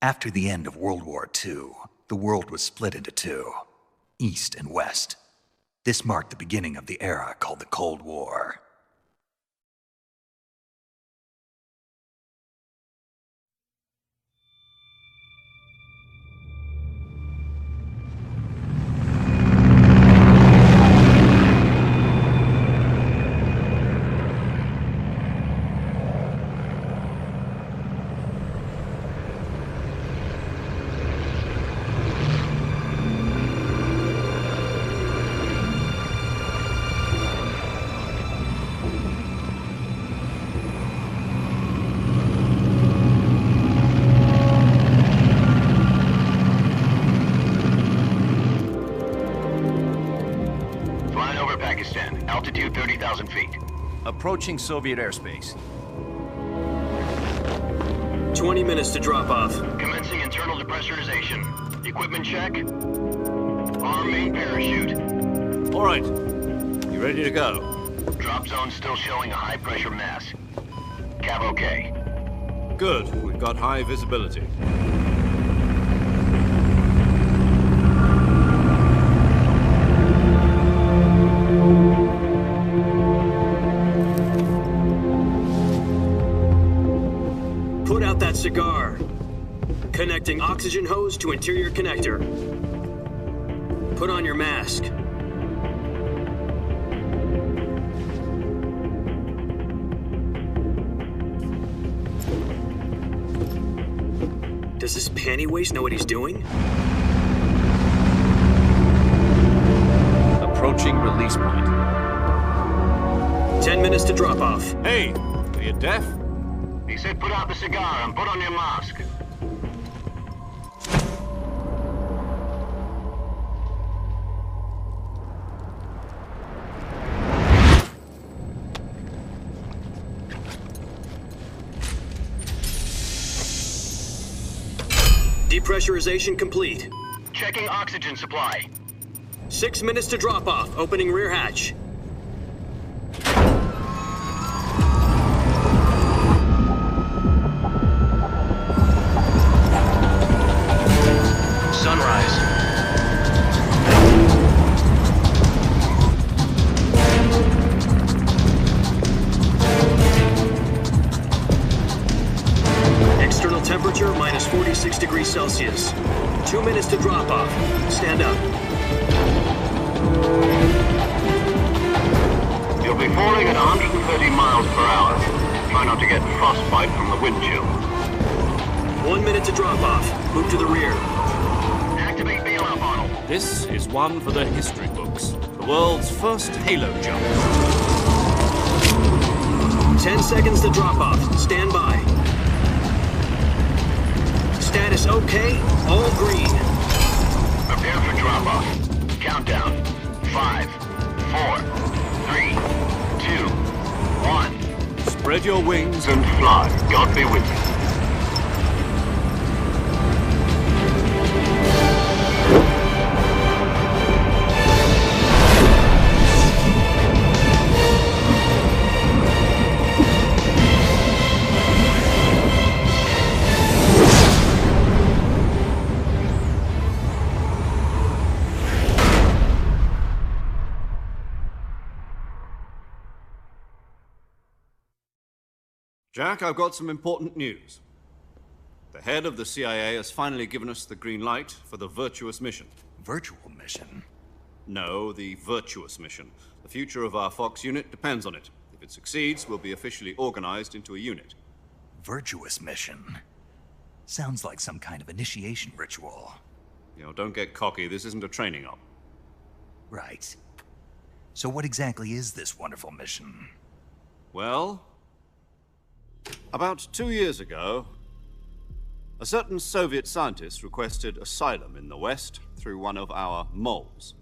After the end of World War II, the world was split into two, East and West. This marked the beginning of the era called the Cold War. Altitude 30,000 feet. Approaching Soviet airspace. 20 minutes to drop off. Commencing internal depressurization. Equipment check. Arm main parachute. All right. You ready to go? Drop zone still showing a high pressure mass. Cav okay. Good. We've got high visibility. Put out that cigar. Connecting oxygen hose to interior connector. Put on your mask. Does this panty waste know what he's doing? Approaching release point. 10 minutes to drop off. Hey, are you deaf? He said put out the cigar and put on your mask. Depressurization complete. Checking oxygen supply. 6 minutes to drop off. Opening rear hatch. Sunrise. External temperature minus 46 degrees Celsius. 2 minutes to drop off. Stand up. You'll be falling at 130 miles per hour. Try not to get frostbite from the wind chill. 1 minute to drop off. Move to the rear. Activate bailout model. This is one for the history books. The world's first halo jump. 10 seconds to drop off. Stand by. Status okay. All green. Prepare for drop-off. Countdown. 5, 4, 3, 2, 1. Spread your wings And fly. God be with you. Jack, I've got some important news. The head of the CIA has finally given us the green light for the Virtuas mission. Virtual mission? No, the Virtuas mission. The future of our Fox unit depends on it. If it succeeds, we'll be officially organized into a unit. Virtuous mission? Sounds like some kind of initiation ritual. You know, don't get cocky. This isn't a training op. Right. So what exactly is this wonderful mission? Well, about 2 years ago, a certain Soviet scientist requested asylum in the West through one of our moles.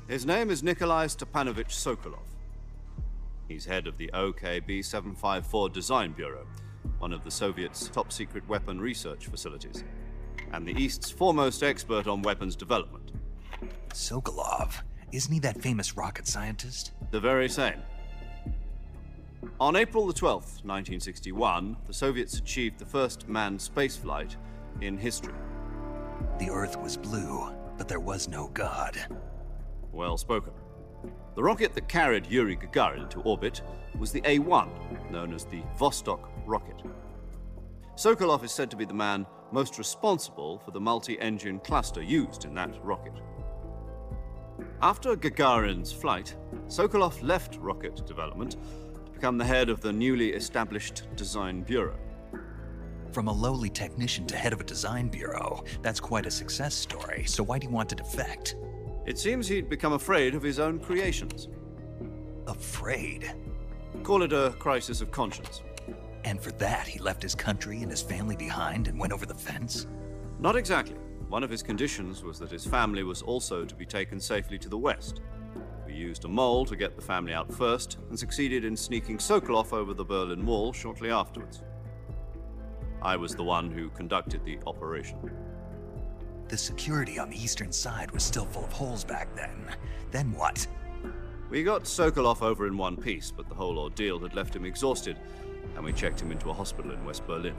His name is Nikolai Stepanovich Sokolov. He's head of the OKB 754 Design Bureau, one of the Soviets' top-secret weapon research facilities, and the East's foremost expert on weapons development. Sokolov? Isn't he that famous rocket scientist? The very same. On April the 12th, 1961, the Soviets achieved the first manned spaceflight in history. The Earth was blue, but there was no God. Well spoken. The rocket that carried Yuri Gagarin into orbit was the A-1, known as the Vostok rocket. Sokolov is said to be the man most responsible for the multi-engine cluster used in that rocket. After Gagarin's flight, Sokolov left rocket development to become the head of the newly established Design Bureau. From a lowly technician to head of a design bureau, that's quite a success story, so why do you want to defect? It seems he'd become afraid of his own creations. Afraid? Call it a crisis of conscience. And for that, he left his country and his family behind and went over the fence? Not exactly. One of his conditions was that his family was also to be taken safely to the west. We used a mole to get the family out first and succeeded in sneaking Sokolov over the Berlin Wall shortly afterwards. I was the one who conducted the operation. The security on the eastern side was still full of holes back then. Then what? We got Sokolov over in one piece, but the whole ordeal had left him exhausted, and we checked him into a hospital in West Berlin.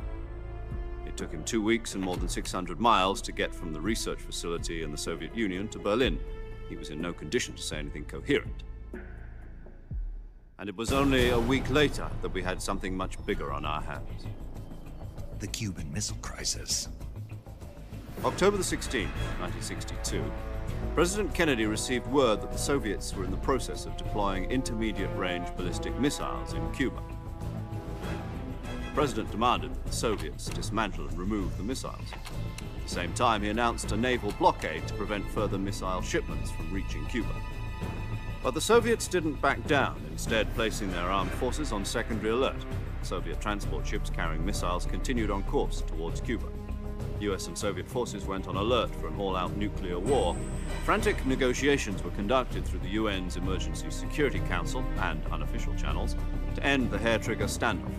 It took him 2 weeks and more than 600 miles to get from the research facility in the Soviet Union to Berlin. He was in no condition to say anything coherent. And it was only a week later that we had something much bigger on our hands. The Cuban Missile Crisis. October the 16th, 1962, President Kennedy received word that the Soviets were in the process of deploying intermediate-range ballistic missiles in Cuba. The President demanded that the Soviets dismantle and remove the missiles. At the same time, he announced a naval blockade to prevent further missile shipments from reaching Cuba. But the Soviets didn't back down, instead placing their armed forces on secondary alert. Soviet transport ships carrying missiles continued on course towards Cuba. US and Soviet forces went on alert for an all-out nuclear war. Frantic negotiations were conducted through the UN's Emergency Security Council and unofficial channels to end the hair-trigger standoff.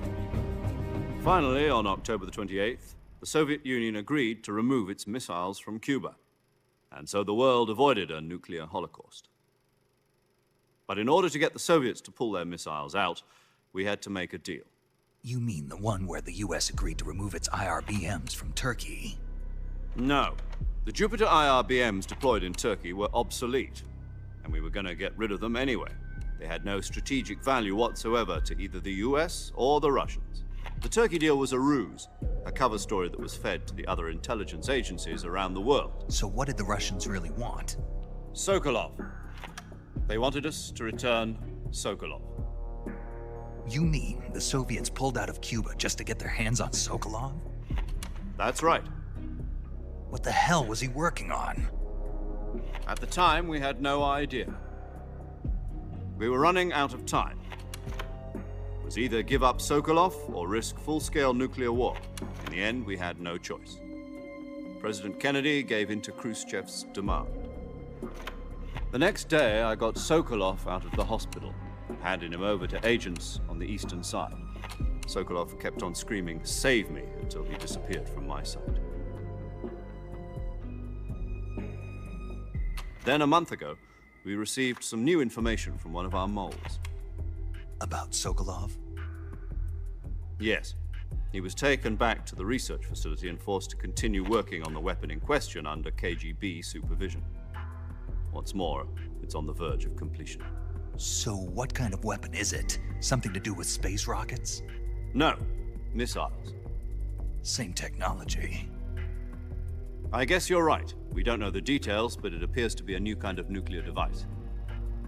Finally, on October the 28th, the Soviet Union agreed to remove its missiles from Cuba. And so the world avoided a nuclear holocaust. But in order to get the Soviets to pull their missiles out, we had to make a deal. You mean the one where the US agreed to remove its IRBMs from Turkey? No. The Jupiter IRBMs deployed in Turkey were obsolete, and we were going to get rid of them anyway. They had no strategic value whatsoever to either the US or the Russians. The Turkey deal was a ruse, a cover story that was fed to the other intelligence agencies around the world. So what did the Russians really want? Sokolov. They wanted us to return Sokolov. You mean the Soviets pulled out of Cuba just to get their hands on Sokolov? That's right. What the hell was he working on? At the time, we had no idea. We were running out of time. It was either give up Sokolov or risk full-scale nuclear war. In the end, we had no choice. President Kennedy gave in to Khrushchev's demand. The next day, I got Sokolov out of the hospital, handing him over to agents on the eastern side. Sokolov kept on screaming, "Save me," until he disappeared from my sight. Then a month ago, we received some new information from one of our moles. About Sokolov? Yes. He was taken back to the research facility and forced to continue working on the weapon in question under KGB supervision. What's more, it's on the verge of completion. So what kind of weapon is it? Something to do with space rockets? No, missiles. Same technology. I guess you're right. We don't know the details, but it appears to be a new kind of nuclear device.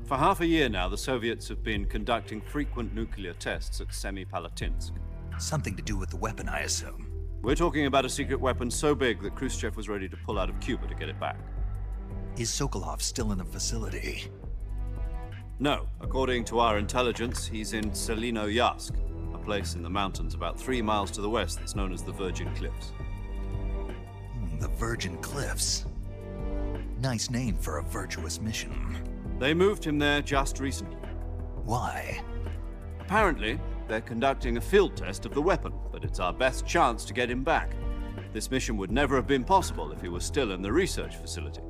For half a year now, the Soviets have been conducting frequent nuclear tests at Semipalatinsk. Something to do with the weapon, I assume. We're talking about a secret weapon so big that Khrushchev was ready to pull out of Cuba to get it back. Is Sokolov still in the facility? No. According to our intelligence, he's in Selinoyarsk, a place in the mountains about 3 miles to the west that's known as the Virgin Cliffs. The Virgin Cliffs. Nice name for a virtuous mission. They moved him there just recently. Why? Apparently, they're conducting a field test of the weapon, but it's our best chance to get him back. This mission would never have been possible if he was still in the research facility.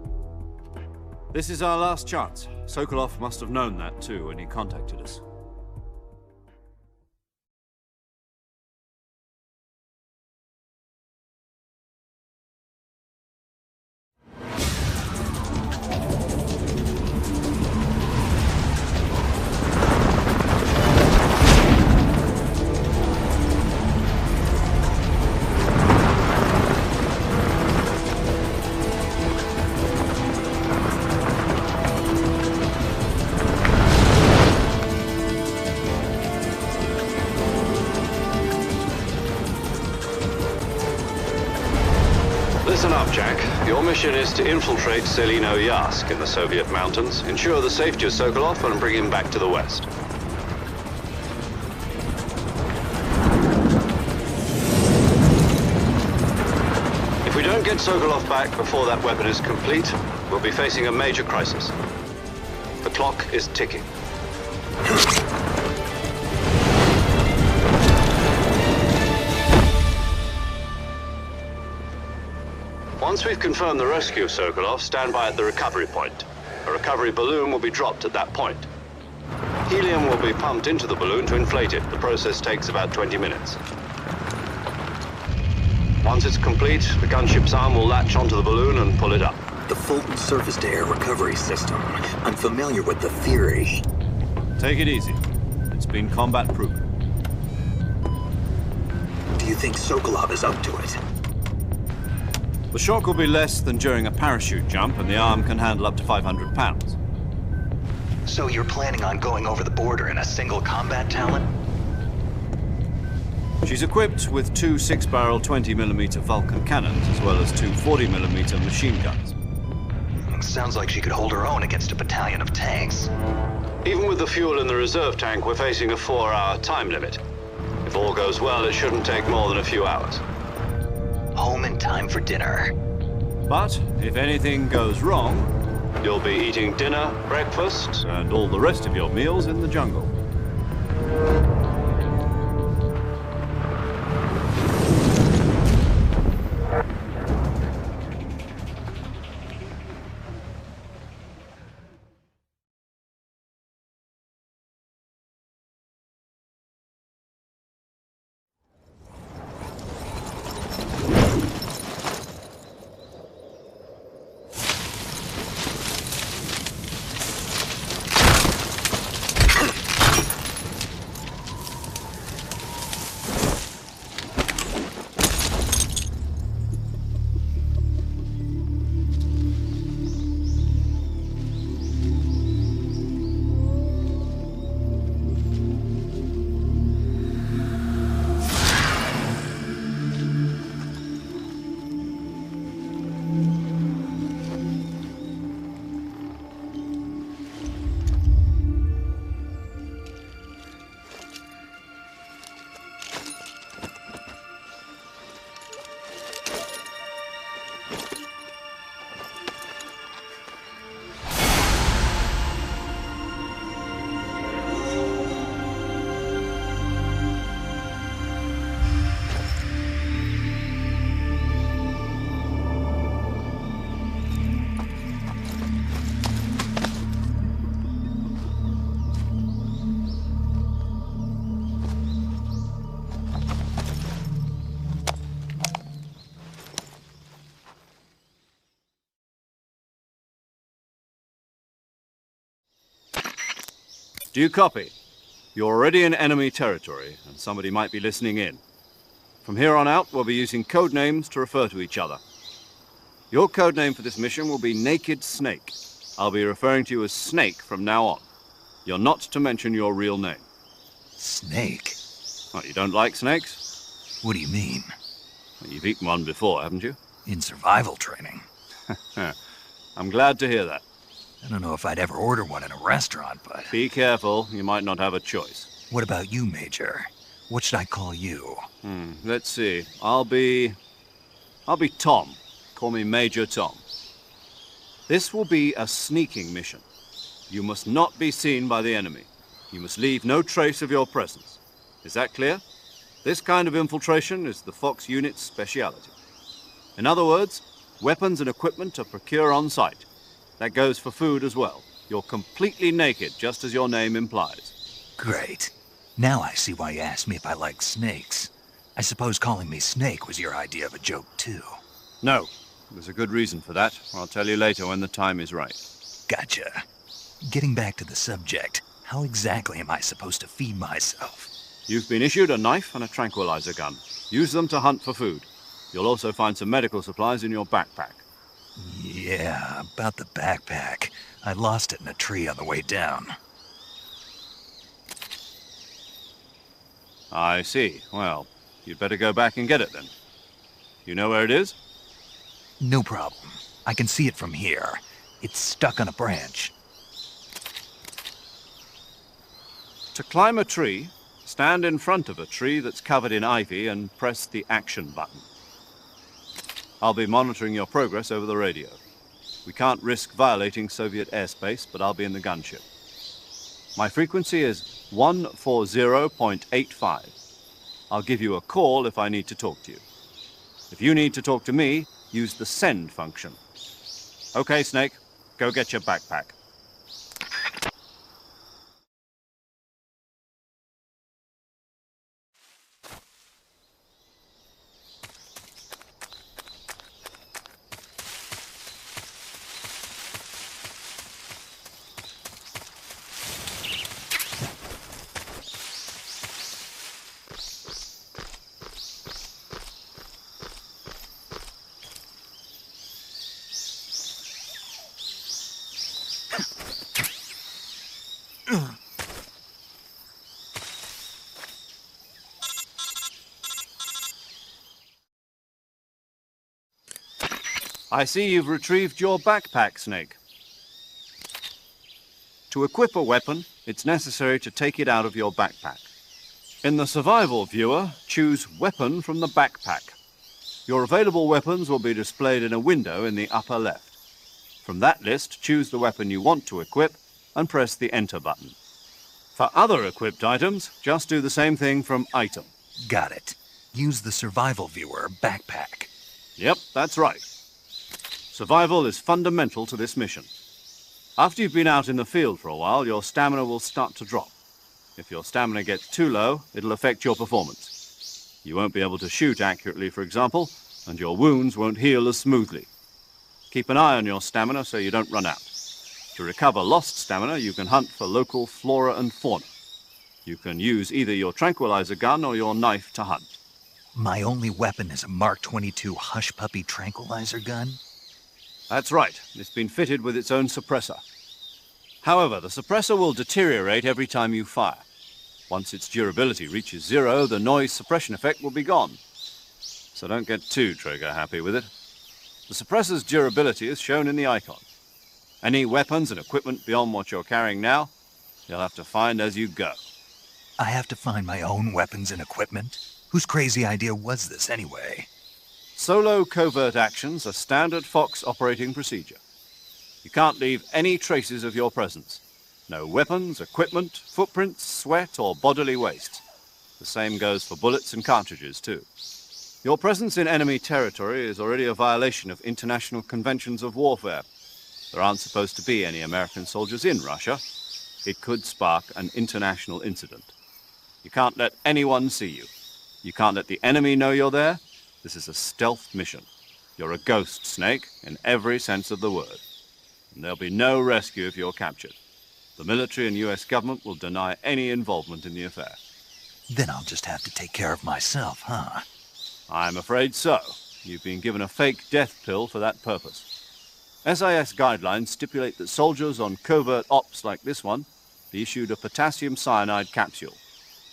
This is our last chance. Sokolov must have known that too when he contacted us. Your mission is to infiltrate Selino Yask in the Soviet mountains, ensure the safety of Sokolov, and bring him back to the West. If we don't get Sokolov back before that weapon is complete, we'll be facing a major crisis. The clock is ticking. Once we've confirmed the rescue of Sokolov, stand by at the recovery point. A recovery balloon will be dropped at that point. Helium will be pumped into the balloon to inflate it. The process takes about 20 minutes. Once it's complete, the gunship's arm will latch onto the balloon and pull it up. The Fulton surface-to-air recovery system. I'm familiar with the theory. Take it easy. It's been combat-proven. Do you think Sokolov is up to it? The shock will be less than during a parachute jump, and the arm can handle up to 500 pounds. So you're planning on going over the border in a single combat Talon? She's equipped with two 6-barrel 20mm Vulcan cannons, as well as two 40mm machine guns. Sounds like she could hold her own against a battalion of tanks. Even with the fuel in the reserve tank, we're facing a 4-hour time limit. If all goes well, it shouldn't take more than a few hours. Home in time for dinner. But if anything goes wrong, you'll be eating dinner, breakfast, and all the rest of your meals in the jungle. Do you copy? You're already in enemy territory, and somebody might be listening in. From here on out, we'll be using code names to refer to each other. Your code name for this mission will be Naked Snake. I'll be referring to you as Snake from now on. You're not to mention your real name. Snake? What, you don't like snakes? What do you mean? Well, you've eaten one before, haven't you? In survival training. I'm glad to hear that. I don't know if I'd ever order one in a restaurant, but... Be careful, you might not have a choice. What about you, Major? What should I call you? Let's see. I'll be Tom. Call me Major Tom. This will be a sneaking mission. You must not be seen by the enemy. You must leave no trace of your presence. Is that clear? This kind of infiltration is the Fox Unit's speciality. In other words, weapons and equipment are procured on site. That goes for food as well. You're completely naked, just as your name implies. Great. Now I see why you asked me if I like snakes. I suppose calling me Snake was your idea of a joke, too. No. There's a good reason for that. I'll tell you later when the time is right. Gotcha. Getting back to the subject, how exactly am I supposed to feed myself? You've been issued a knife and a tranquilizer gun. Use them to hunt for food. You'll also find some medical supplies in your backpack. Yeah, about the backpack. I lost it in a tree on the way down. I see. Well, you'd better go back and get it then. You know where it is? No problem. I can see it from here. It's stuck on a branch. To climb a tree, stand in front of a tree that's covered in ivy and press the action button. I'll be monitoring your progress over the radio. We can't risk violating Soviet airspace, but I'll be in the gunship. My frequency is 140.85. I'll give you a call if I need to talk to you. If you need to talk to me, use the send function. Okay, Snake, go get your backpack. I see you've retrieved your backpack, Snake. To equip a weapon, it's necessary to take it out of your backpack. In the survival viewer, choose Weapon from the backpack. Your available weapons will be displayed in a window in the upper left. From that list, choose the weapon you want to equip and press the Enter button. For other equipped items, just do the same thing from Item. Got it. Use the survival viewer backpack. Yep, that's right. Survival is fundamental to this mission. After you've been out in the field for a while, your stamina will start to drop. If your stamina gets too low, it'll affect your performance. You won't be able to shoot accurately, for example, and your wounds won't heal as smoothly. Keep an eye on your stamina so you don't run out. To recover lost stamina, you can hunt for local flora and fauna. You can use either your tranquilizer gun or your knife to hunt. My only weapon is a Mark 22 Hush Puppy tranquilizer gun? That's right. It's been fitted with its own suppressor. However, the suppressor will deteriorate every time you fire. Once its durability reaches 0, the noise suppression effect will be gone. So don't get too trigger-happy with it. The suppressor's durability is shown in the icon. Any weapons and equipment beyond what you're carrying now, you'll have to find as you go. I have to find my own weapons and equipment? Whose crazy idea was this anyway? Solo covert actions are standard Fox operating procedure. You can't leave any traces of your presence. No weapons, equipment, footprints, sweat, or bodily waste. The same goes for bullets and cartridges, too. Your presence in enemy territory is already a violation of international conventions of warfare. There aren't supposed to be any American soldiers in Russia. It could spark an international incident. You can't let anyone see you. You can't let the enemy know you're there. This is a stealth mission. You're a ghost, Snake, in every sense of the word. And there'll be no rescue if you're captured. The military and US government will deny any involvement in the affair. Then I'll just have to take care of myself, huh? I'm afraid so. You've been given a fake death pill for that purpose. SIS guidelines stipulate that soldiers on covert ops like this one be issued a potassium cyanide capsule.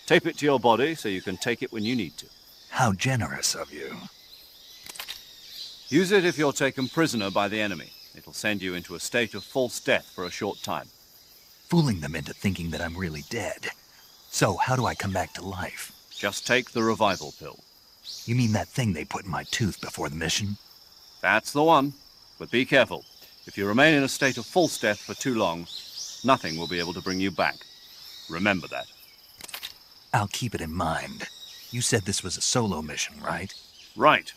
Tape it to your body so you can take it when you need to. How generous of you. Use it if you're taken prisoner by the enemy. It'll send you into a state of false death for a short time. Fooling them into thinking that I'm really dead. So how do I come back to life? Just take the revival pill. You mean that thing they put in my tooth before the mission? That's the one. But be careful. If you remain in a state of false death for too long, nothing will be able to bring you back. Remember that. I'll keep it in mind. You said this was a solo mission, right? Right.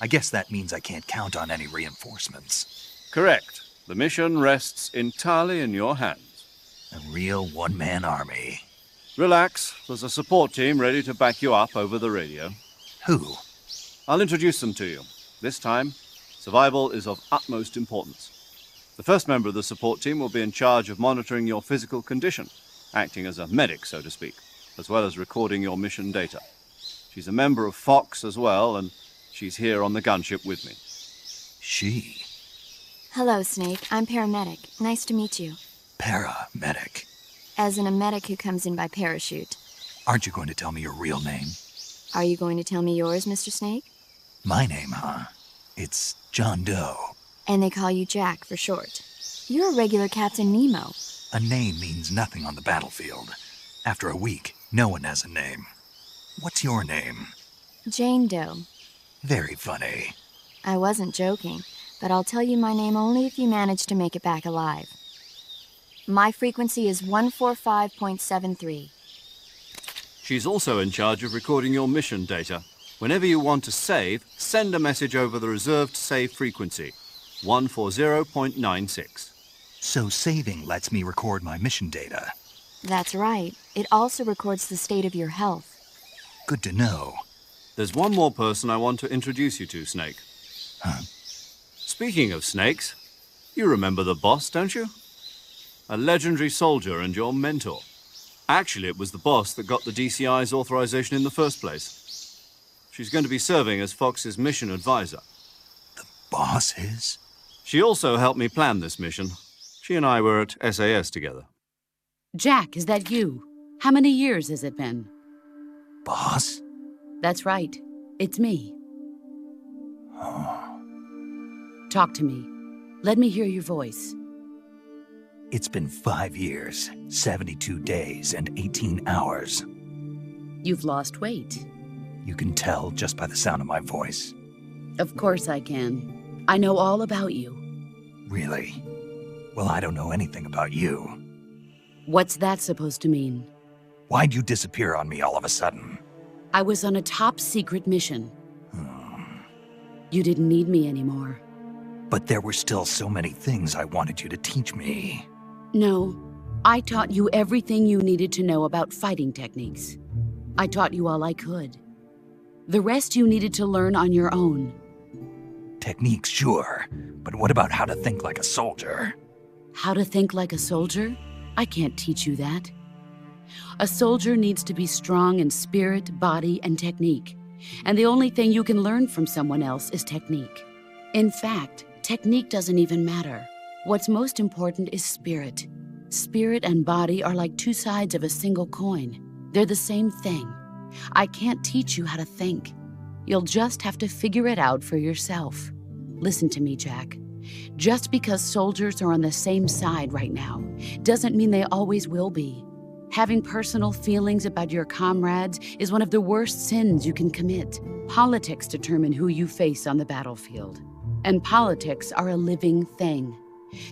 I guess that means I can't count on any reinforcements. Correct. The mission rests entirely in your hands. A real one-man army. Relax. There's a support team ready to back you up over the radio. Who? I'll introduce them to you. This time, survival is of utmost importance. The first member of the support team will be in charge of monitoring your physical condition, acting as a medic, so to speak, as well as recording your mission data. She's a member of Fox as well, and she's here on the gunship with me. She? Hello, Snake. I'm paramedic. Nice to meet you. Paramedic? As in a medic who comes in by parachute. Aren't you going to tell me your real name? Are you going to tell me yours, Mr. Snake? My name, huh? It's John Doe. And they call you Jack for short. You're a regular Captain Nemo. A name means nothing on the battlefield. After a week, no one has a name. What's your name? Jane Doe. Very funny. I wasn't joking, but I'll tell you my name only if you manage to make it back alive. My frequency is 145.73. She's also in charge of recording your mission data. Whenever you want to save, send a message over the reserved save frequency, 140.96. So saving lets me record my mission data. That's right. It also records the state of your health. Good to know. There's one more person I want to introduce you to, Snake. Huh? Speaking of snakes, you remember the boss, don't you? A legendary soldier and your mentor. Actually, it was the boss that got the DCI's authorization in the first place. She's going to be serving as Fox's mission advisor. The boss is? She also helped me plan this mission. She and I were at SAS together. Jack, is that you? How many years has it been? Boss? That's right. It's me. Oh. Talk to me. Let me hear your voice. It's been 5 years, 72 days, and 18 hours. You've lost weight. You can tell just by the sound of my voice. Of course I can. I know all about you. Really? Well, I don't know anything about you. What's that supposed to mean? Why'd you disappear on me all of a sudden? I was on a top-secret mission. You didn't need me anymore. But there were still so many things I wanted you to teach me. No, I taught you everything you needed to know about fighting techniques. I taught you all I could. The rest you needed to learn on your own. Techniques, sure. But what about how to think like a soldier? How to think like a soldier? I can't teach you that. A soldier needs to be strong in spirit, body, and technique. And the only thing you can learn from someone else is technique. In fact, technique doesn't even matter. What's most important is spirit. Spirit and body are like two sides of a single coin. They're the same thing. I can't teach you how to think. You'll just have to figure it out for yourself. Listen to me, Jack. Just because soldiers are on the same side right now doesn't mean they always will be. Having personal feelings about your comrades is one of the worst sins you can commit. Politics determine who you face on the battlefield. And politics are a living thing.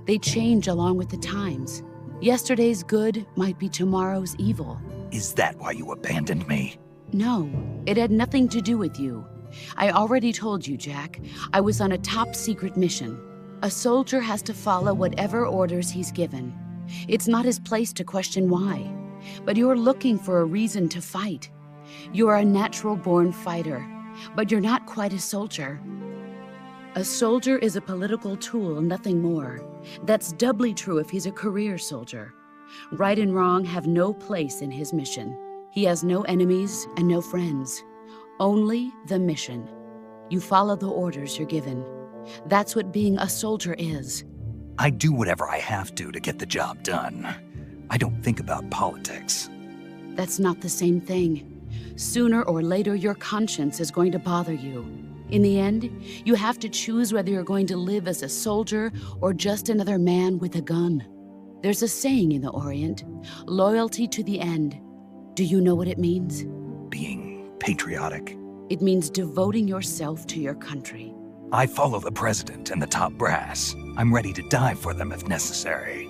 They change along with the times. Yesterday's good might be tomorrow's evil. Is that why you abandoned me? No, it had nothing to do with you. I already told you, Jack. I was on a top-secret mission. A soldier has to follow whatever orders he's given. It's not his place to question why. But you're looking for a reason to fight. You're a natural-born fighter, but you're not quite a soldier. A soldier is a political tool, nothing more. That's doubly true if he's a career soldier. Right and wrong have no place in his mission. He has no enemies and no friends. Only the mission. You follow the orders you're given. That's what being a soldier is. I do whatever I have to get the job done. I don't think about politics. That's not the same thing. Sooner or later, your conscience is going to bother you. In the end, you have to choose whether you're going to live as a soldier or just another man with a gun. There's a saying in the Orient, loyalty to the end. Do you know what it means? Being patriotic. It means devoting yourself to your country. I follow the president and the top brass. I'm ready to die for them if necessary.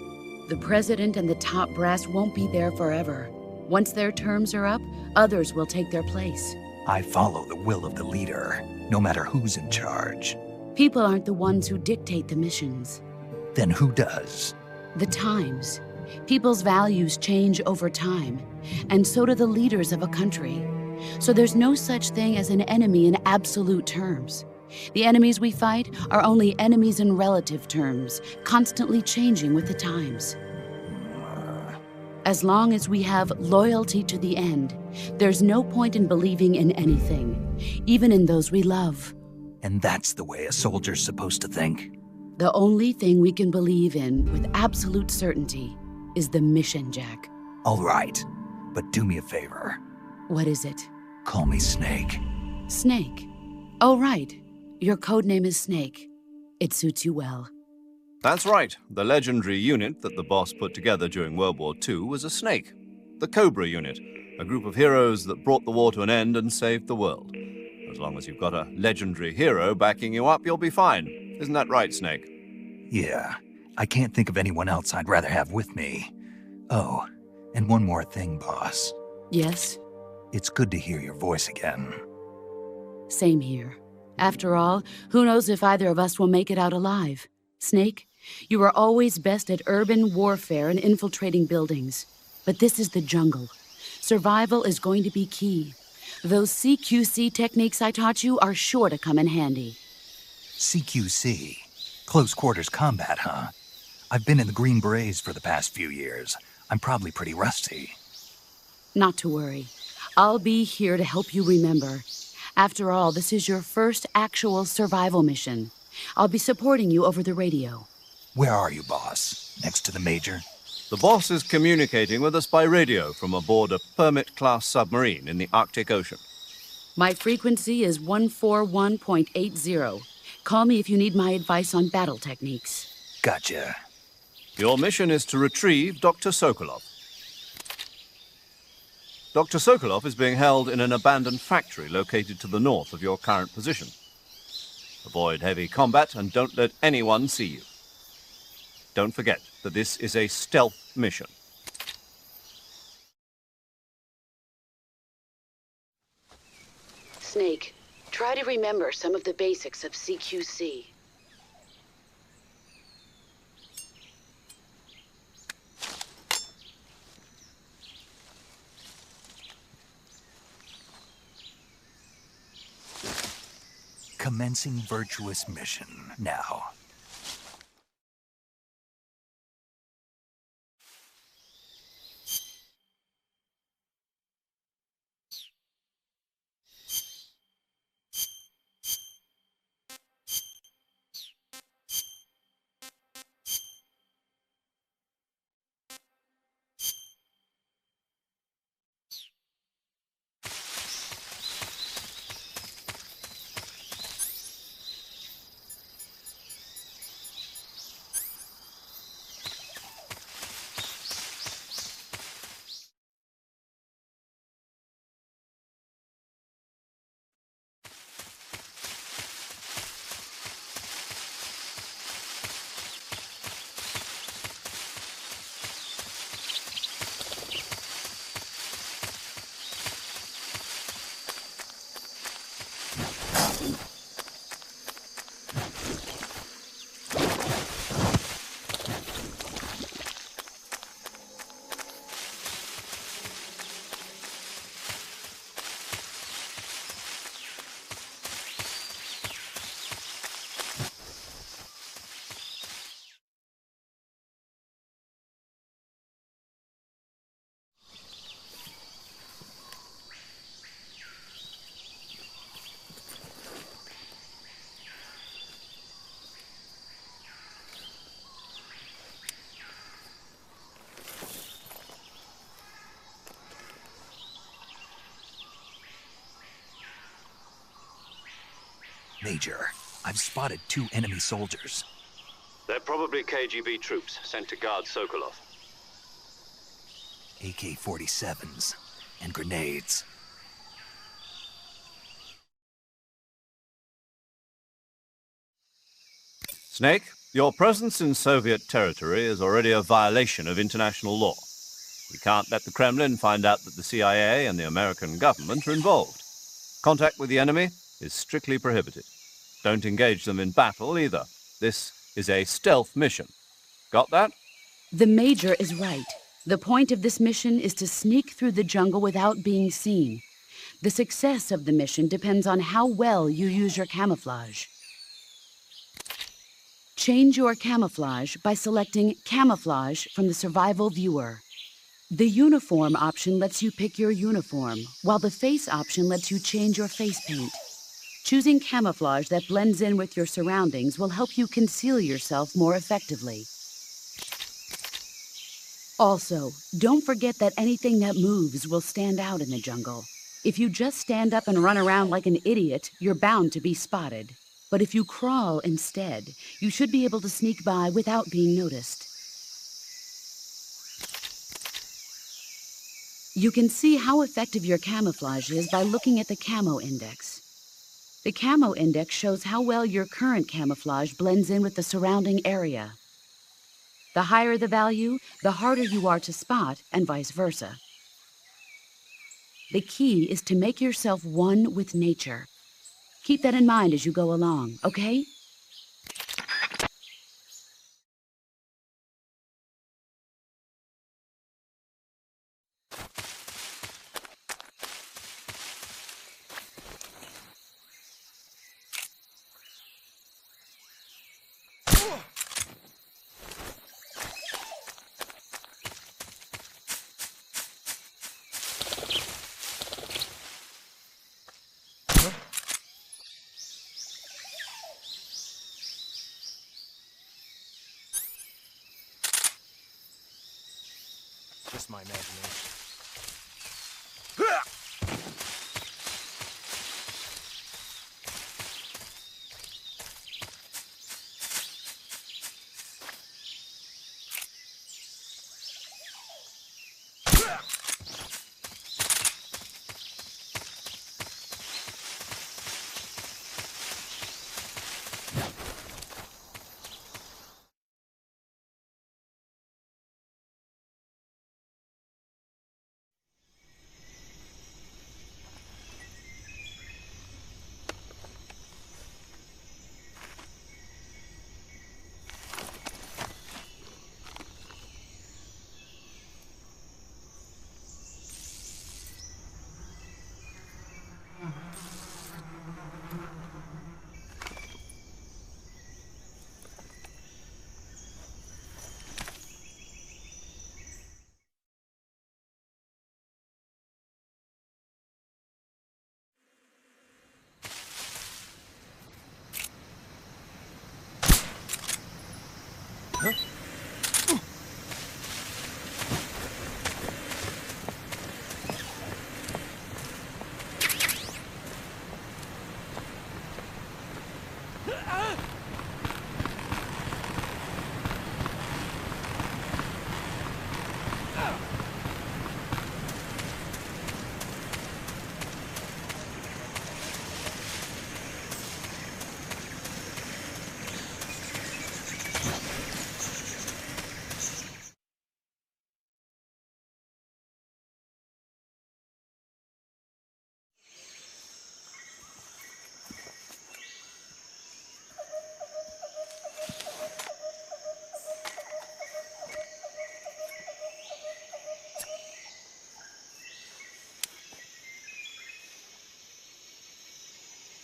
The president and the top brass won't be there forever. Once their terms are up, others will take their place. I follow the will of the leader, no matter who's in charge. People aren't the ones who dictate the missions. Then who does? The times. People's values change over time, and so do the leaders of a country. So there's no such thing as an enemy in absolute terms. The enemies we fight are only enemies in relative terms, constantly changing with the times. As long as we have loyalty to the end, there's no point in believing in anything, even in those we love. And that's the way a soldier's supposed to think? The only thing we can believe in with absolute certainty is the mission, Jack. All right, but do me a favor. What is it? Call me Snake. Snake. Oh, right. Your code name is Snake. It suits you well. That's right. The legendary unit that the boss put together during World War II was a snake. The Cobra Unit, a group of heroes that brought the war to an end and saved the world. As long as you've got a legendary hero backing you up, you'll be fine. Isn't that right, Snake? Yeah, I can't think of anyone else I'd rather have with me. Oh, and one more thing, boss. Yes? It's good to hear your voice again. Same here. After all, who knows if either of us will make it out alive? Snake, you are always best at urban warfare and infiltrating buildings. But this is the jungle. Survival is going to be key. Those CQC techniques I taught you are sure to come in handy. CQC? Close quarters combat, huh? I've been in the Green Berets for the past few years. I'm probably pretty rusty. Not to worry. I'll be here to help you remember. After all, this is your first actual survival mission. I'll be supporting you over the radio. Where are you, boss? Next to the Major? The boss is communicating with us by radio from aboard a Permit-class submarine in the Arctic Ocean. My frequency is 141.80. Call me if you need my advice on battle techniques. Gotcha. Your mission is to retrieve Dr. Sokolov. Dr. Sokolov is being held in an abandoned factory located to the north of your current position. Avoid heavy combat and don't let anyone see you. Don't forget that this is a stealth mission. Snake, try to remember some of the basics of CQC. Commencing Virtuas mission now. Major, I've spotted 2 enemy soldiers. They're probably KGB troops sent to guard Sokolov. AK-47s and grenades. Snake, your presence in Soviet territory is already a violation of international law. We can't let the Kremlin find out that the CIA and the American government are involved. Contact with the enemy is strictly prohibited. Don't engage them in battle either. This is a stealth mission. Got that? The Major is right. The point of this mission is to sneak through the jungle without being seen. The success of the mission depends on how well you use your camouflage. Change your camouflage by selecting Camouflage from the Survival Viewer. The Uniform option lets you pick your uniform, while the Face option lets you change your face paint. Choosing camouflage that blends in with your surroundings will help you conceal yourself more effectively. Also, don't forget that anything that moves will stand out in the jungle. If you just stand up and run around like an idiot, you're bound to be spotted. But if you crawl instead, you should be able to sneak by without being noticed. You can see how effective your camouflage is by looking at the camo index. The camo index shows how well your current camouflage blends in with the surrounding area. The higher the value, the harder you are to spot, and vice versa. The key is to make yourself one with nature. Keep that in mind as you go along, okay? Just my imagination.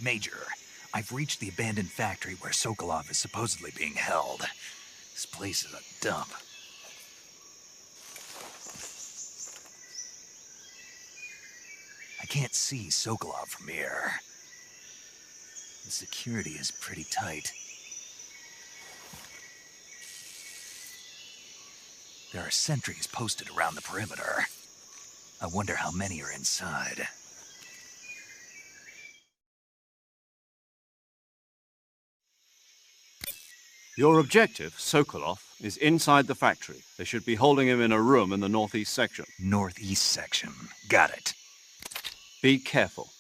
Major, I've reached the abandoned factory where Sokolov is supposedly being held. This place is a dump. I can't see Sokolov from here. The security is pretty tight. There are sentries posted around the perimeter. I wonder how many are inside. Your objective, Sokolov, is inside the factory. They should be holding him in a room in the northeast section. Northeast section. Got it. Be careful.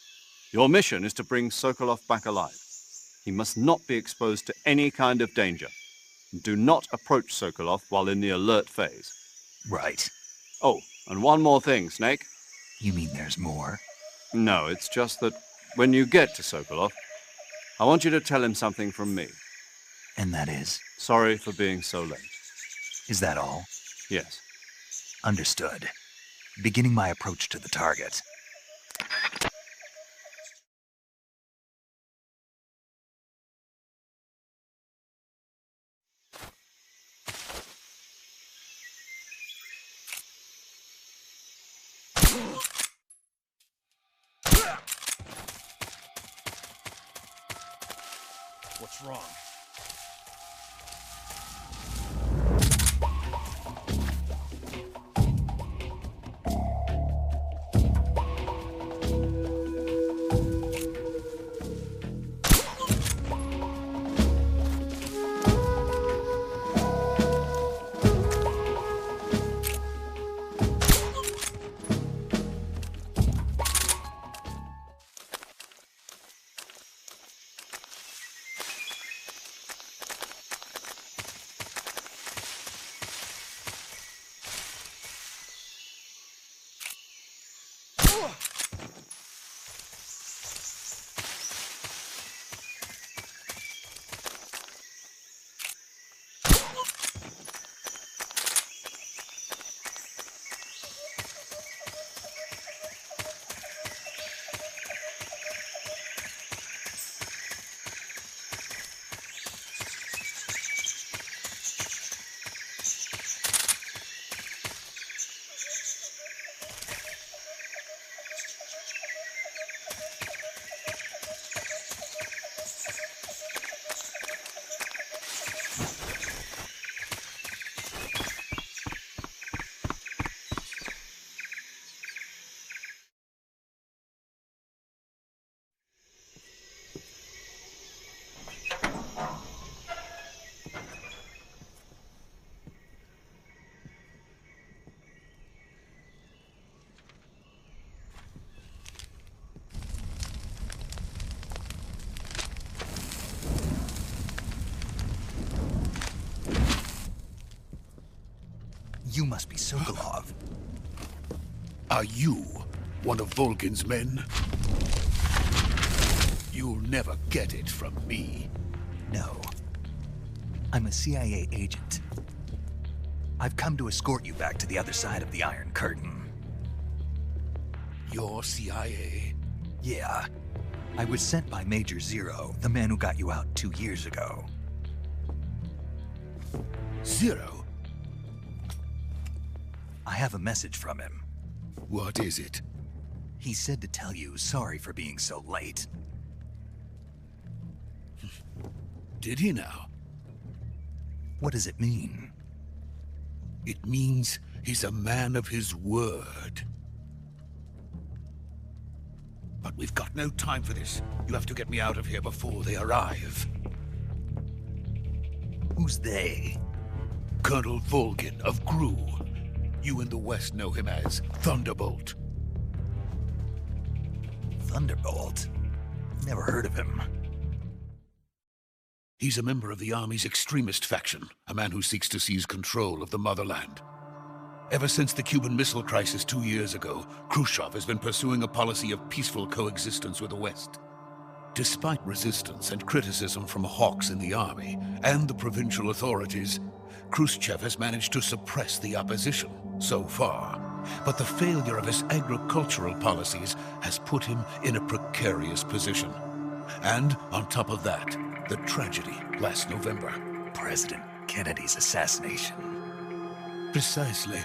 Your mission is to bring Sokolov back alive. He must not be exposed to any kind of danger. Do not approach Sokolov while in the alert phase. Right. Oh, and one more thing, Snake. You mean there's more? No, it's just that when you get to Sokolov, I want you to tell him something from me. And that is? Sorry for being so late. Is that all? Yes. Understood. Beginning my approach to the target. What's wrong? You must be Sokolov. Are you one of Volgin's men? You'll never get it from me. No. I'm a CIA agent. I've come to escort you back to the other side of the Iron Curtain. You're CIA? Yeah. I was sent by Major Zero, the man who got you out 2 years ago. Zero? I have a message from him. What is it? He said to tell you sorry for being so late. Did he now? What does it mean? It means he's a man of his word. But we've got no time for this. You have to get me out of here before they arrive. Who's they? Colonel Volgin of Gru. You in the West know him as Thunderbolt. Thunderbolt? Never heard of him. He's a member of the Army's extremist faction, a man who seeks to seize control of the motherland. Ever since the Cuban Missile Crisis 2 years ago, Khrushchev has been pursuing a policy of peaceful coexistence with the West. Despite resistance and criticism from hawks in the Army and the provincial authorities, Khrushchev has managed to suppress the opposition so far. But the failure of his agricultural policies has put him in a precarious position. And on top of that, the tragedy last November. President Kennedy's assassination. Precisely.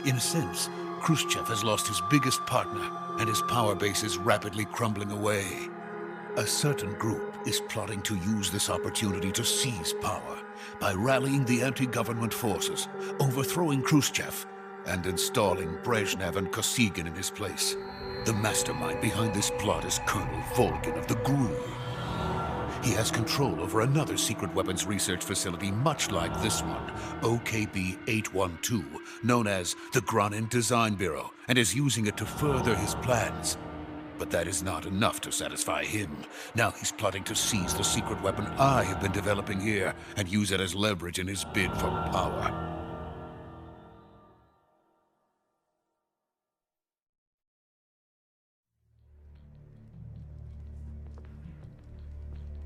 In a sense, Khrushchev has lost his biggest partner, and his power base is rapidly crumbling away. A certain group is plotting to use this opportunity to seize power by rallying the anti-government forces, overthrowing Khrushchev, and installing Brezhnev and Kosygin in his place. The mastermind behind this plot is Colonel Volgin of the Gru. He has control over another secret weapons research facility much like this one, OKB-812, known as the Granin Design Bureau, and is using it to further his plans. But that is not enough to satisfy him. Now he's plotting to seize the secret weapon I have been developing here and use it as leverage in his bid for power.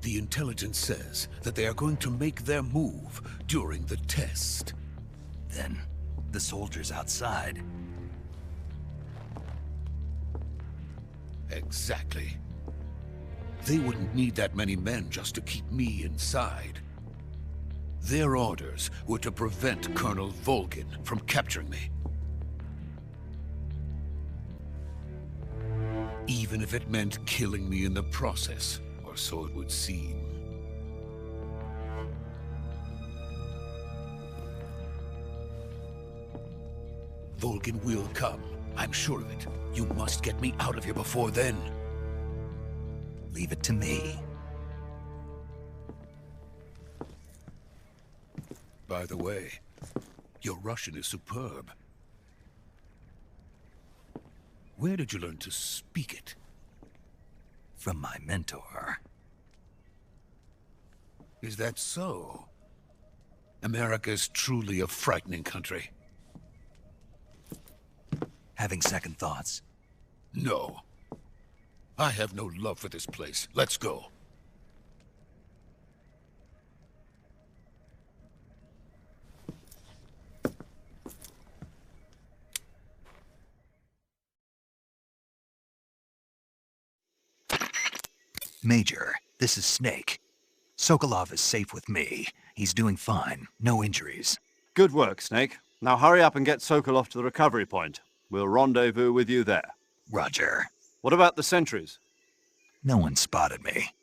The intelligence says that they are going to make their move during the test. Then, the soldiers outside. Exactly. They wouldn't need that many men just to keep me inside. Their orders were to prevent Colonel Volgin from capturing me. Even if it meant killing me in the process, or so it would seem. Volgin will come. I'm sure of it. You must get me out of here before then. Leave it to me. By the way, your Russian is superb. Where did you learn to speak it? From my mentor. Is that so? America is truly a frightening country. Having second thoughts. No. I have no love for this place. Let's go. Major, this is Snake. Sokolov is safe with me. He's doing fine. No injuries. Good work, Snake. Now hurry up and get Sokolov to the recovery point. We'll rendezvous with you there. Roger. What about the sentries? No one spotted me.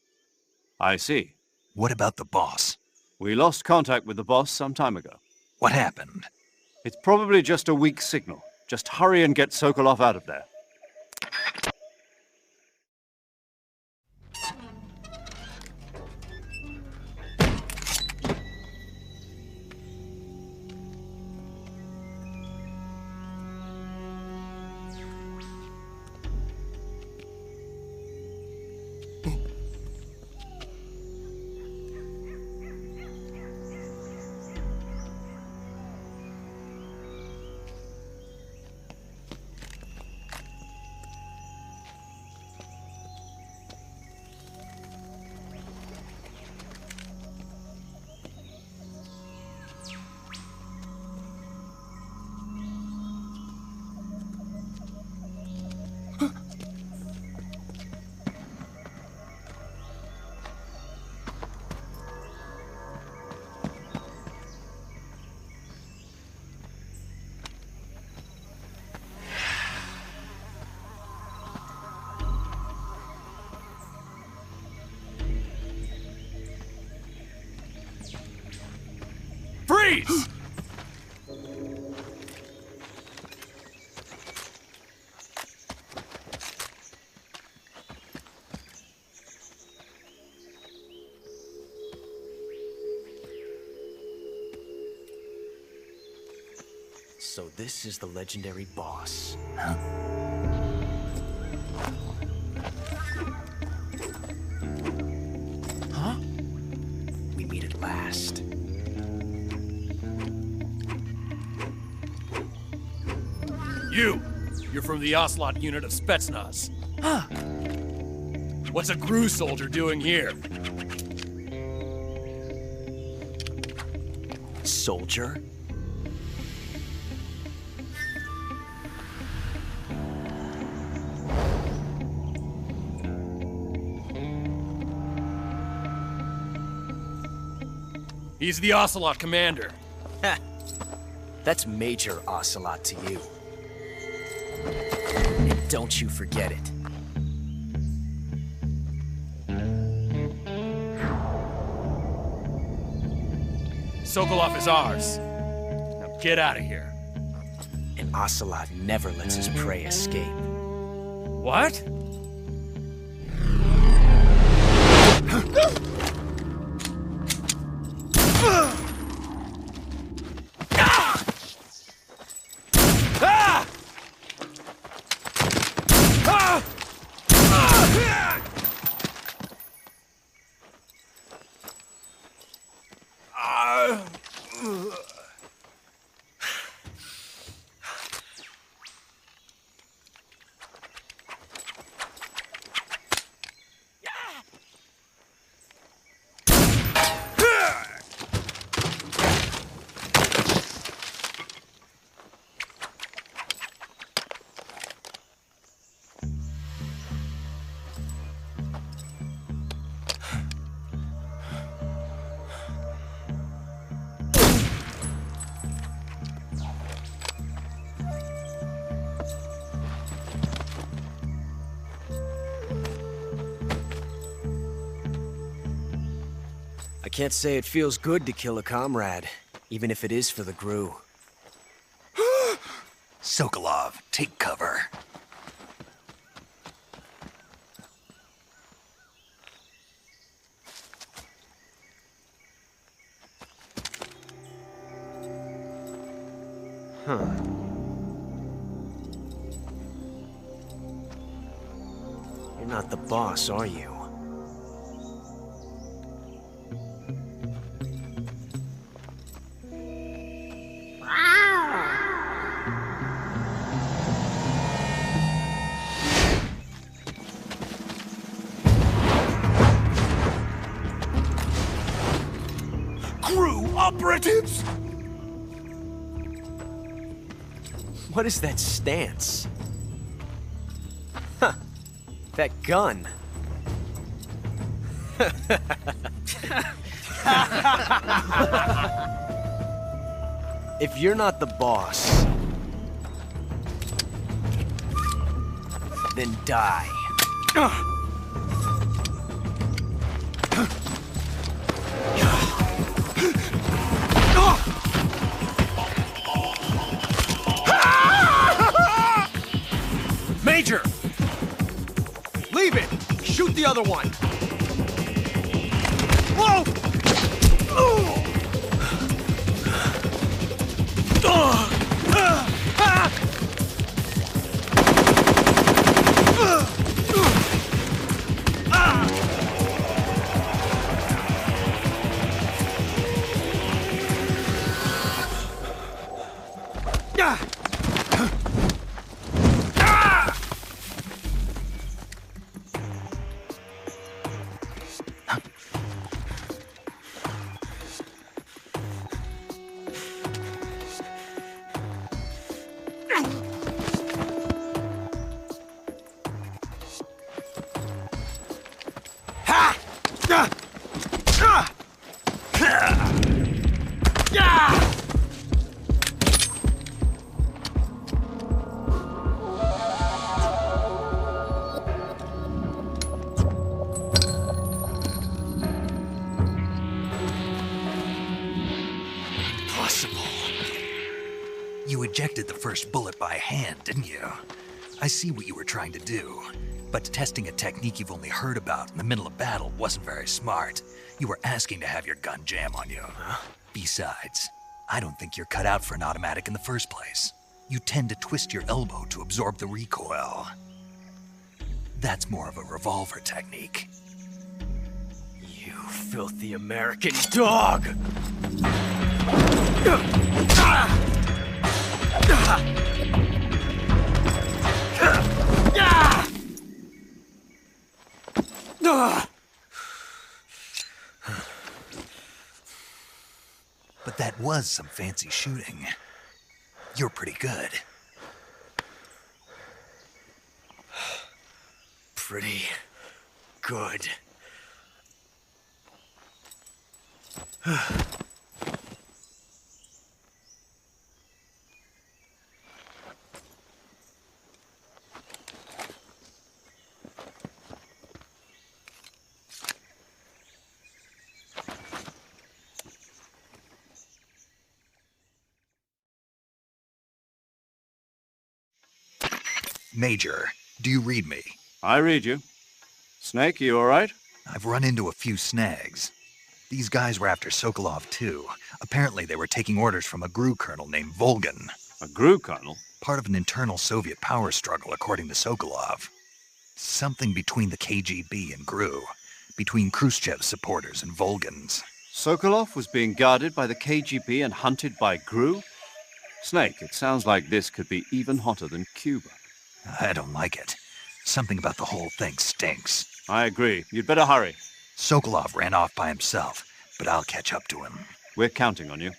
I see. What about the boss? We lost contact with the boss some time ago. What happened? It's probably just a weak signal. Just hurry and get Sokolov out of there. Freeze! So this is the legendary boss. Huh? Huh? We meet at last. You're from the Ocelot Unit of Spetsnaz. Huh. What's a Gruz soldier doing here? Soldier? He's the Ocelot commander. Ha! That's Major Ocelot to you. And don't you forget it. Sokolov is ours. Now get out of here. And Ocelot never lets his prey escape. What? I can't say it feels good to kill a comrade, even if it is for the Gruz. Sokolov, take cover. Huh. You're not the boss, are you? operatives! What is that stance? Huh. That gun. If you're not the boss, then die. Major! Leave it! Shoot the other one! Whoa! You ejected the first bullet by hand, didn't you? I see what you were trying to do, but testing a technique you've only heard about in the middle of battle wasn't very smart. You were asking to have your gun jam on you. Besides, I don't think you're cut out for an automatic in the first place. You tend to twist your elbow to absorb the recoil. That's more of a revolver technique. You filthy American dog! But that was some fancy shooting. You're pretty good. Pretty good. Major, do you read me? I read you. Snake, you all right? I've run into a few snags. These guys were after Sokolov too. Apparently they were taking orders from a GRU colonel named Volgin. A GRU colonel? Part of an internal Soviet power struggle, according to Sokolov. Something between the KGB and GRU. Between Khrushchev's supporters and Volgin's. Sokolov was being guarded by the KGB and hunted by GRU? Snake, it sounds like this could be even hotter than Cuba. I don't like it. Something about the whole thing stinks. I agree. You'd better hurry. Sokolov ran off by himself, but I'll catch up to him. We're counting on you.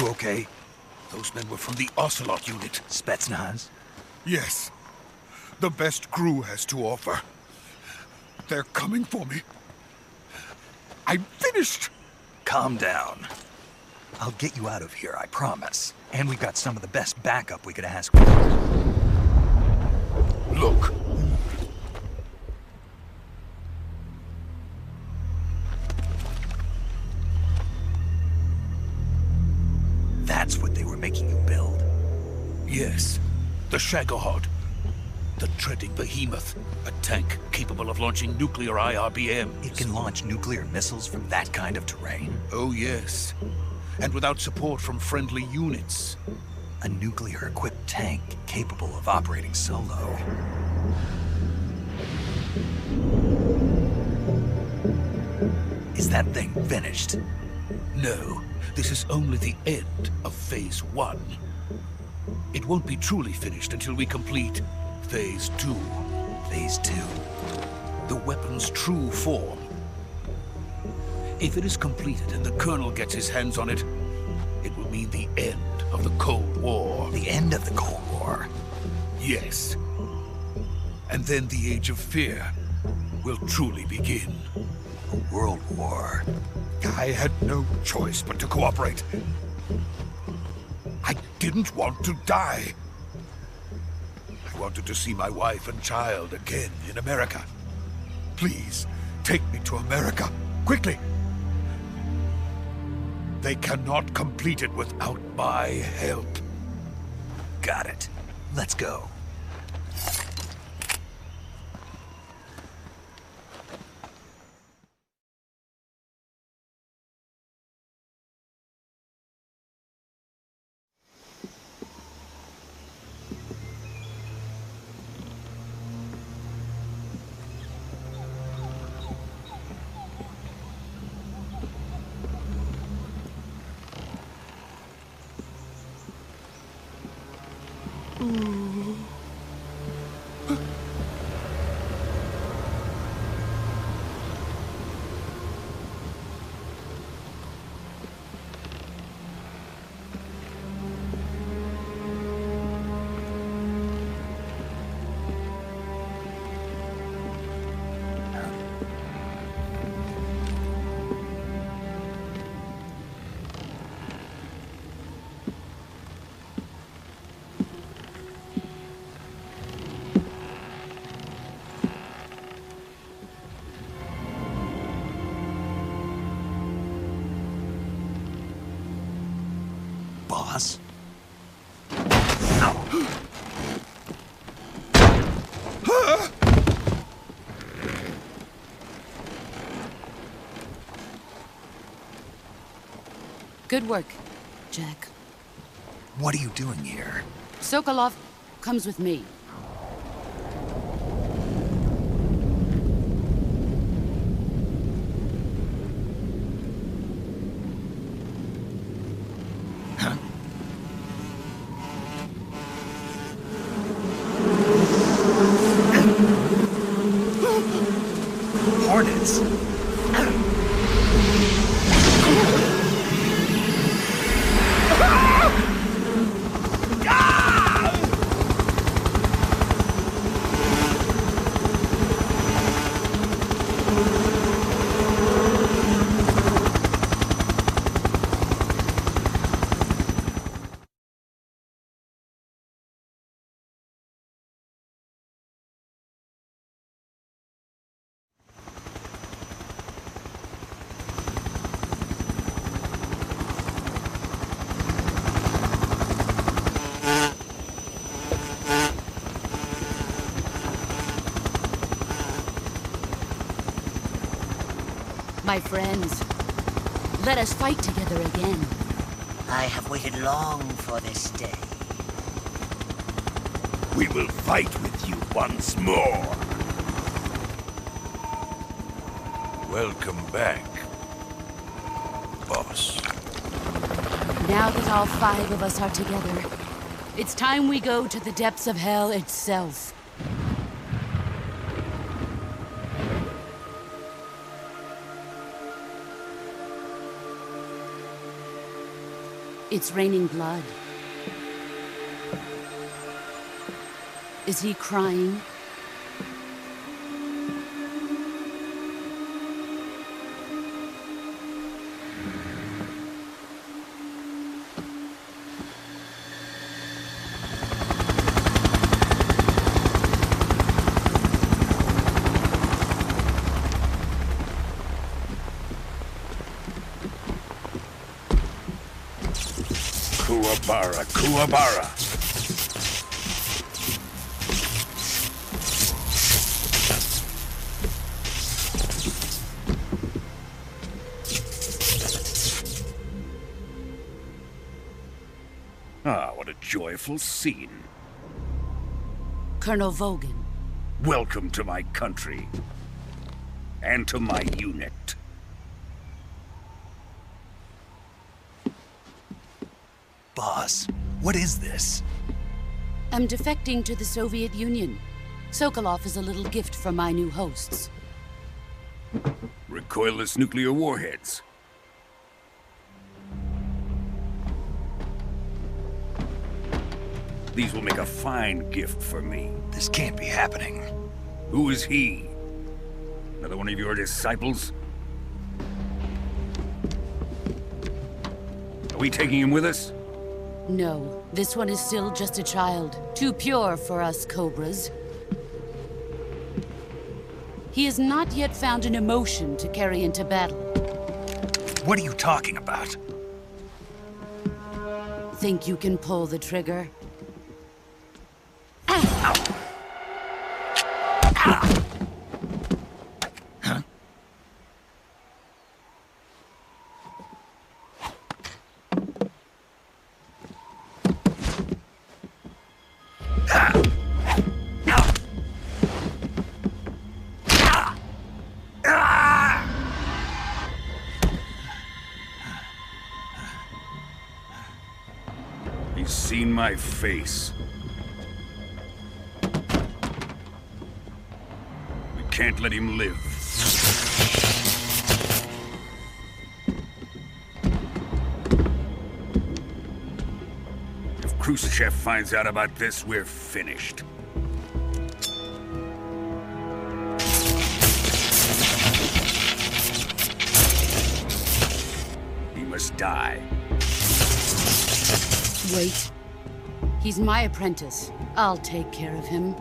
You okay? Those men were from the Ocelot Unit. Spetsnaz? Yes. The best GRU has to offer. They're coming for me. I'm finished! Calm down. I'll get you out of here, I promise. And we've got some of the best backup we could ask for. Look. That's what they were making you build? Yes. The Shagohod. The treading behemoth. A tank capable of launching nuclear IRBMs. It can launch nuclear missiles from that kind of terrain? Oh, yes. And without support from friendly units. A nuclear-equipped tank capable of operating solo. Is that thing finished? No, this is only the end of Phase 1. It won't be truly finished until we complete Phase 2. Phase 2? The weapon's true form. If it is completed and the Colonel gets his hands on it, it will mean the end of the Cold War. The end of the Cold War? Yes. And then the Age of Fear will truly begin. A world war. I had no choice but to cooperate. I didn't want to die. I wanted to see my wife and child again in America. Please, take me to America, quickly. They cannot complete it without my help. Got it. Let's go. Boss? Good work, Jack. What are you doing here? Sokolov comes with me. Hornets? My friends, let us fight together again. I have waited long for this day. We will fight with you once more. Welcome back, boss. Now that all 5 of us are together, it's time we go to the depths of hell itself. It's raining blood. Is he crying? Kuwabara, Kuwabara. What a joyful scene. Colonel Volgin. Welcome to my country. And to my unit. Boss, what is this? I'm defecting to the Soviet Union. Sokolov is a little gift from my new hosts. Recoilless nuclear warheads. These will make a fine gift for me. This can't be happening. Who is he? Another one of your disciples? Are we taking him with us? No, this one is still just a child. Too pure for us Cobras. He has not yet found an emotion to carry into battle. What are you talking about? Think you can pull the trigger? He's seen my face. We can't let him live. If Khrushchev finds out about this, we're finished. He must die. Wait. He's my apprentice. I'll take care of him.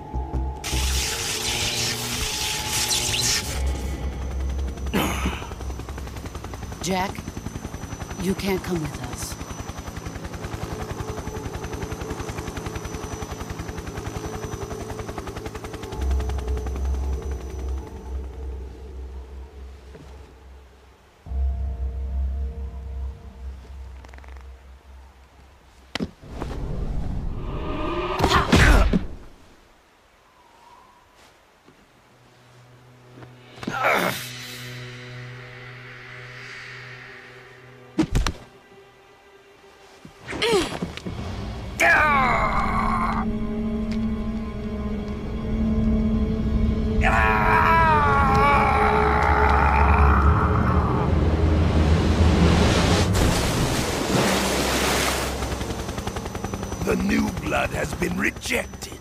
Jack, you can't come with us. The new blood has been rejected.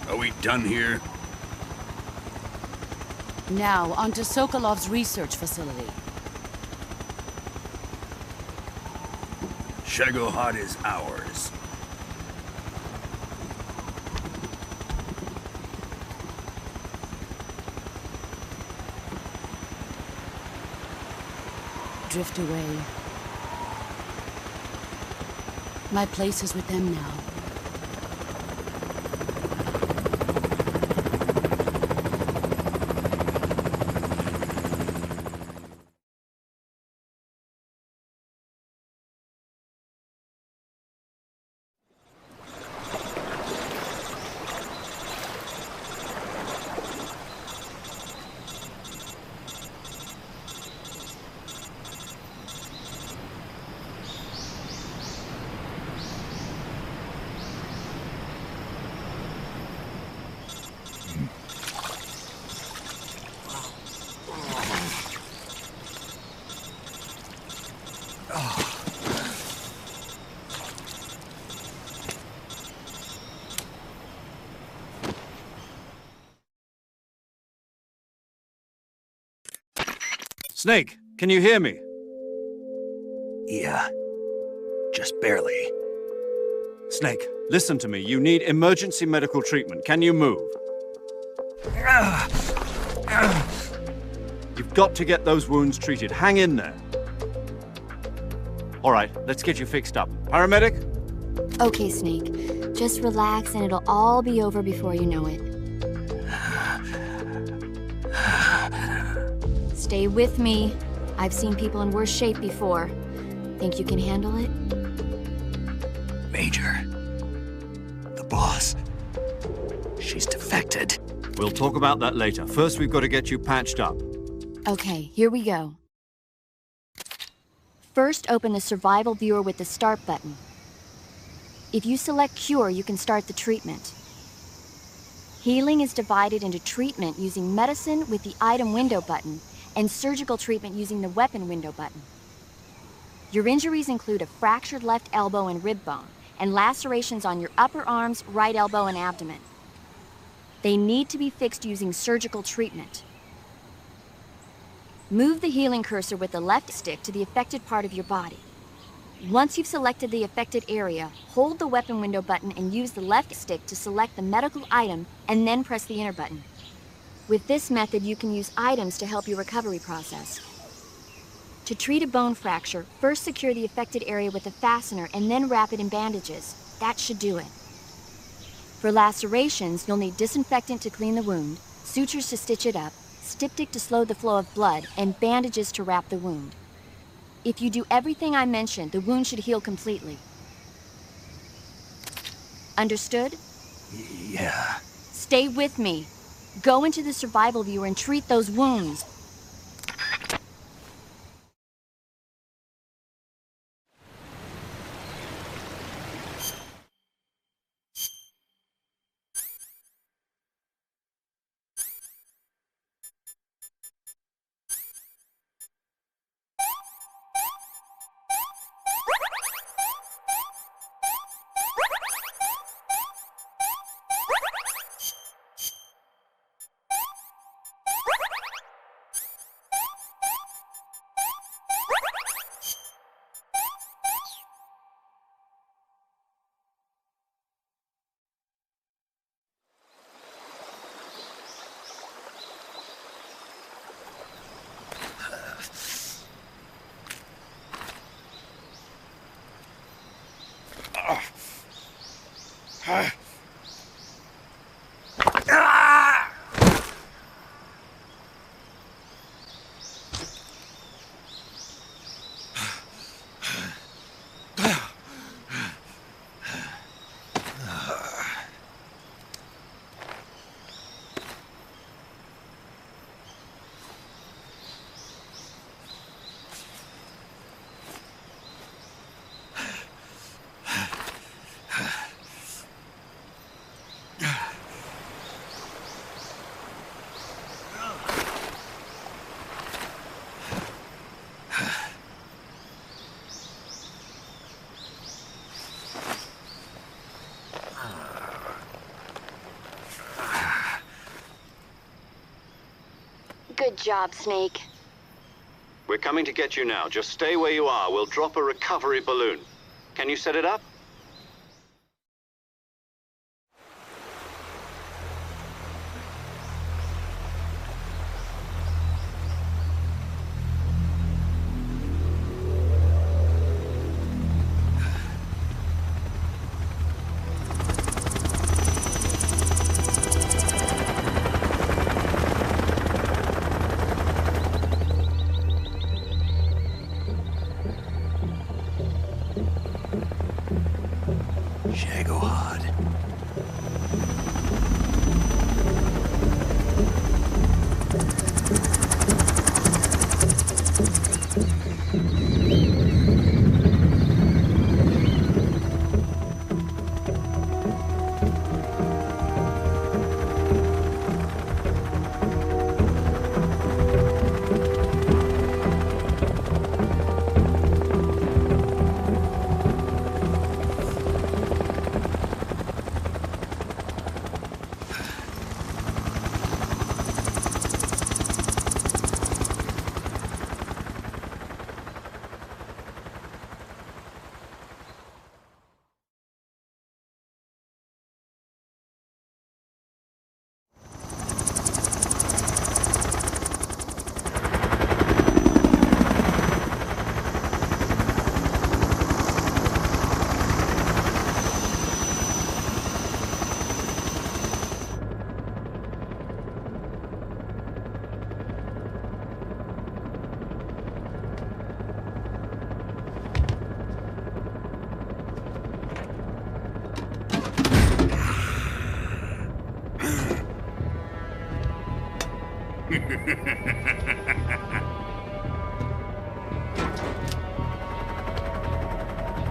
Are we done here? Now, onto Sokolov's research facility. Shagohod is ours. Drift away. My place is with them now. Snake, can you hear me? Yeah. Just barely. Snake, listen to me. You need emergency medical treatment. Can you move? You've got to get those wounds treated. Hang in there. All right, let's get you fixed up. Paramedic? Okay, Snake. Just relax and it'll all be over before you know it. Stay with me. I've seen people in worse shape before. Think you can handle it? Major. The boss. She's defected. We'll talk about that later. First, we've got to get you patched up. Okay, here we go. First, open the survival viewer with the start button. If you select cure, you can start the treatment. Healing is divided into treatment using medicine with the item window button and surgical treatment using the weapon window button. Your injuries include a fractured left elbow and rib bone, and lacerations on your upper arms, right elbow, and abdomen. They need to be fixed using surgical treatment. Move the healing cursor with the left stick to the affected part of your body. Once you've selected the affected area, hold the weapon window button and use the left stick to select the medical item, and then press the enter button. With this method, you can use items to help your recovery process. To treat a bone fracture, first secure the affected area with a fastener and then wrap it in bandages. That should do it. For lacerations, you'll need disinfectant to clean the wound, sutures to stitch it up, styptic to slow the flow of blood, and bandages to wrap the wound. If you do everything I mentioned, the wound should heal completely. Understood? Yeah. Stay with me. Go into the survival viewer and treat those wounds. Good job, Snake. We're coming to get you now. Just stay where you are. We'll drop a recovery balloon. Can you set it up? Shagohod.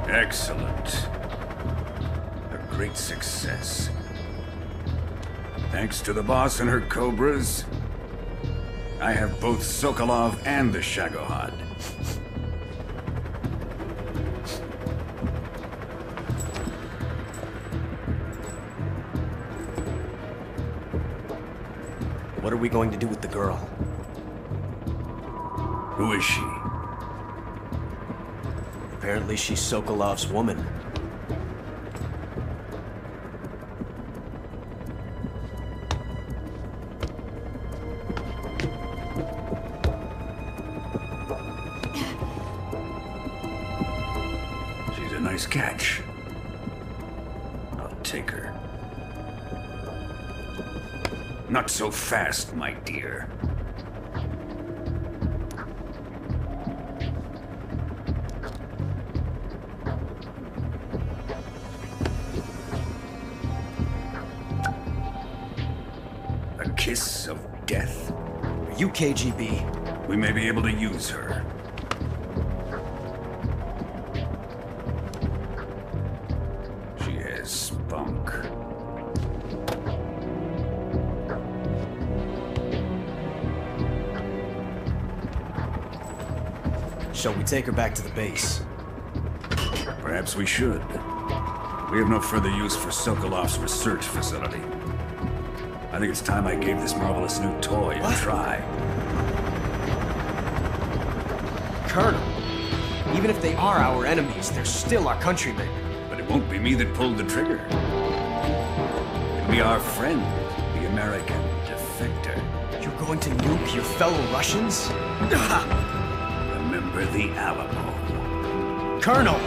Excellent. A great success. Thanks to the boss and her cobras, I have both Sokolov and the Shagohod. What are we going to do with the girl? Who is she? Apparently she's Sokolov's woman. She's a nice catch. I'll take her. Not so fast, my dear. A kiss of death. Are you KGB? We may be able to use her. She has spunk. Shall we take her back to the base? Perhaps we should. We have no further use for Sokolov's research facility. I think it's time I gave this marvelous new toy a try. Colonel, even if they are our enemies, they're still our countrymen. But it won't be me that pulled the trigger. It'll be our friend, the American defector. You're going to nuke your fellow Russians? Remember the Alamo. Colonel!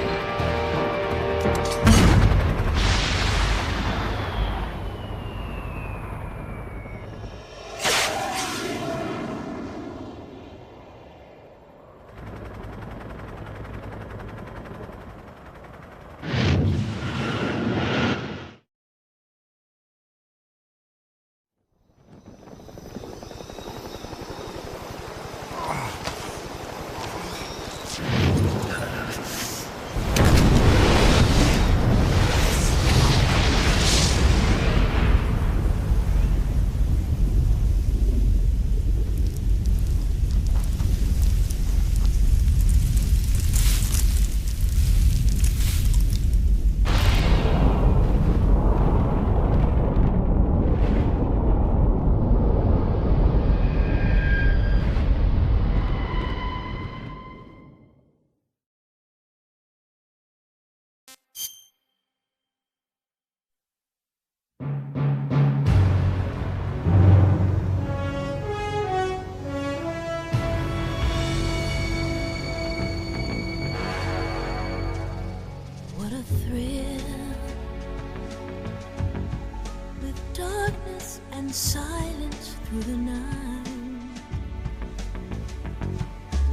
Silence through the night.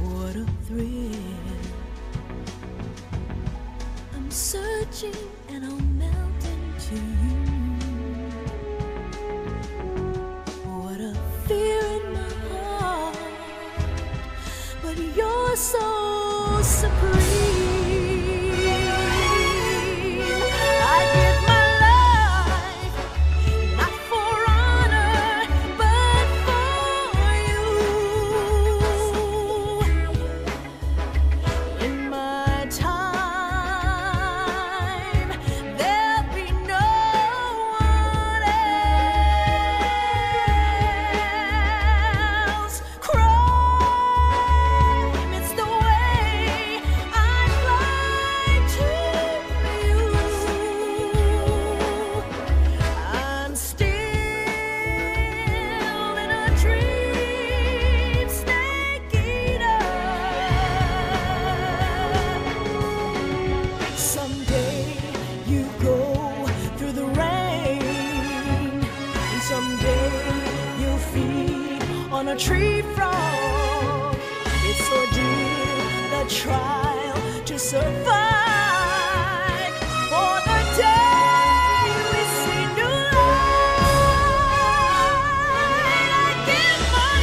What a thrill. I'm searching and I'll melt into you. What a fear in my heart, but you're so supreme. A tree frog, it's ordeal, the trial to survive. For the day we see new light, I give my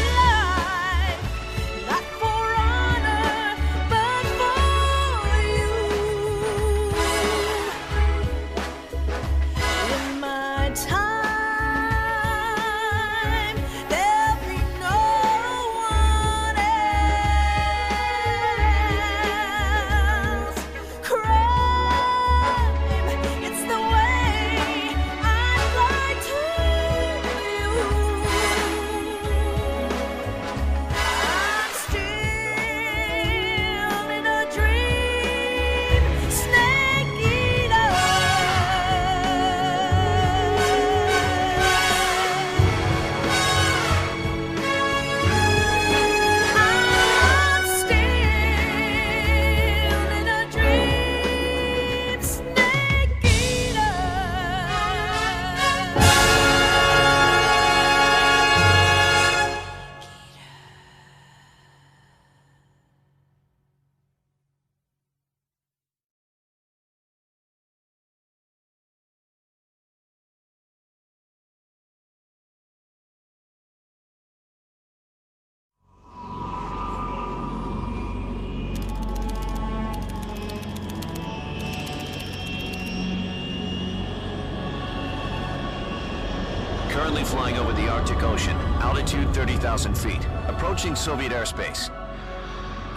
Currently flying over the Arctic Ocean, altitude 30,000 feet, approaching Soviet airspace.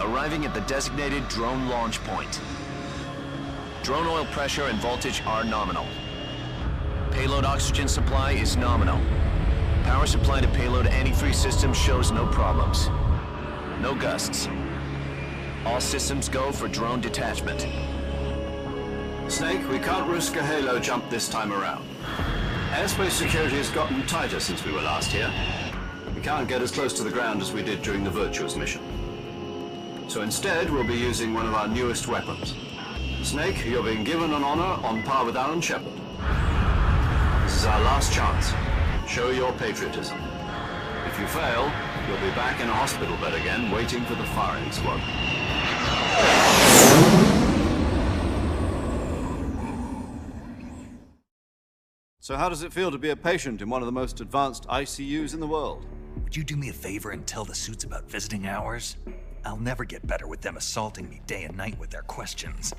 Arriving at the designated drone launch point. Drone oil pressure and voltage are nominal. Payload oxygen supply is nominal. Power supply to payload antifreeze system shows no problems. No gusts. All systems go for drone detachment. Snake, we can't risk a halo jump this time around. Airspace security has gotten tighter since we were last here. We can't get as close to the ground as we did during the Virtuas mission. So instead, we'll be using one of our newest weapons. Snake, you're being given an honor on par with Alan Shepard. This is our last chance. Show your patriotism. If you fail, you'll be back in a hospital bed again, waiting for the firing squad. So how does it feel to be a patient in one of the most advanced ICUs in the world? Would you do me a favor and tell the suits about visiting hours? I'll never get better with them assaulting me day and night with their questions.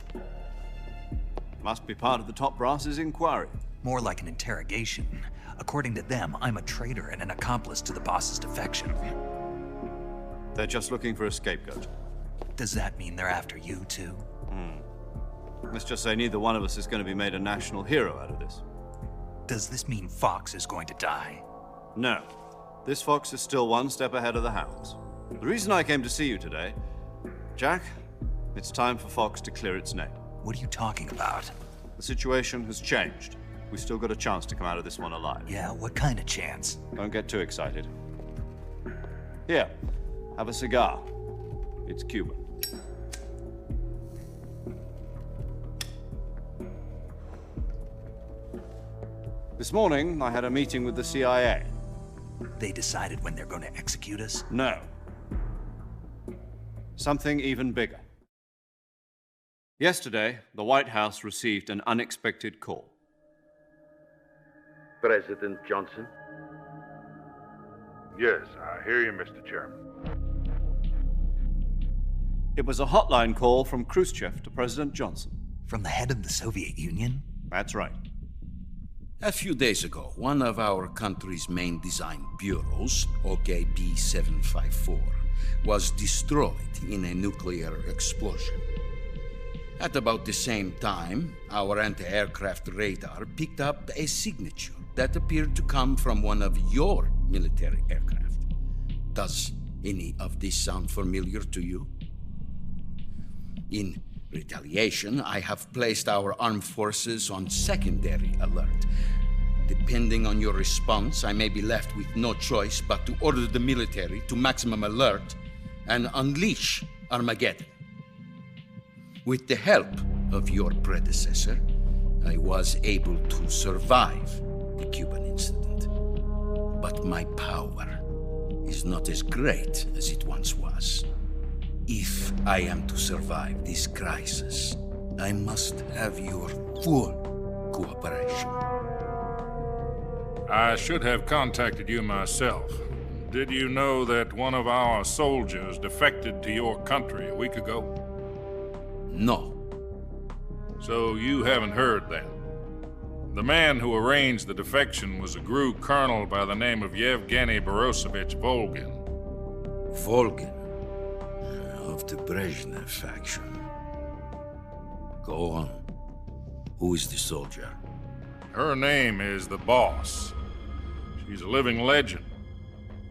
Must be part of the top brass's inquiry. More like an interrogation. According to them, I'm a traitor and an accomplice to the boss's defection. They're just looking for a scapegoat. Does that mean they're after you, too? Let's just say neither one of us is going to be made a national hero out of this. Does this mean Fox is going to die? No. This fox is still one step ahead of the hounds. The reason I came to see you today, Jack, it's time for Fox to clear its name. What are you talking about? The situation has changed. We've still got a chance to come out of this one alive. Yeah, what kind of chance? Don't get too excited. Here, have a cigar. It's Cuban. This morning, I had a meeting with the CIA. They decided when they're going to execute us? No. Something even bigger. Yesterday, the White House received an unexpected call. President Johnson? Yes, I hear you, Mr. Chairman. It was a hotline call from Khrushchev to President Johnson. From the head of the Soviet Union? That's right. A few days ago, one of our country's main design bureaus, OKB 754, was destroyed in a nuclear explosion. At about the same time, our anti-aircraft radar picked up a signature that appeared to come from one of your military aircraft. Does any of this sound familiar to you? In retaliation, I have placed our armed forces on secondary alert. Depending on your response, I may be left with no choice but to order the military to maximum alert and unleash Armageddon. With the help of your predecessor, I was able to survive the Cuban incident. But my power is not as great as it once was. If I am to survive this crisis, I must have your full cooperation. I should have contacted you myself. Did you know that one of our soldiers defected to your country a week ago? No. So you haven't heard then? The man who arranged the defection was a GRU colonel by the name of Yevgeny Borisovich Volgin. Volgin? Of the Brezhnev faction. Go on. Who is the soldier? Her name is the Boss. She's a living legend.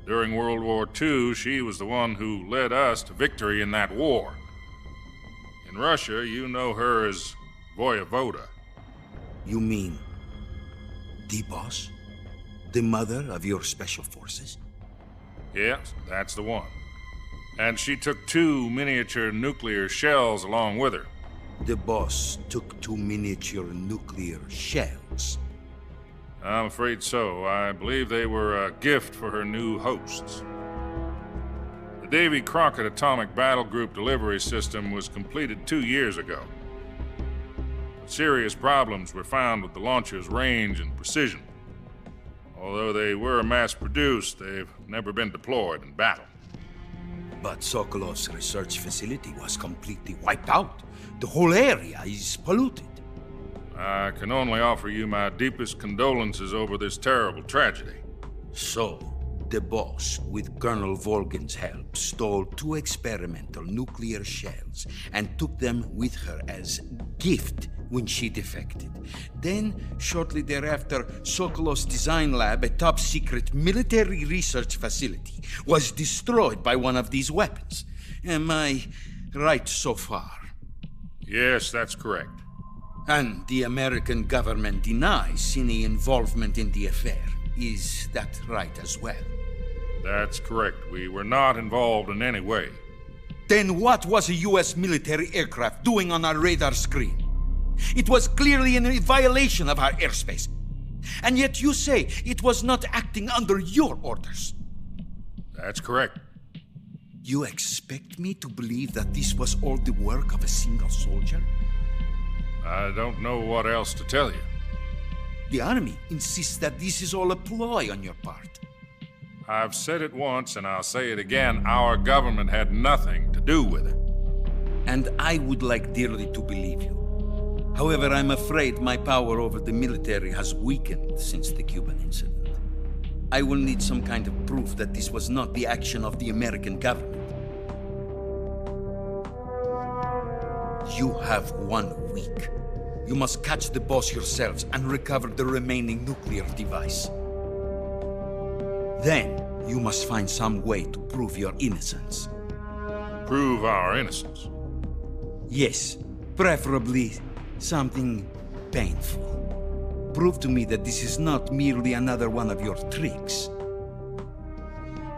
During World War II, she was the one who led us to victory in that war. In Russia, you know her as Voyevoda. You mean the Boss? The mother of your special forces? Yes, that's the one. And she took 2 miniature nuclear shells along with her. The Boss took 2 miniature nuclear shells? I'm afraid so. I believe they were a gift for her new hosts. The Davy Crockett Atomic Battle Group delivery system was completed 2 years ago. But serious problems were found with the launcher's range and precision. Although they were mass-produced, they've never been deployed in battle. But Sokolov's research facility was completely wiped out. The whole area is polluted. I can only offer you my deepest condolences over this terrible tragedy. So, the boss, with Colonel Volgin's help, stole 2 experimental nuclear shells and took them with her as gift when she defected. Then, shortly thereafter, Sokolov's design lab, a top-secret military research facility, was destroyed by one of these weapons. Am I right so far? Yes, that's correct. And the American government denies any involvement in the affair. Is that right as well? That's correct. We were not involved in any way. Then what was a U.S. military aircraft doing on our radar screen? It was clearly in violation of our airspace. And yet you say it was not acting under your orders. That's correct. You expect me to believe that this was all the work of a single soldier? I don't know what else to tell you. The Army insists that this is all a ploy on your part. I've said it once and I'll say it again. Our government had nothing to do with it. And I would like dearly to believe you. However, I'm afraid my power over the military has weakened since the Cuban incident. I will need some kind of proof that this was not the action of the American government. You have 1 week. You must catch the boss yourselves and recover the remaining nuclear device. Then, you must find some way to prove your innocence. Prove our innocence? Yes, preferably something painful. Prove to me that this is not merely another one of your tricks.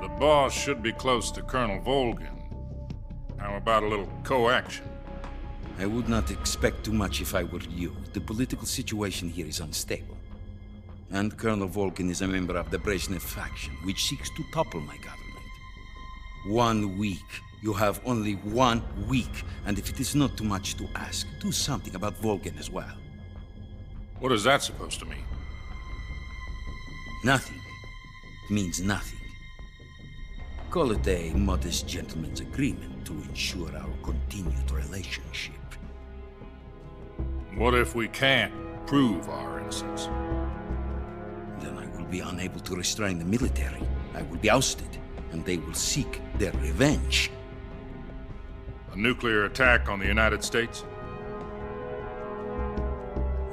The boss should be close to Colonel Volgin. How about a little co-action? I would not expect too much if I were you. The political situation here is unstable. And Colonel Volgin is a member of the Brezhnev faction, which seeks to topple my government. 1 week. You have only 1 week, and if it is not too much to ask, do something about Volgin as well. What is that supposed to mean? Nothing. It means nothing. Call it a modest gentleman's agreement to ensure our continued relationship. What if we can't prove our innocence? Then I will be unable to restrain the military. I will be ousted, and they will seek their revenge. A nuclear attack on the United States?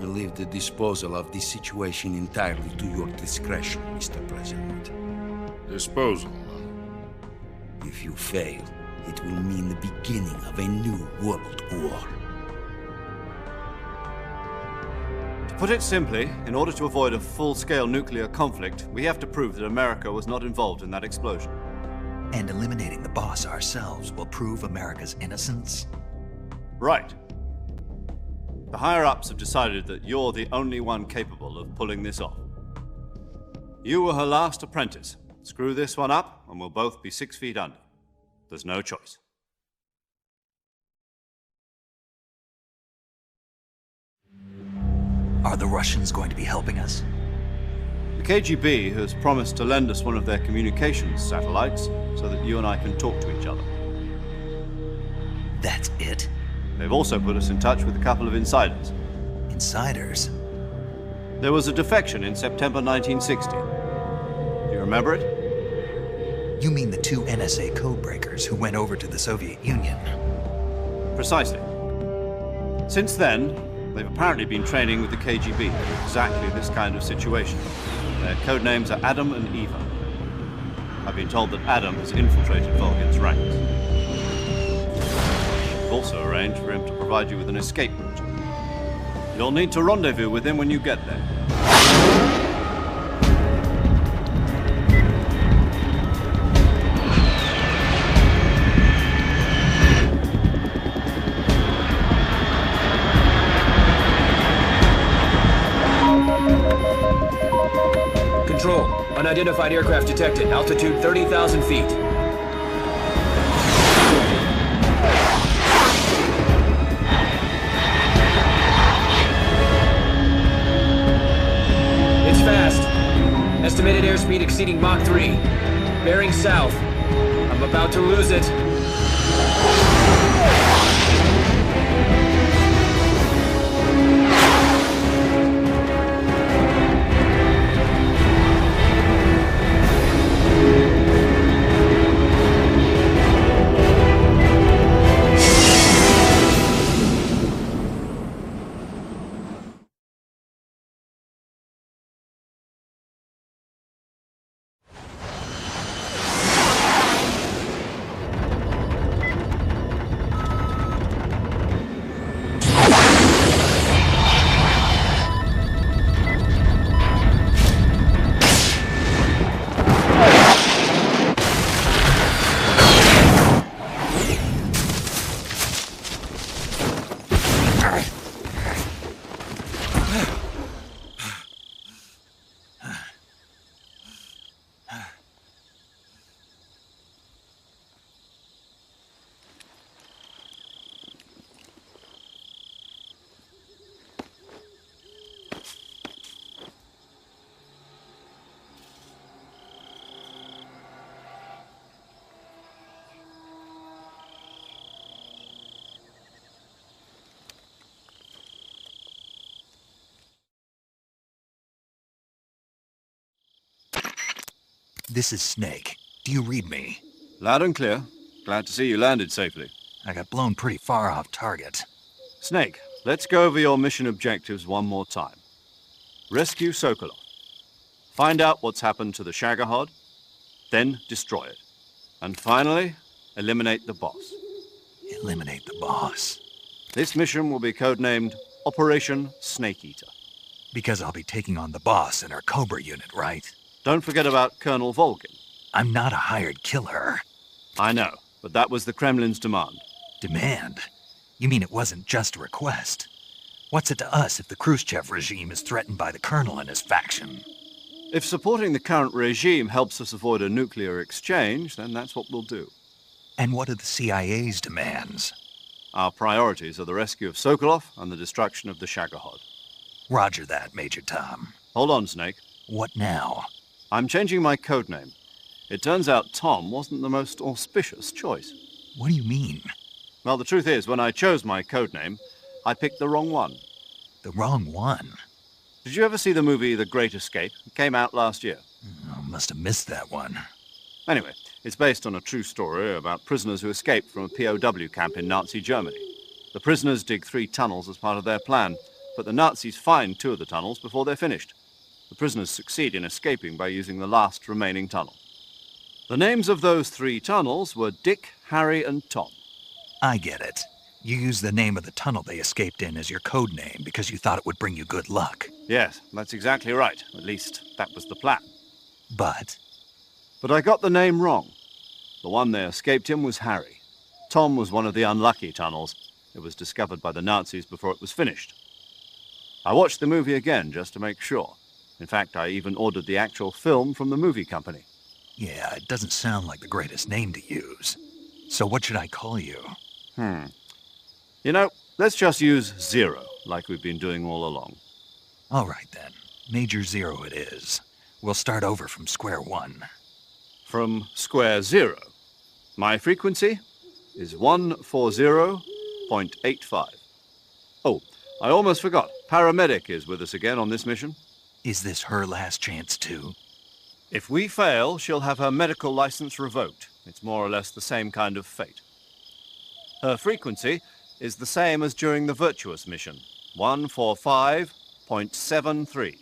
I leave the disposal of this situation entirely to your discretion, Mr. President. Disposal? If you fail, it will mean the beginning of a new world war. To put it simply, in order to avoid a full-scale nuclear conflict, we have to prove that America was not involved in that explosion. And eliminating the boss ourselves will prove America's innocence? Right. The higher-ups have decided that you're the only one capable of pulling this off. You were her last apprentice. Screw this one up, and we'll both be 6 feet under. There's no choice. Are the Russians going to be helping us? The KGB has promised to lend us one of their communications satellites so that you and I can talk to each other. That's it? They've also put us in touch with a couple of insiders. Insiders? There was a defection in September 1960. Do you remember it? You mean the 2 NSA codebreakers who went over to the Soviet Union? Precisely. Since then, they've apparently been training with the KGB for exactly this kind of situation. Their code names are Adam and Eva. I've been told that Adam has infiltrated Volgin's ranks. We've also arranged for him to provide you with an escape route. You'll need to rendezvous with him when you get there. Control. Unidentified aircraft detected. Altitude 30,000 feet. It's fast. Estimated airspeed exceeding Mach 3. Bearing south. I'm about to lose it. This is Snake. Do you read me? Loud and clear. Glad to see you landed safely. I got blown pretty far off target. Snake, let's go over your mission objectives one more time. Rescue Sokolov. Find out what's happened to the Shagohod, then destroy it. And finally, eliminate the boss. Eliminate the boss. This mission will be codenamed Operation Snake Eater. Because I'll be taking on the boss in our Cobra unit, right? Don't forget about Colonel Volgin. I'm not a hired killer. I know, but that was the Kremlin's demand. Demand? You mean it wasn't just a request? What's it to us if the Khrushchev regime is threatened by the Colonel and his faction? If supporting the current regime helps us avoid a nuclear exchange, then that's what we'll do. And what are the CIA's demands? Our priorities are the rescue of Sokolov and the destruction of the Shagohod. Roger that, Major Tom. Hold on, Snake. What now? I'm changing my codename. It turns out Tom wasn't the most auspicious choice. What do you mean? Well, the truth is, when I chose my codename, I picked the wrong one. The wrong one? Did you ever see the movie The Great Escape? It came out last year. I must have missed that one. Anyway, it's based on a true story about prisoners who escaped from a POW camp in Nazi Germany. The prisoners dig 3 tunnels as part of their plan, but the Nazis find 2 of the tunnels before they're finished. The prisoners succeed in escaping by using the last remaining tunnel. The names of those 3 tunnels were Dick, Harry, and Tom. I get it. You used the name of the tunnel they escaped in as your code name because you thought it would bring you good luck. Yes, that's exactly right. At least, that was the plan. But I got the name wrong. The one they escaped in was Harry. Tom was one of the unlucky tunnels. It was discovered by the Nazis before it was finished. I watched the movie again just to make sure. In fact, I even ordered the actual film from the movie company. Yeah, it doesn't sound like the greatest name to use. So what should I call you? You know, let's just use Zero, like we've been doing all along. All right, then. Major Zero it is. We'll start over from square one. From square zero. My frequency is 140.85. Oh, I almost forgot. Paramedic is with us again on this mission. Is this her last chance, too? If we fail, she'll have her medical license revoked. It's more or less the same kind of fate. Her frequency is the same as during the Virtuas mission, 145.73.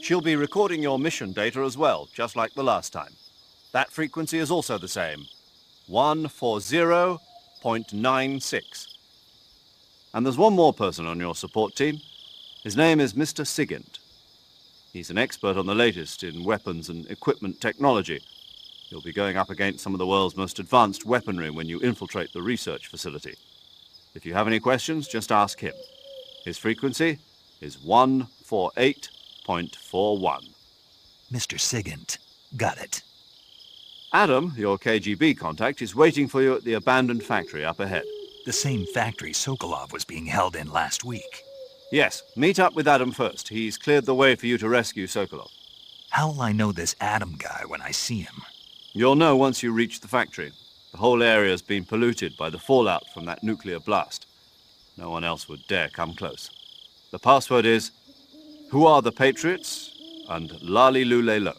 She'll be recording your mission data as well, just like the last time. That frequency is also the same, 140.96. And there's one more person on your support team. His name is Mr. Sigint. He's an expert on the latest in weapons and equipment technology. You'll be going up against some of the world's most advanced weaponry when you infiltrate the research facility. If you have any questions, just ask him. His frequency is 148.41. Mr. Sigint. Got it. Adam, your KGB contact, is waiting for you at the abandoned factory up ahead. The same factory Sokolov was being held in last week. Yes, meet up with Adam first. He's cleared the way for you to rescue Sokolov. How will I know this Adam guy when I see him? You'll know once you reach the factory. The whole area's been polluted by the fallout from that nuclear blast. No one else would dare come close. The password is, "Who are the Patriots?" and "Lali Lule Lo."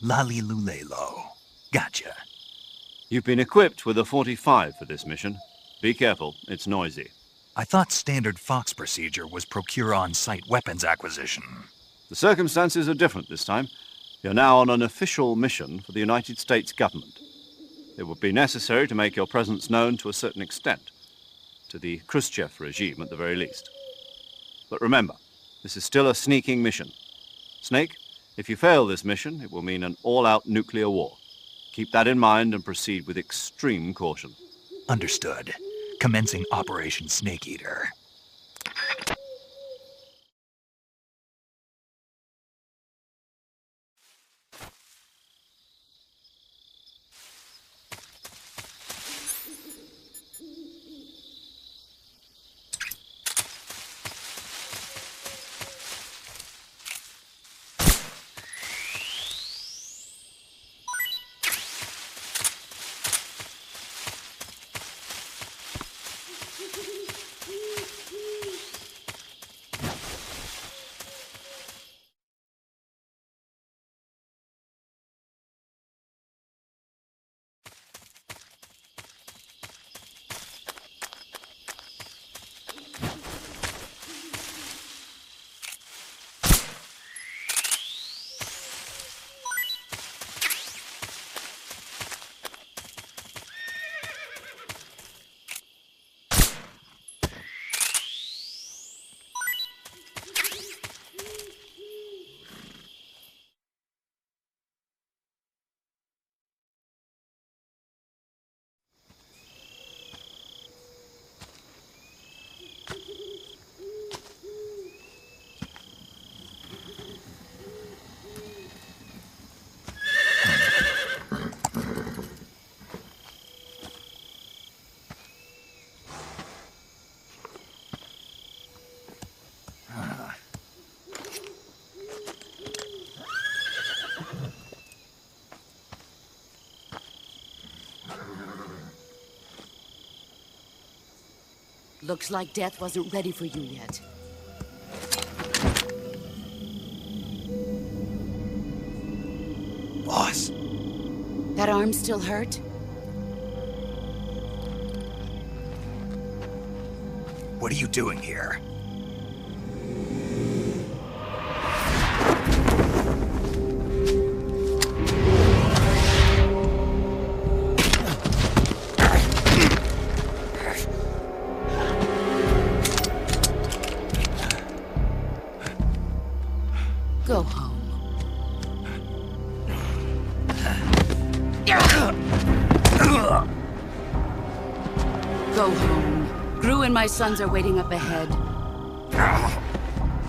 Lali Lule Lo. Gotcha. You've been equipped with a 45 for this mission. Be careful, it's noisy. I thought standard Fox procedure was procure on-site weapons acquisition. The circumstances are different this time. You're now on an official mission for the United States government. It would be necessary to make your presence known to a certain extent, to the Khrushchev regime at the very least. But remember, this is still a sneaking mission. Snake, if you fail this mission, it will mean an all-out nuclear war. Keep that in mind and proceed with extreme caution. Understood. Commencing Operation Snake Eater. Looks like death wasn't ready for you yet. Boss. That arm still hurt? What are you doing here? Go home. Go home. Gru and my sons are waiting up ahead.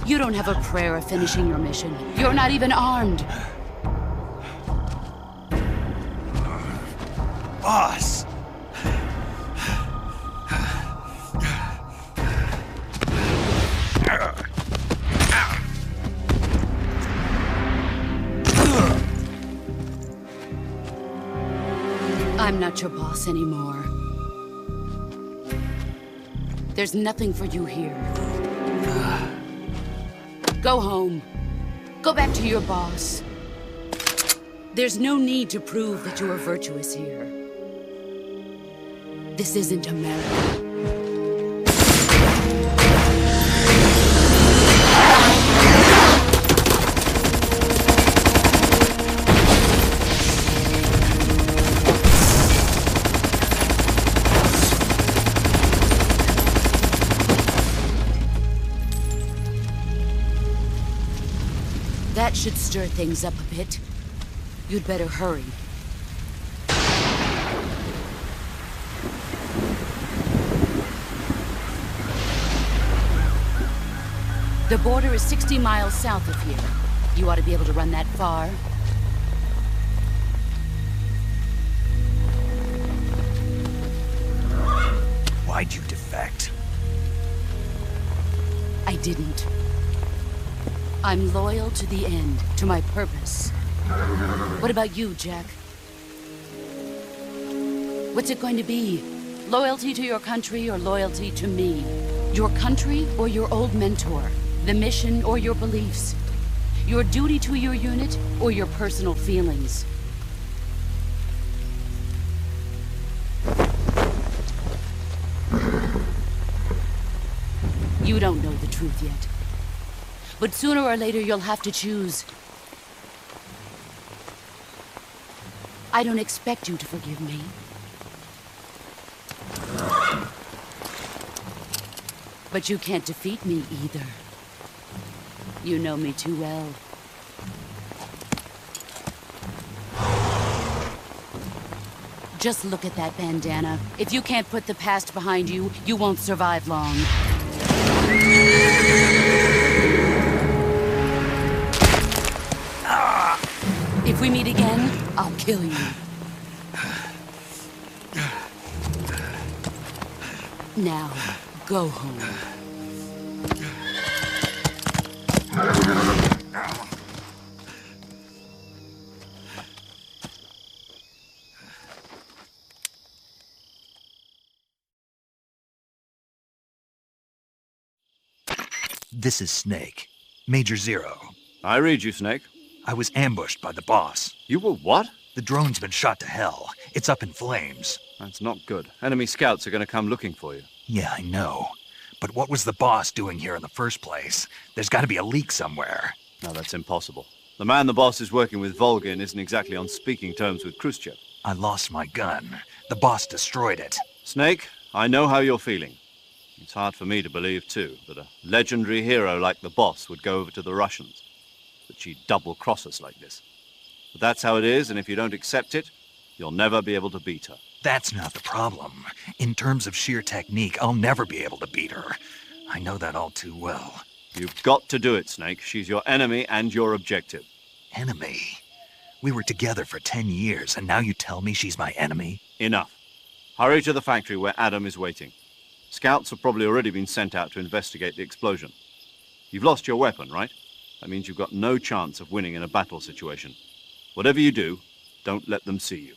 You don't have a prayer of finishing your mission. You're not even armed. Boss! I'm not your boss anymore. There's nothing for you here. Go home. Go back to your boss. There's no need to prove that you are virtuous here. This isn't America. That should stir things up a bit. You'd better hurry. The border is 60 miles south of here. You ought to be able to run that far. Why'd you defect? I didn't. I'm loyal to the end, to my purpose. What about you, Jack? What's it going to be? Loyalty to your country or loyalty to me? Your country or your old mentor? The mission or your beliefs? Your duty to your unit or your personal feelings? You don't know the truth yet. But sooner or later, you'll have to choose. I don't expect you to forgive me. But you can't defeat me either. You know me too well. Just look at that bandana. If you can't put the past behind you, you won't survive long. If we meet again, I'll kill you. Now, go home. This is Snake. Major Zero. I read you, Snake. I was ambushed by the boss. You were what? The drone's been shot to hell. It's up in flames. That's not good. Enemy scouts are going to come looking for you. Yeah, I know. But what was the boss doing here in the first place? There's got to be a leak somewhere. No, that's impossible. The man the boss is working with, Volgin, isn't exactly on speaking terms with Khrushchev. I lost my gun. The boss destroyed it. Snake, I know how you're feeling. It's hard for me to believe, too, that a legendary hero like the boss would go over to the Russians. That she'd double-cross us like this. But that's how it is, and if you don't accept it, you'll never be able to beat her. That's not the problem. In terms of sheer technique, I'll never be able to beat her. I know that all too well. You've got to do it, Snake. She's your enemy and your objective. Enemy? We were together for 10 years, and now you tell me she's my enemy? Enough. Hurry to the factory where Adam is waiting. Scouts have probably already been sent out to investigate the explosion. You've lost your weapon, right? That means you've got no chance of winning in a battle situation. Whatever you do, don't let them see you.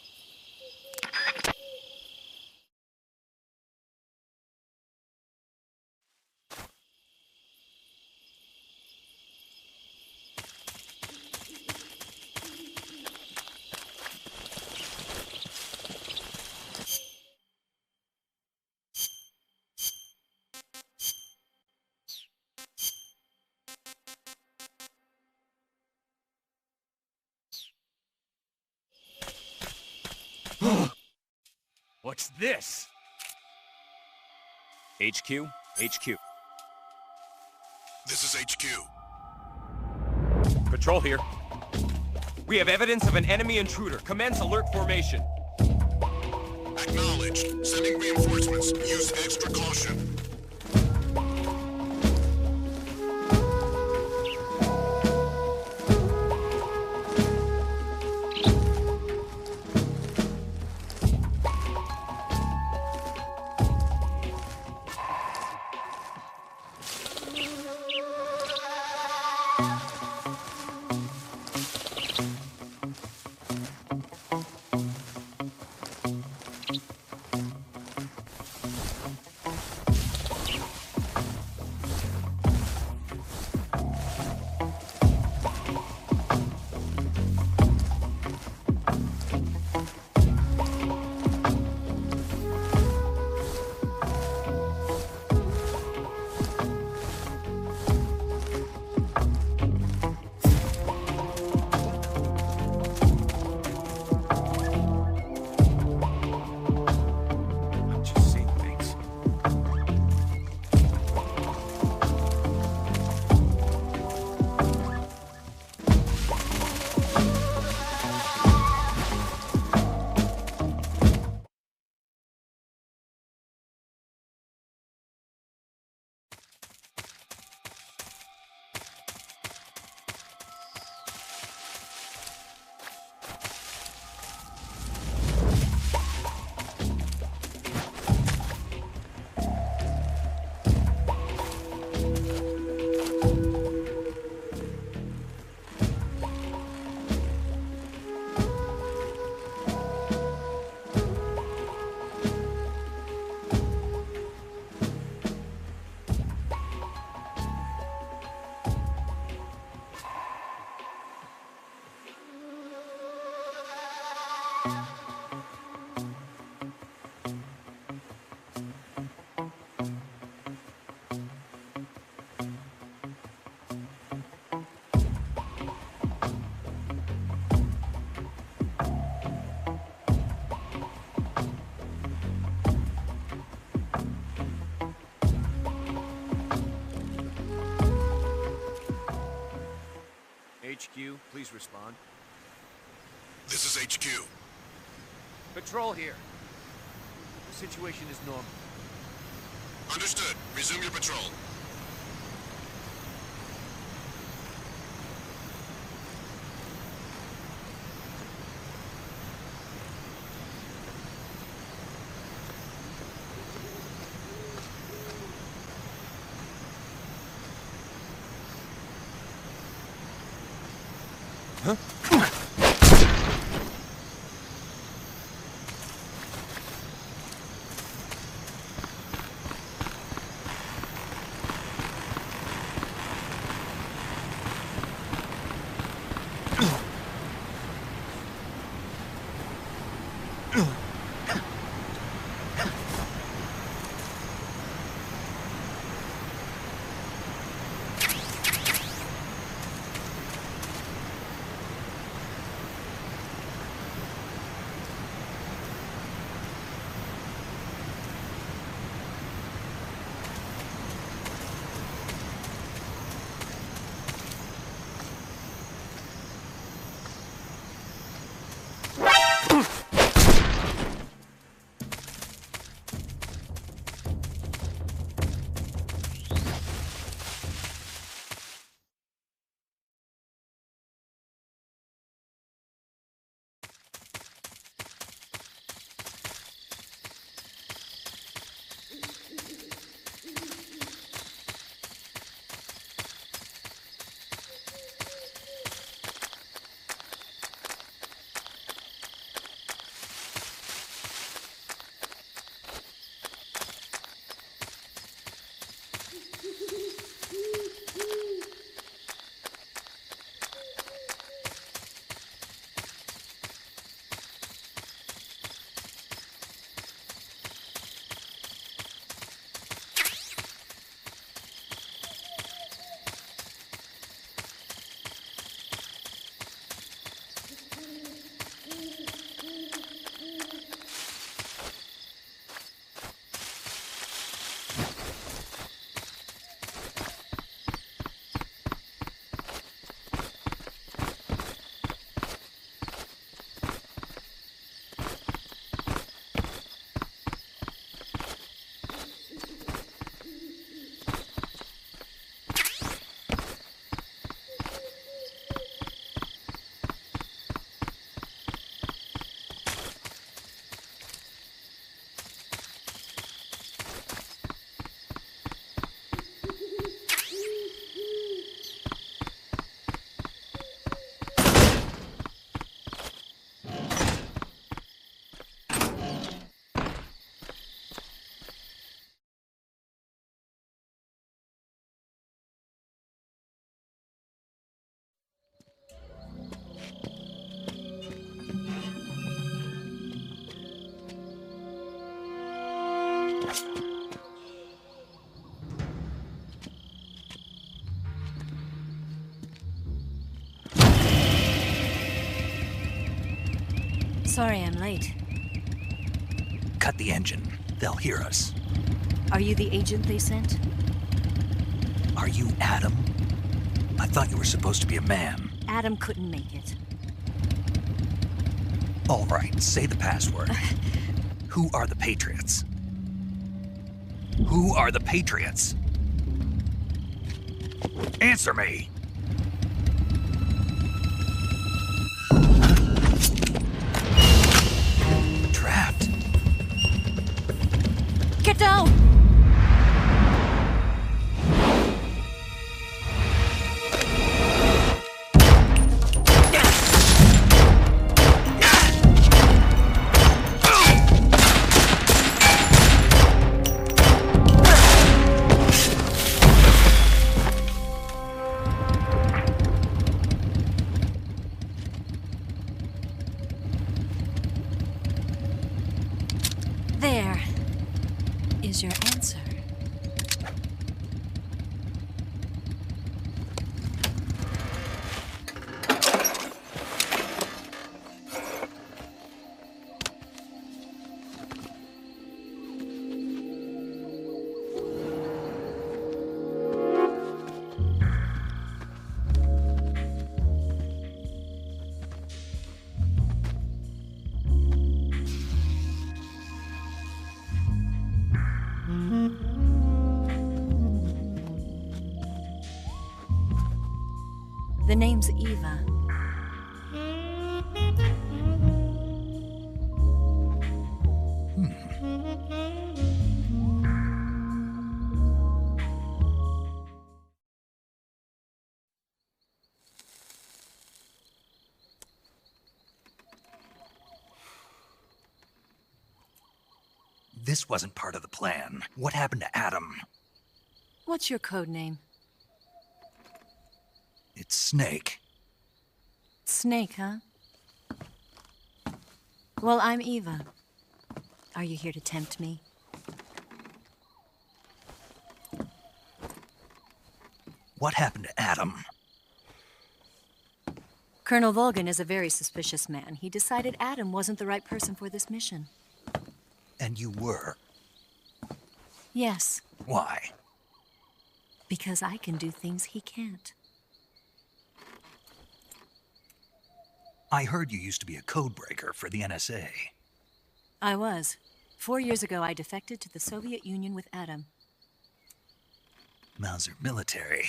What's this? HQ? HQ. This is HQ. Patrol here. We have evidence of an enemy intruder. Commence alert formation. Acknowledged. Sending reinforcements. Use extra caution. HQ, please respond. This is HQ. Patrol here. The situation is normal. Understood. Resume your patrol. Huh? Sorry I'm late. Cut the engine. They'll hear us. Are you the agent they sent? Are you Adam? I thought you were supposed to be a man. Adam couldn't make it. All right, say the password. Who are the Patriots? Who are the Patriots? Answer me! Trapped. Get down! There is your answer. The name's Eva. This wasn't part of the plan. What happened to Adam? What's your code name? It's Snake. Snake, huh? Well, I'm Eva. Are you here to tempt me? What happened to Adam? Colonel Volgin is a very suspicious man. He decided Adam wasn't the right person for this mission. And you were? Yes. Why? Because I can do things he can't. I heard you used to be a codebreaker for the NSA. I was. 4 years ago, I defected to the Soviet Union with Adam. Mauser military.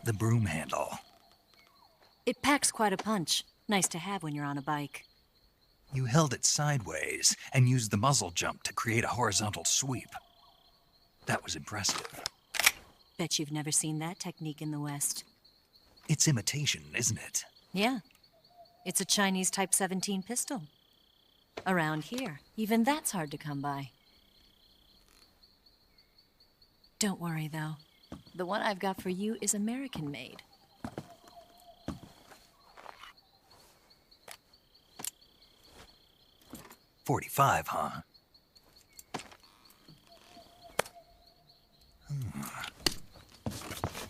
The broom handle. It packs quite a punch. Nice to have when you're on a bike. You held it sideways and used the muzzle jump to create a horizontal sweep. That was impressive. Bet you've never seen that technique in the West. It's imitation, isn't it? Yeah. It's a Chinese Type 17 pistol. Around here, even that's hard to come by. Don't worry, though. The one I've got for you is American-made. .45, huh?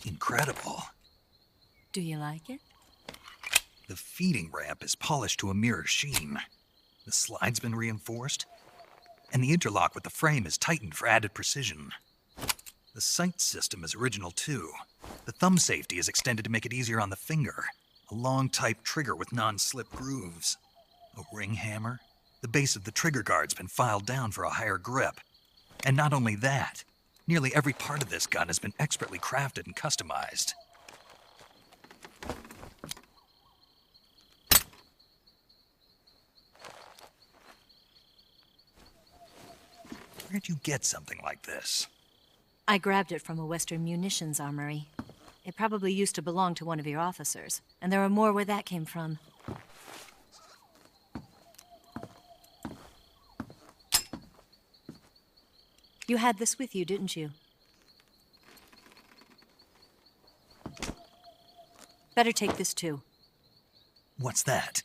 Incredible. Do you like it? The feeding ramp is polished to a mirror sheen. The slide's been reinforced, and the interlock with the frame is tightened for added precision. The sight system is original too. The thumb safety is extended to make it easier on the finger. A long type trigger with non-slip grooves. A ring hammer. The base of the trigger guard's been filed down for a higher grip. And not only that, nearly every part of this gun has been expertly crafted and customized. Where'd you get something like this? I grabbed it from a Western munitions armory. It probably used to belong to one of your officers, and there are more where that came from. You had this with you, didn't you? Better take this too. What's that?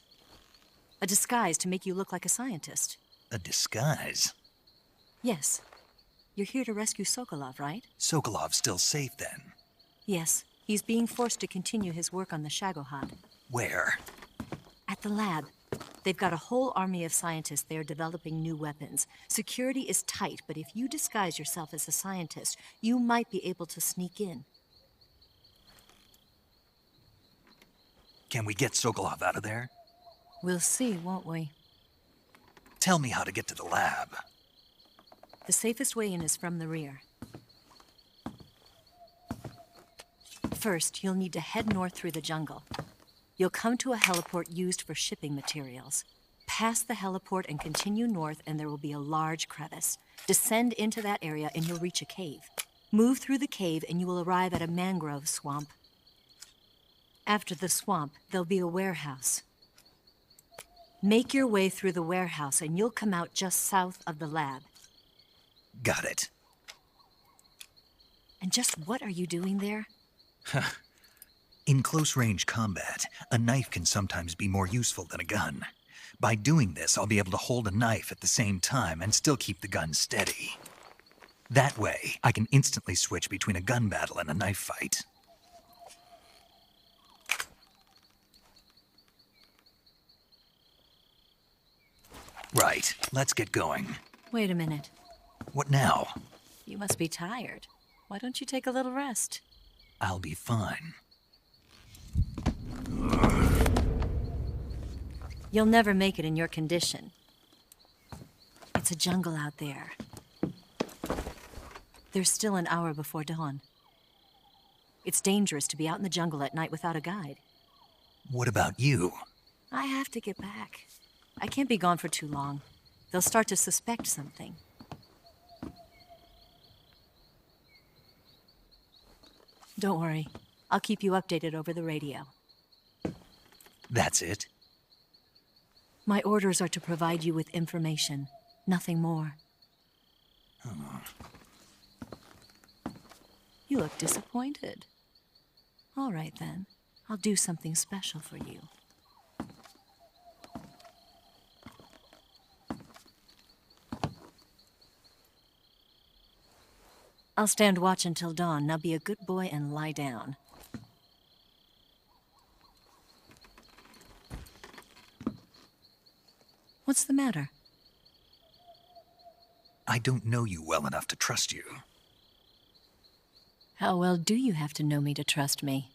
A disguise to make you look like a scientist. A disguise? Yes. You're here to rescue Sokolov, right? Sokolov's still safe then. Yes. He's being forced to continue his work on the Shagohod. Where? At the lab. They've got a whole army of scientists there developing new weapons. Security is tight, but if you disguise yourself as a scientist, you might be able to sneak in. Can we get Sokolov out of there? We'll see, won't we? Tell me how to get to the lab. The safest way in is from the rear. First, you'll need to head north through the jungle. You'll come to a heliport used for shipping materials. Pass the heliport and continue north, and there will be a large crevice. Descend into that area and you'll reach a cave. Move through the cave and you will arrive at a mangrove swamp. After the swamp, there'll be a warehouse. Make your way through the warehouse and you'll come out just south of the lab. Got it. And just what are you doing there? In close-range combat, a knife can sometimes be more useful than a gun. By doing this, I'll be able to hold a knife at the same time and still keep the gun steady. That way, I can instantly switch between a gun battle and a knife fight. Right, let's get going. Wait a minute. What now? You must be tired. Why don't you take a little rest? I'll be fine. You'll never make it in your condition. It's a jungle out there. There's still an hour before dawn. It's dangerous to be out in the jungle at night without a guide. What about you? I have to get back. I can't be gone for too long. They'll start to suspect something. Don't worry. I'll keep you updated over the radio. That's it? My orders are to provide you with information. Nothing more. Oh. You look disappointed. All right, then. I'll do something special for you. I'll stand watch until dawn. Now be a good boy and lie down. What's the matter? I don't know you well enough to trust you. How well do you have to know me to trust me?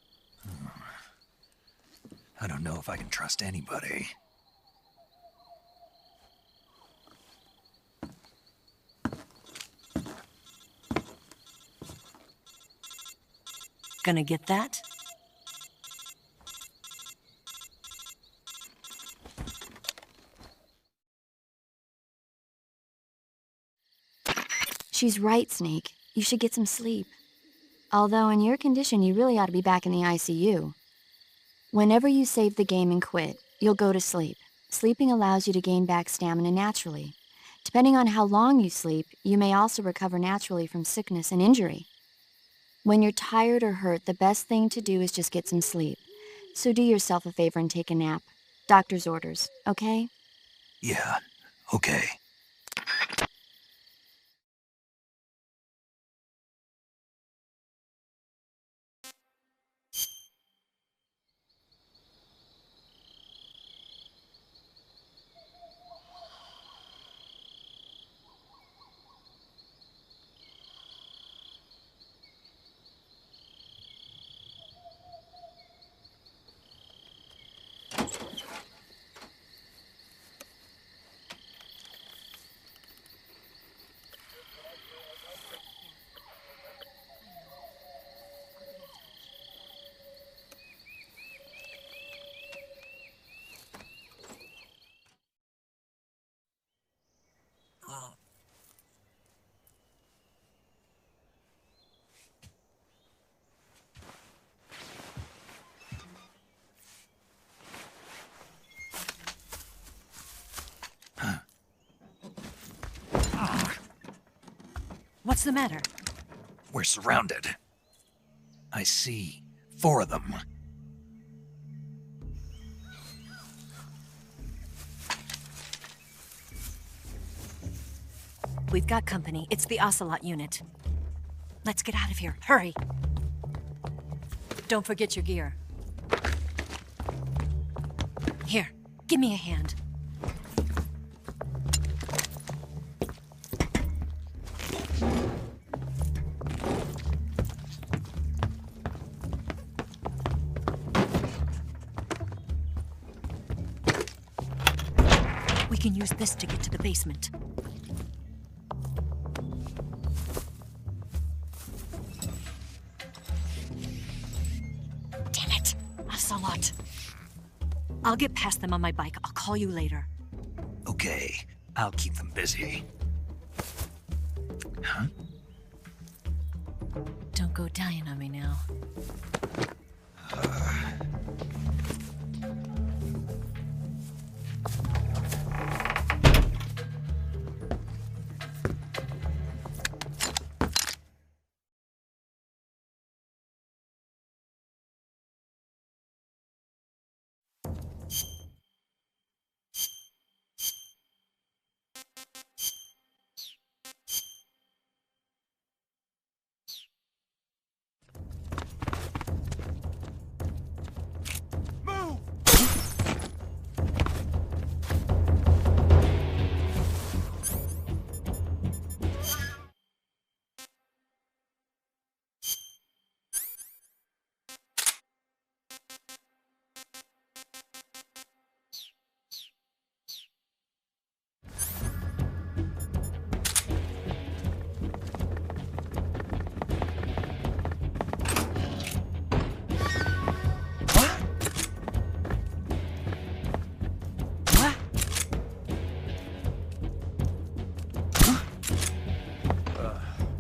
I don't know if I can trust anybody. Gonna get that? She's right, Snake. You should get some sleep. Although in your condition, you really ought to be back in the ICU. Whenever you save the game and quit, you'll go to sleep. Sleeping allows you to gain back stamina naturally. Depending on how long you sleep, you may also recover naturally from sickness and injury. When you're tired or hurt, the best thing to do is just get some sleep. So do yourself a favor and take a nap. Doctor's orders, okay? Yeah, okay. What's the matter? We're surrounded. I see 4 of them. we've got company. It's the Ocelot Unit. Let's get out of here. Hurry! Don't forget your gear. Here, give me a hand. We can use this to get to the basement. Damn it! Ocelot. I'll get past them on my bike. I'll call you later. Okay, I'll keep them busy. Huh? Don't go dying on me now.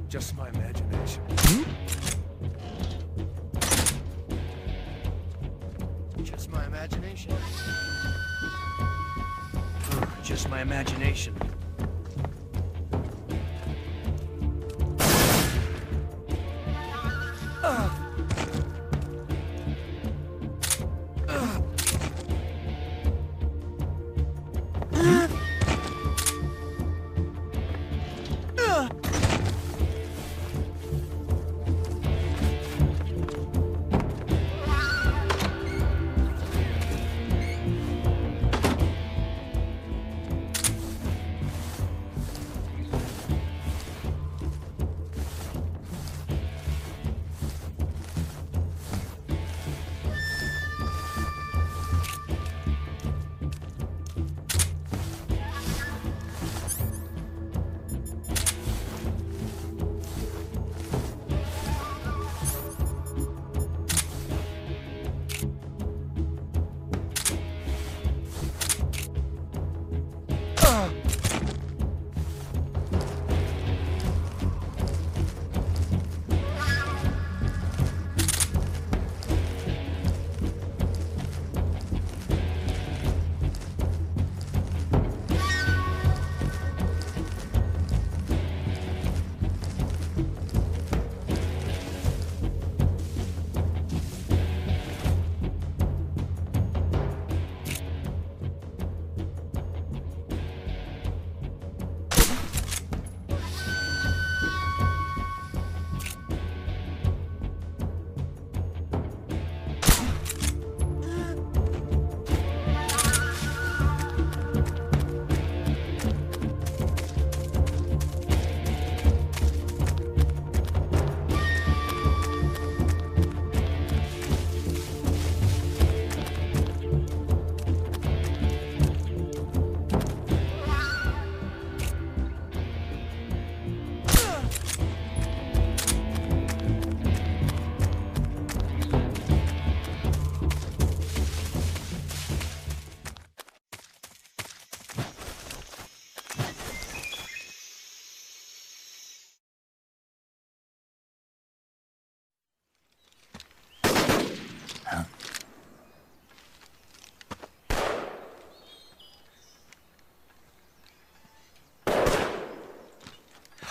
Just my imagination. Just my imagination. Just my imagination.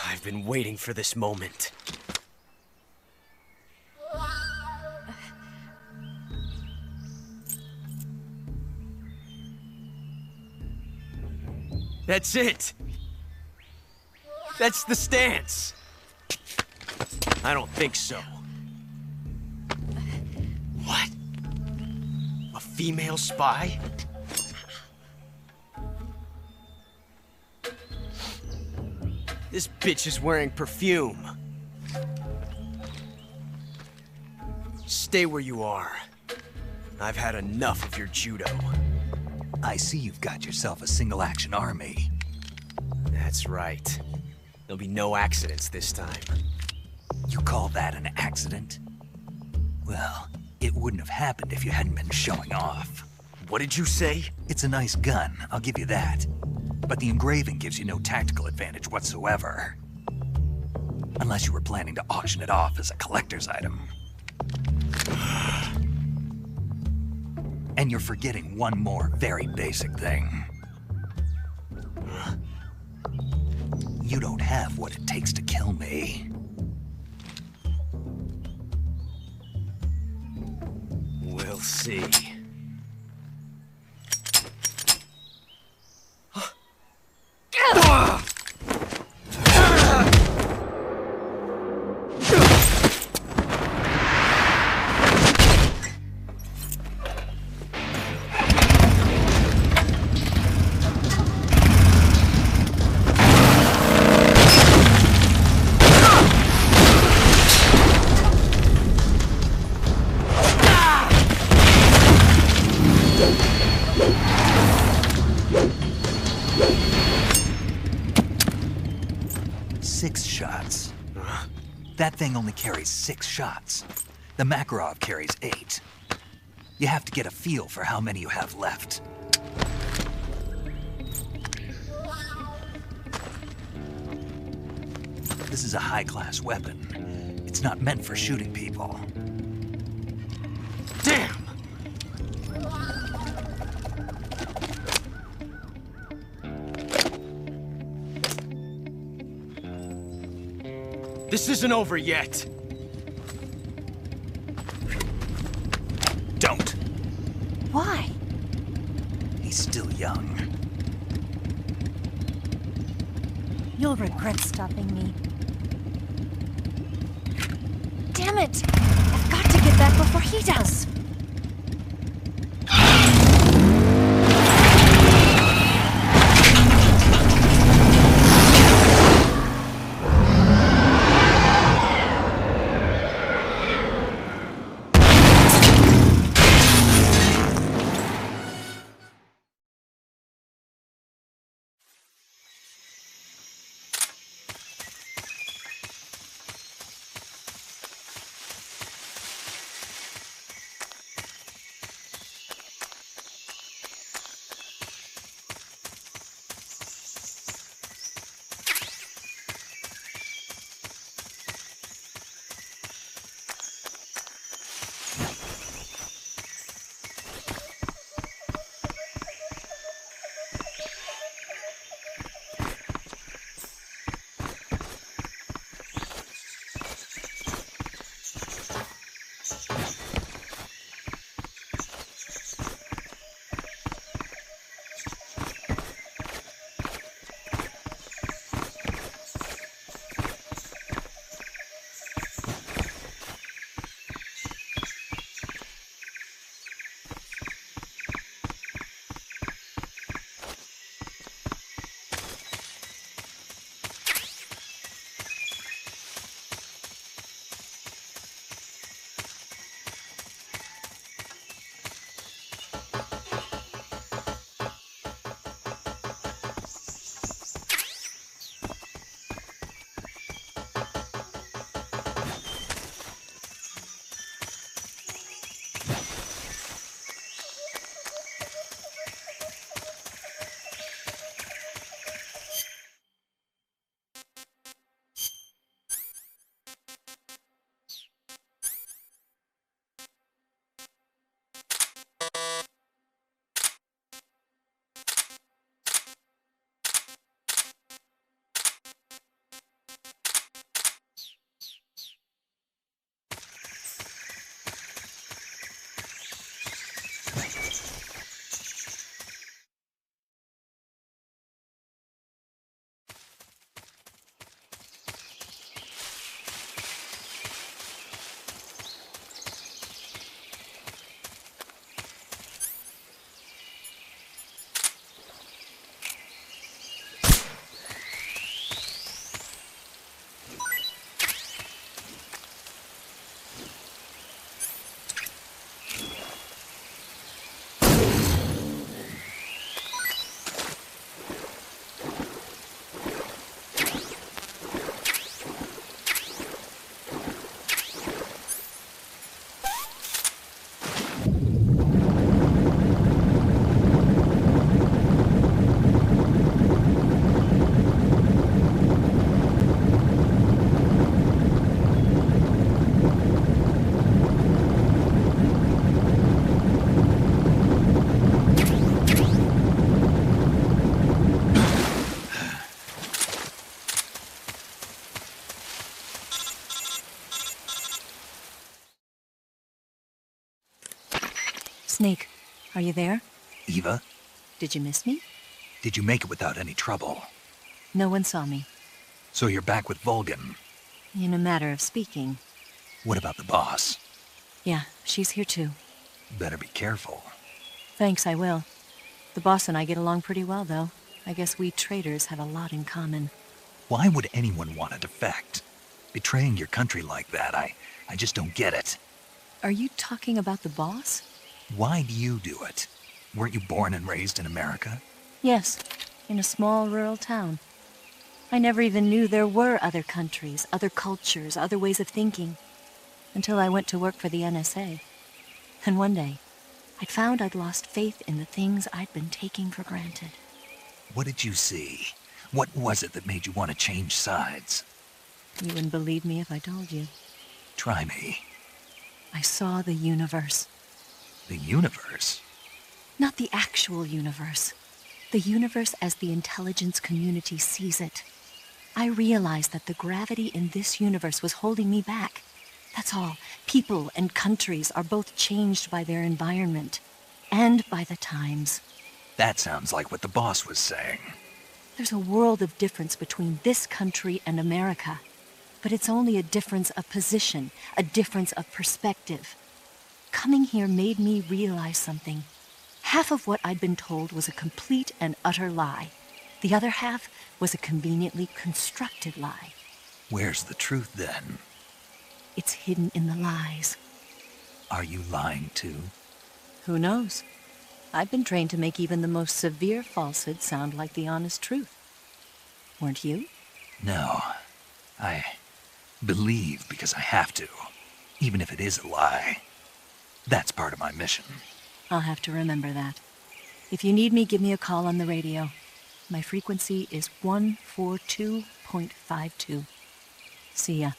I've been waiting for this moment. That's it! That's the stance. I don't think so. What? A female spy? This bitch is wearing perfume. Stay where you are. I've had enough of your judo. I see you've got yourself a single-action army. That's right. There'll be no accidents this time. You call that an accident? Well, it wouldn't have happened if you hadn't been showing off. What did you say? It's a nice gun, I'll give you that. But the engraving gives you no tactical advantage whatsoever. Unless you were planning to auction it off as a collector's item. And you're forgetting one more very basic thing. You don't have what it takes to kill me. We'll see. That thing only carries 6 shots. The Makarov carries 8. You have to get a feel for how many you have left. This is a high-class weapon. It's not meant for shooting people. Damn! This isn't over yet. Don't. Why? He's still young. You'll regret stopping me. Damn it! I've got to get back before he does. Snake, are you there? Eva, Did you miss me? did you make it without any trouble? No one saw me. So you're back with Volgin. In a matter of speaking. What about the boss? Yeah, she's here too. Better be careful. Thanks, I will. The boss and I get along pretty well, though. I guess we traitors have a lot in common. Why would anyone want to defect? Betraying your country like that, I just don't get it. Are you talking about the boss? Why do you do it? Weren't you born and raised in America? Yes, in a small rural town. I never even knew there were other countries, other cultures, other ways of thinking, until I went to work for the NSA. And one day, I found I'd lost faith in the things I'd been taking for granted. What did you see? What was it that made you want to change sides? You wouldn't believe me if I told you. Try me. I saw the universe. The universe? Not the actual universe. The universe as the intelligence community sees it. I realized that the gravity in this universe was holding me back. That's all. People and countries are both changed by their environment and by the times. That sounds like what the boss was saying. There's a world of difference between this country and America. But it's only a difference of position, a difference of perspective. Coming here made me realize something. Half of what I'd been told was a complete and utter lie. The other half was a conveniently constructed lie. Where's the truth, then? It's hidden in the lies. Are you lying, too? Who knows? I've been trained to make even the most severe falsehood sound like the honest truth. Weren't you? No. I believe because I have to, even if it is a lie. That's part of my mission. I'll have to remember that. If you need me, give me a call on the radio. My frequency is 142.52. See ya.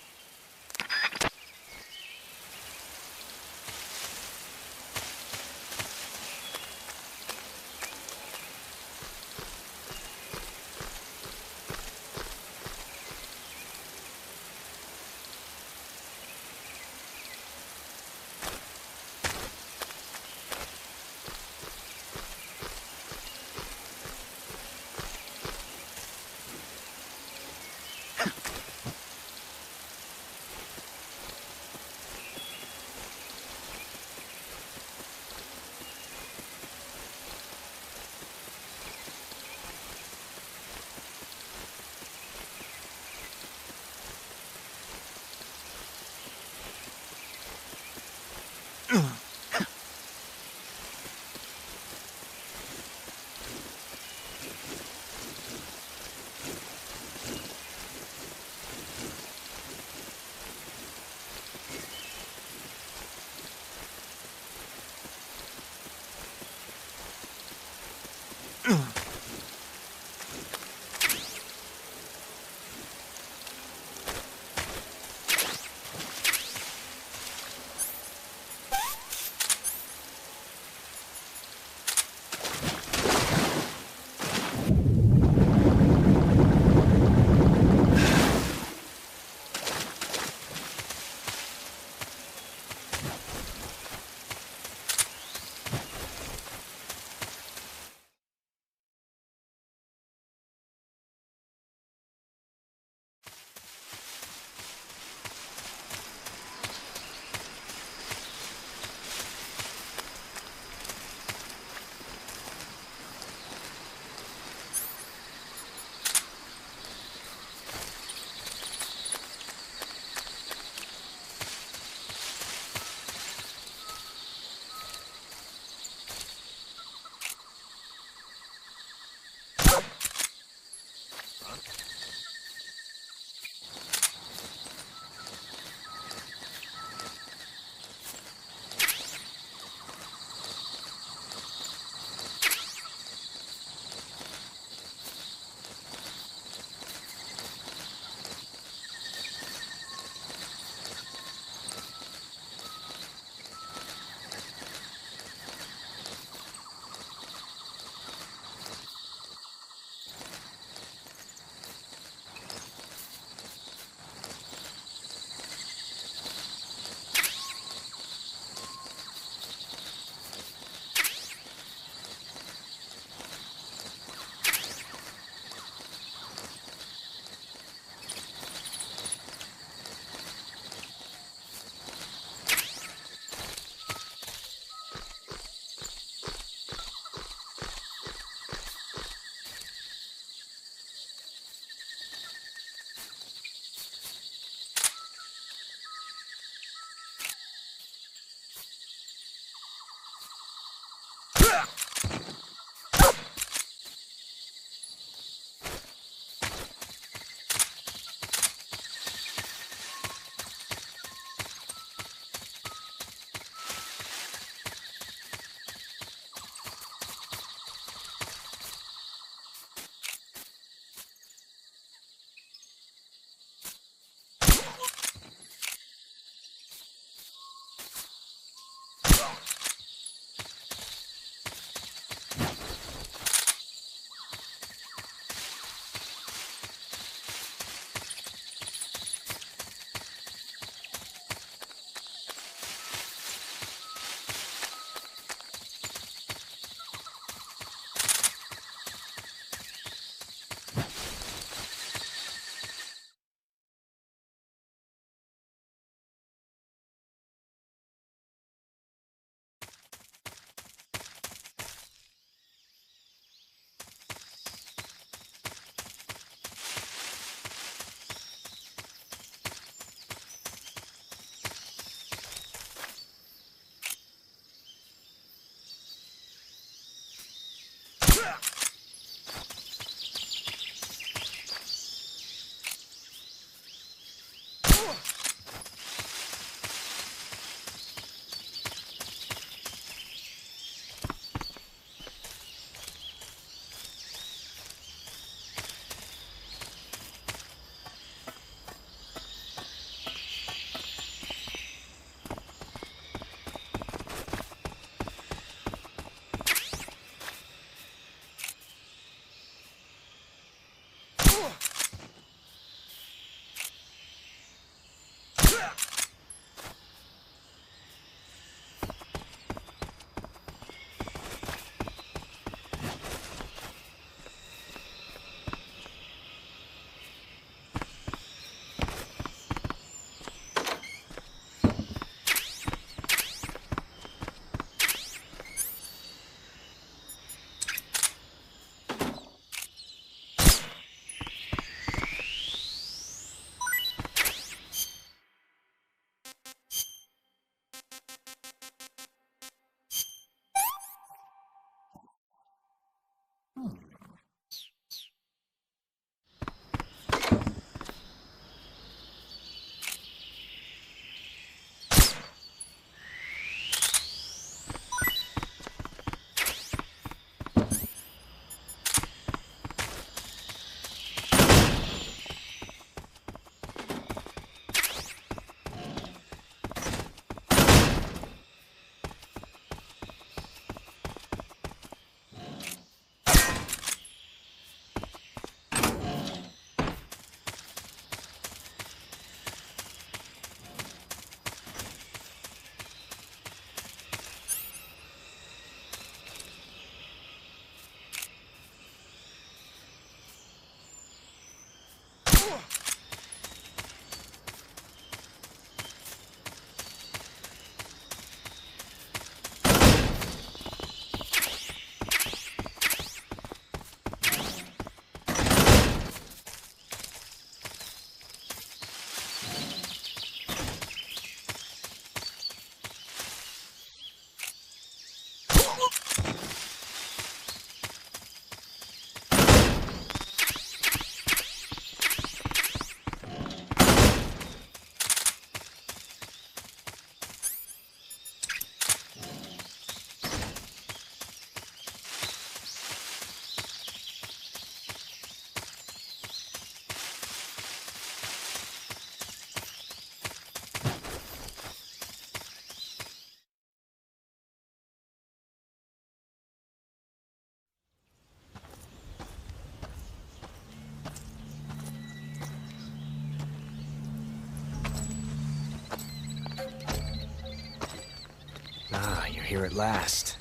Ah, you're here at last.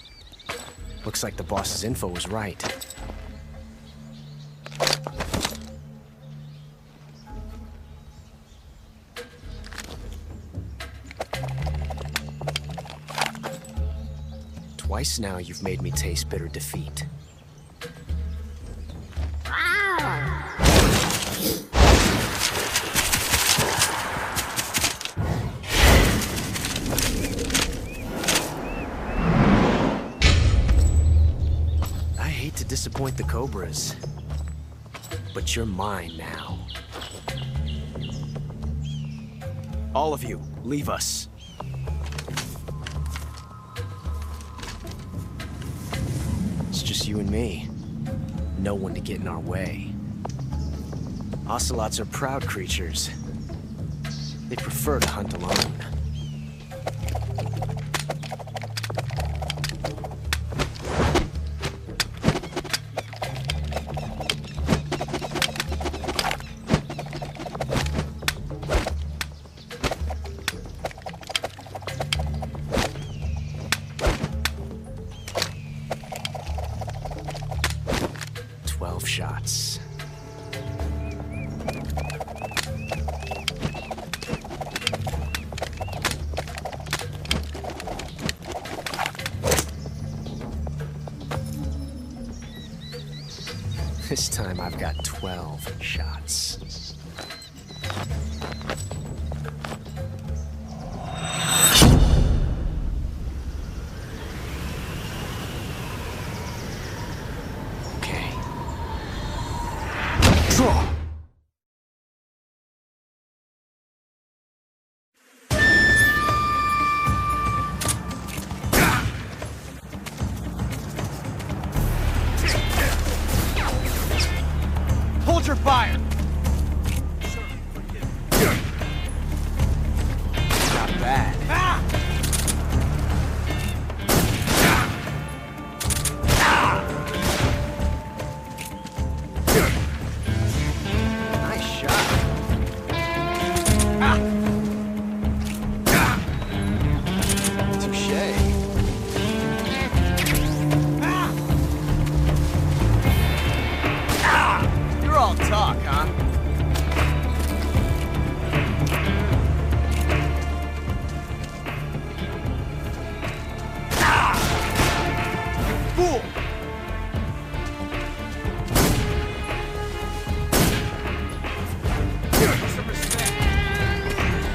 Looks like the boss's info was right. Twice now you've made me taste bitter defeat. Disappoint the Cobras, but you're mine now. All of you, leave us. It's just you and me. No one to get in our way. Ocelots are proud creatures. They prefer to hunt alone. Shots. This time I've got 12 shots. fire! Not bad. Nice shot. Touché. You're all talk, huh? Fool! Some respect.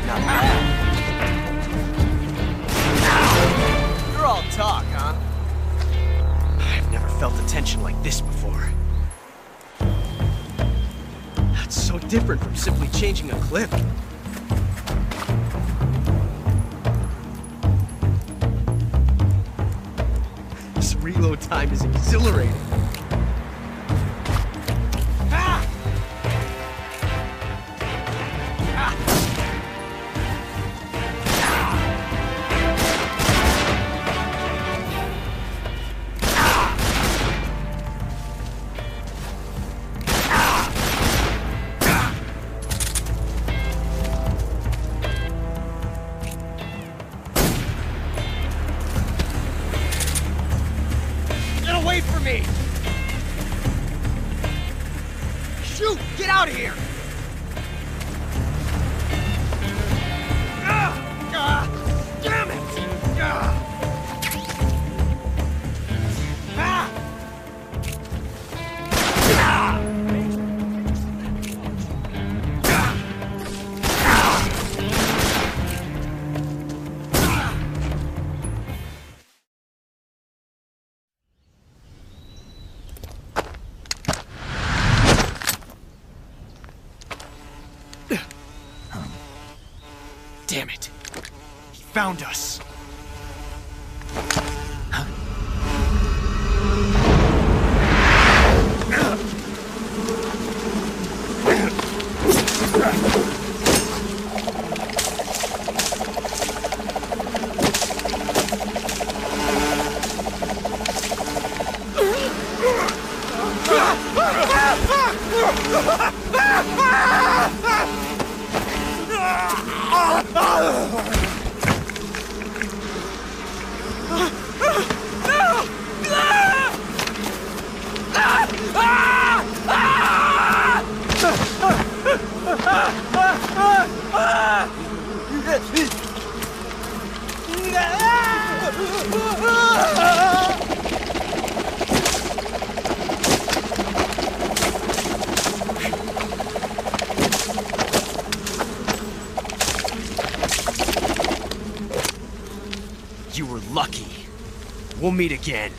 Not bad. You're all talk, huh? I've never felt a tension like this before. That's so different from simply changing a clip. This reload time is exhilarating. Ah! Ah! Get away from me! Shoot! Get out of here! Damn it! Damn it! He found us! You were lucky. We'll meet again.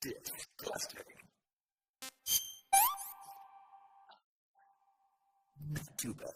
Disgusting. Too bad.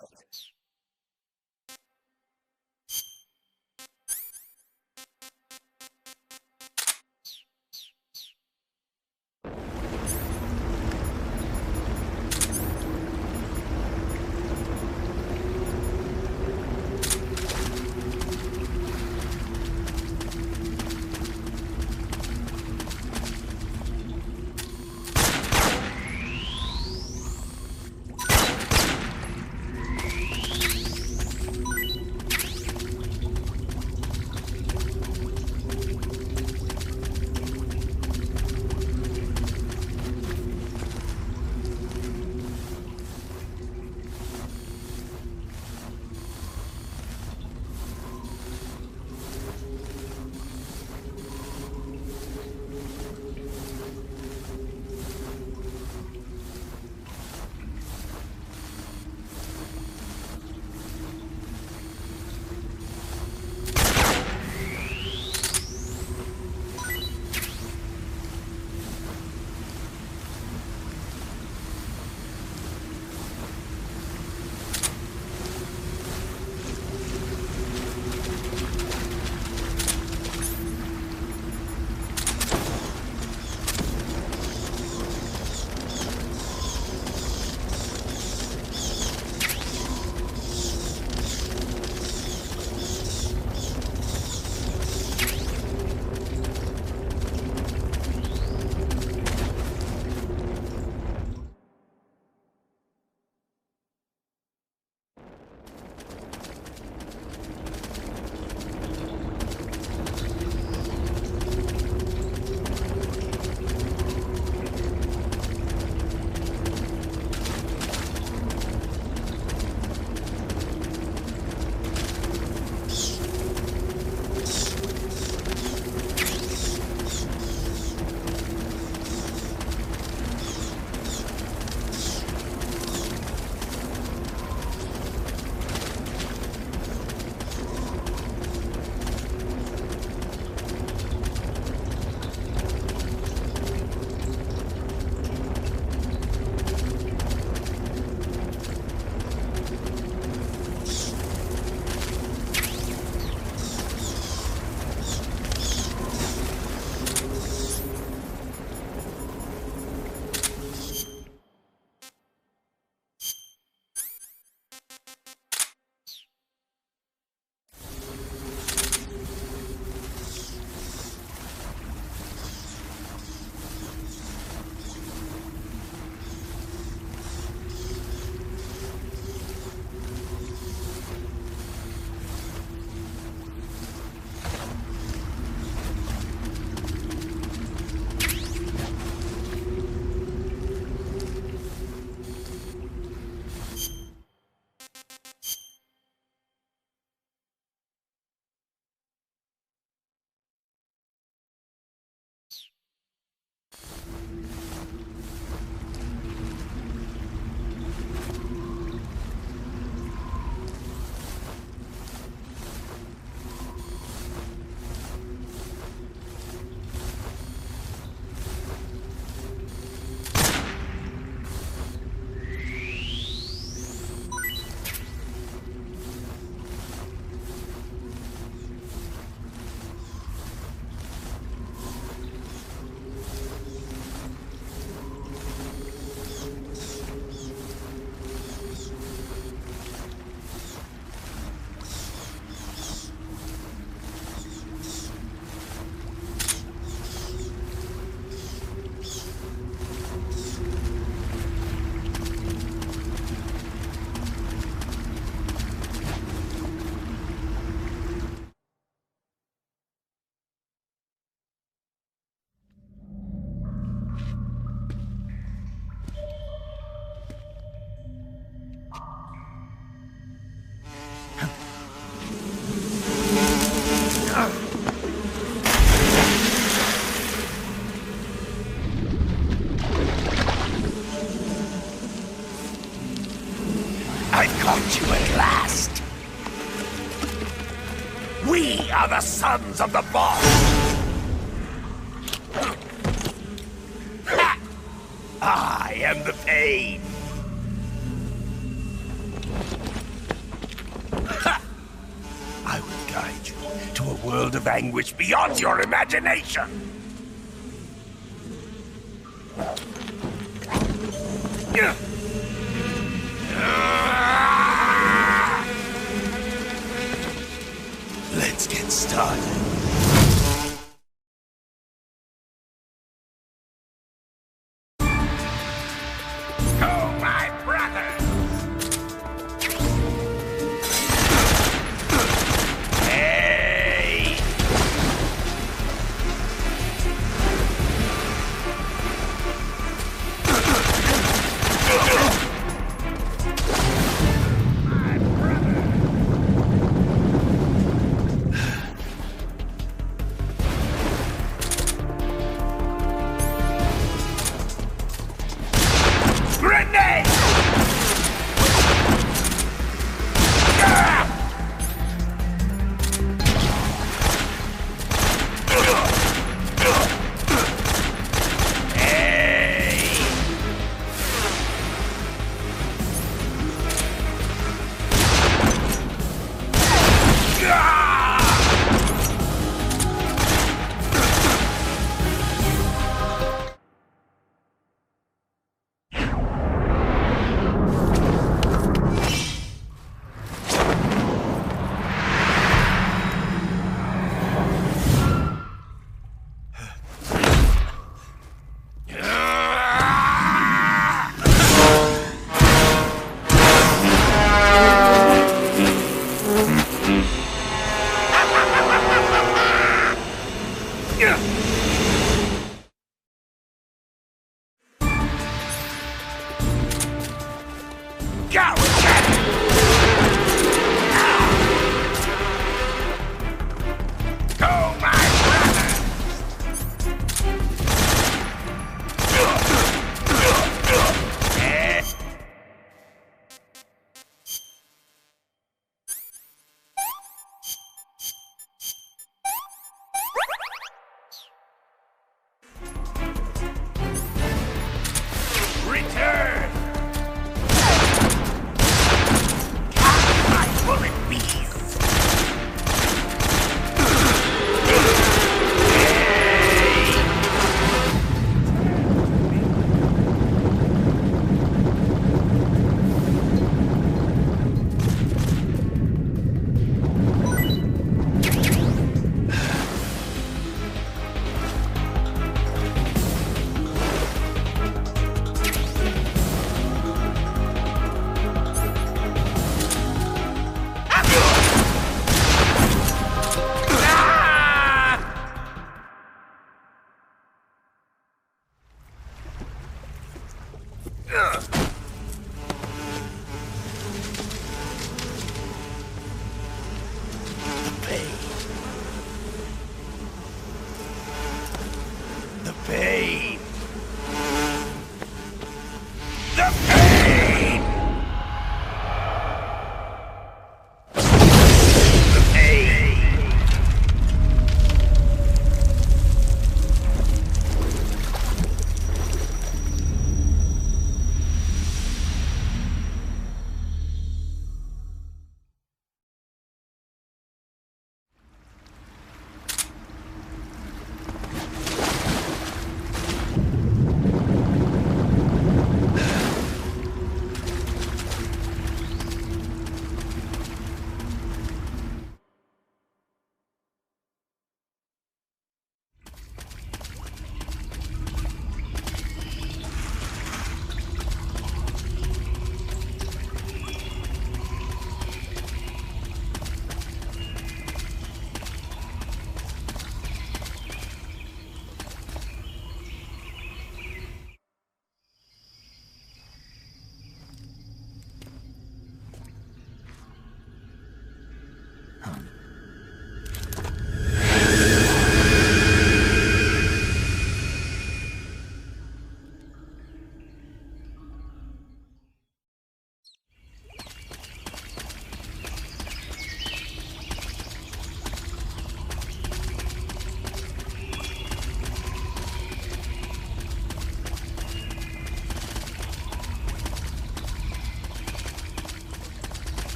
Caught you at last. We are the sons of the boss. I am the pain. Ha! I will guide you to a world of anguish beyond your imagination. Let's get started.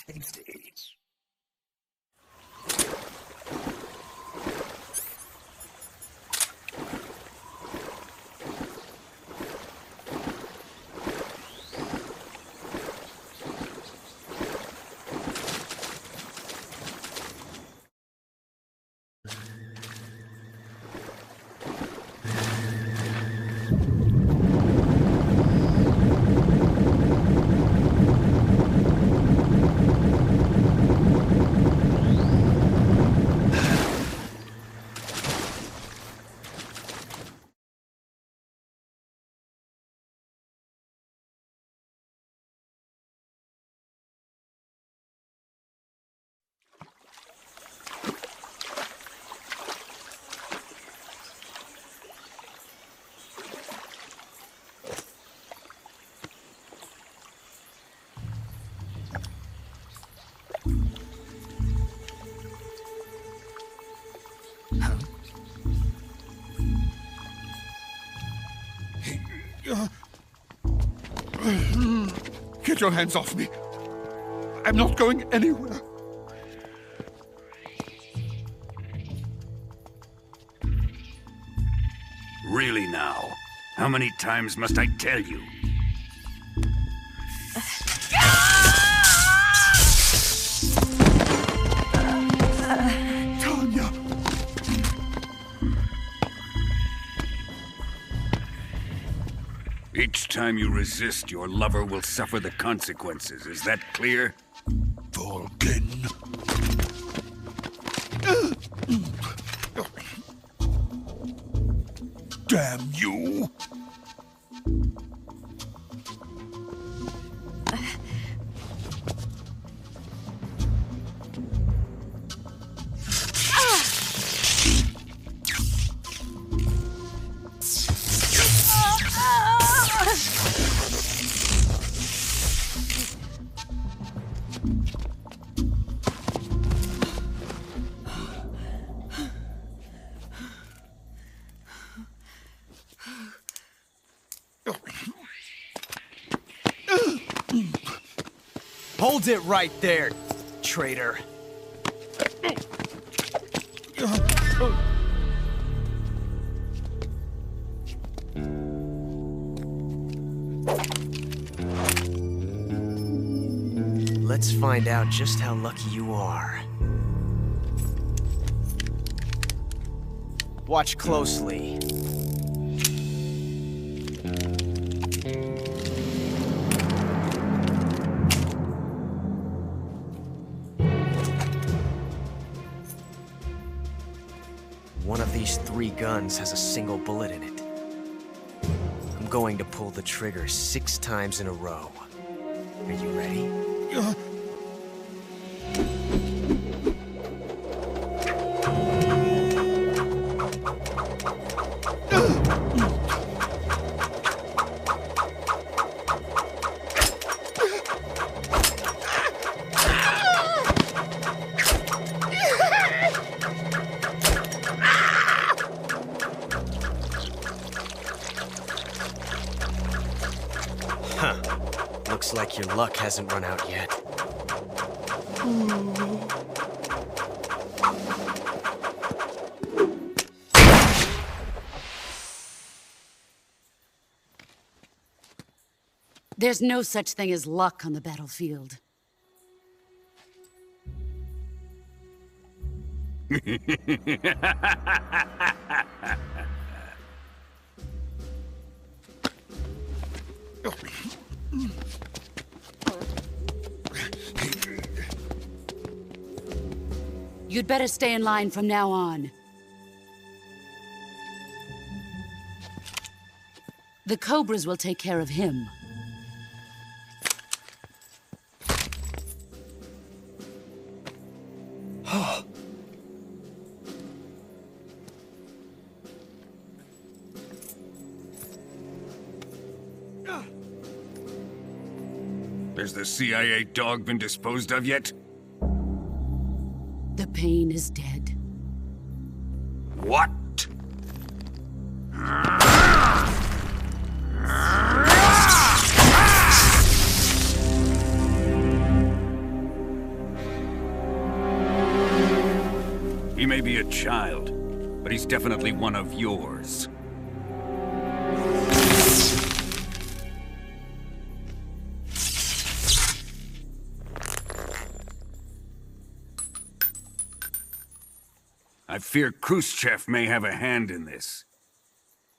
stage. Get your hands off me. I'm not going anywhere. Really now? How many times must I tell you? Tanya! Each time you resist, your lover will suffer the consequences. Is that clear? Volgin. Damn you! Hold it right there, traitor. Let's find out just how lucky you are. Watch closely. One of these 3 guns has a single bullet in it. I'm going to pull the trigger 6 times in a row. Are you ready? Looks like your luck hasn't run out yet. There's no such thing as luck on the battlefield. You'd better stay in line from now on. The Cobras will take care of him. Has the CIA dog been disposed of yet? The pain is dead. What? child, but he's definitely one of yours. I fear Khrushchev may have a hand in this.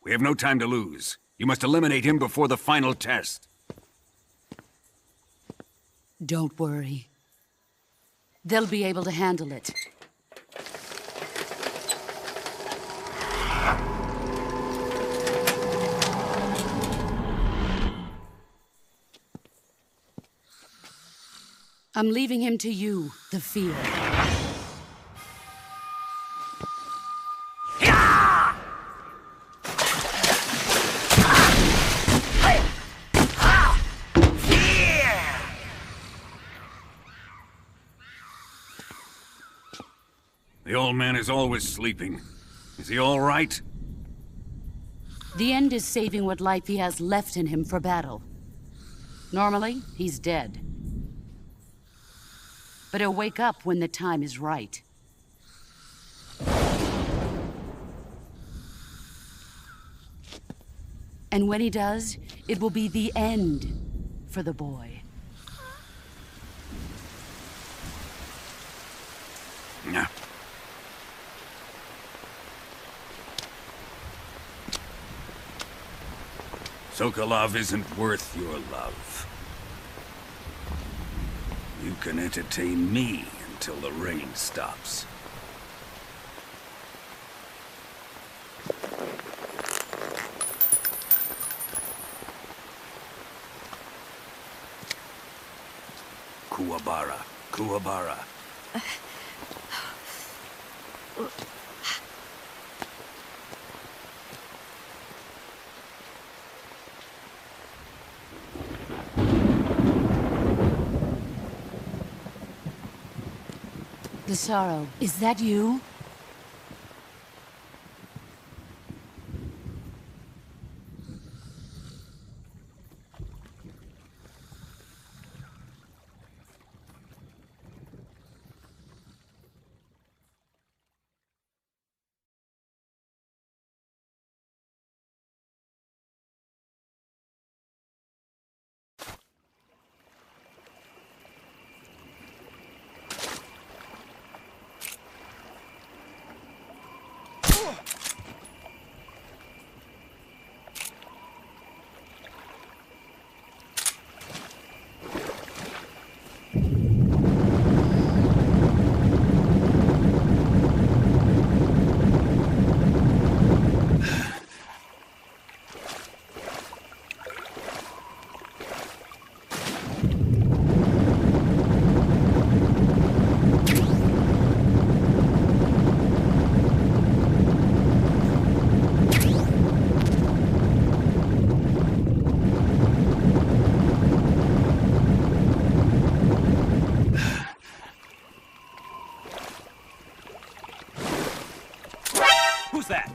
We have no time to lose. You must eliminate him before the final test. Don't worry. They'll be able to handle it. I'm leaving him to you, the field. The old man is always sleeping. Is he all right? The end is saving what life he has left in him for battle. Normally, he's dead. But he'll wake up when the time is right. And when he does, it will be the end for the boy. No. Sokolov isn't worth your love. You can entertain me until the rain stops. Kuwabara, Kuwabara. The sorrow, is that you? Who's that?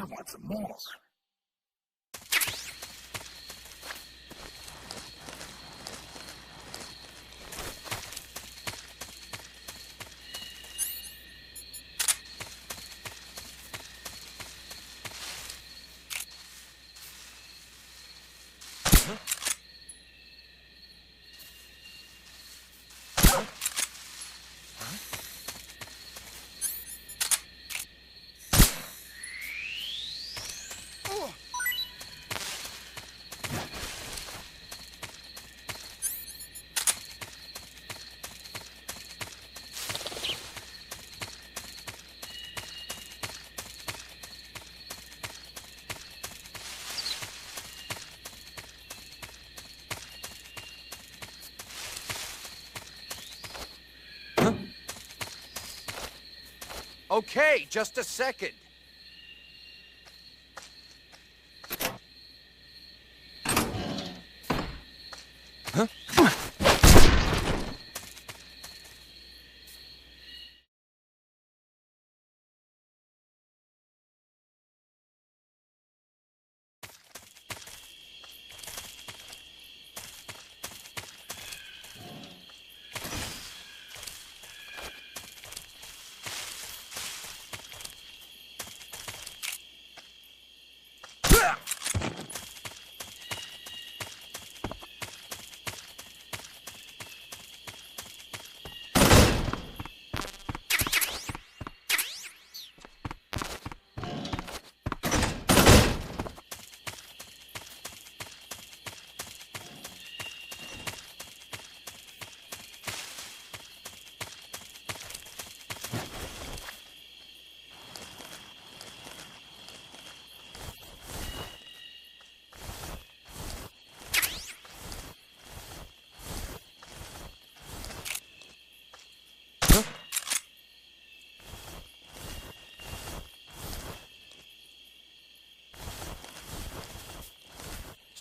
I want some more. Okay, just a second. Huh?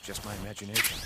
It's just my imagination.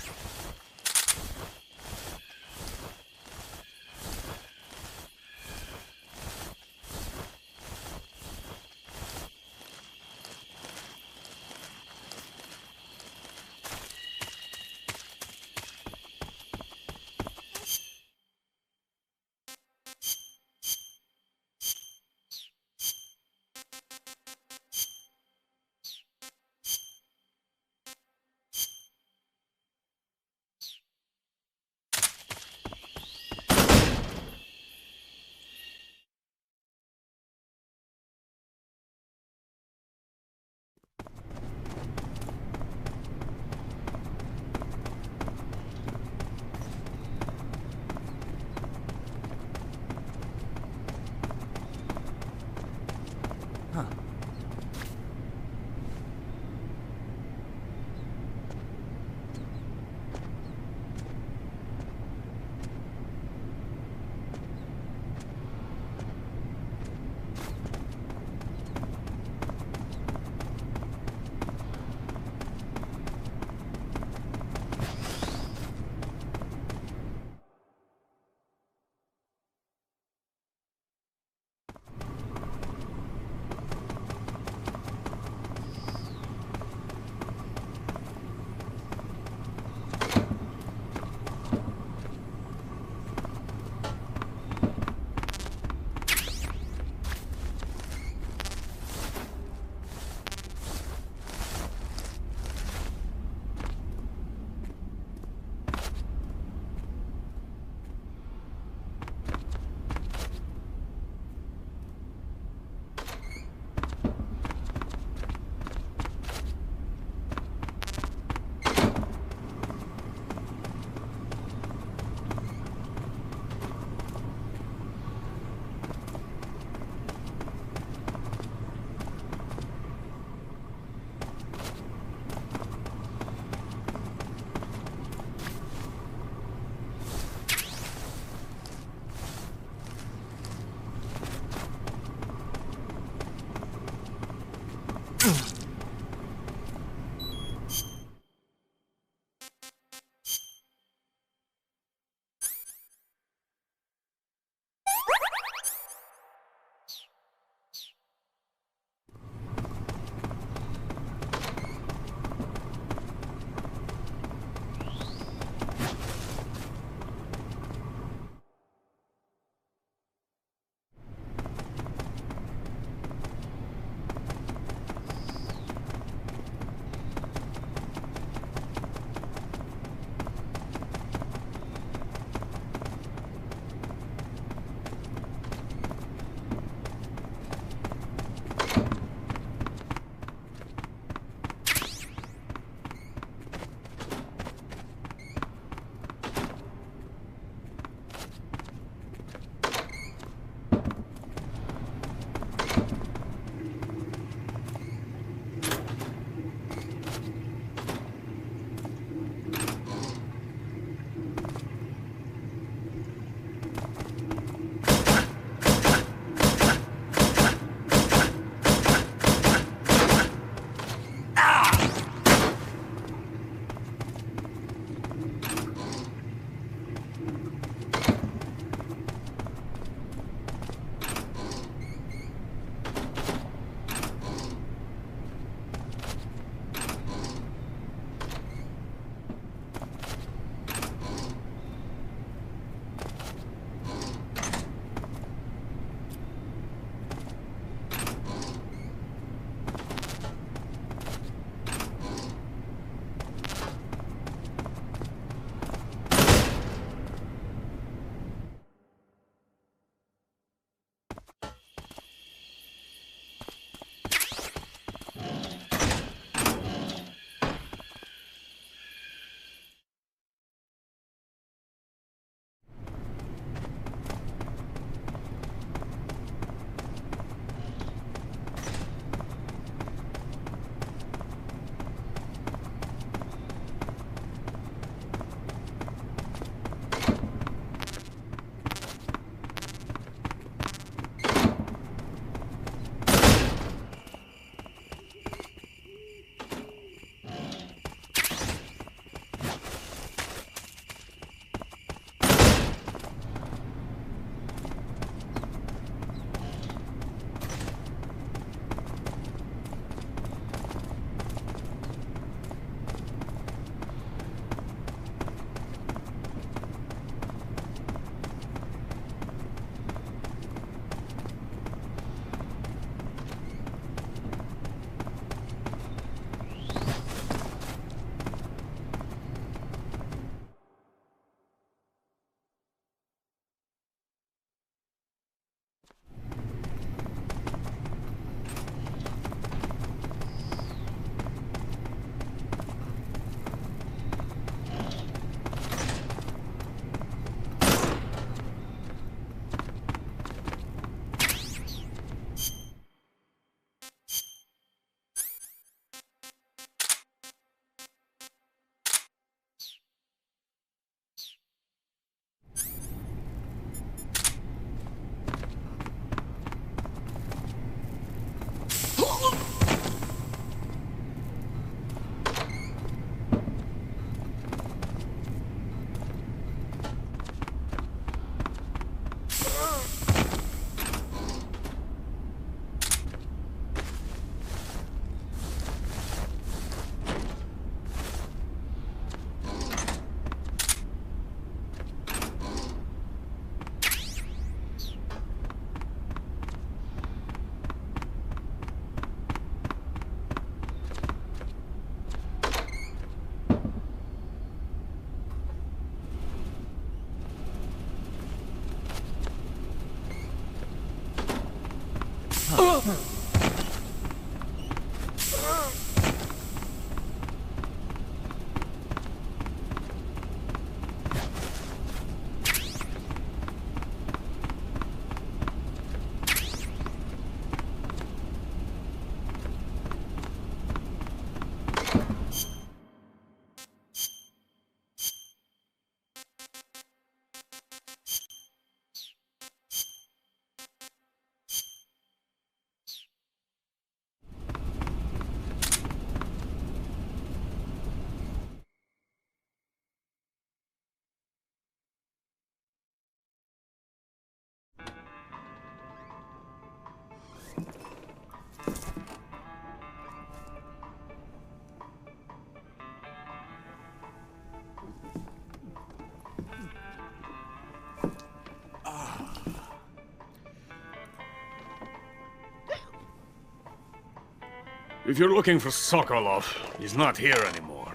If you're looking for Sokolov, he's not here anymore.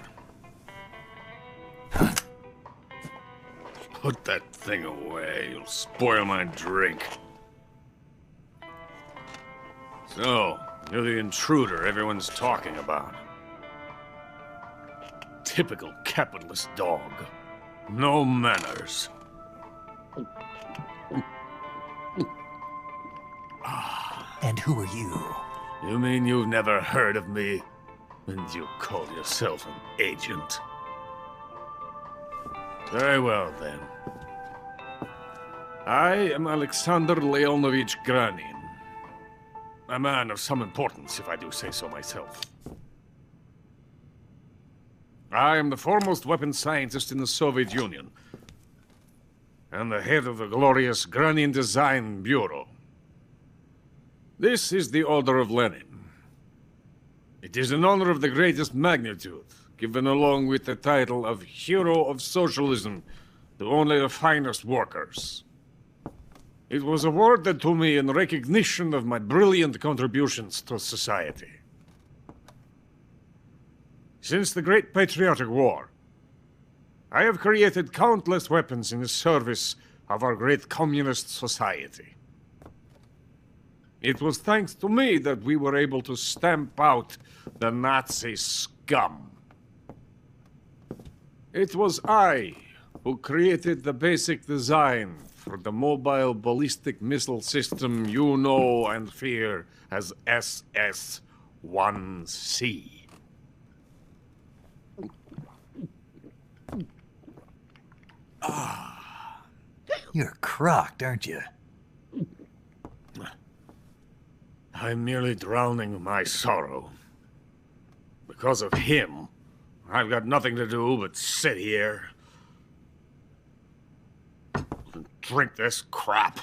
Put that thing away. You'll spoil my drink. So, you're the intruder everyone's talking about. Typical capitalist dog. No manners. And who are you? You mean you've never heard of me? And you call yourself an agent? Very well, then. I am Alexander Leonovich Granin. A man of some importance, if I do say so myself. I am the foremost weapons scientist in the Soviet Union, and the head of the glorious Granin Design Bureau. This is the Order of Lenin. It is an honor of the greatest magnitude, given along with the title of Hero of Socialism to only the finest workers. It was awarded to me in recognition of my brilliant contributions to society. Since the Great Patriotic War, I have created countless weapons in the service of our great communist society. It was thanks to me that we were able to stamp out the Nazi scum. It was I who created the basic design for the mobile ballistic missile system you know and fear as SS-1C. You're crocked, aren't you? I'm merely drowning my sorrow. Because of him, I've got nothing to do but sit here and drink this crap.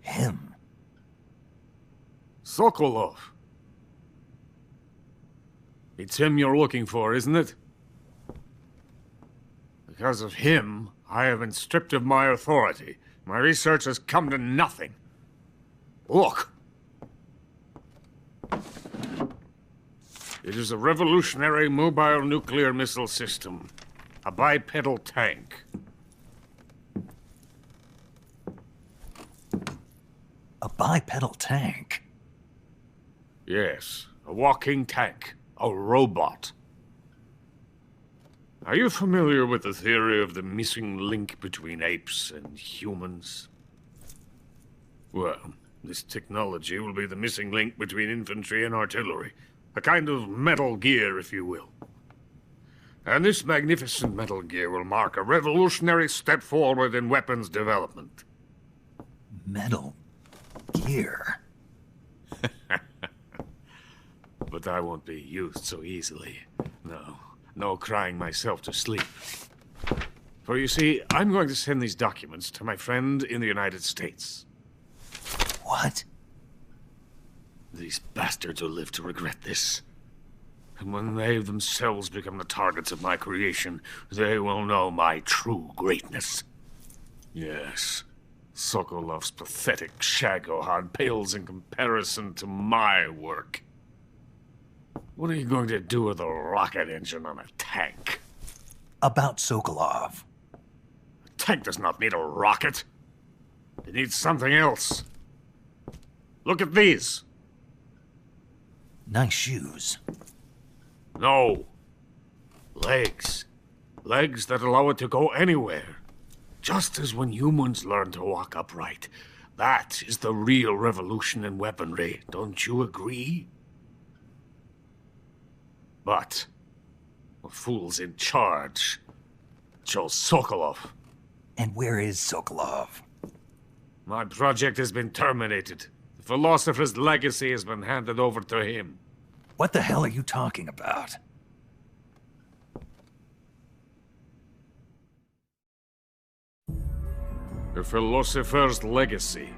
Him? Sokolov. It's him you're looking for, isn't it? Because of him, I have been stripped of my authority. My research has come to nothing. Look. It is a revolutionary mobile nuclear missile system. A bipedal tank. A bipedal tank? Yes, a walking tank. A robot. Are you familiar with the theory of the missing link between apes and humans? Well, this technology will be the missing link between infantry and artillery. A kind of Metal Gear, if you will. And this magnificent Metal Gear will mark a revolutionary step forward in weapons development. Metal Gear? But I won't be used so easily. No crying myself to sleep. For you see, I'm going to send these documents to my friend in the United States. What? These bastards will live to regret this. And when they themselves become the targets of my creation, they will know my true greatness. Yes, Sokolov's pathetic Shagohod pales in comparison to my work. What are you going to do with a rocket engine on a tank? About Sokolov. A tank does not need a rocket. It needs something else. Look at these. Nice shoes. No. Legs. Legs that allow it to go anywhere. Just as when humans learn to walk upright. That is the real revolution in weaponry, don't you agree? But the fool's in charge. Chose Sokolov. And where is Sokolov? My project has been terminated. The Philosopher's legacy has been handed over to him. What the hell are you talking about? The Philosopher's legacy.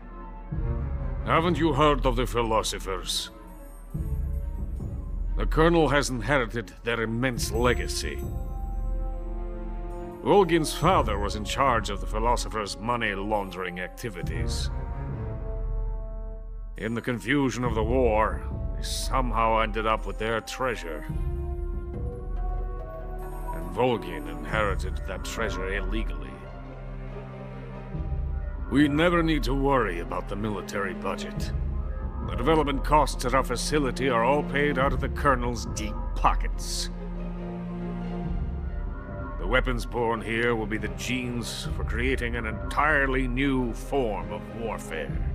Haven't you heard of the Philosophers? The Colonel has inherited their immense legacy. Volgin's father was in charge of the Philosopher's money laundering activities. In the confusion of the war, they somehow ended up with their treasure. And Volgin inherited that treasure illegally. We never need to worry about the military budget. The development costs at our facility are all paid out of the Colonel's deep pockets. The weapons born here will be the genes for creating an entirely new form of warfare.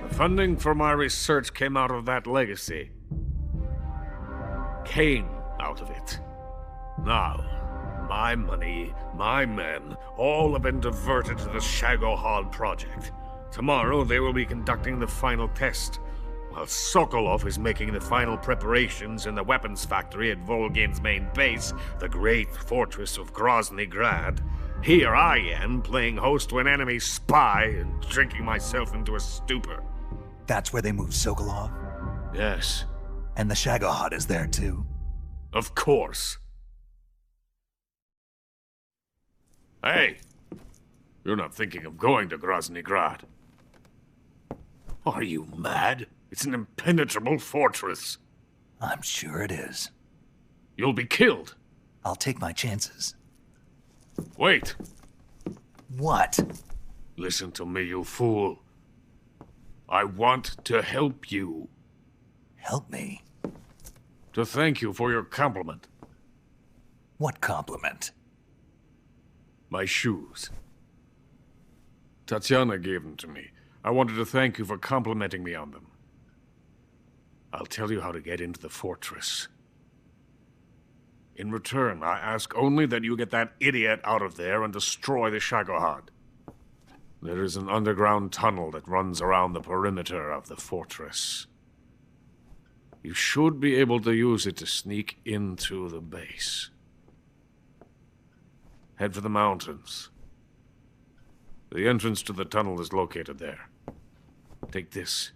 The funding for my research came out of that legacy. Came out of it. Now, my money, my men, all have been diverted to the Shagohod project. Tomorrow they will be conducting the final test, while Sokolov is making the final preparations in the weapons factory at Volgin's main base, the great fortress of Groznyj Grad. Here I am, playing host to an enemy spy and drinking myself into a stupor. That's where they moved Sokolov? Yes. And the Shagohod is there too? Of course. Hey! You're not thinking of going to Groznyj Grad. Are you mad? It's an impenetrable fortress. I'm sure it is. You'll be killed. I'll take my chances. Wait. What? Listen to me, you fool. I want to help you. Help me? To thank you for your compliment. What compliment? My shoes. Tatiana gave them to me. I wanted to thank you for complimenting me on them. I'll tell you how to get into the fortress. In return, I ask only that you get that idiot out of there and destroy the Shagohod. There is an underground tunnel that runs around the perimeter of the fortress. You should be able to use it to sneak into the base. Head for the mountains. The entrance to the tunnel is located there. Take this.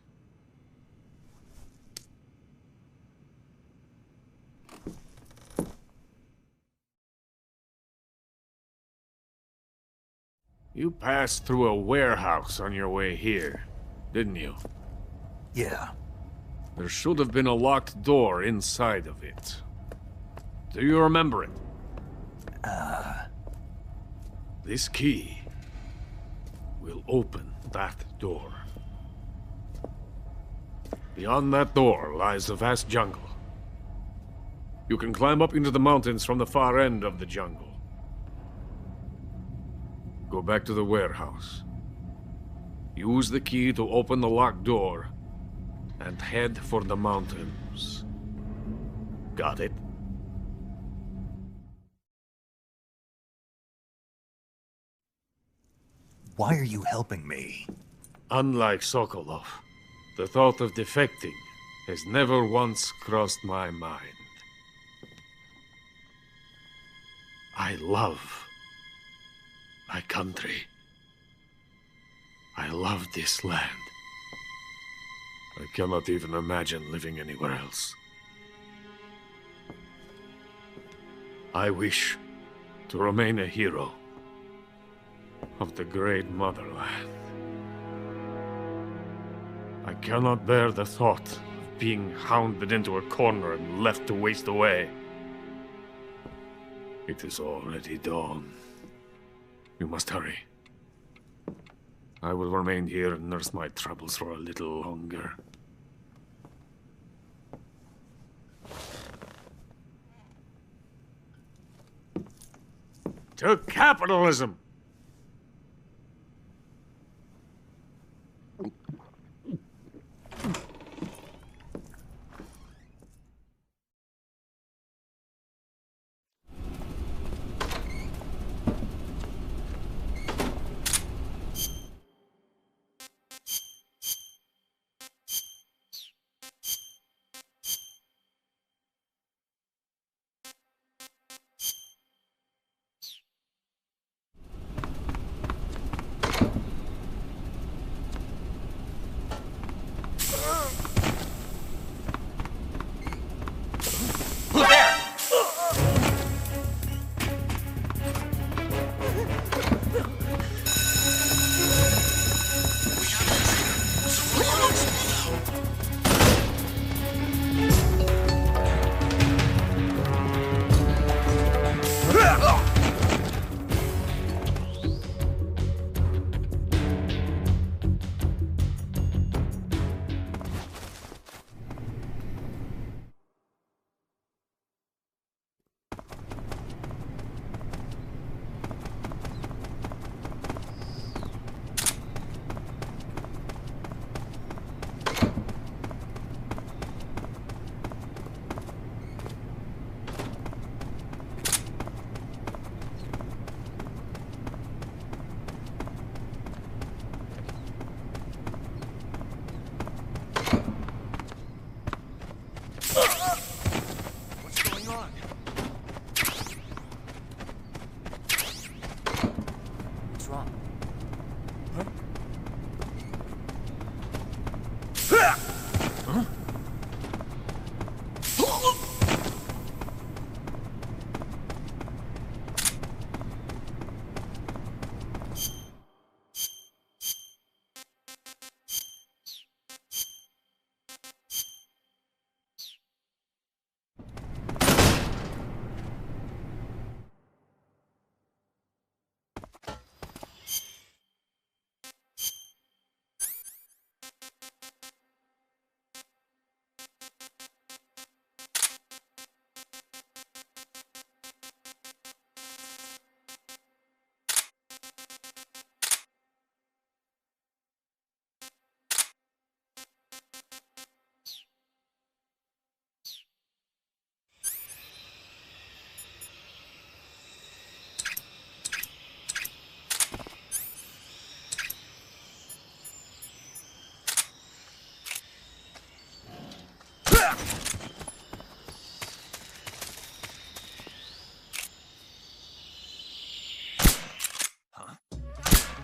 You passed through a warehouse on your way here, didn't you? Yeah. There should have been a locked door inside of it. Do you remember it? This key will open that door. Beyond that door lies a vast jungle. You can climb up into the mountains from the far end of the jungle. Go back to the warehouse. Use the key to open the locked door and head for the mountains. Got it? Why are you helping me? Unlike Sokolov, the thought of defecting has never once crossed my mind. I love my country. I love this land. I cannot even imagine living anywhere else. I wish to remain a hero of the great motherland. I cannot bear the thought of being hounded into a corner and left to waste away. It is already dawn. We must hurry. I will remain here and nurse my troubles for a little longer. To capitalism!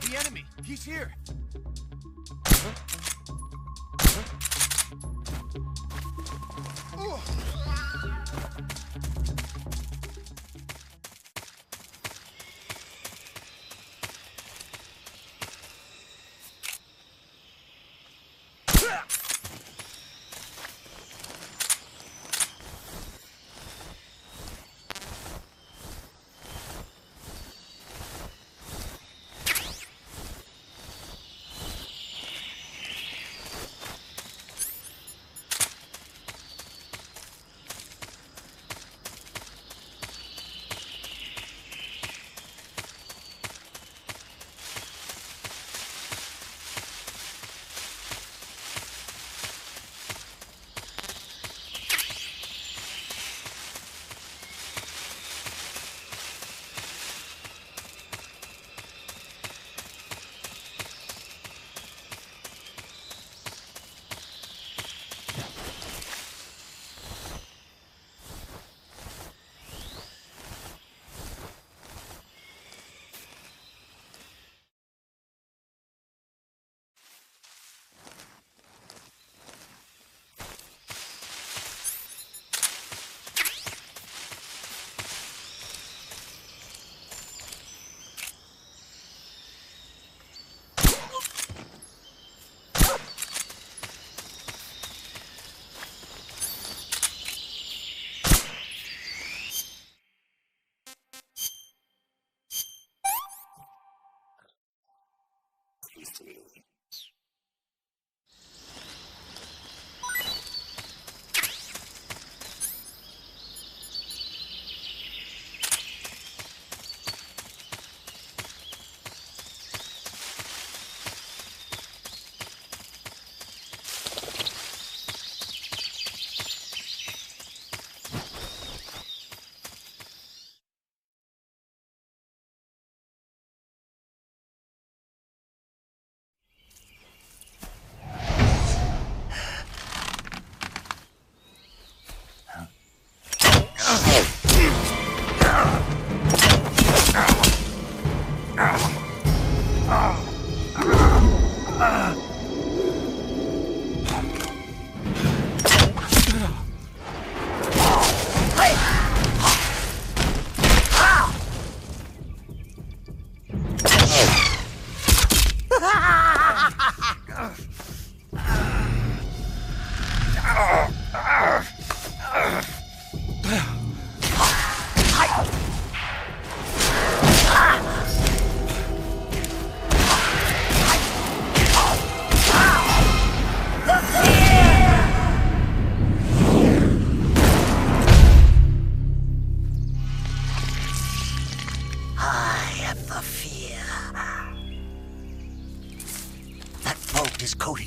The enemy! He's here!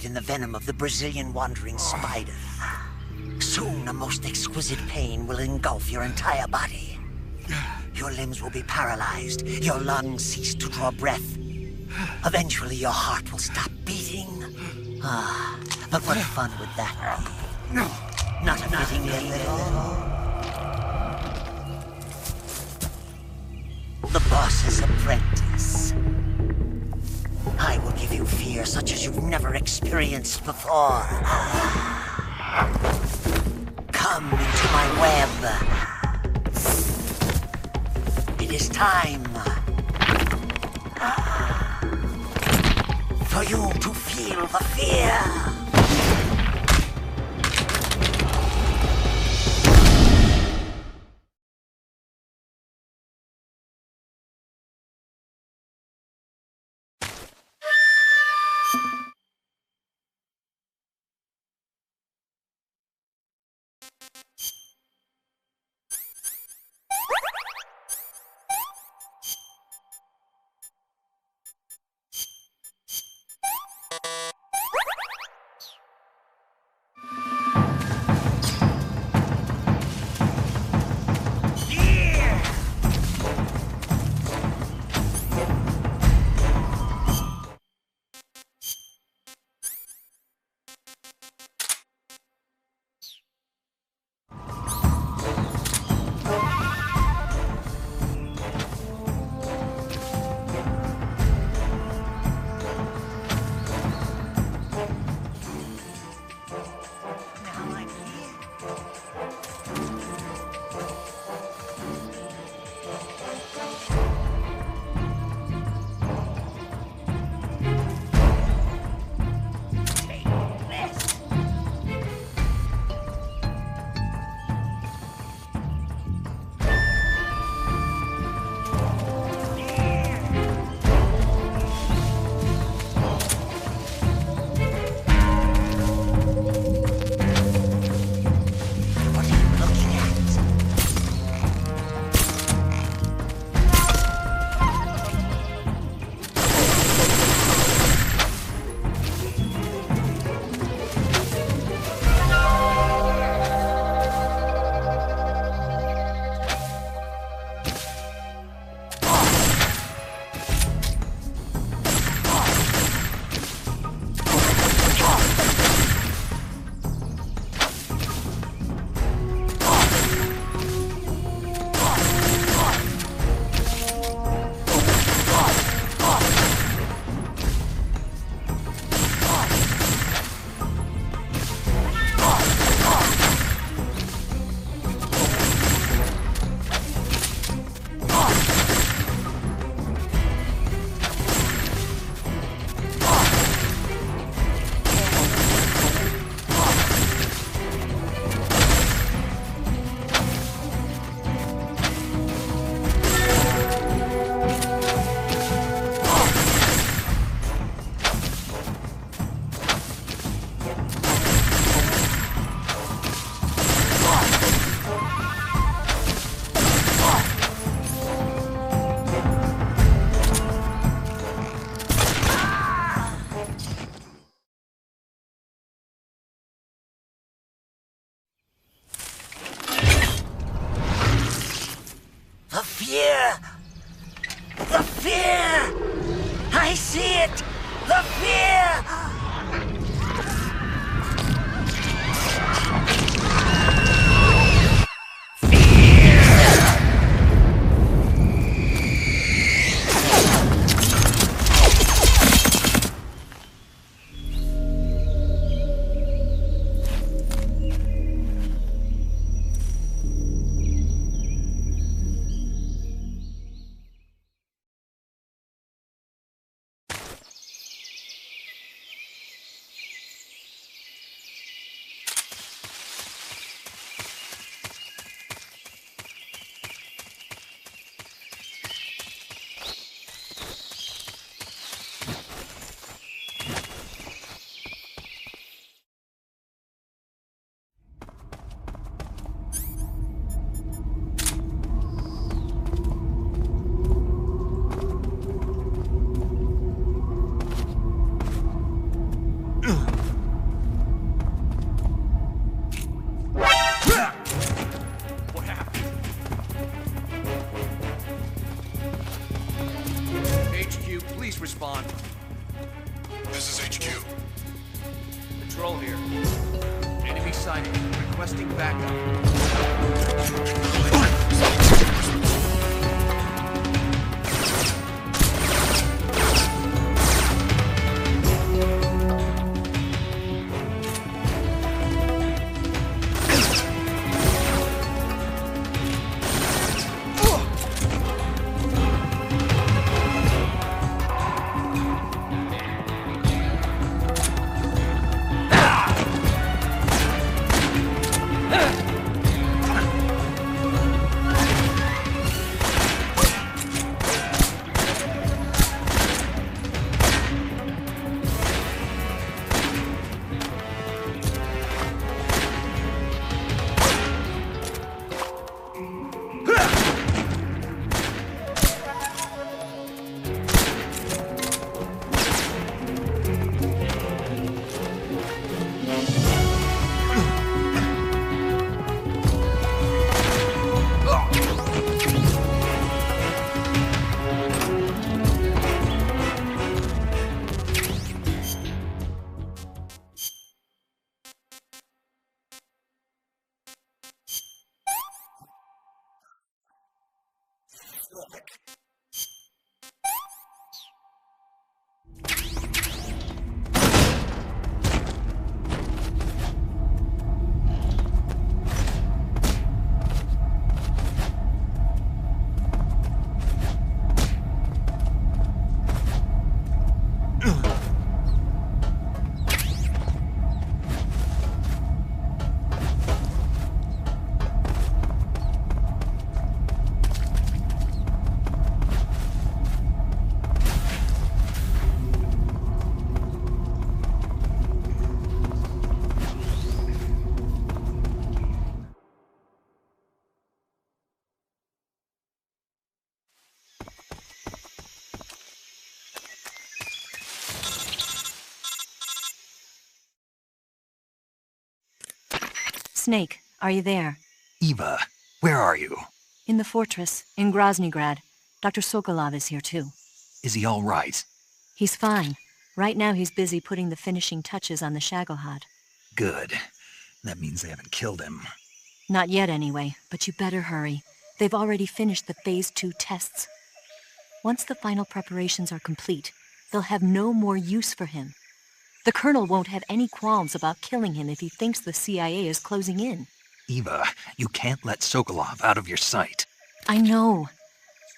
In the venom of the Brazilian wandering spider. Soon a most exquisite pain will engulf your entire body. Your limbs will be paralyzed, your lungs cease to draw breath. Eventually your heart will stop beating. But what fun would that be? Not a fitting end at all. The boss's apprentice. I will give you fear such as you've never experienced before. Come into my web. It is time for you to feel the fear. it! The fear! Respond. This is HQ. Patrol here. Enemy sighting. Requesting backup. Snake, are you there? Eva, where are you? In the fortress, in Groznyj Grad. Dr. Sokolov is here too. Is he all right? He's fine. Right now he's busy putting the finishing touches on the Shagohod. Good. That means they haven't killed him. Not yet anyway, but you better hurry. They've already finished the Phase 2 tests. Once the final preparations are complete, they'll have no more use for him. The Colonel won't have any qualms about killing him if he thinks the CIA is closing in. Eva, you can't let Sokolov out of your sight. I know.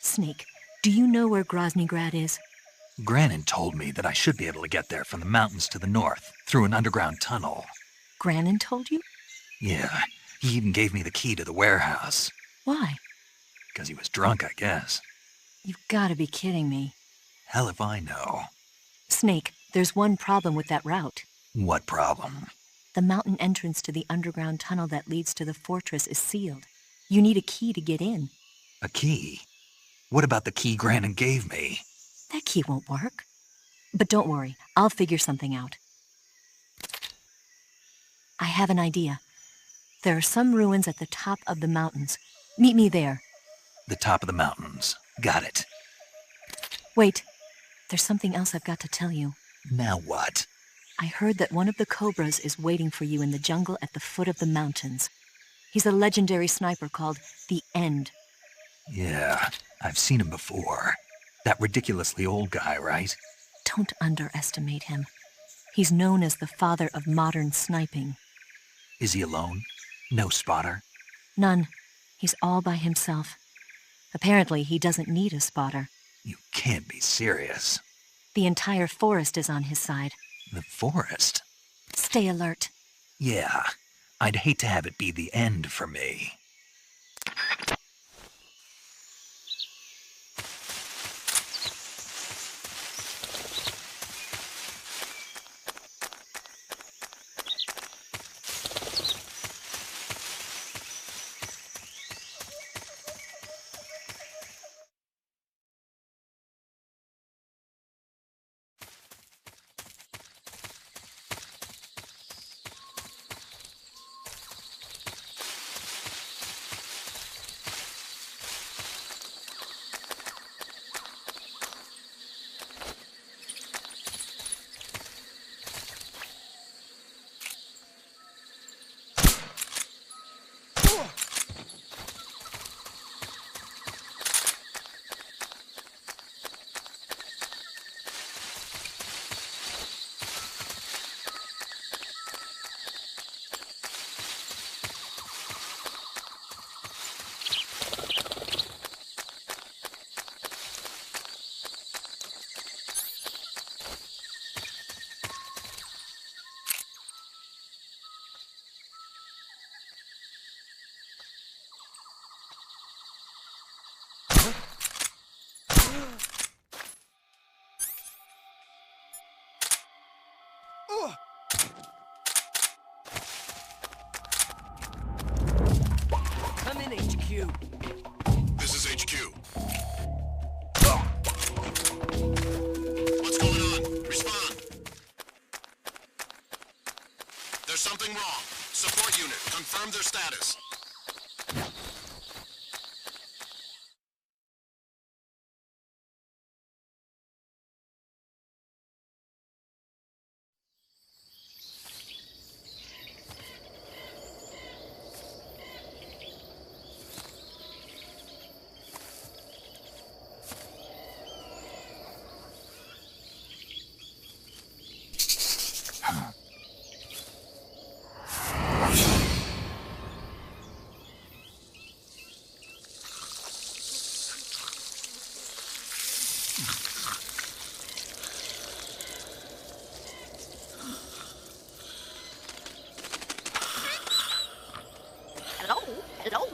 Snake, do you know where Groznyj Grad is? Granin told me that I should be able to get there from the mountains to the north, through an underground tunnel. Granin told you? Yeah, he even gave me the key to the warehouse. Why? Because he was drunk, I guess. You've got to be kidding me. Hell if I know. Snake, there's one problem with that route. What problem? The mountain entrance to the underground tunnel that leads to the fortress is sealed. You need a key to get in. A key? What about the key Granin gave me? That key won't work. But don't worry, I'll figure something out. I have an idea. There are some ruins at the top of the mountains. Meet me there. The top of the mountains. Got it. Wait. There's something else I've got to tell you. Now what? I heard that one of the Cobras is waiting for you in the jungle at the foot of the mountains. He's a legendary sniper called the End. Yeah, I've seen him before. That ridiculously old guy, right? Don't underestimate him. He's known as the father of modern sniping. Is he alone? No spotter? None. He's all by himself. Apparently, he doesn't need a spotter. You can't be serious. The entire forest is on his side. The forest? Stay alert. Yeah, I'd hate to have it be the end for me. Come in, HQ. This is HQ. What's going on? Respond. There's something wrong. Support unit, confirm their status. Hello?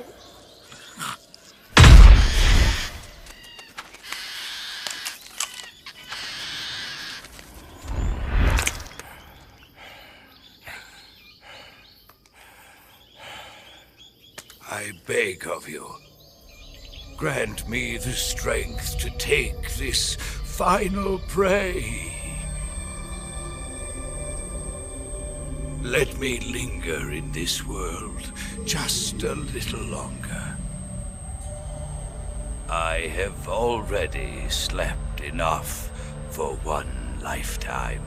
I beg of you, grant me the strength to take this final prey. Let me linger in this world just a little longer. I have already slept enough for one lifetime.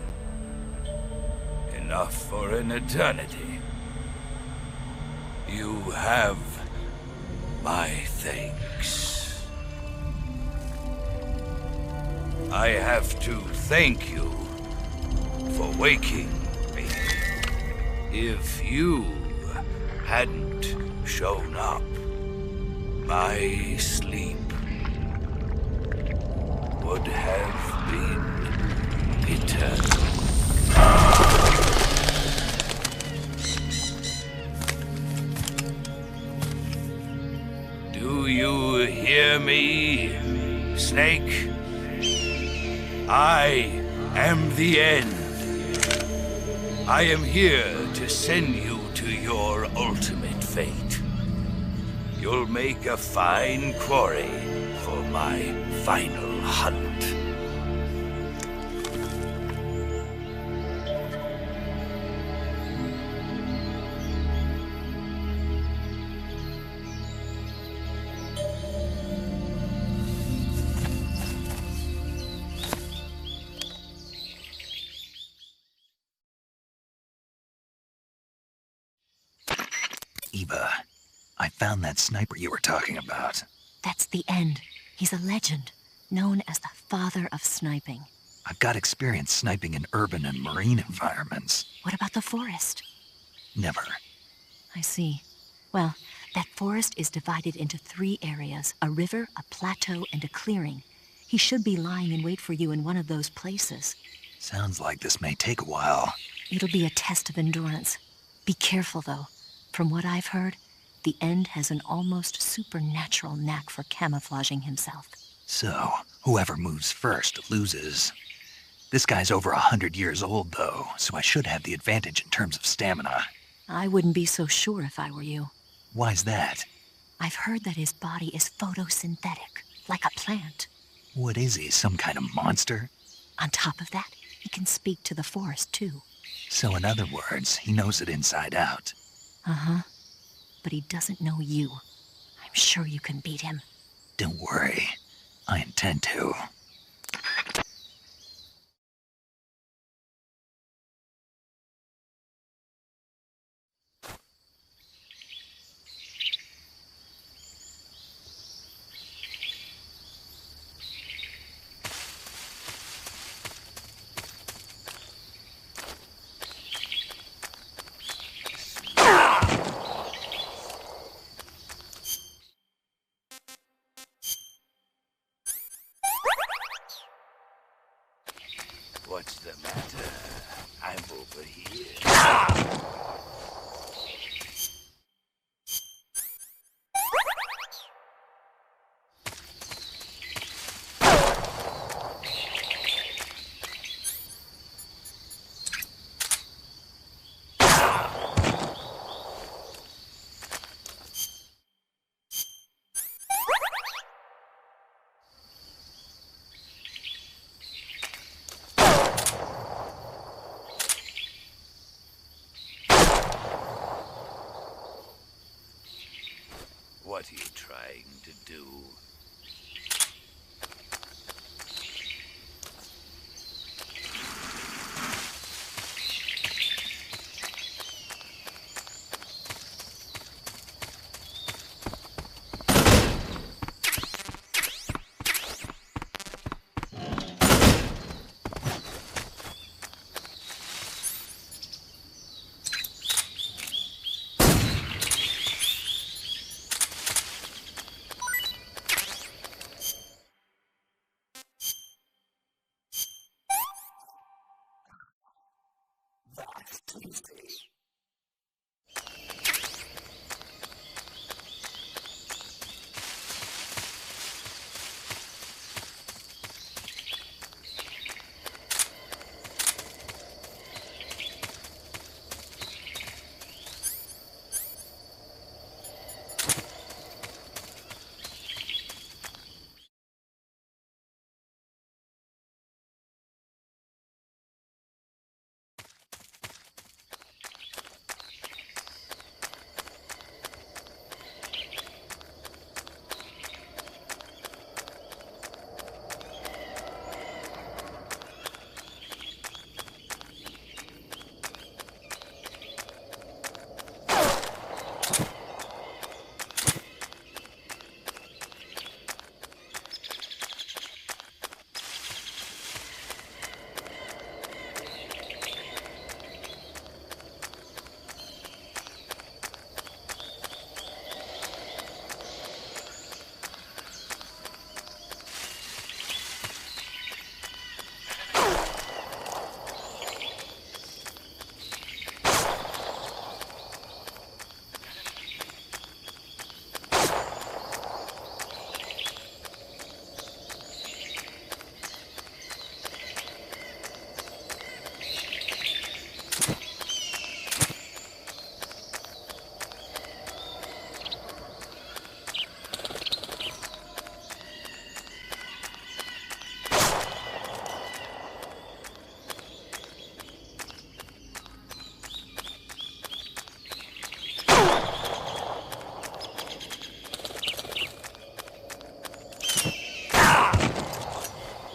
Enough for an eternity. You have my thanks. I have to thank you for waking me. If you hadn't shown up, my sleep would have been eternal. Do you hear me, Snake? I am the End. I am here to send you to your ultimate fate. You'll make a fine quarry for my final hunt. Eva, I found that sniper you were talking about. That's the end. He's a legend, known as the father of sniping. I've got experience sniping in urban and marine environments. What about the forest? Never. I see. Well, that forest is divided into 3 areas, a river, a plateau, and a clearing. He should be lying in wait for you in one of those places. Sounds like this may take a while. It'll be a test of endurance. Be careful, though. From what I've heard, the End has an almost supernatural knack for camouflaging himself. So, whoever moves first loses. This guy's over 100 years old, though, so I should have the advantage in terms of stamina. I wouldn't be so sure if I were you. Why's that? I've heard that his body is photosynthetic, like a plant. What is he, some kind of monster? On top of that, he can speak to the forest, too. So in other words, he knows it inside out. Uh-huh. But he doesn't know you. I'm sure you can beat him. Don't worry. I intend to. What's the matter? I'm over here. What are you trying to do?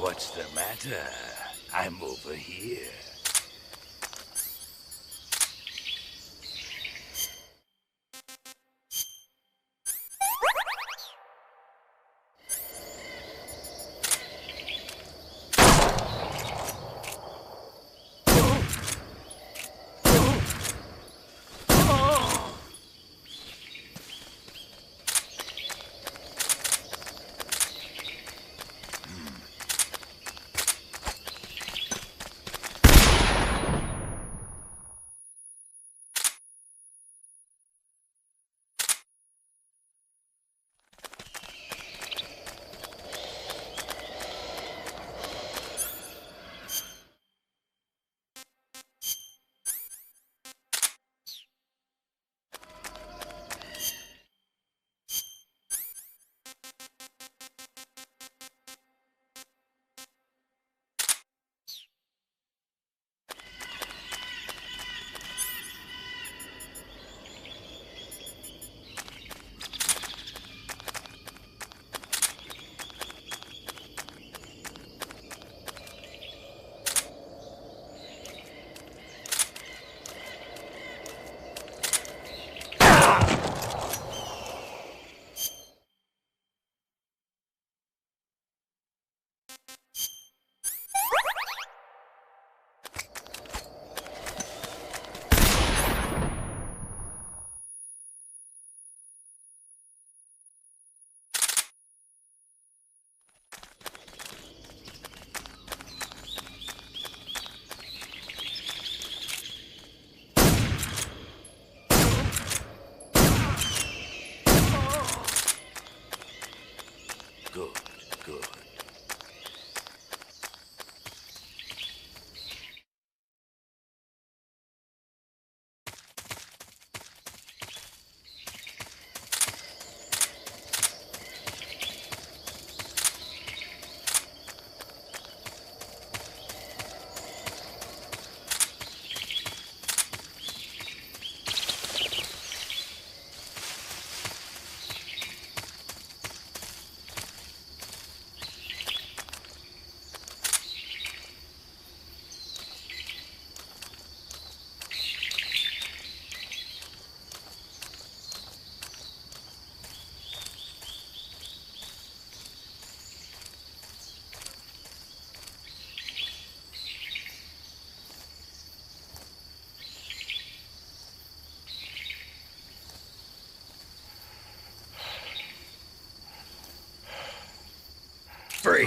What's the matter? I'm over here.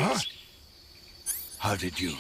Freeze! How did you?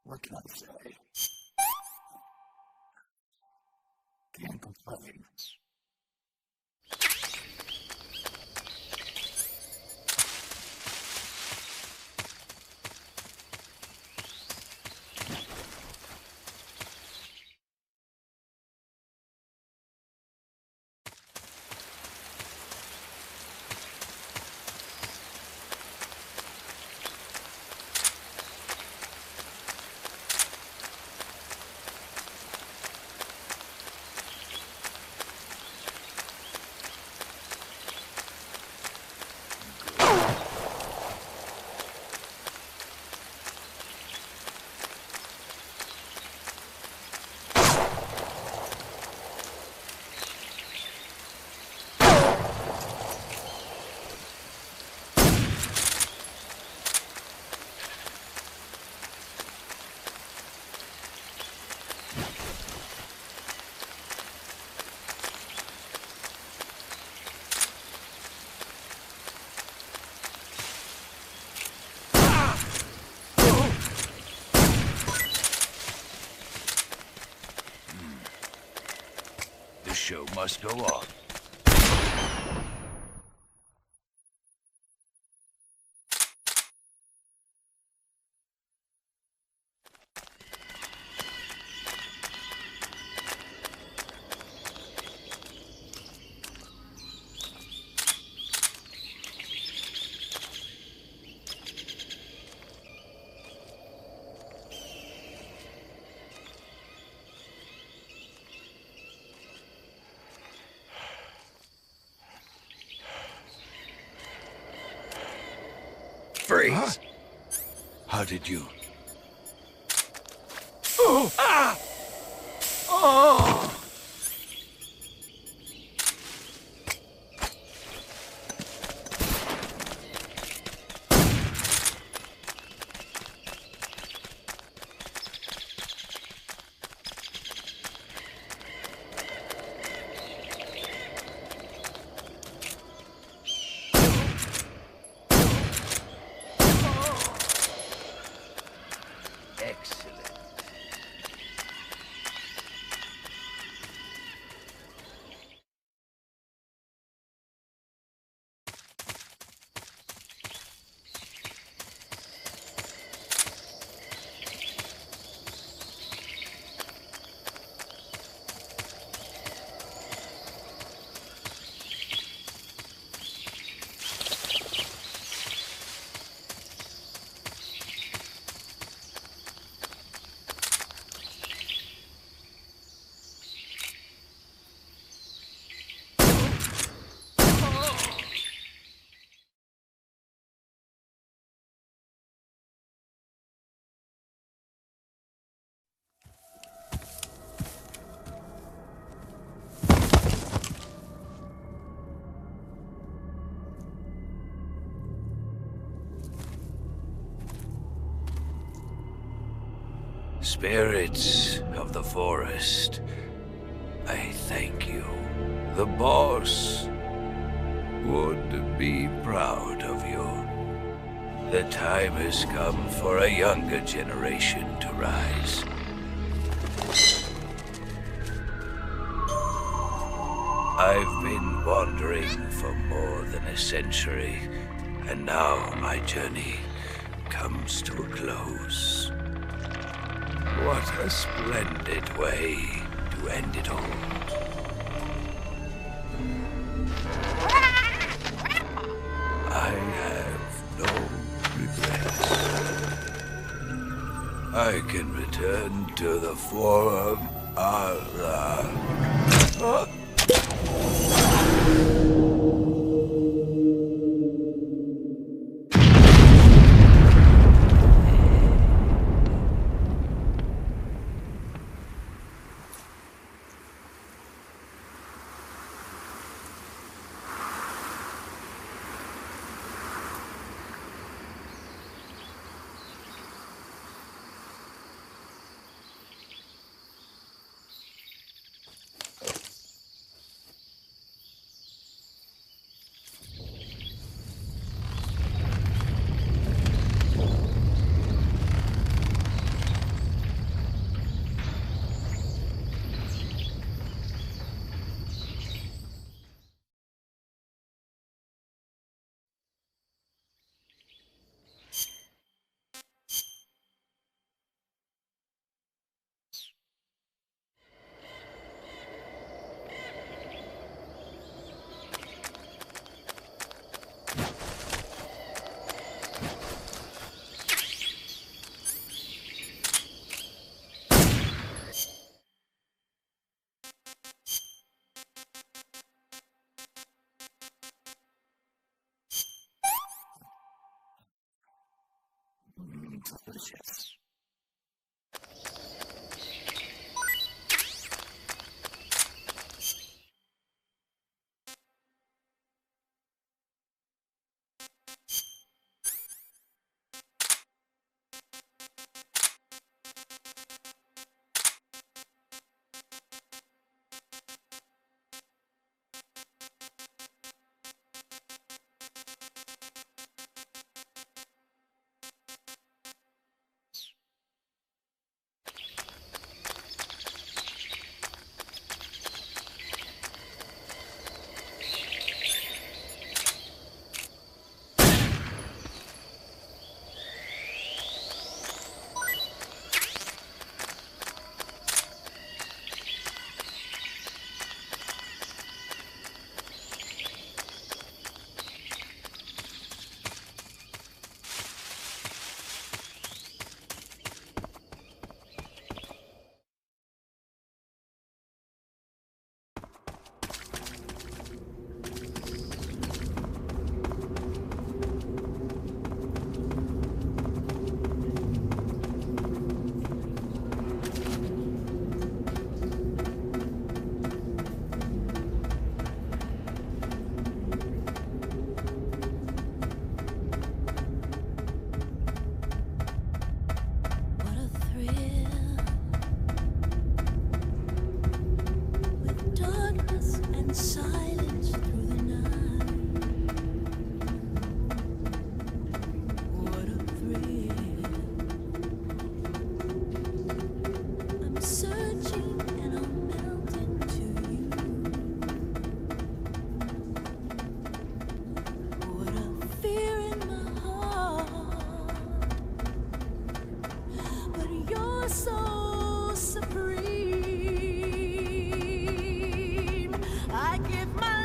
What can I say? Can't complain. The show must go on. Freeze! Huh? How did you? Oh! Ah! Oh! Spirits of the forest, I thank you. The boss would be proud of you. The time has come for a younger generation to rise. I've been wandering for more than a century, and now my journey comes to a close. What a splendid way to end it all. I have no regrets. I can return to the Forum Allah. Delicious. So supreme, I give my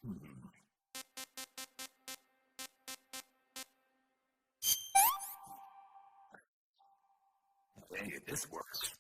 Hey, this works.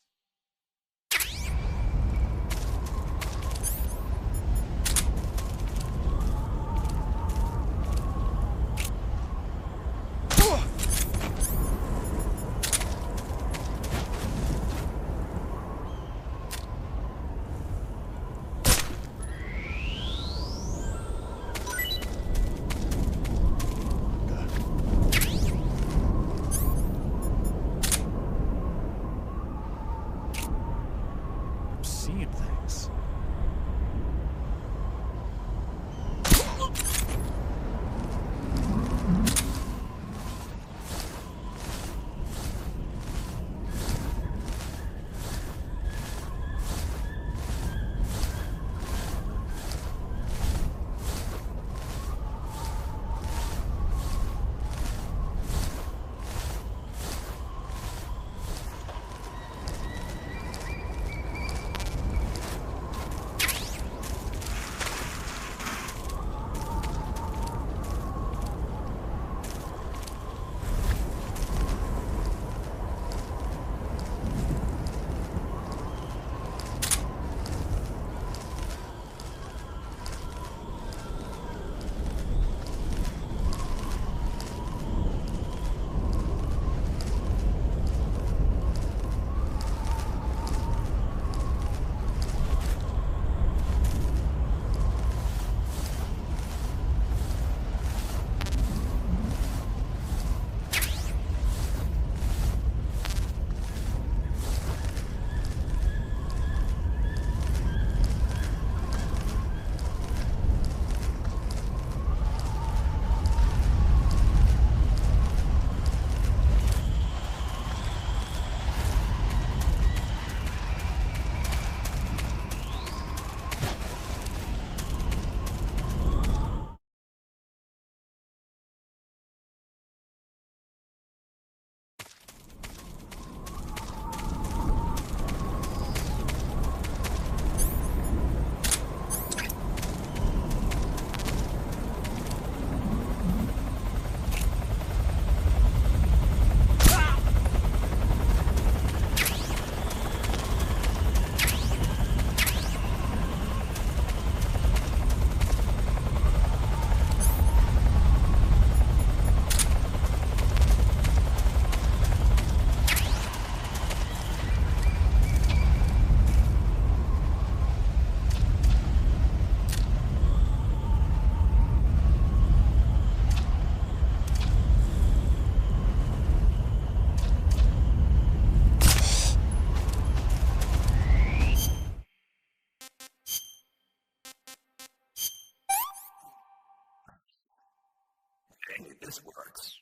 This works.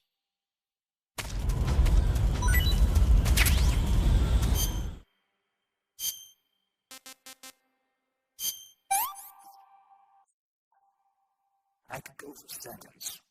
I could go for seconds.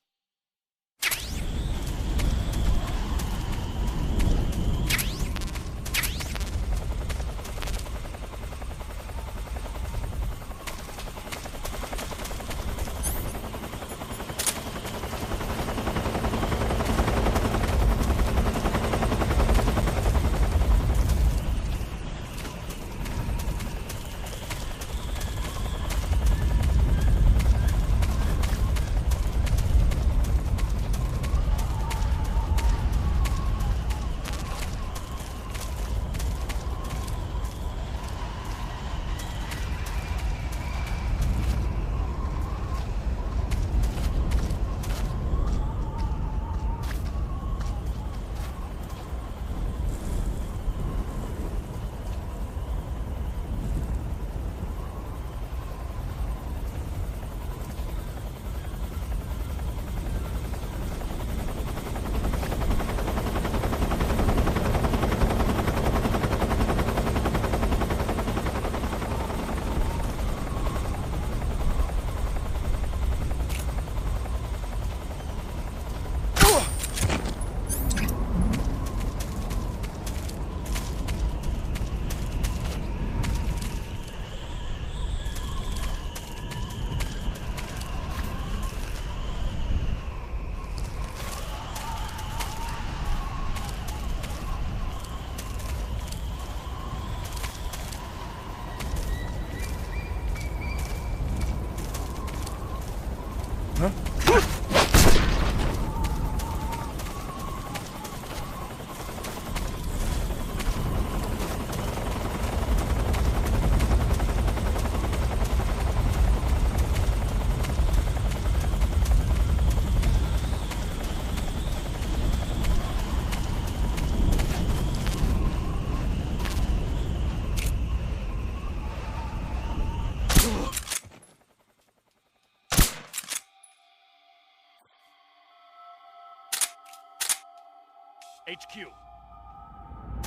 HQ.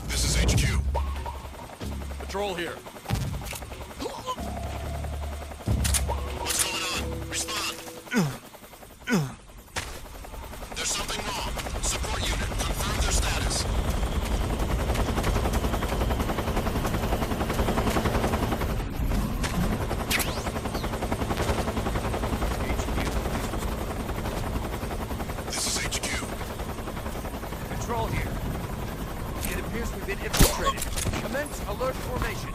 This is HQ. Patrol here. What's going on? Respond. There's something wrong. Support unit, confirm their status. This is HQ. Control here. It appears we've been infiltrated. Commence alert formation.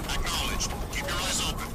Acknowledged. Keep your eyes open.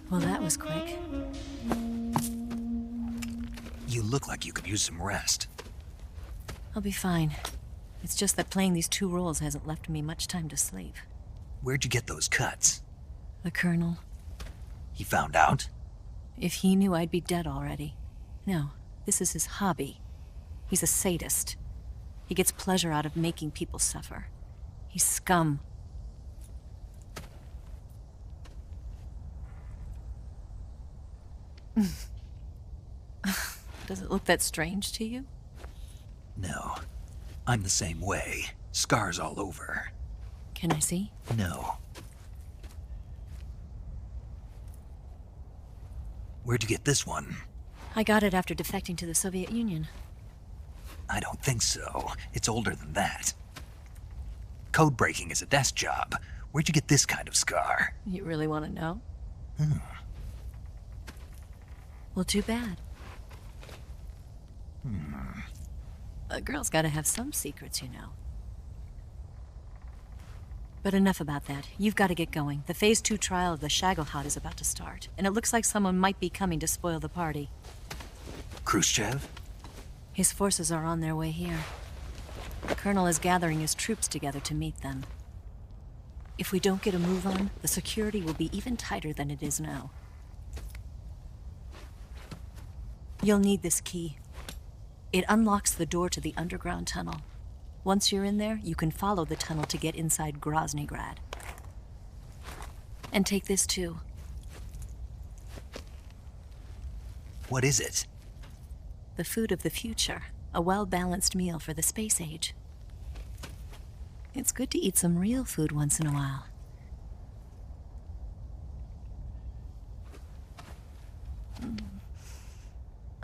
Well, that was quick. You look like you could use some rest. I'll be fine. It's just that playing these 2 roles hasn't left me much time to sleep. Where'd you get those cuts? The Colonel. He found out? If he knew, I'd be dead already. No, this is his hobby. He's a sadist. He gets pleasure out of making people suffer. He's scum. Does it look that strange to you? No. I'm the same way. Scars all over. Can I see? No. Where'd you get this one? I got it after defecting to the Soviet Union. I don't think so. It's older than that. Code breaking is a desk job. Where'd you get this kind of scar? You really want to know? Well, too bad. A girl's gotta have some secrets, you know. But enough about that. You've got to get going. The Phase 2 trial of the Shagohod is about to start, and it looks like someone might be coming to spoil the party. Khrushchev? His forces are on their way here. The Colonel is gathering his troops together to meet them. If we don't get a move on, the security will be even tighter than it is now. You'll need this key. It unlocks the door to the underground tunnel. Once you're in there, you can follow the tunnel to get inside Groznyj Grad. And take this too. What is it? The food of the future. A well-balanced meal for the space age. It's good to eat some real food once in a while.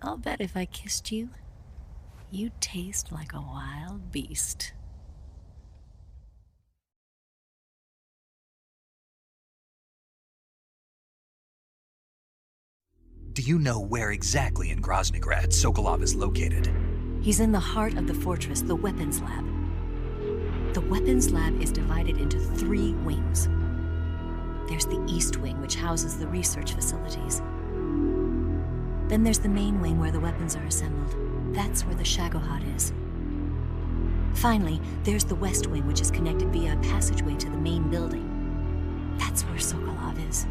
I'll bet if I kissed you, you'd taste like a wild beast. Do you know where exactly in Groznyj Grad Sokolov is located? He's in the heart of the fortress, the weapons lab. The weapons lab is divided into 3 wings. There's the East Wing, which houses the research facilities. Then there's the main wing where the weapons are assembled. That's where the Shagohod is. Finally, there's the West Wing, which is connected via a passageway to the main building. That's where Sokolov is.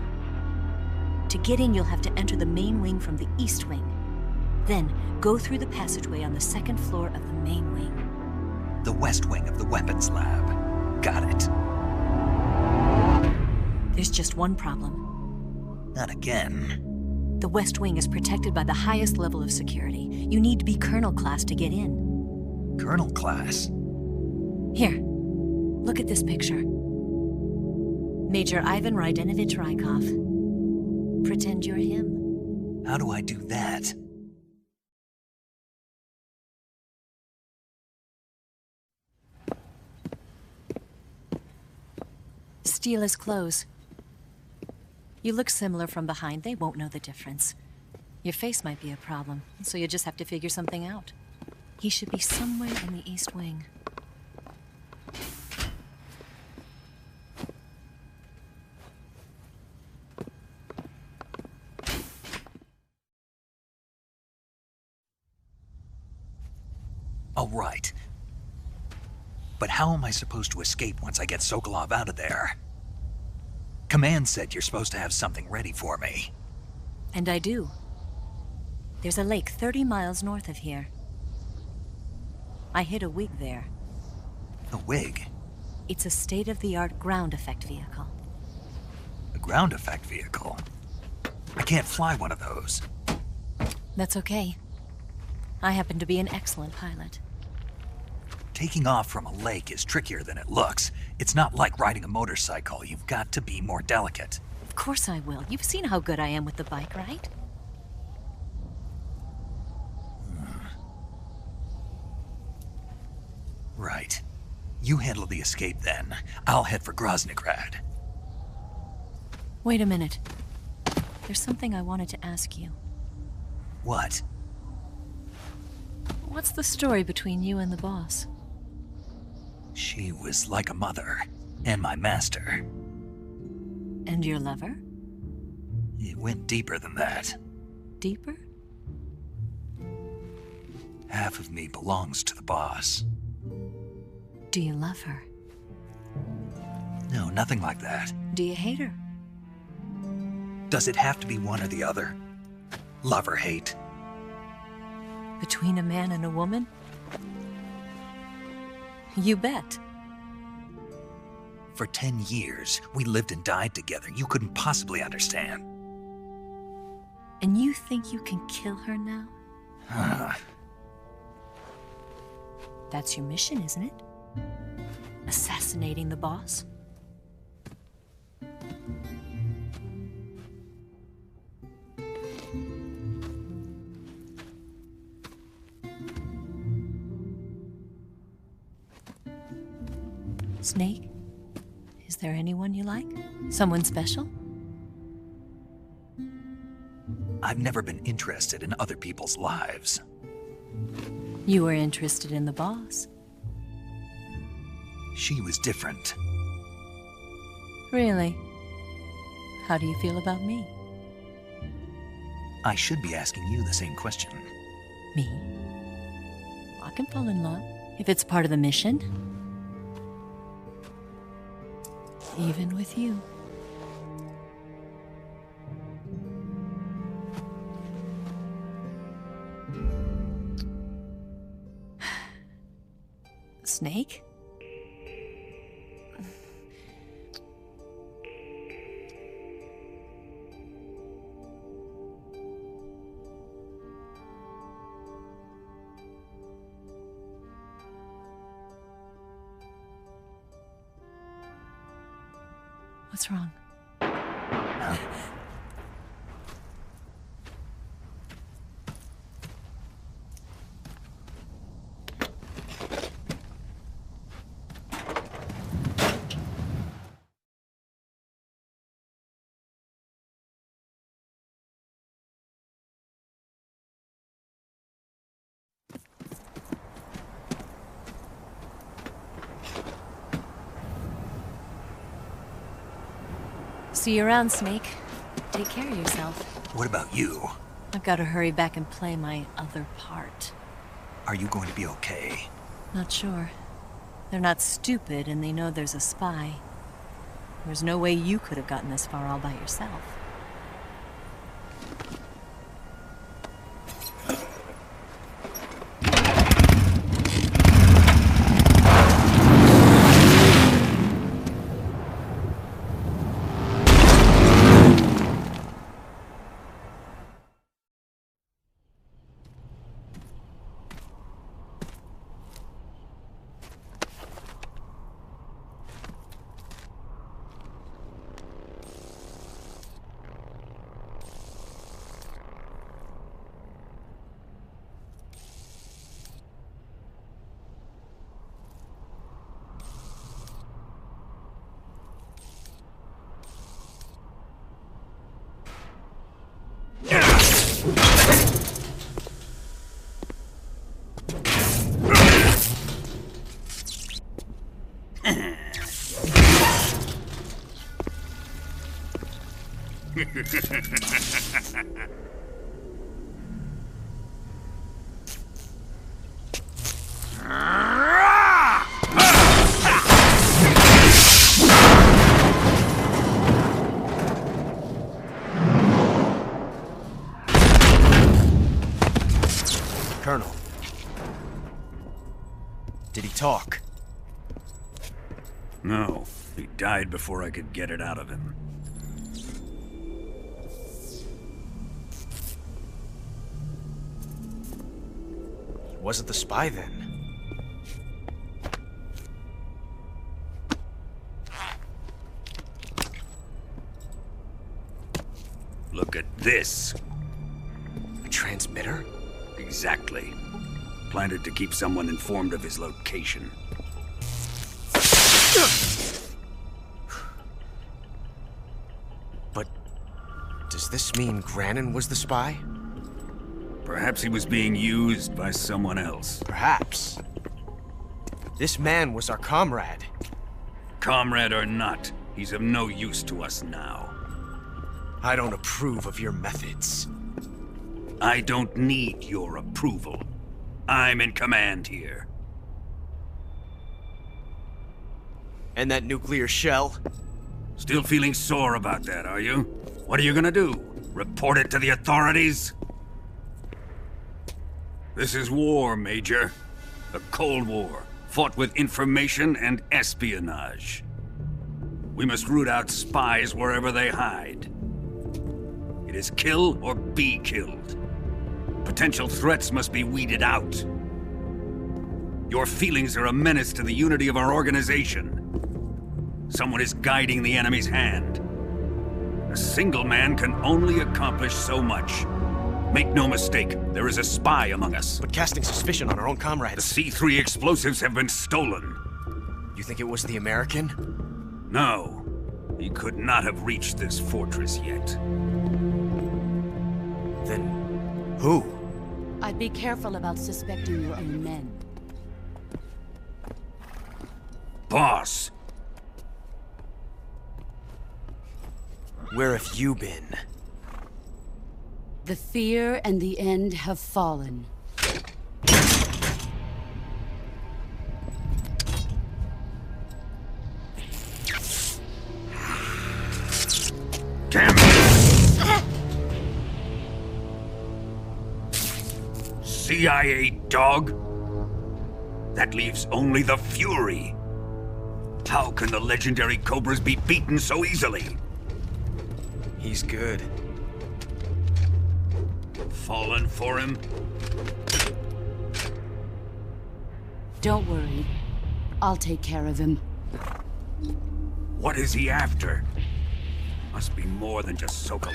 To get in, you'll have to enter the main wing from the East Wing. Then, go through the passageway on the 2nd floor of the main wing. The West Wing of the weapons lab. Got it. There's just one problem. Not again. The West Wing is protected by the highest level of security. You need to be Colonel class to get in. Colonel class? Here, look at this picture. Major Ivan Rydenovich Rykov. Pretend you're him. How do I do that? Steal his clothes. You look similar from behind. They won't know the difference. Your face might be a problem, so you just have to figure something out. He should be somewhere in the East Wing. All right. But how am I supposed to escape once I get Sokolov out of there? Command said you're supposed to have something ready for me. And I do. There's a lake 30 miles north of here. I hid a wig there. A wig? It's a state-of-the-art ground effect vehicle. A ground effect vehicle? I can't fly one of those. That's okay. I happen to be an excellent pilot. Taking off from a lake is trickier than it looks. It's not like riding a motorcycle. You've got to be more delicate. Of course I will. You've seen how good I am with the bike, right? Right. You handle the escape then. I'll head for Groznyj Grad. Wait a minute. There's something I wanted to ask you. What? What's the story between you and the boss? She was like a mother, and my master. And your lover? It went deeper than that. Deeper? Half of me belongs to the boss. Do you love her? No, nothing like that. Do you hate her? Does it have to be one or the other? Love or hate? Between a man and a woman? You bet. For 10 years, we lived and died together. You couldn't possibly understand. And you think you can kill her now? That's your mission, isn't it? Assassinating the boss? Snake? Is there anyone you like? Someone special? I've never been interested in other people's lives. You were interested in the boss. She was different. Really? How do you feel about me? I should be asking you the same question. Me? I can fall in love if it's part of the mission. Even with you. Snake? What's wrong? See you around, Snake. Take care of yourself. What about you? I've got to hurry back and play my other part. Are you going to be okay? Not sure. They're not stupid, and they know there's a spy. There's no way you could have gotten this far all by yourself. Colonel. Did he talk? No, he died before I could get it out of him. Wasn't the spy then? Look at this. A transmitter? Exactly. Planted to keep someone informed of his location. But does this mean Granin was the spy? Perhaps he was being used by someone else. Perhaps. This man was our comrade. Comrade or not, he's of no use to us now. I don't approve of your methods. I don't need your approval. I'm in command here. And that nuclear shell? Still feeling sore about that, are you? What are you gonna do? Report it to the authorities? This is war, Major. A Cold War, fought with information and espionage. We must root out spies wherever they hide. It is kill or be killed. Potential threats must be weeded out. Your feelings are a menace to the unity of our organization. Someone is guiding the enemy's hand. A single man can only accomplish so much. Make no mistake, there is a spy among us. But casting suspicion on our own comrades... The C3 explosives have been stolen. You think it was the American? No. He could not have reached this fortress yet. Then... who? I'd be careful about suspecting your own men. Boss! Where have you been? The fear and the end have fallen. Damn it! CIA dog? That leaves only the Fury. How can the legendary Cobras be beaten so easily? He's good. Fallen for him? Don't worry. I'll take care of him. What is he after? Must be more than just Sokolov.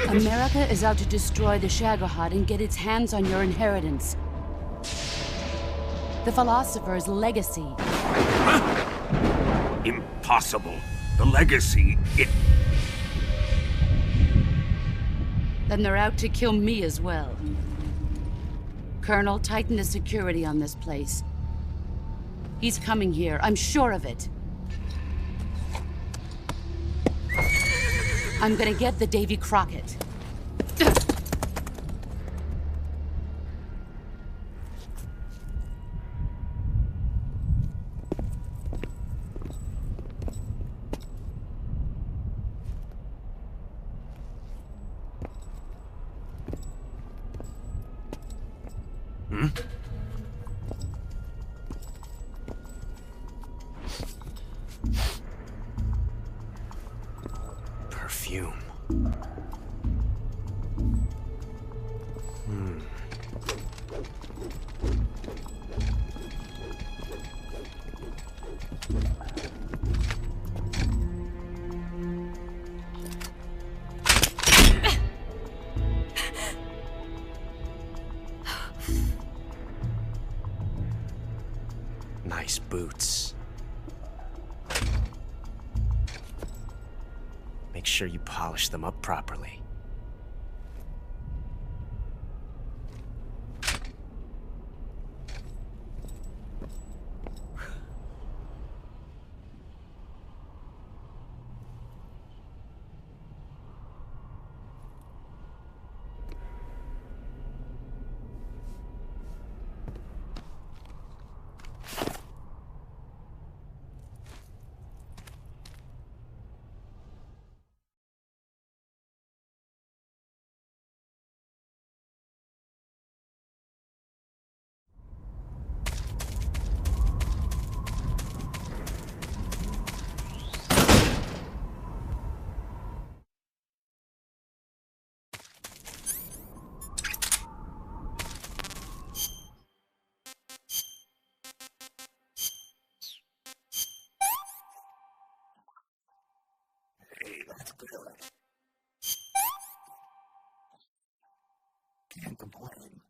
America is out to destroy the Shagohod and get its hands on your inheritance. The philosopher's legacy. Huh? Impossible. The legacy, Then they're out to kill me as well. Colonel, tighten the security on this place. He's coming here, I'm sure of it. I'm gonna get the Davy Crockett. Perfume. Nice boots. Make sure you polish them up properly. That's good. Can't complain.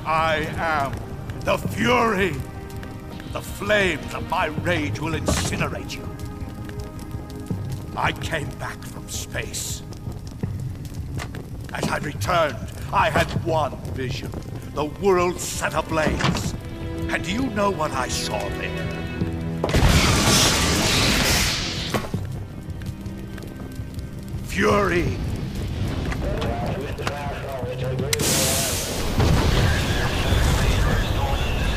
I am the Fury. The flames of my rage will incinerate you. I came back from space. As I returned, I had one vision. The world set ablaze. And do you know what I saw there? Fury.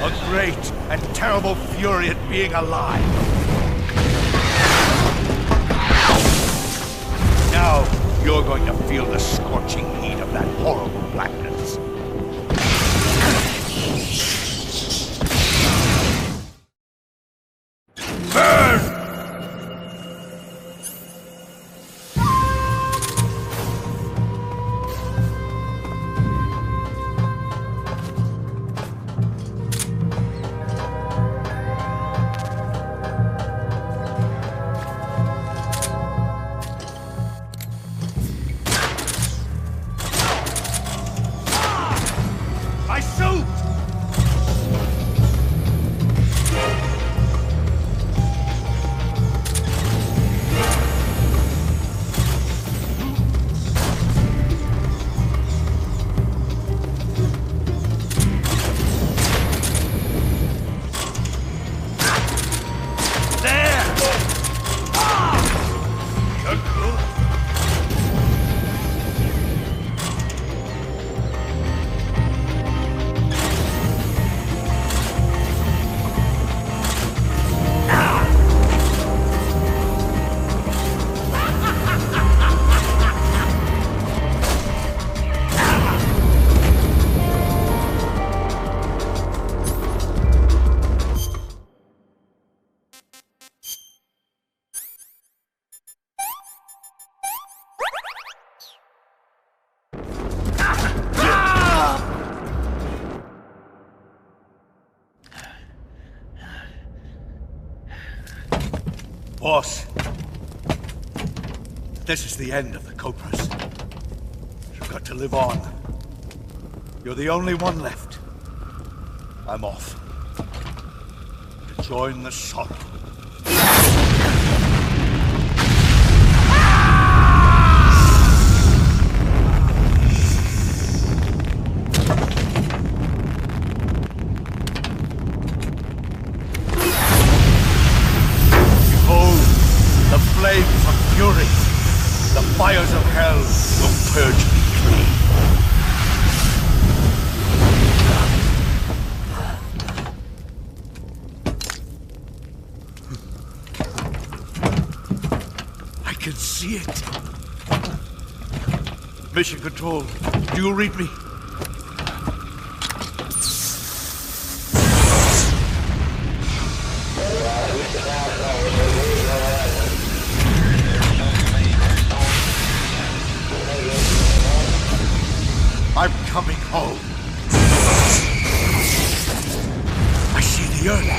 A great and terrible fury at being alive. Now, you're going to feel the scorching heat of that horrible blackness. Burn! Boss, this is the end of the Cobras. You've got to live on. You're the only one left. I'm off. To join the sorrow. Flames of fury, the fires of hell will purge me clean. I can see it. Mission Control, do you read me? I'm coming home. I see the earth.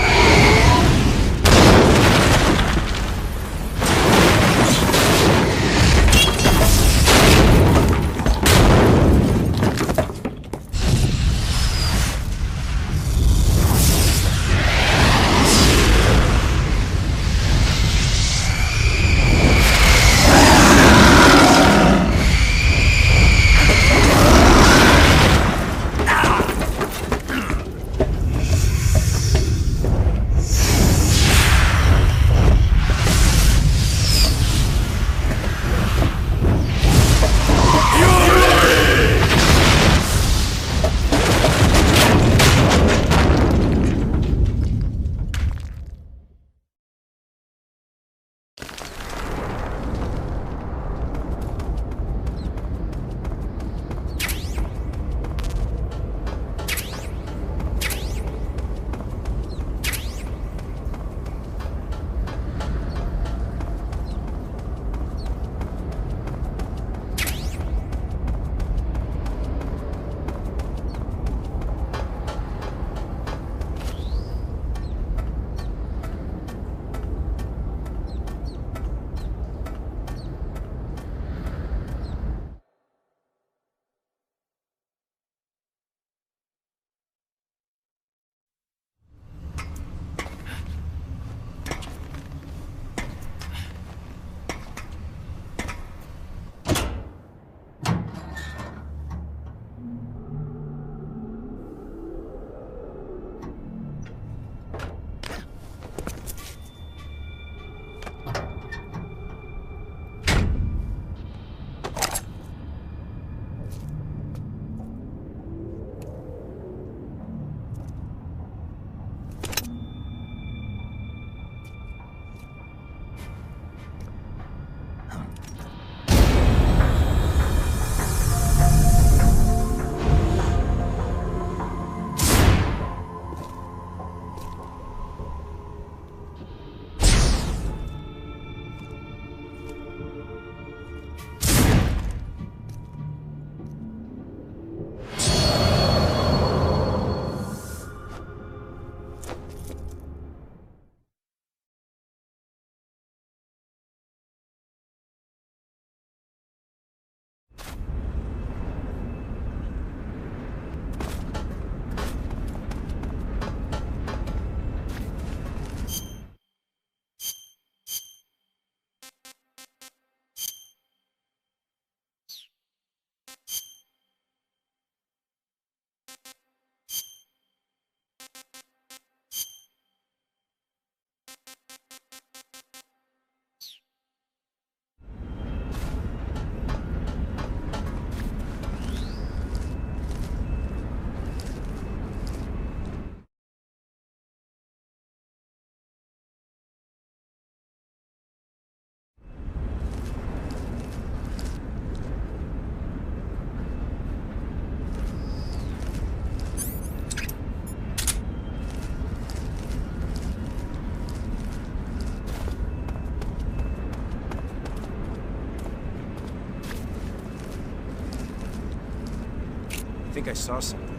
I think I saw something.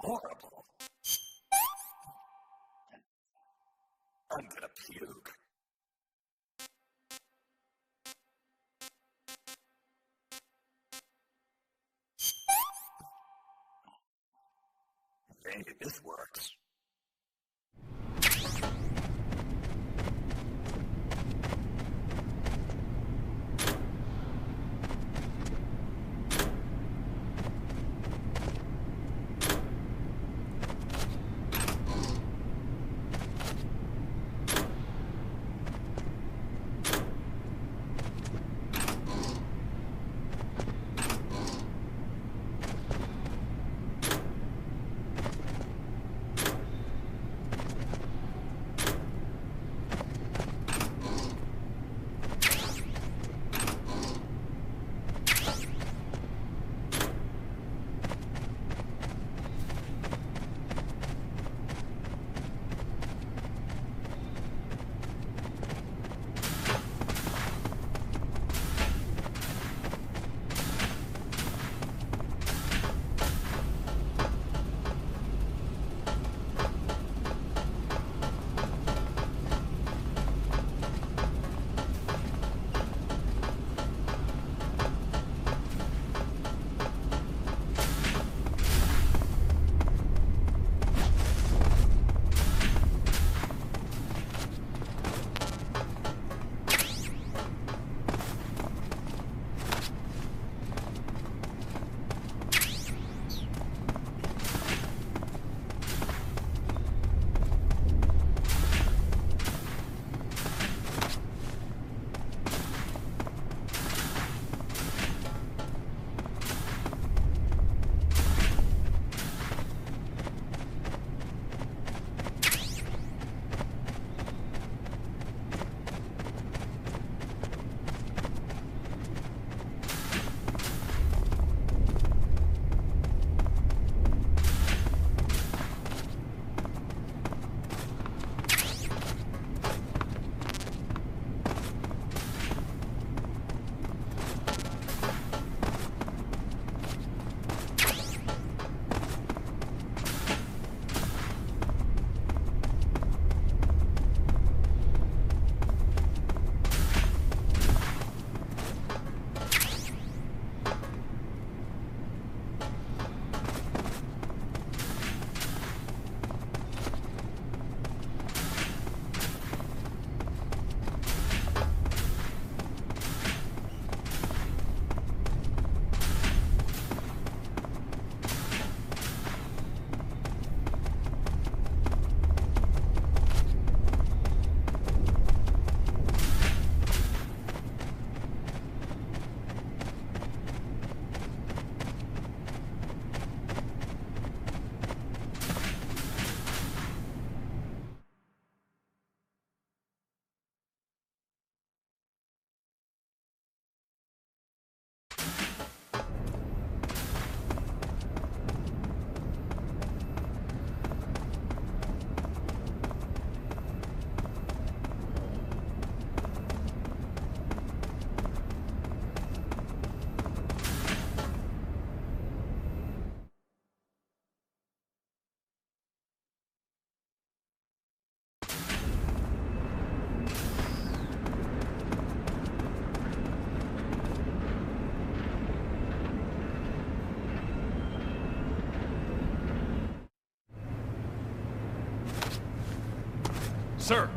horrible. I'm gonna puke. Maybe this works. Sir!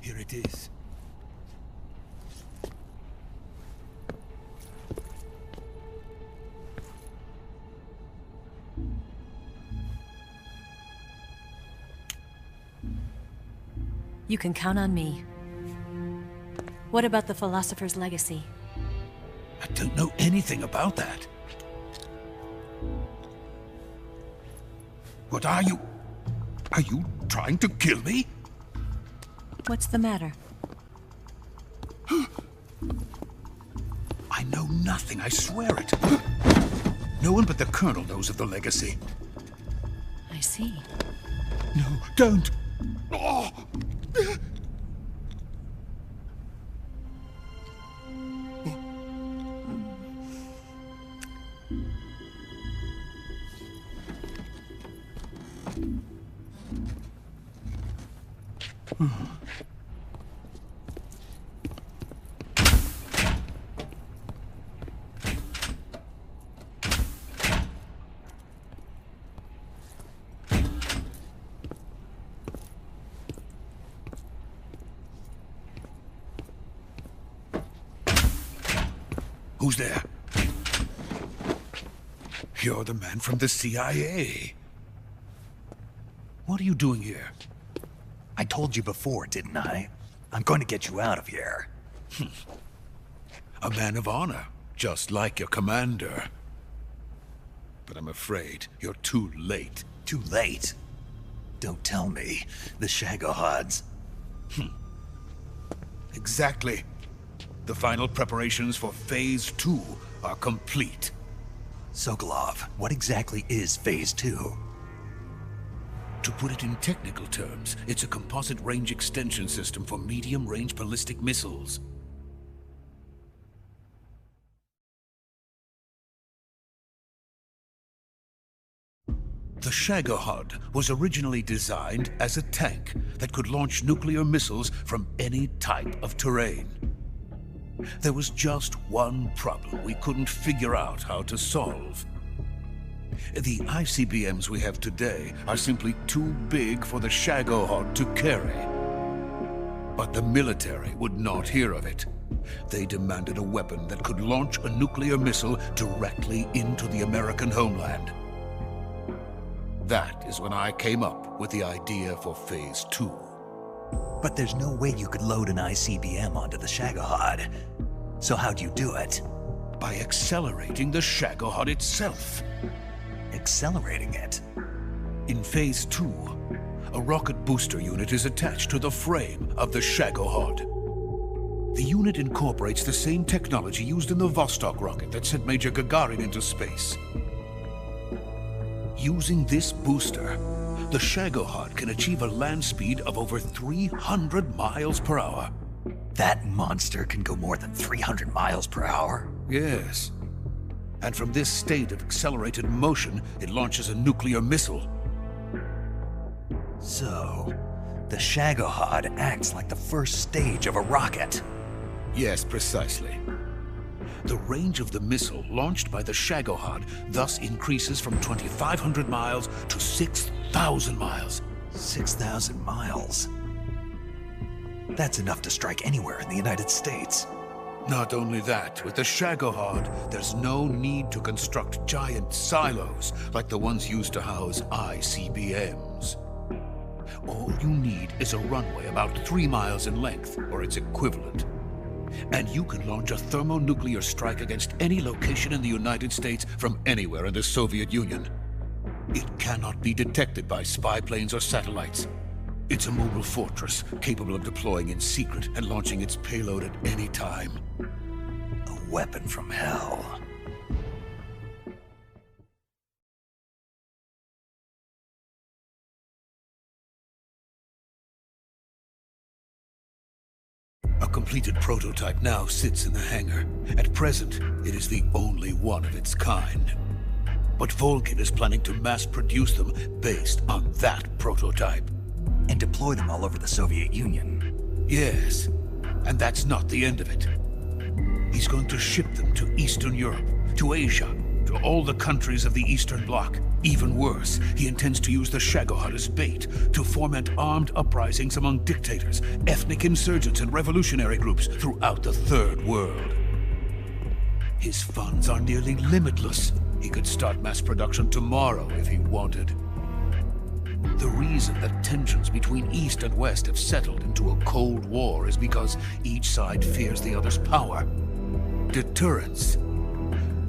Here it is. You can count on me. What about the philosopher's legacy? I don't know anything about that. What are you? Are you trying to kill me? What's the matter? nothing, I swear it. No one but the Colonel knows of the legacy. I see. No, don't! Oh. Who's there? You're the man from the CIA. What are you doing here? I told you before, didn't I? I'm going to get you out of here. A man of honor, just like your commander. But I'm afraid you're too late. Too late? Don't tell me. The Shagohods. Exactly. The final preparations for Phase 2 are complete. Sokolov, what exactly is Phase 2? To put it in technical terms, it's a composite range extension system for medium-range ballistic missiles. The Shagohod was originally designed as a tank that could launch nuclear missiles from any type of terrain. There was just one problem we couldn't figure out how to solve. The ICBMs we have today are simply too big for the Shagohod to carry. But the military would not hear of it. They demanded a weapon that could launch a nuclear missile directly into the American homeland. That is when I came up with the idea for Phase 2. But there's no way you could load an ICBM onto the Shagohod. So how'd you do it? By accelerating the Shagohod itself. Accelerating it? In Phase 2, a rocket booster unit is attached to the frame of the Shagohod. The unit incorporates the same technology used in the Vostok rocket that sent Major Gagarin into space. Using this booster, the Shagohod can achieve a land speed of over 300 miles per hour. That monster can go more than 300 miles per hour? Yes. And from this state of accelerated motion, it launches a nuclear missile. So, the Shagohod acts like the first stage of a rocket. Yes, precisely. The range of the missile launched by the Shagohod thus increases from 2,500 miles to 6,000 miles. 6,000 miles? That's enough to strike anywhere in the United States. Not only that, with the Shagohod, there's no need to construct giant silos like the ones used to house ICBMs. All you need is a runway about 3 miles in length, or its equivalent. And you can launch a thermonuclear strike against any location in the United States from anywhere in the Soviet Union. It cannot be detected by spy planes or satellites. It's a mobile fortress, capable of deploying in secret and launching its payload at any time. A weapon from hell. A completed prototype now sits in the hangar. At present, it is the only one of its kind. But Volgin is planning to mass produce them based on that prototype. And deploy them all over the Soviet Union. Yes, and that's not the end of it. He's going to ship them to Eastern Europe, to Asia, to all the countries of the Eastern Bloc. Even worse, he intends to use the Shagohod as bait to foment armed uprisings among dictators, ethnic insurgents, and revolutionary groups throughout the Third World. His funds are nearly limitless. He could start mass production tomorrow if he wanted. The reason that tensions between East and West have settled into a Cold War is because each side fears the other's power. Deterrence.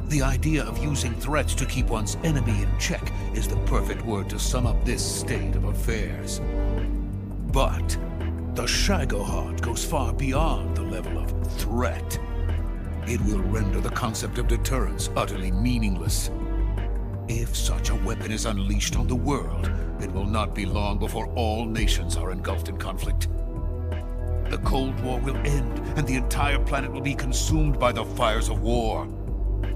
The idea of using threats to keep one's enemy in check is the perfect word to sum up this state of affairs. But the Shagohod goes far beyond the level of threat. It will render the concept of deterrence utterly meaningless. If such a weapon is unleashed on the world, it will not be long before all nations are engulfed in conflict. The Cold War will end, and the entire planet will be consumed by the fires of war.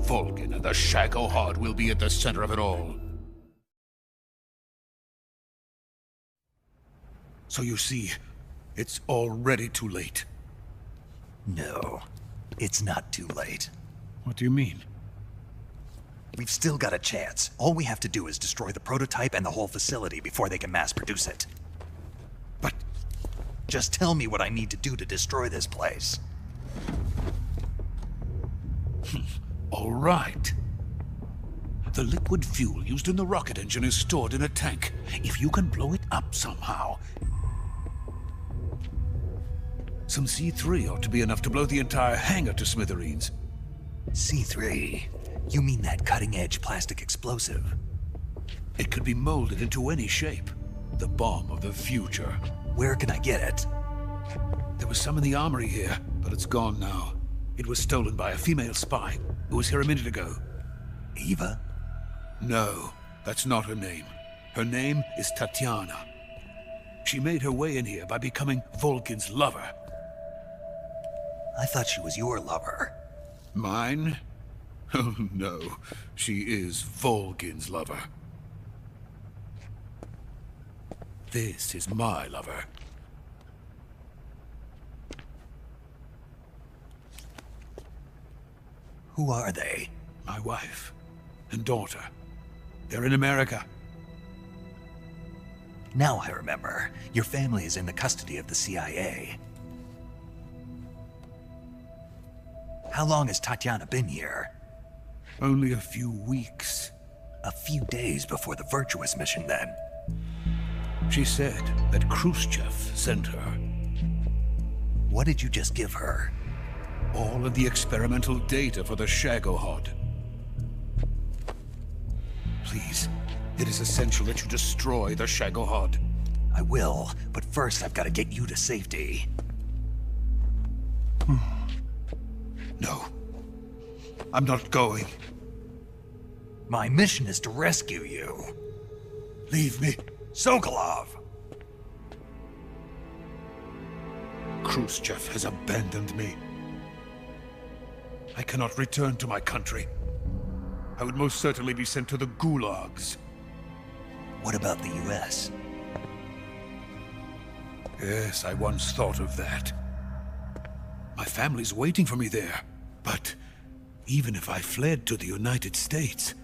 Volgin and the Shagohod will be at the center of it all. So you see, it's already too late. No, it's not too late. What do you mean? We've still got a chance. All we have to do is destroy the prototype and the whole facility before they can mass produce it. But just tell me what I need to do to destroy this place. All right. The liquid fuel used in the rocket engine is stored in a tank. If you can blow it up somehow... Some C3 ought to be enough to blow the entire hangar to smithereens. C3? You mean that cutting-edge plastic explosive? It could be molded into any shape. The bomb of the future. Where can I get it? There was some in the armory here, but it's gone now. It was stolen by a female spy who was here a minute ago. Eva? No, that's not her name. Her name is Tatiana. She made her way in here by becoming Volgin's lover. I thought she was your lover. Mine? Oh no, she is Volgin's lover. This is my lover. Who are they? My wife and daughter. They're in America. Now I remember. Your family is in the custody of the CIA. How long has Tatiana been here? Only a few weeks. A few days before the Virtuas mission, then. She said that Khrushchev sent her. What did you just give her? All of the experimental data for the Shagohod. Please, it is essential that you destroy the Shagohod. I will, but first I've got to get you to safety. No. I'm not going. My mission is to rescue you. Leave me. Sokolov! Khrushchev has abandoned me. I cannot return to my country. I would most certainly be sent to the gulags. What about the US? Yes, I once thought of that. My family's waiting for me there. But even if I fled to the United States,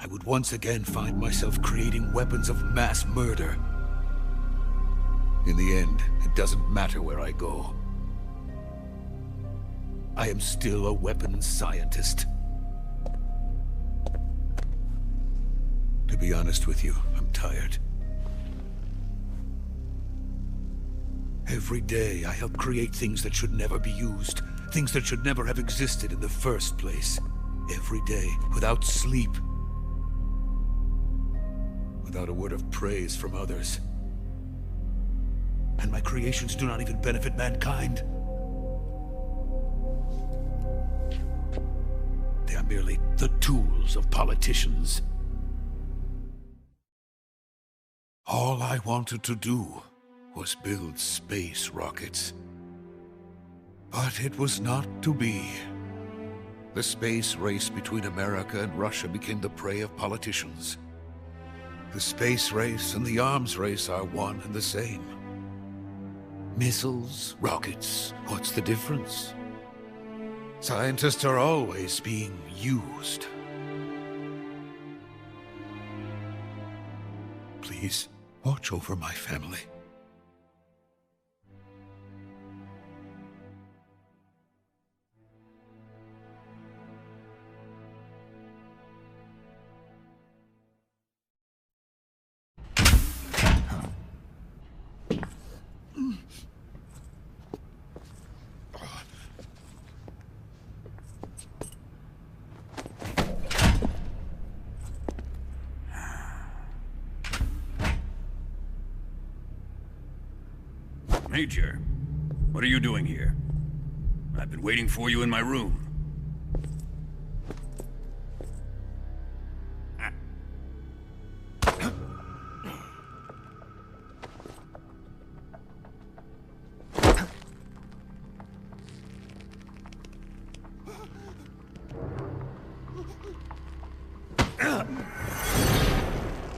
I would once again find myself creating weapons of mass murder. In the end, it doesn't matter where I go. I am still a weapons scientist. To be honest with you, I'm tired. Every day, I help create things that should never be used. Things that should never have existed in the first place. Every day, without sleep. Without a word of praise from others. And my creations do not even benefit mankind. They are merely the tools of politicians. All I wanted to do was build space rockets. But it was not to be. The space race between America and Russia became the prey of politicians. The space race and the arms race are one and the same. Missiles, rockets, what's the difference? Scientists are always being used. Please, watch over my family. Major, what are you doing here? I've been waiting for you in my room.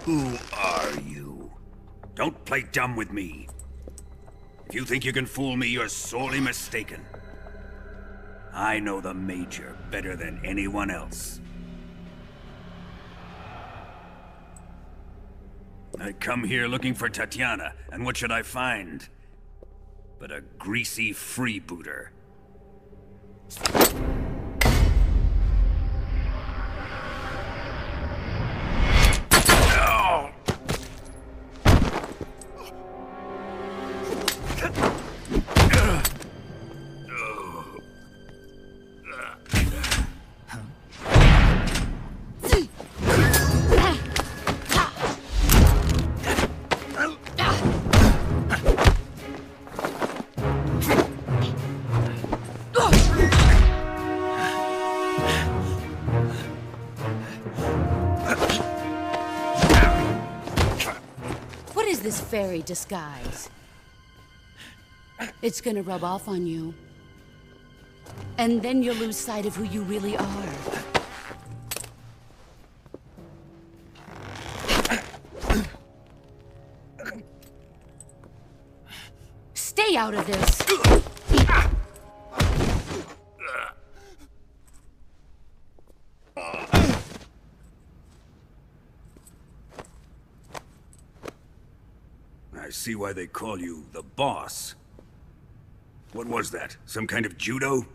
Who are you? Don't play dumb with me. If you think you can fool me, you're sorely mistaken. I know the Major better than anyone else. I come here looking for Tatiana, and what should I find? But a greasy freebooter. This fairy disguise. It's gonna rub off on you. And then you'll lose sight of who you really are. Stay out of this! I see why they call you the boss. What was that? Some kind of judo?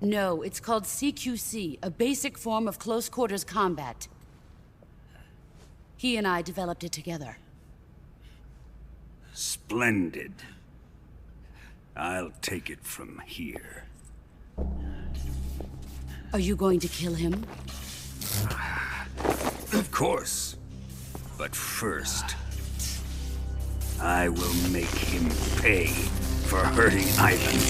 No, it's called CQC, a basic form of close-quarters combat. He and I developed it together. Splendid. I'll take it from here. Are you going to kill him? Of course. But first, I will make him pay for hurting Ivan.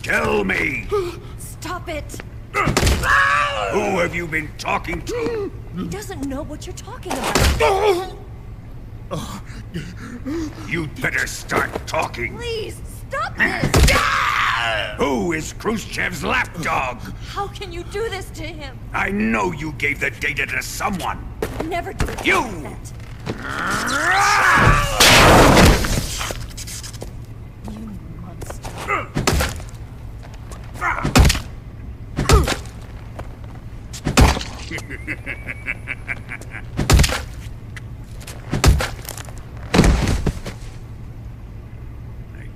Tell me! Stop it! Who have you been talking to? He doesn't know what you're talking about. You'd better start talking. Please, stop this! Who is Khrushchev's lapdog? How can you do this to him? I know you gave the data to someone. Never do You! that. You monster.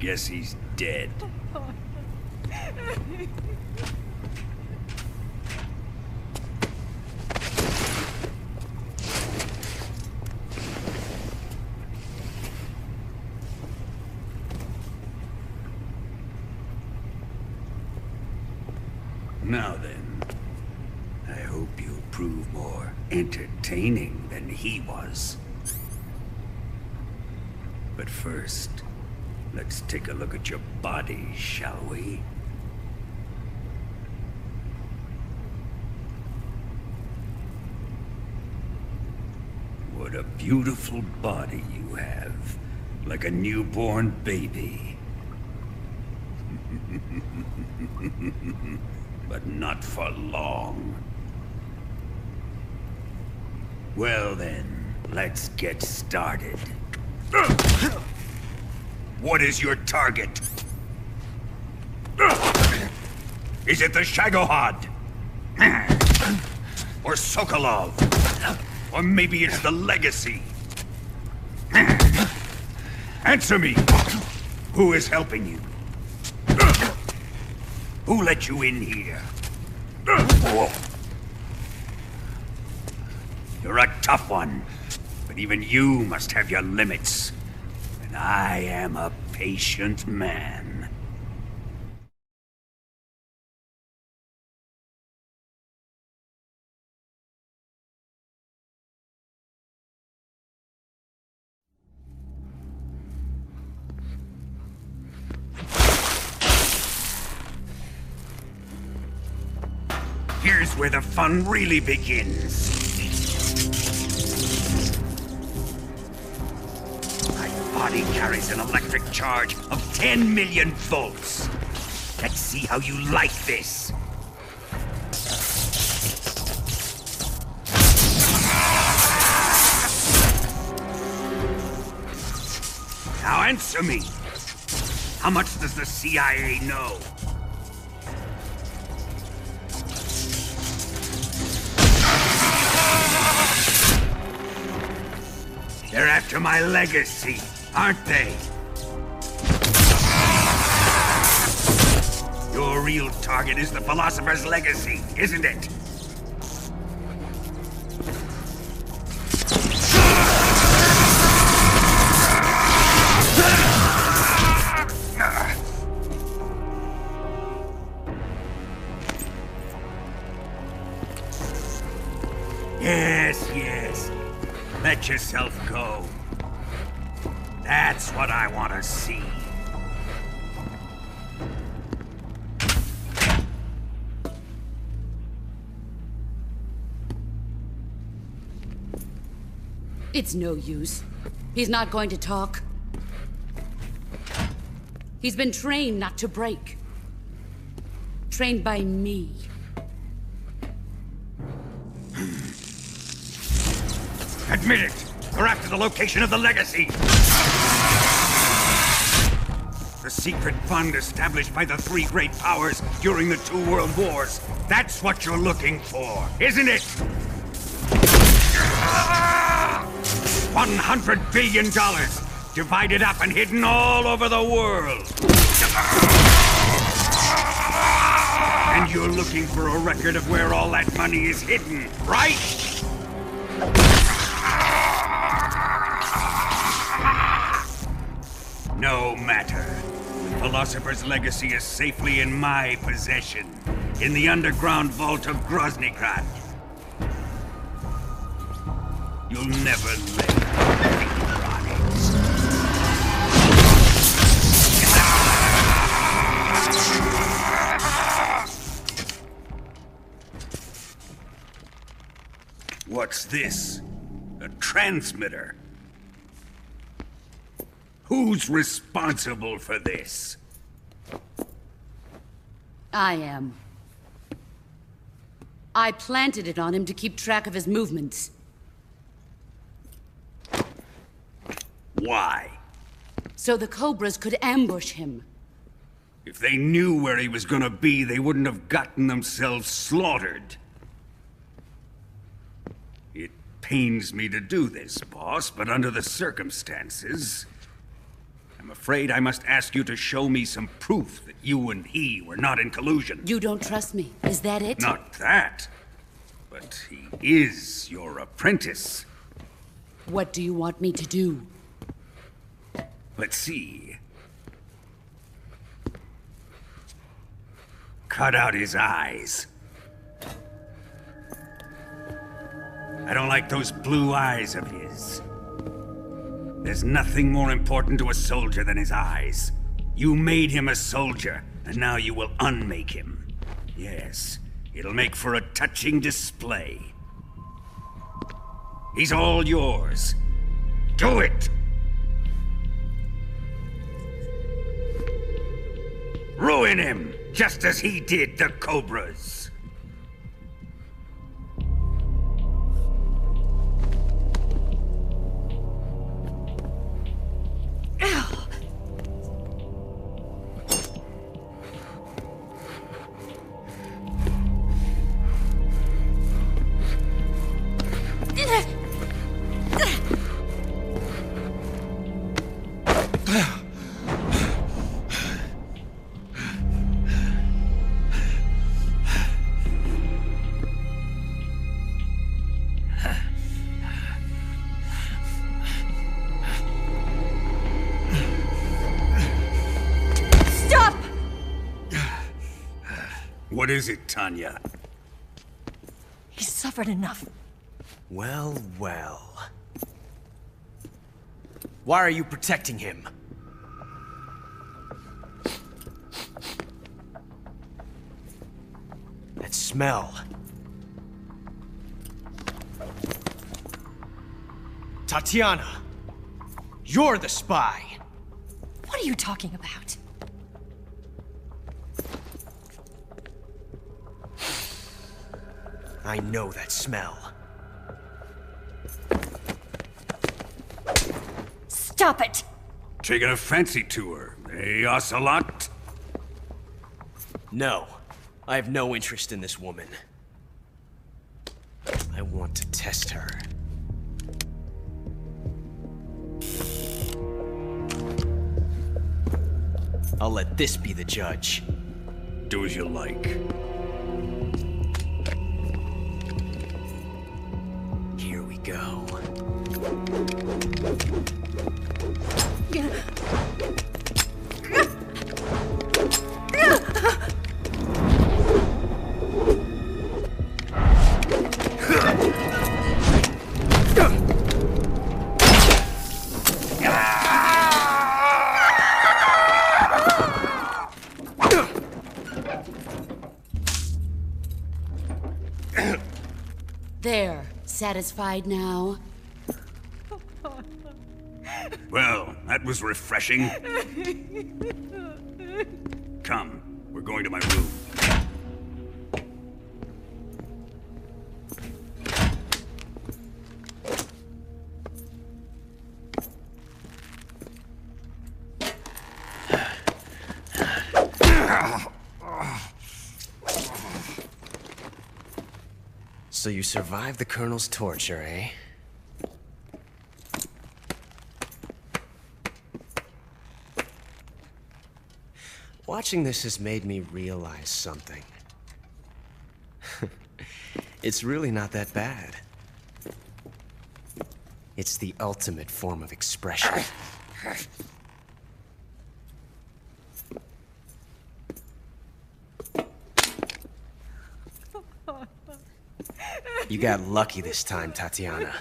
Guess he's dead. Now then, I hope you'll prove more entertaining than he was. But first, let's take a look at your body, shall we? What a beautiful body you have, like a newborn baby. But not for long. Well then, let's get started. What is your target? Is it the Shagohod? Or Sokolov? Or maybe it's the Legacy? Answer me! Who is helping you? Who let you in here? You're a tough one, but even you must have your limits. And I am a patient man. Here's where the fun really begins. My body carries an electric charge of 10 million volts. Let's see how you like this. Now answer me. How much does the CIA know? They're after my legacy, aren't they? Your real target is the Philosopher's Legacy, isn't it? Yes. Let yourself go. That's what I want to see. It's no use. He's not going to talk. He's been trained not to break. Trained by me. Admit it! We're after the location of the Legacy! The secret fund established by the three great powers during the 2 world wars. That's what you're looking for, isn't it? $100 billion, divided up and hidden all over the world. And you're looking for a record of where all that money is hidden, right? No matter. The Philosopher's Legacy is safely in my possession, in the underground vault of Groznyj Grad. You'll never lay a finger on it. What's this? A transmitter? Who's responsible for this? I am. I planted it on him to keep track of his movements. Why? So the Cobras could ambush him. If they knew where he was gonna be, they wouldn't have gotten themselves slaughtered. It pains me to do this, boss, but under the circumstances, I'm afraid I must ask you to show me some proof that you and he were not in collusion. You don't trust me, is that it? Not that. But he is your apprentice. What do you want me to do? Let's see. Cut out his eyes. I don't like those blue eyes of his. There's nothing more important to a soldier than his eyes. You made him a soldier, and now you will unmake him. Yes, it'll make for a touching display. He's all yours. Do it! Ruin him, just as he did the Cobras. What is it, Tanya? He's suffered enough. Well, well. Why are you protecting him? That smell. Tatiana, you're the spy. What are you talking about? I know that smell. Stop it! Taking a fancy to her, eh, Ocelot? No, I have no interest in this woman. I want to test her. I'll let this be the judge. Do as you like. Here we go. There, satisfied now? Well, that was refreshing. Come, we're going to my room. So you survived the Colonel's torture, eh? Watching this has made me realize something. It's really not that bad. It's the ultimate form of expression. You got lucky this time, Tatiana.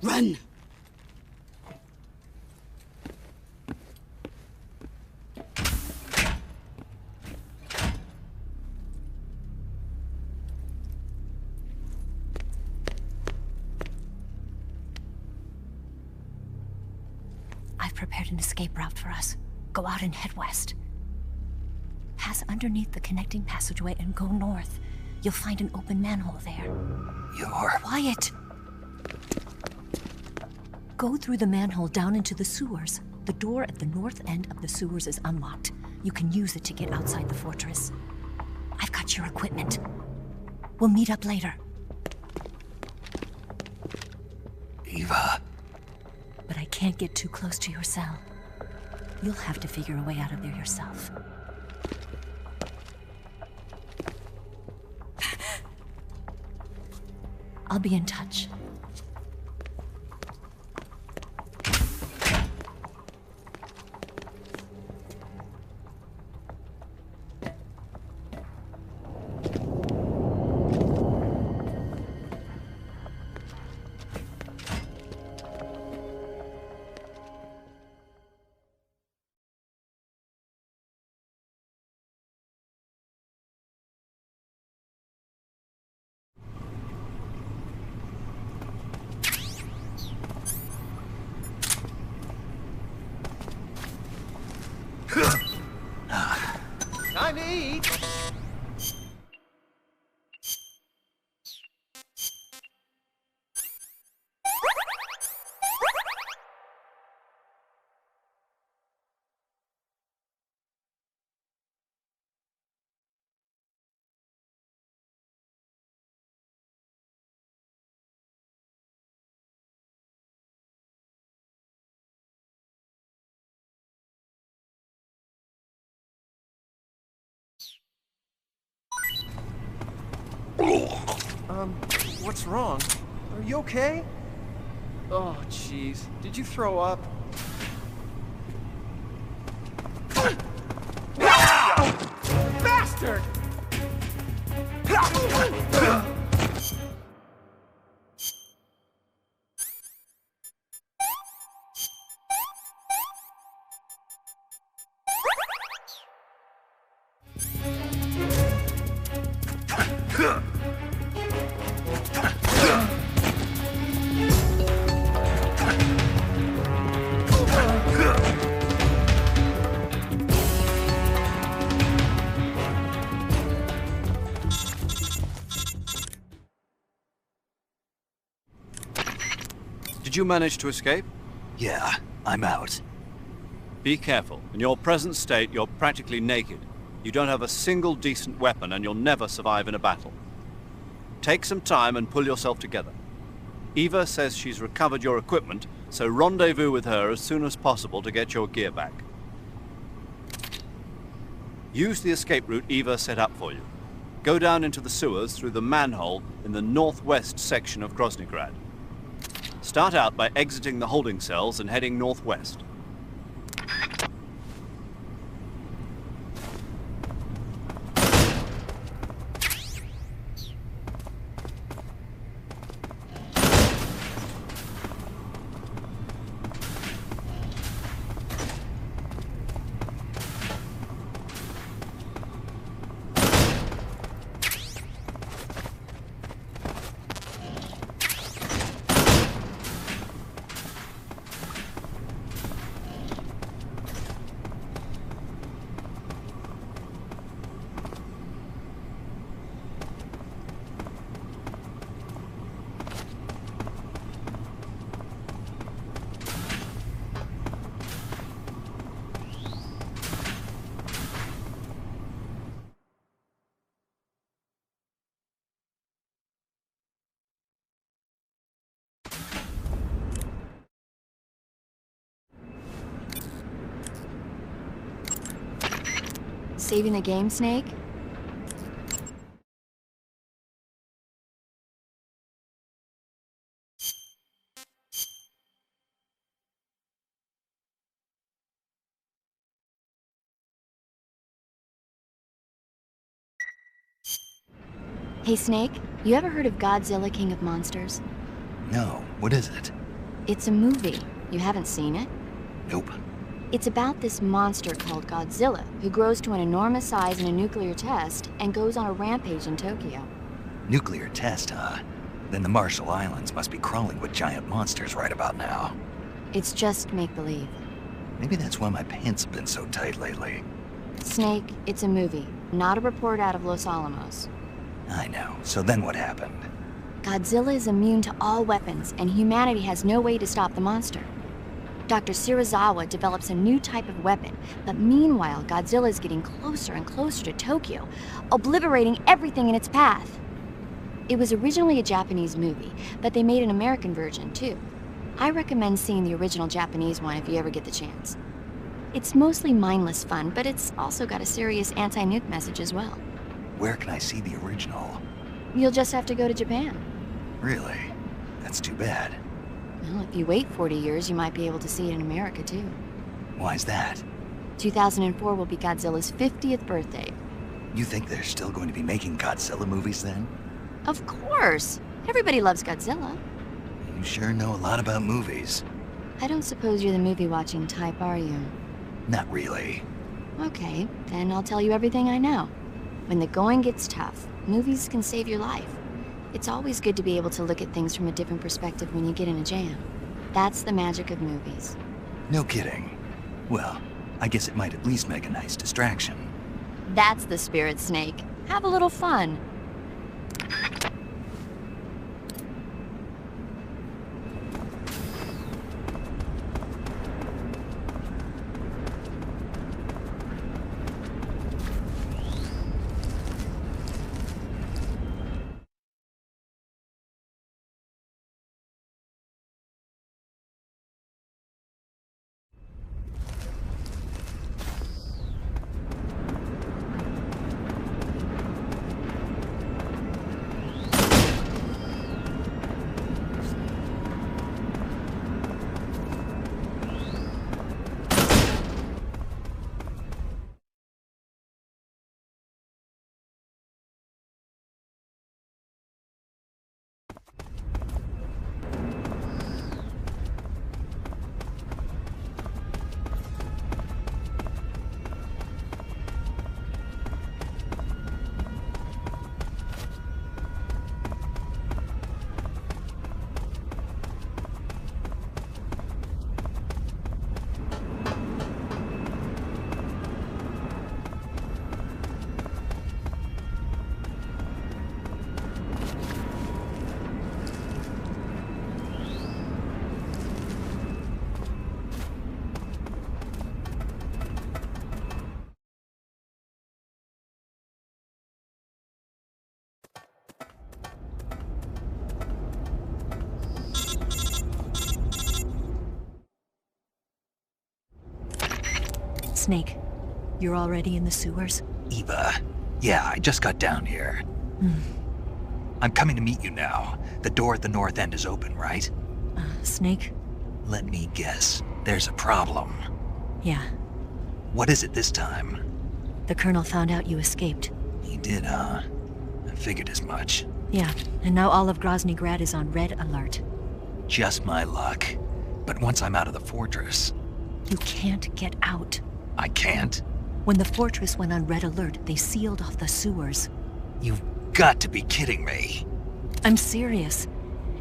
Run! prepared an escape route for us. Go out and head west. Pass underneath the connecting passageway and go north. You'll find an open manhole there. You're... Quiet! Go through the manhole down into the sewers. The door at the north end of the sewers is unlocked. You can use it to get outside the fortress. I've got your equipment. We'll meet up later. Eva. But I can't get too close to your cell. You'll have to figure a way out of there yourself. I'll be in touch. Time to eat. What's wrong? Are you okay? Oh, jeez. Did you throw up? Bastard! Did you manage to escape? Yeah, I'm out. Be careful. In your present state, you're practically naked. You don't have a single decent weapon, and you'll never survive in a battle. Take some time and pull yourself together. Eva says she's recovered your equipment, so rendezvous with her as soon as possible to get your gear back. Use the escape route Eva set up for you. Go down into the sewers through the manhole in the northwest section of Groznyj Grad. Start out by exiting the holding cells and heading northwest. Saving the game, Snake? Hey, Snake, you ever heard of Godzilla, King of Monsters? No, what is it? It's a movie. You haven't seen it? Nope. It's about this monster called Godzilla, who grows to an enormous size in a nuclear test and goes on a rampage in Tokyo. Nuclear test, huh? Then the Marshall Islands must be crawling with giant monsters right about now. It's just make-believe. Maybe that's why my pants have been so tight lately. Snake, it's a movie, not a report out of Los Alamos. I know. So then what happened? Godzilla is immune to all weapons, and humanity has no way to stop the monster. Dr. Shirazawa develops a new type of weapon, but meanwhile, Godzilla is getting closer and closer to Tokyo, obliterating everything in its path. It was originally a Japanese movie, but they made an American version, too. I recommend seeing the original Japanese one if you ever get the chance. It's mostly mindless fun, but it's also got a serious anti-nuke message as well. Where can I see the original? You'll just have to go to Japan. Really? That's too bad. Well, if you wait 40 years, you might be able to see it in America, too. Why's that? 2004 will be Godzilla's 50th birthday. You think they're still going to be making Godzilla movies then? Of course! Everybody loves Godzilla. You sure know a lot about movies. I don't suppose you're the movie-watching type, are you? Not really. Okay, then I'll tell you everything I know. When the going gets tough, movies can save your life. It's always good to be able to look at things from a different perspective when you get in a jam. That's the magic of movies. No kidding. Well, I guess it might at least make a nice distraction. That's the spirit, Snake. Have a little fun. Snake, you're already in the sewers? Eva. Yeah, I just got down here. I'm coming to meet you now. The door at the north end is open, right? Snake? Let me guess. There's a problem. Yeah. What is it this time? The Colonel found out you escaped. He did, huh? I figured as much. Yeah, and now all of Groznyj Grad is on red alert. Just my luck. But once I'm out of the fortress... You can't get out. I can't? When the fortress went on red alert, they sealed off the sewers. You've got to be kidding me. I'm serious.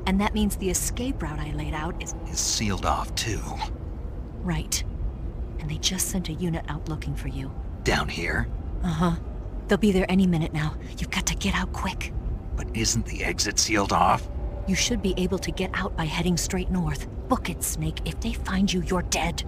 And that means the escape route I laid out is sealed off, too. Right. And they just sent a unit out looking for you. Down here? Uh-huh. They'll be there any minute now. You've got to get out quick. But isn't the exit sealed off? You should be able to get out by heading straight north. Book it, Snake. If they find you, you're dead.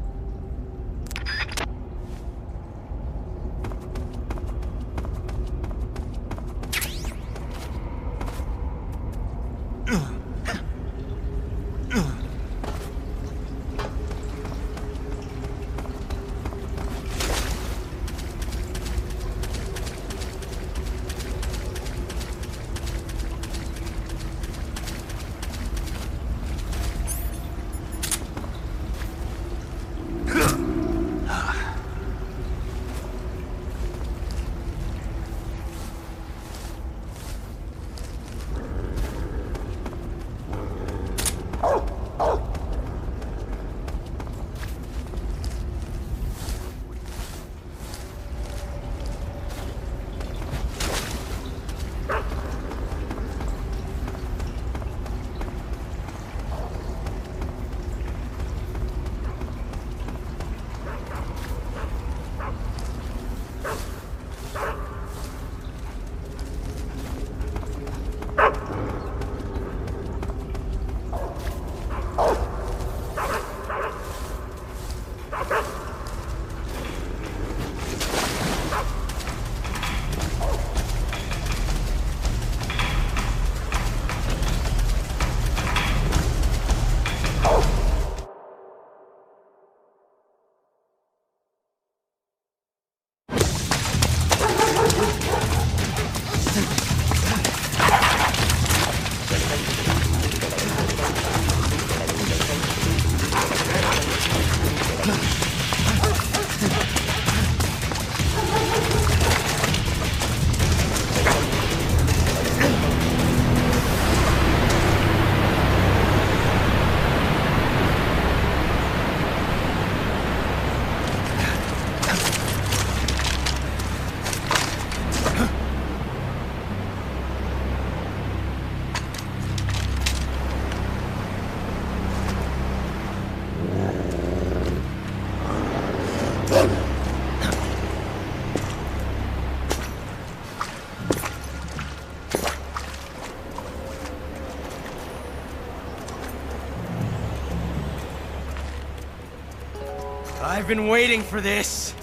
I've been waiting for this.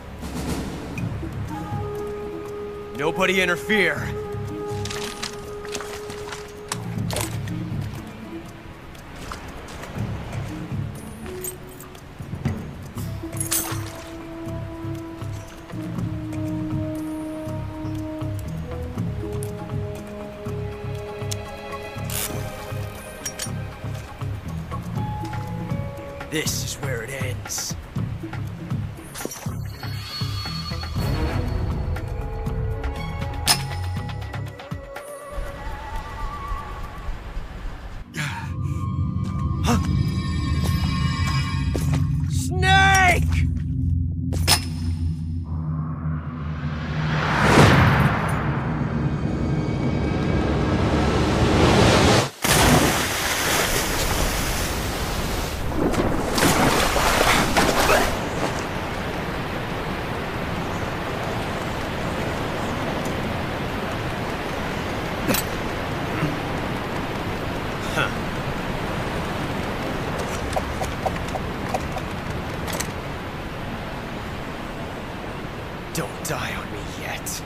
Nobody interfere. This is where it ends. Snake! Don't die on me yet.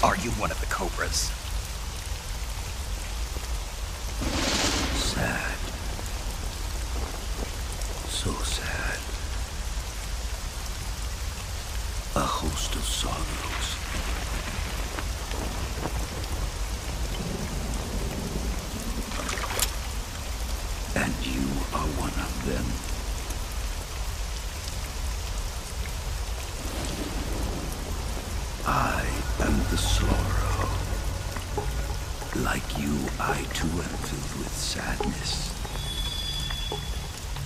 Are you one of the Cobras? Sad. So sad. A host of sorrows. And you are one of them. I am the sorrow. Like you, I too am filled with sadness.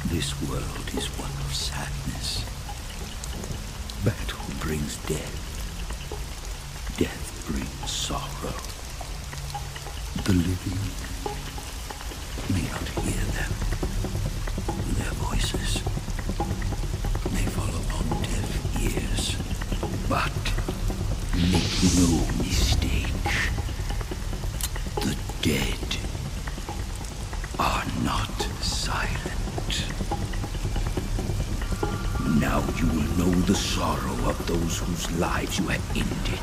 This world is one of sadness. Battle brings death. Death brings sorrow. The living may not hear them. Their voices may fall upon deaf ears. But make no mistake. The dead are not silent. Now you will know the sorrow of those whose lives you have ended.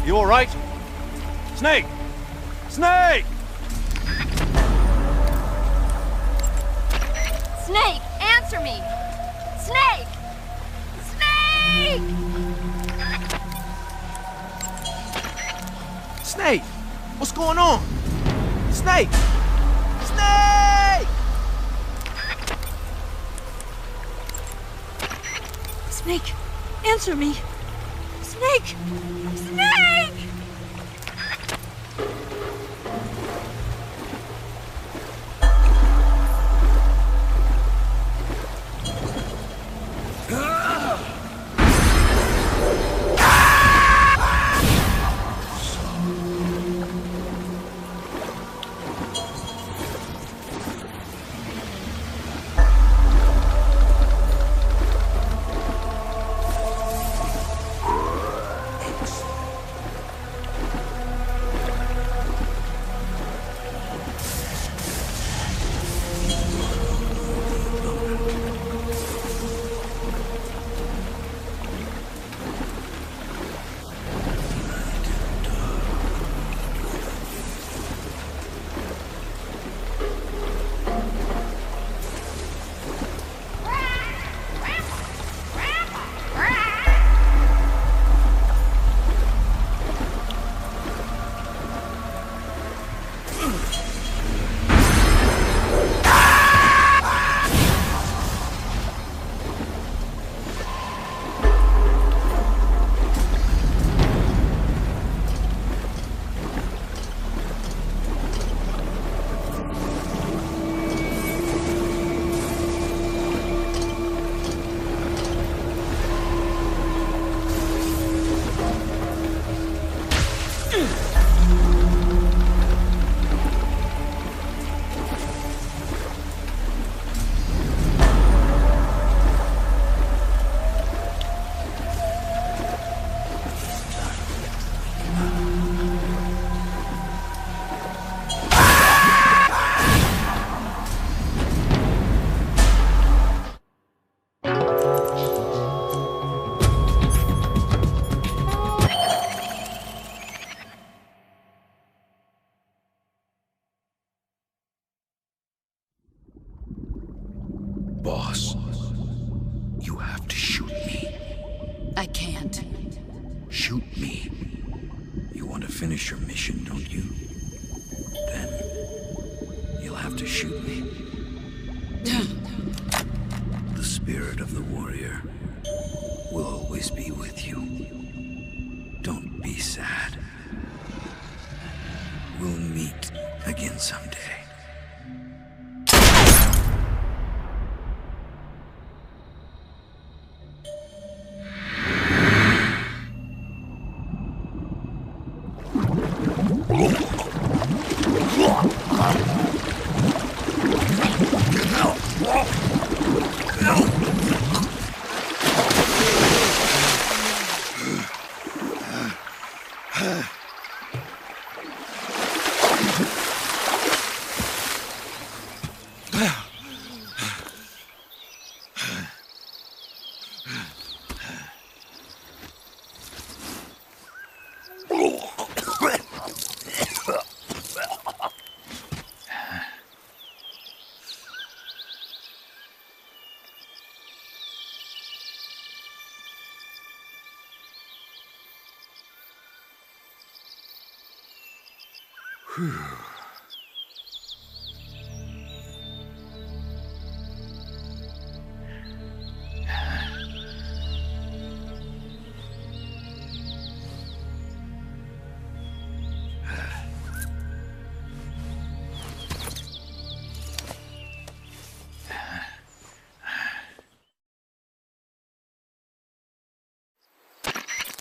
You all right? Snake! Snake! Snake, answer me! Snake! Snake! Snake! What's going on? Snake! Snake! Snake, answer me! Snake! Snake! Boss, you have to shoot me. I can't. Shoot me. You want to finish your mission, don't you? Then you'll have to shoot me. The spirit of the warrior will always be with you. Don't be sad. We'll meet again someday.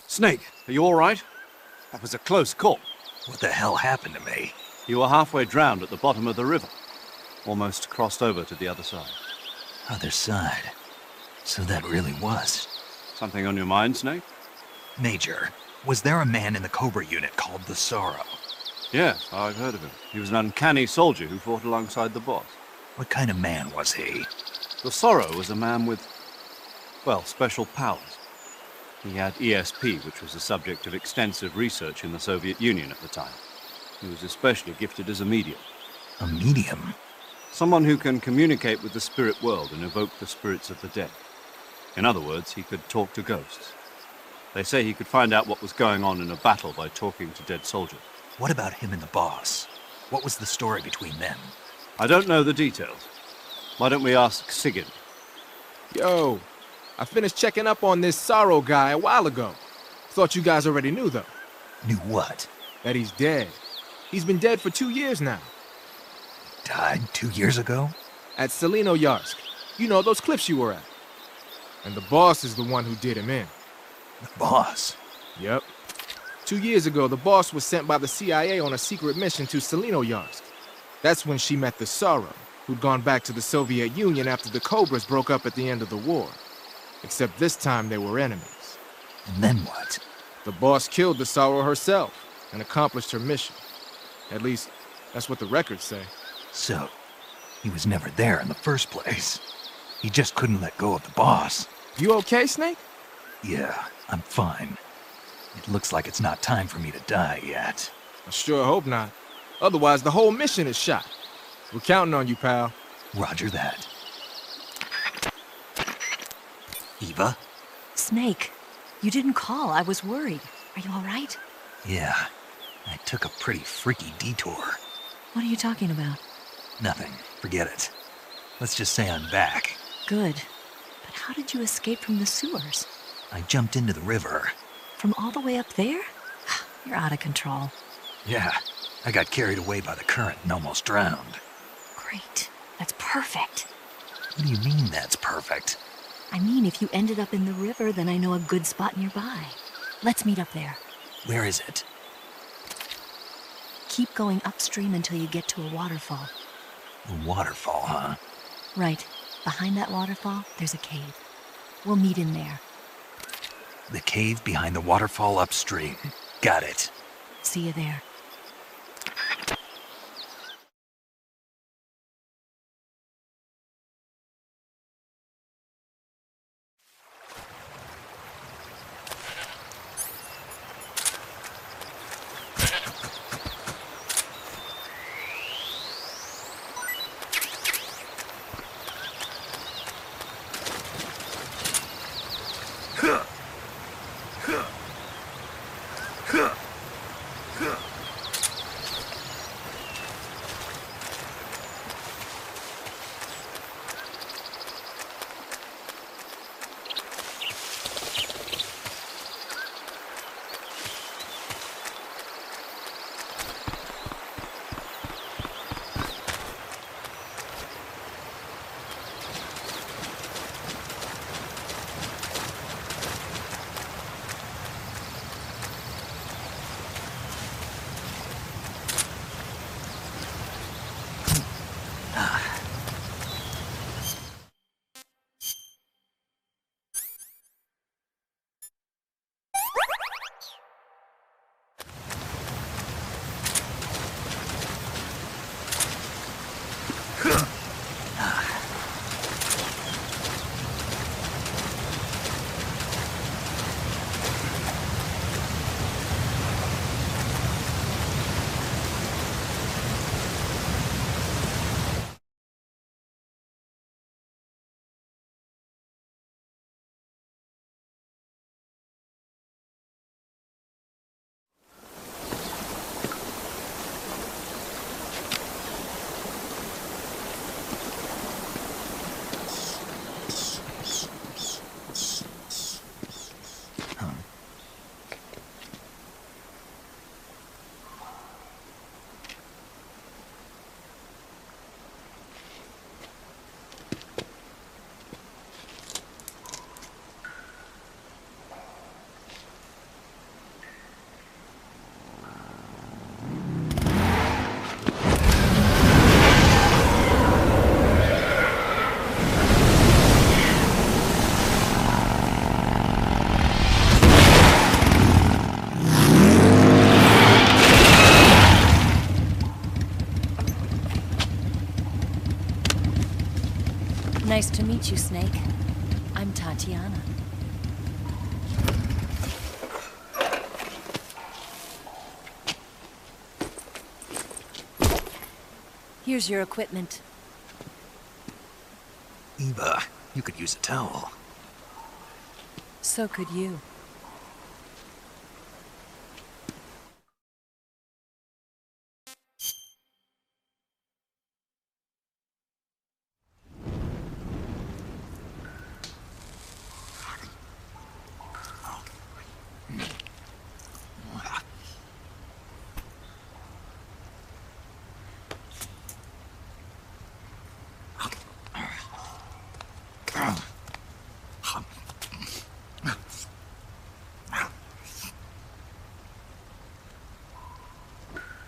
Snake, are you all right? That was a close call. What the hell happened to me? You were halfway drowned at the bottom of the river. Almost crossed over to the other side. Other side? So that really was. Something on your mind, Snake? Major, was there a man in the Cobra unit called the Sorrow? Yes, I've heard of him. He was an uncanny soldier who fought alongside the boss. What kind of man was he? The Sorrow was a man with, well, special powers. He had ESP, which was the subject of extensive research in the Soviet Union at the time. He was especially gifted as a medium. A medium? Someone who can communicate with the spirit world and evoke the spirits of the dead. In other words, he could talk to ghosts. They say he could find out what was going on in a battle by talking to dead soldiers. What about him and the boss? What was the story between them? I don't know the details. Why don't we ask Sigyn? Yo, I finished checking up on this Sorrow guy a while ago. Thought you guys already knew, though. Knew what? That he's dead. He's been dead for 2 years now. Died 2 years ago? At Selinoyarsk. You know, those cliffs you were at. And the boss is the one who did him in. The boss? Yep. 2 years ago, the boss was sent by the CIA on a secret mission to Selinoyarsk. That's when she met the Sorrow, who'd gone back to the Soviet Union after the Cobras broke up at the end of the war. Except this time they were enemies. And then what? The boss killed the Sorrow herself and accomplished her mission. At least, that's what the records say. So, he was never there in the first place. He just couldn't let go of the boss. You okay, Snake? Yeah, I'm fine. It looks like it's not time for me to die yet. I sure hope not. Otherwise, the whole mission is shot. We're counting on you, pal. Roger that. Eva? Snake, you didn't call. I was worried. Are you all right? Yeah, I took a pretty freaky detour. What are you talking about? Nothing. Forget it. Let's just say I'm back. Good. But how did you escape from the sewers? I jumped into the river. From all the way up there? You're out of control. Yeah, I got carried away by the current and almost drowned. Great. That's perfect. What do you mean that's perfect? I mean, if you ended up in the river, then I know a good spot nearby. Let's meet up there. Where is it? Keep going upstream until you get to a waterfall. A waterfall, huh? Right. Behind that waterfall, there's a cave. We'll meet in there. The cave behind the waterfall upstream. Got it. See you there. Nice to meet you, Snake. I'm Tatiana. Here's your equipment. Eva, you could use a towel. So could you.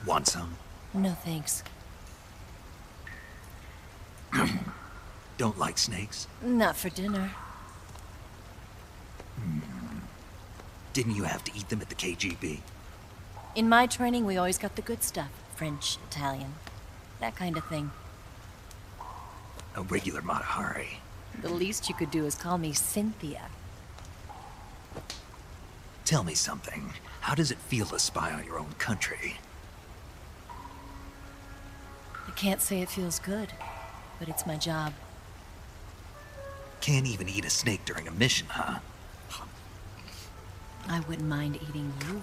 Want some? No thanks. Don't like snakes? Not for dinner. Didn't you have to eat them at the KGB? In my training, we always got the good stuff. French, Italian, that kind of thing. A regular Matahari. The least you could do is call me Cynthia. Tell me something. How does it feel to spy on your own country? I can't say it feels good, but it's my job. Can't even eat a snake during a mission, huh? I wouldn't mind eating you.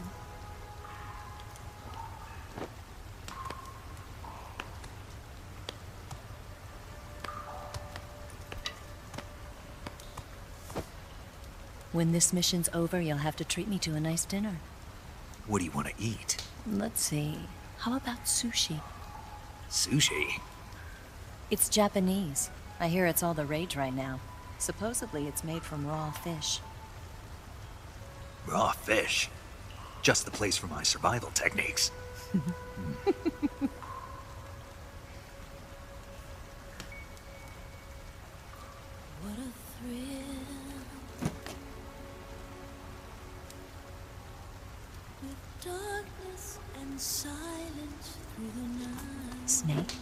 When this mission's over, you'll have to treat me to a nice dinner. What do you want to eat? Let's see. How about sushi? Sushi? It's Japanese. I hear it's all the rage right now. Supposedly it's made from raw fish. Raw fish? Just the place for my survival techniques. What a thrill. With darkness and silence through the night. Snake?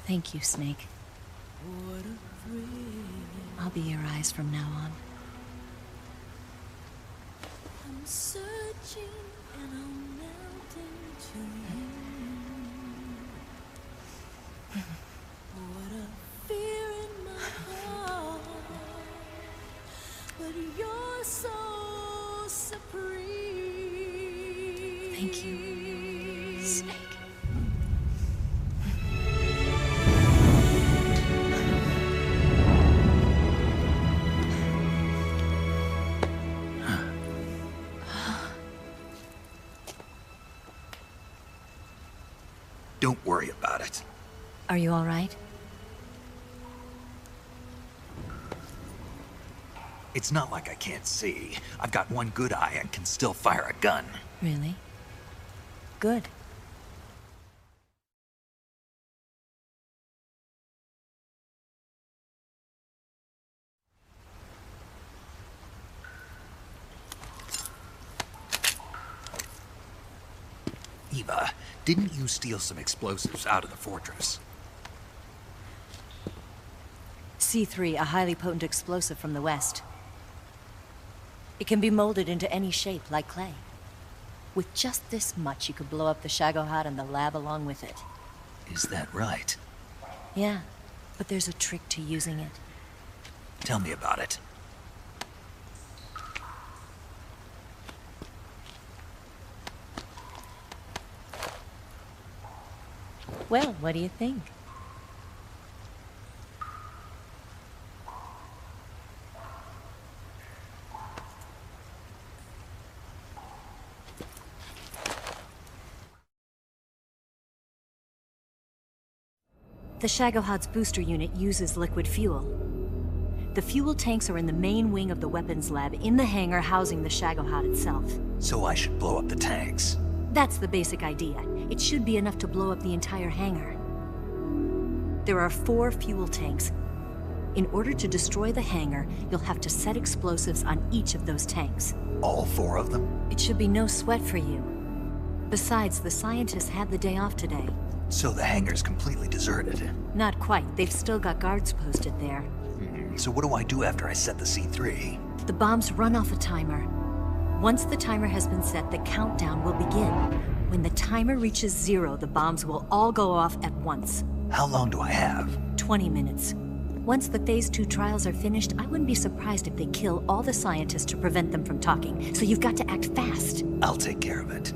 Thank you, Snake. What a thrill. I'll be your eyes from now on. I'm searching and I'm melting to you. What a fear in my heart. But you're so supreme. Thank you, Snake. Don't worry about it. Are you all right? It's not like I can't see. I've got one good eye and can still fire a gun. Really? Good. Eva, didn't you steal some explosives out of the fortress? C3, a highly potent explosive from the west. It can be molded into any shape, like clay. With just this much, you could blow up the Shagohod and the lab along with it. Is that right? Yeah, but there's a trick to using it. Tell me about it. Well, what do you think? The Shagohod's booster unit uses liquid fuel. The fuel tanks are in the main wing of the weapons lab in the hangar housing the Shagohod itself. So I should blow up the tanks. That's the basic idea. It should be enough to blow up the entire hangar. There are 4 fuel tanks. In order to destroy the hangar, you'll have to set explosives on each of those tanks. All 4 of them? It should be no sweat for you. Besides, the scientists had the day off today. So the hangar's completely deserted. Not quite. They've still got guards posted there. So what do I do after I set the C3? The bombs run off a timer. Once the timer has been set, the countdown will begin. When the timer reaches 0, the bombs will all go off at once. How long do I have? 20 minutes. Once the Phase 2 trials are finished, I wouldn't be surprised if they kill all the scientists to prevent them from talking. So you've got to act fast. I'll take care of it.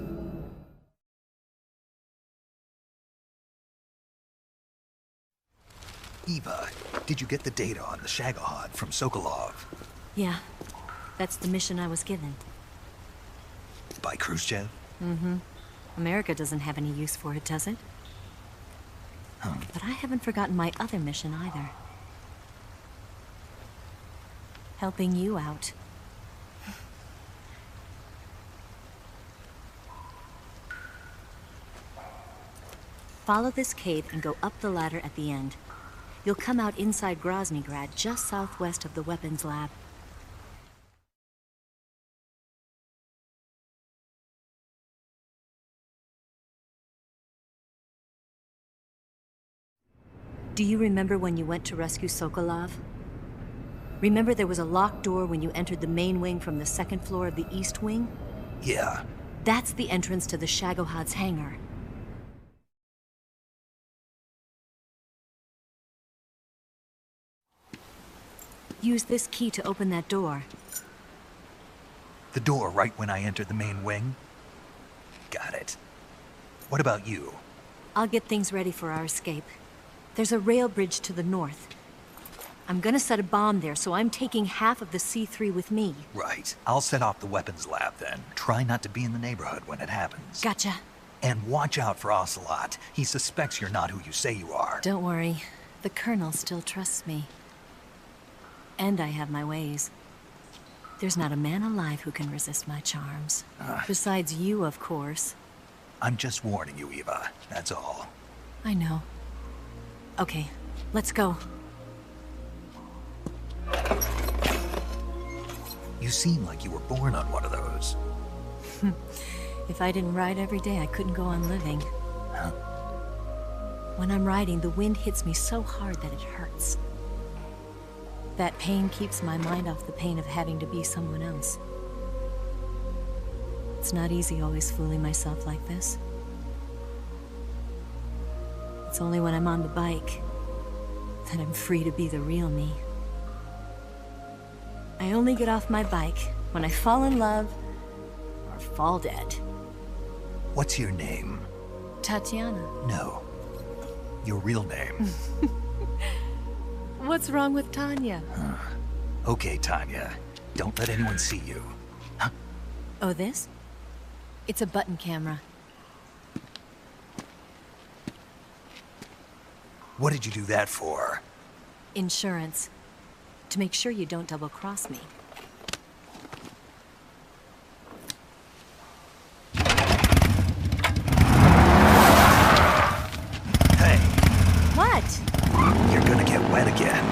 Eva, did you get the data on the Shagohod from Sokolov? Yeah, that's the mission I was given. By Khrushchev? Mm-hmm. America doesn't have any use for it, does it? But I haven't forgotten my other mission either. Helping you out. Follow this cave and go up the ladder at the end. You'll come out inside Groznyj Grad, just southwest of the weapons lab. Do you remember when you went to rescue Sokolov? Remember there was a locked door when you entered the main wing from the second floor of the east wing? Yeah. That's the entrance to the Shagohod's hangar. Use this key to open that door. The door right when I entered the main wing? Got it. What about you? I'll get things ready for our escape. There's a rail bridge to the north. I'm gonna set a bomb there, so I'm taking half of the C3 with me. Right. I'll set off the weapons lab then. Try not to be in the neighborhood when it happens. Gotcha. And watch out for Ocelot. He suspects you're not who you say you are. Don't worry. The Colonel still trusts me. And I have my ways. There's not a man alive who can resist my charms. Besides you, of course. I'm just warning you, Eva. That's all. I know. Okay, let's go. You seem like you were born on one of those. If I didn't ride every day, I couldn't go on living. Huh? When I'm riding, the wind hits me so hard that it hurts. That pain keeps my mind off the pain of having to be someone else. It's not easy always fooling myself like this. It's only when I'm on the bike that I'm free to be the real me. I only get off my bike when I fall in love or fall dead. What's your name? Tatiana. No. Your real name. What's wrong with Tanya? Okay, Tanya. Don't let anyone see you. Huh? Oh, this? It's a button camera. What did you do that for? Insurance. To make sure you don't double-cross me. Hey. What? You're gonna get wet again.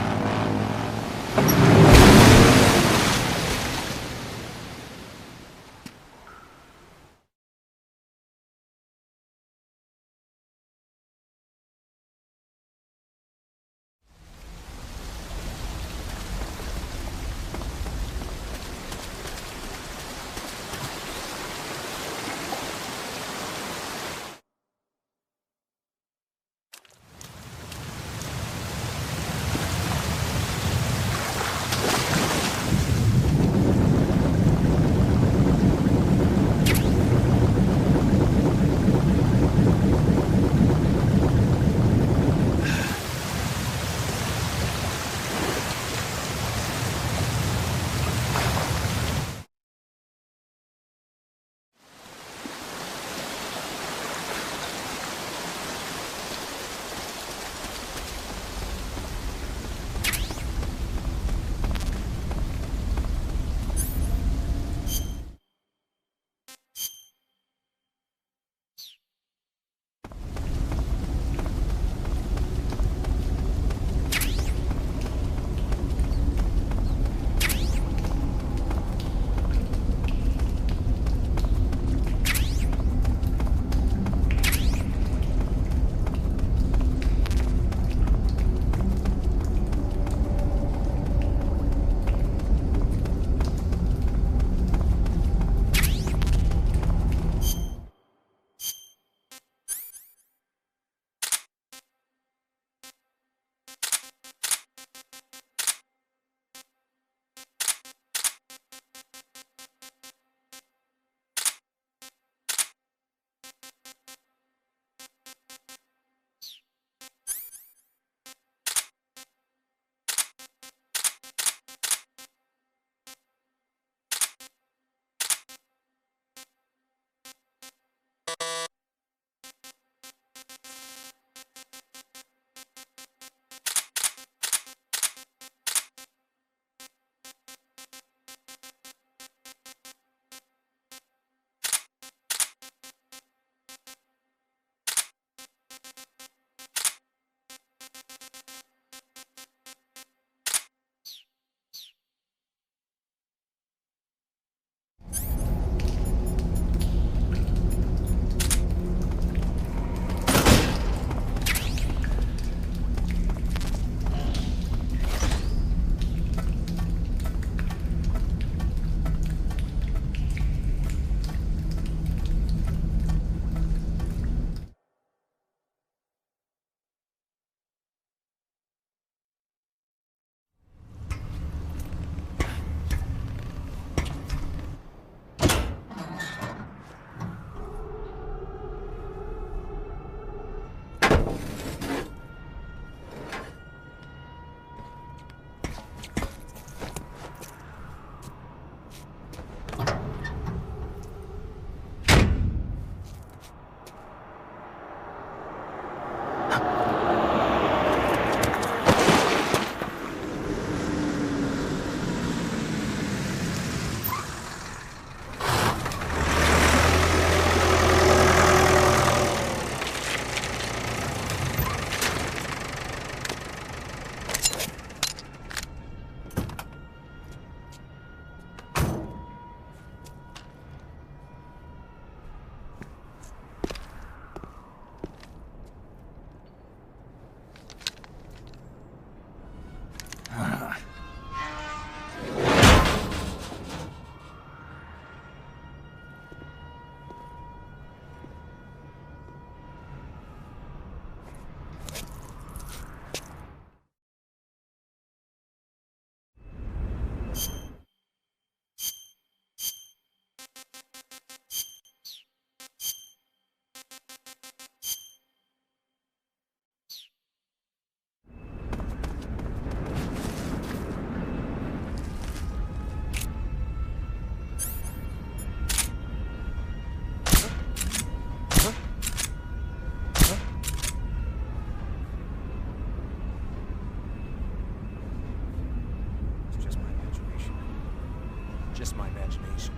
Just my imagination.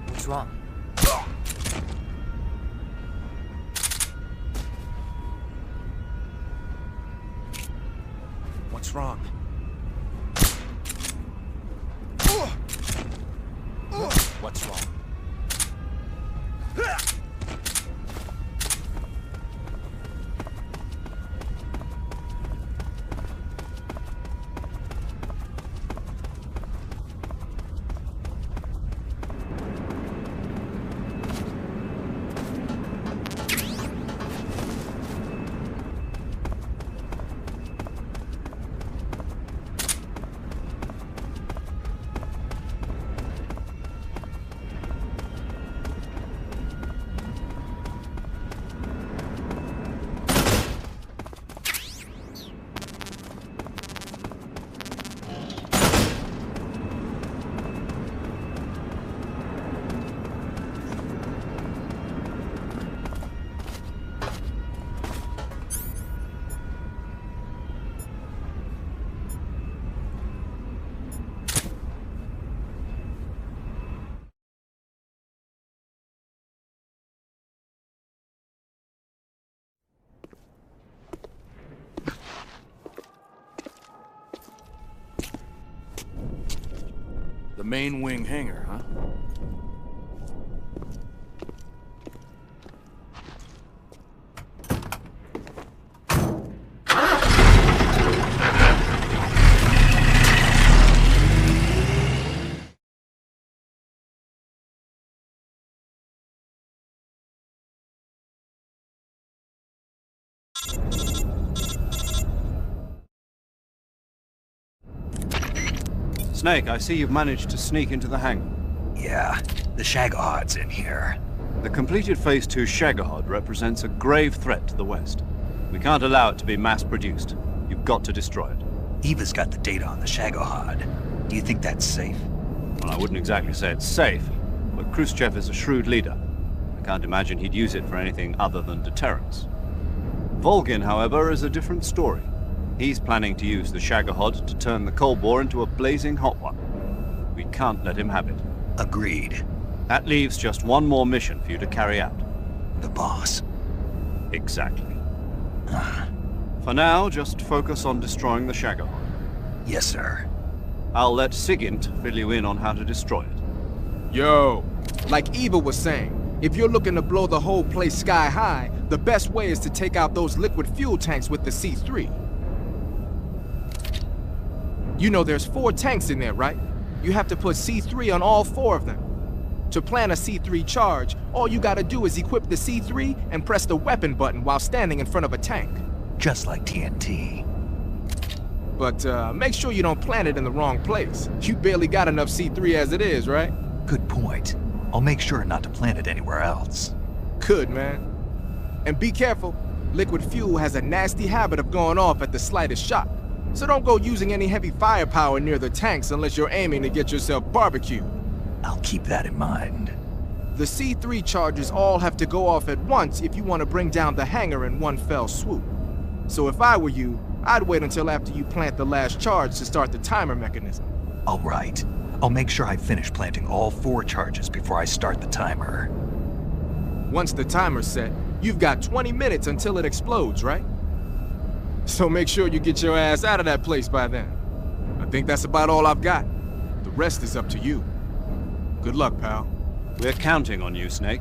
What's wrong? What's wrong? What's wrong? The main wing hangar, huh? Snake, I see you've managed to sneak into the hangar. Yeah, the Shagohod's in here. The completed Phase 2 Shagohod represents a grave threat to the West. We can't allow it to be mass-produced. You've got to destroy it. Eva's got the data on the Shagohod. Do you think that's safe? Well, I wouldn't exactly say it's safe, but Khrushchev is a shrewd leader. I can't imagine he'd use it for anything other than deterrence. Volgin, however, is a different story. He's planning to use the Shagohod to turn the Cold War into a blazing hot one. We can't let him have it. Agreed. That leaves just one more mission for you to carry out. The boss. Exactly. For now, just focus on destroying the Shagohod. Yes, sir. I'll let Sigint fill you in on how to destroy it. Yo, like Eva was saying, if you're looking to blow the whole place sky high, the best way is to take out those liquid fuel tanks with the C3. You know there's 4 tanks in there, right? You have to put C3 on all 4 of them. To plan a C3 charge, all you gotta do is equip the C3 and press the weapon button while standing in front of a tank. Just like TNT. But make sure you don't plant it in the wrong place. You barely got enough C3 as it is, right? Good point. I'll make sure not to plant it anywhere else. Good, man. And be careful. Liquid fuel has a nasty habit of going off at the slightest shock. So don't go using any heavy firepower near the tanks unless you're aiming to get yourself barbecued. I'll keep that in mind. The C3 charges all have to go off at once if you want to bring down the hangar in one fell swoop. So if I were you, I'd wait until after you plant the last charge to start the timer mechanism. All right. I'll make sure I finish planting all 4 charges before I start the timer. Once the timer's set, you've got 20 minutes until it explodes, right? So make sure you get your ass out of that place by then. I think that's about all I've got. The rest is up to you. Good luck, pal. We're counting on you, Snake.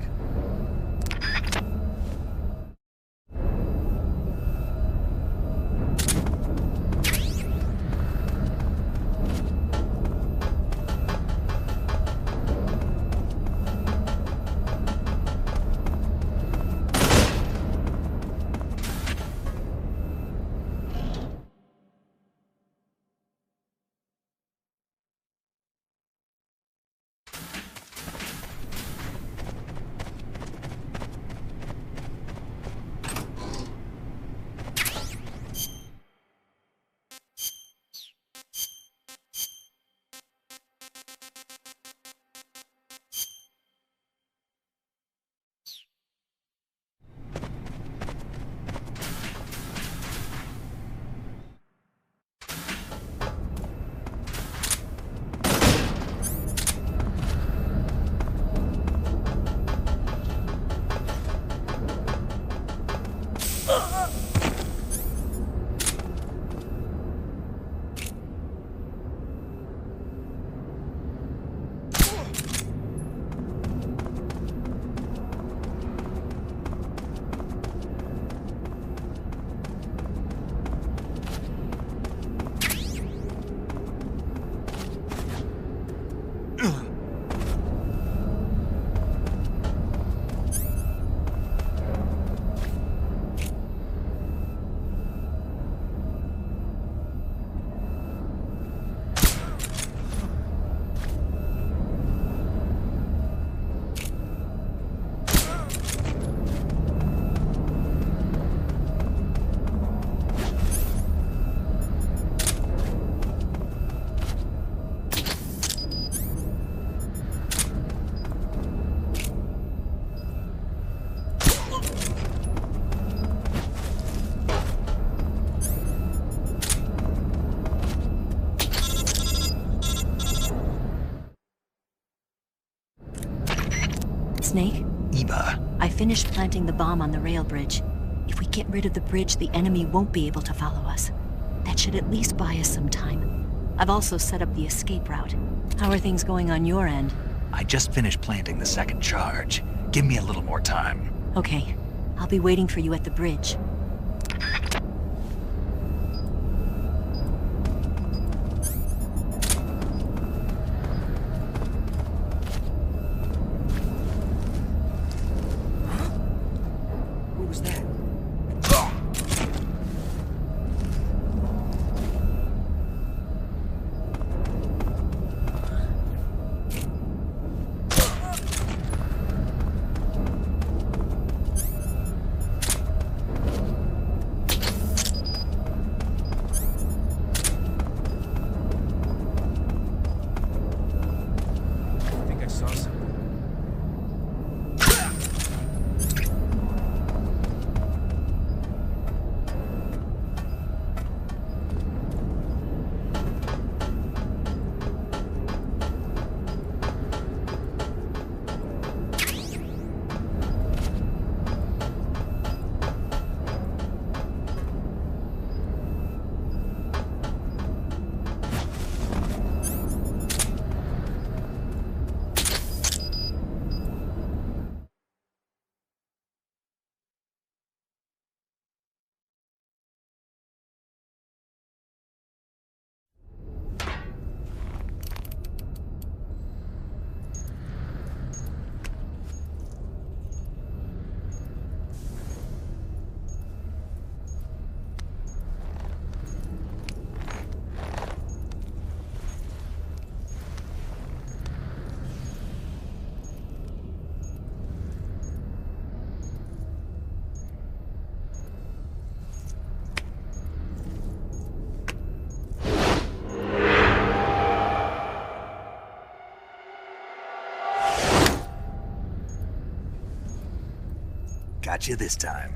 Snake? Eva. I finished planting the bomb on the rail bridge. If we get rid of the bridge, the enemy won't be able to follow us. That should at least buy us some time. I've also set up the escape route. How are things going on your end? I just finished planting the 2nd charge. Give me a little more time. Okay. I'll be waiting for you at the bridge. Got you this time.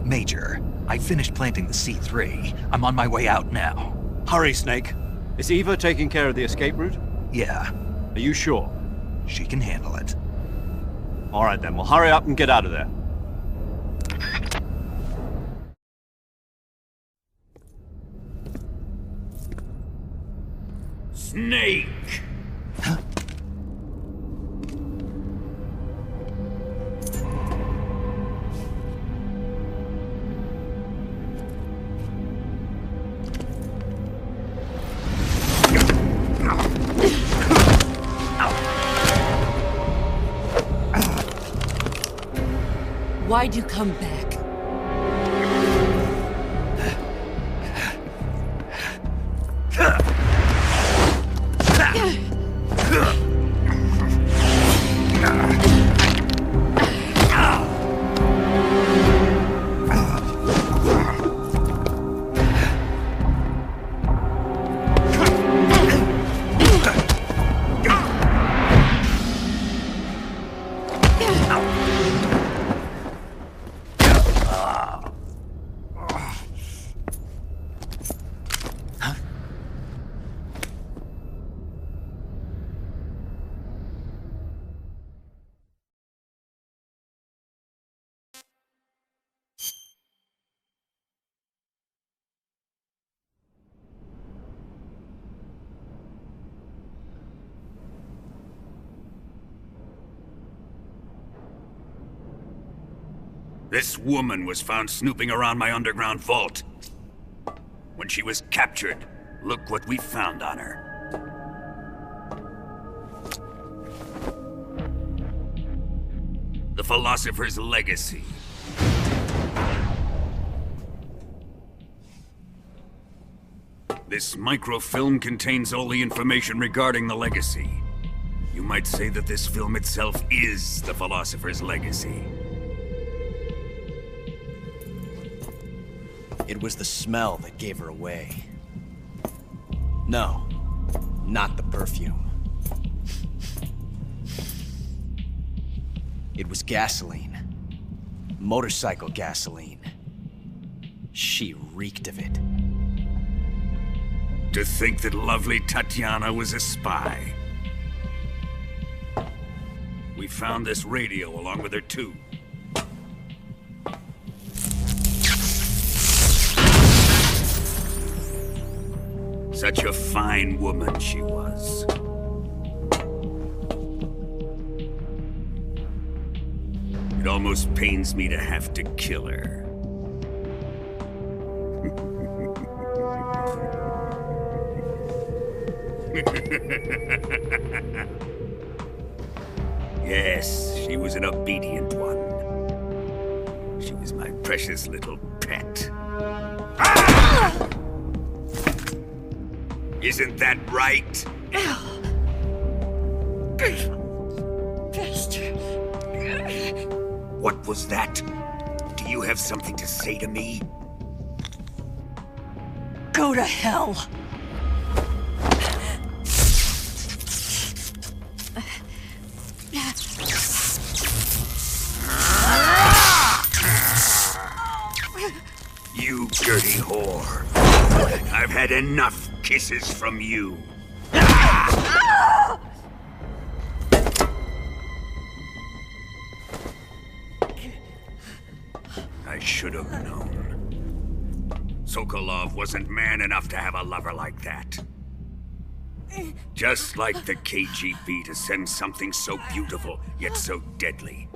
Major, I finished planting the C3. I'm on my way out now. Hurry, Snake. Is Eva taking care of the escape route? Yeah. Are you sure? She can handle it. All right then, well hurry up and get out of there. Snake! Huh? Why'd you come back? This woman was found snooping around my underground vault. When she was captured, look what we found on her. The Philosopher's Legacy. This microfilm contains all the information regarding the Legacy. You might say that this film itself is the Philosopher's Legacy. It was the smell that gave her away. No, not the perfume. It was gasoline. Motorcycle gasoline. She reeked of it. To think that lovely Tatiana was a spy. We found this radio along with her too. Such a fine woman she was. It almost pains me to have to kill her. Yes, she was an obedient one. She was my precious little pet. Ah! Isn't that right? Bastard. What was that? Do you have something to say to me? Go to hell. You dirty whore. I've had enough kisses from you. I should have known. Sokolov wasn't man enough to have a lover like that. Just like the KGB to send something so beautiful, yet so deadly.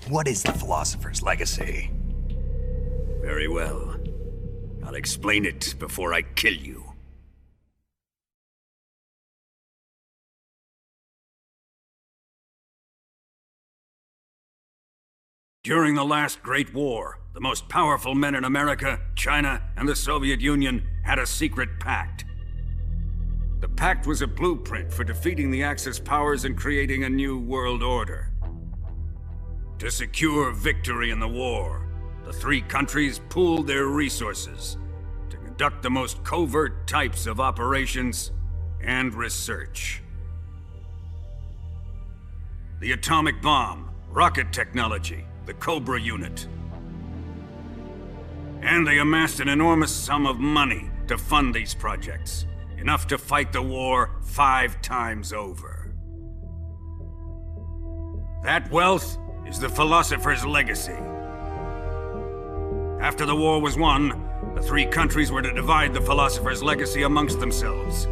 What is the Philosopher's Legacy? Very well. I'll explain it before I kill you. During the last Great War, the most powerful men in America, China, and the Soviet Union had a secret pact. The pact was a blueprint for defeating the Axis powers and creating a new world order. To secure victory in the war, the three countries pooled their resources to conduct the most covert types of operations and research. The atomic bomb, rocket technology, the Cobra Unit. And they amassed an enormous sum of money to fund these projects, enough to fight the war 5 times over. That wealth is the Philosopher's legacy. After the war was won, the three countries were to divide the Philosopher's legacy amongst themselves.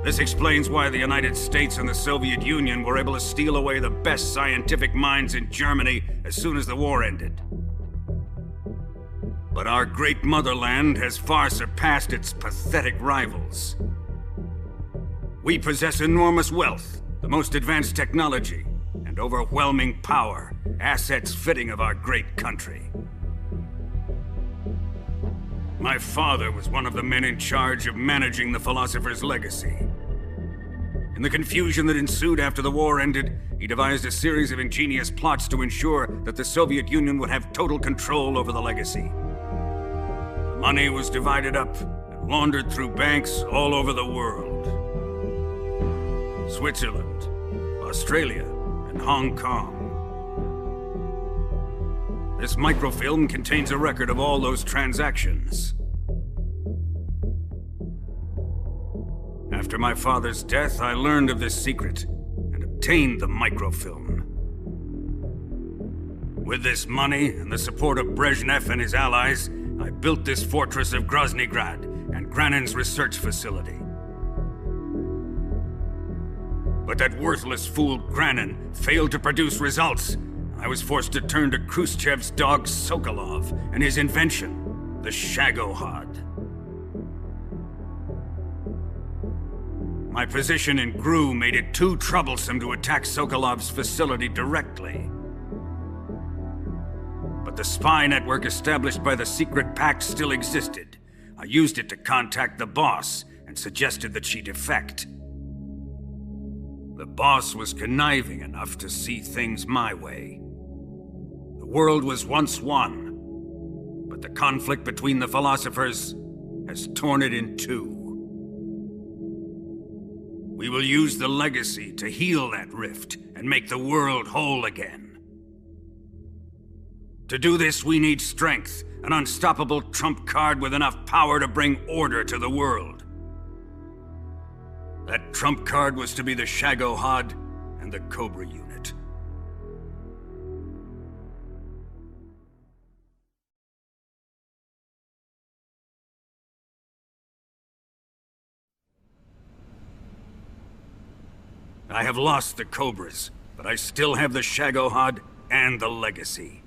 This explains why the United States and the Soviet Union were able to steal away the best scientific minds in Germany as soon as the war ended. But our great motherland has far surpassed its pathetic rivals. We possess enormous wealth, the most advanced technology, and overwhelming power, assets fitting of our great country. My father was one of the men in charge of managing the Philosopher's legacy. In the confusion that ensued after the war ended, he devised a series of ingenious plots to ensure that the Soviet Union would have total control over the legacy. The money was divided up and laundered through banks all over the world. Switzerland, Australia, and Hong Kong. This microfilm contains a record of all those transactions. After my father's death, I learned of this secret and obtained the microfilm. With this money and the support of Brezhnev and his allies, I built this fortress of Groznyj Grad and Granin's research facility. But that worthless fool Granin failed to produce results. I was forced to turn to Khrushchev's dog Sokolov and his invention, the Shagohod. My position in GRU made it too troublesome to attack Sokolov's facility directly. But the spy network established by the secret pact still existed. I used it to contact the boss and suggested that she defect. The boss was conniving enough to see things my way. The world was once one, but the conflict between the philosophers has torn it in two. We will use the legacy to heal that rift and make the world whole again. To do this, we need strength, an unstoppable trump card with enough power to bring order to the world. That trump card was to be the Shagohod and the Cobra Unit. I have lost the Cobras, but I still have the Shagohod and the legacy.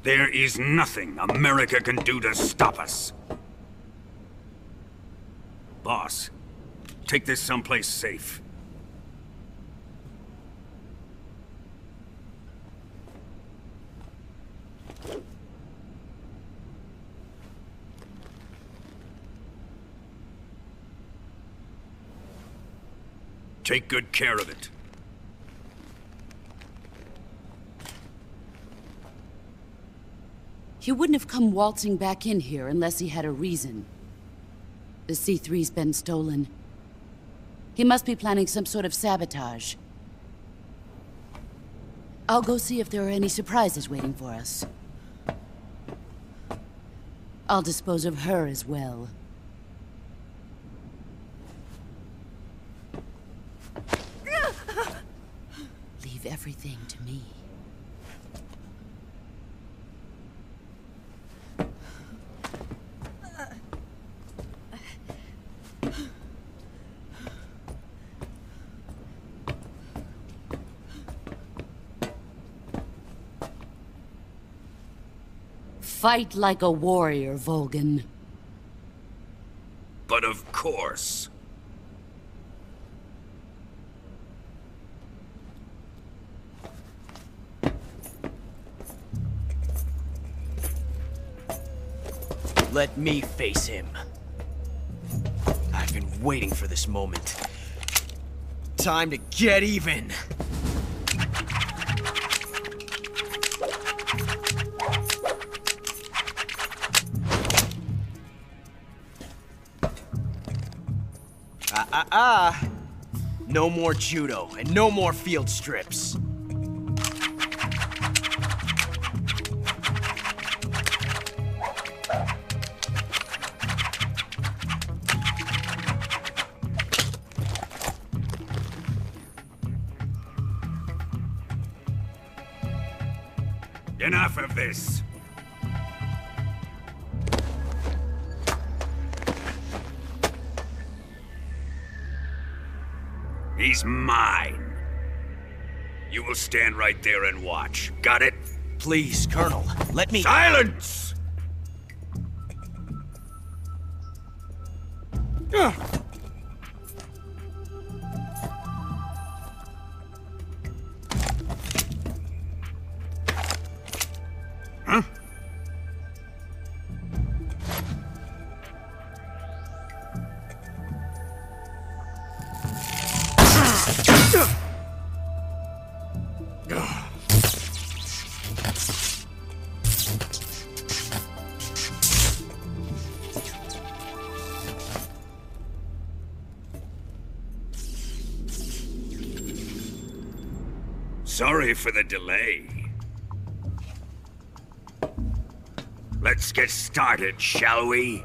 There is nothing America can do to stop us. Boss, take this someplace safe. Take good care of it. He wouldn't have come waltzing back in here unless he had a reason. The C3's been stolen. He must be planning some sort of sabotage. I'll go see if there are any surprises waiting for us. I'll dispose of her as well. Leave everything to me. Fight like a warrior, Volgin. But of course. Let me face him. I've been waiting for this moment. Time to get even! No more judo, and no more field strips. Enough of this. He's mine. You will stand right there and watch. Got it? Please, Colonel, let me— Silence! Huh? Sorry for the delay. Let's get started, shall we?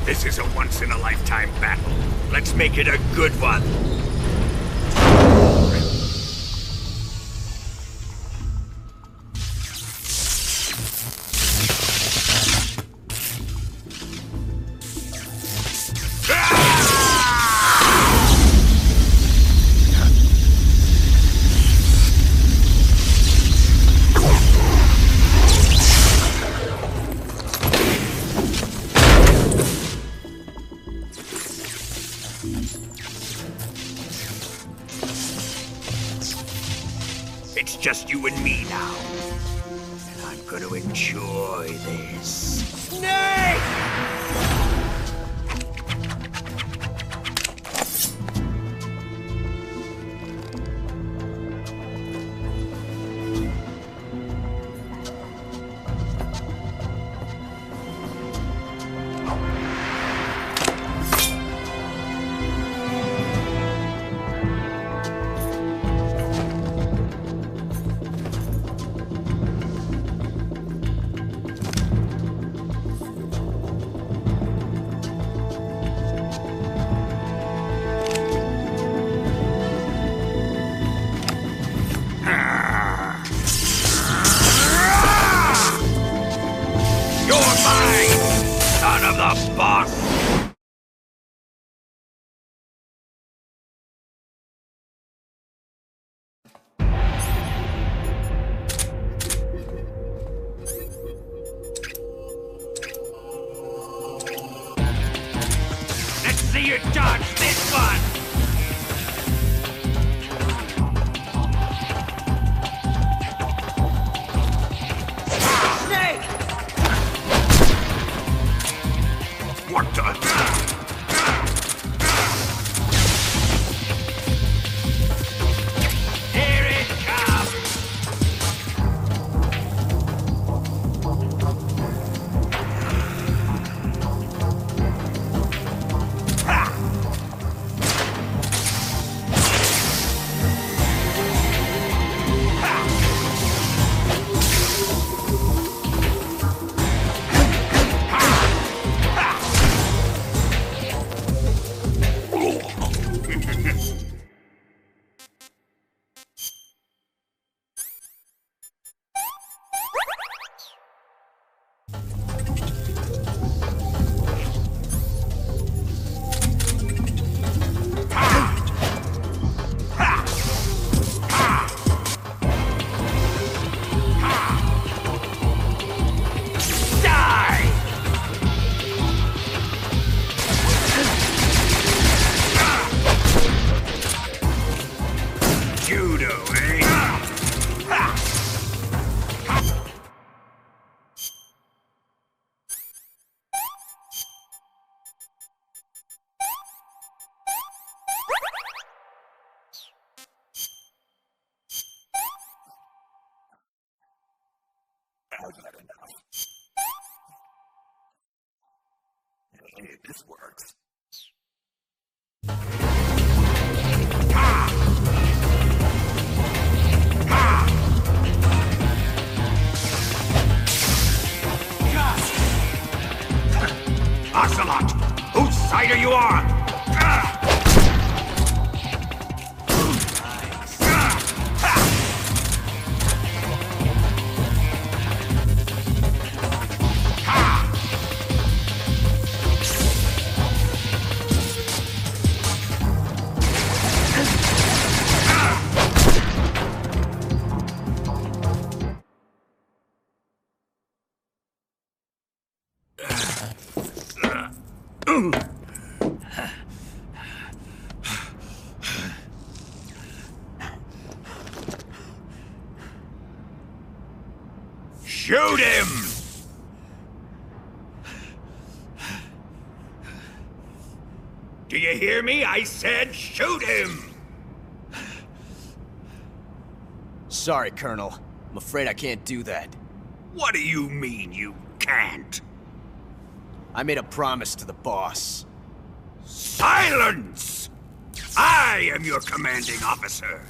This is a once-in-a-lifetime battle. Let's make it a good one. It's just you and me now. And I'm gonna enjoy this. Snake! See you dodge this one! Snake! What the? Here it comes! Hey, this works. Ocelot! Whose side are you on? Shoot him! Do you hear me? I said shoot him! Sorry, Colonel. I'm afraid I can't do that. What do you mean you can't? I made a promise to the boss. Silence! I am your commanding officer.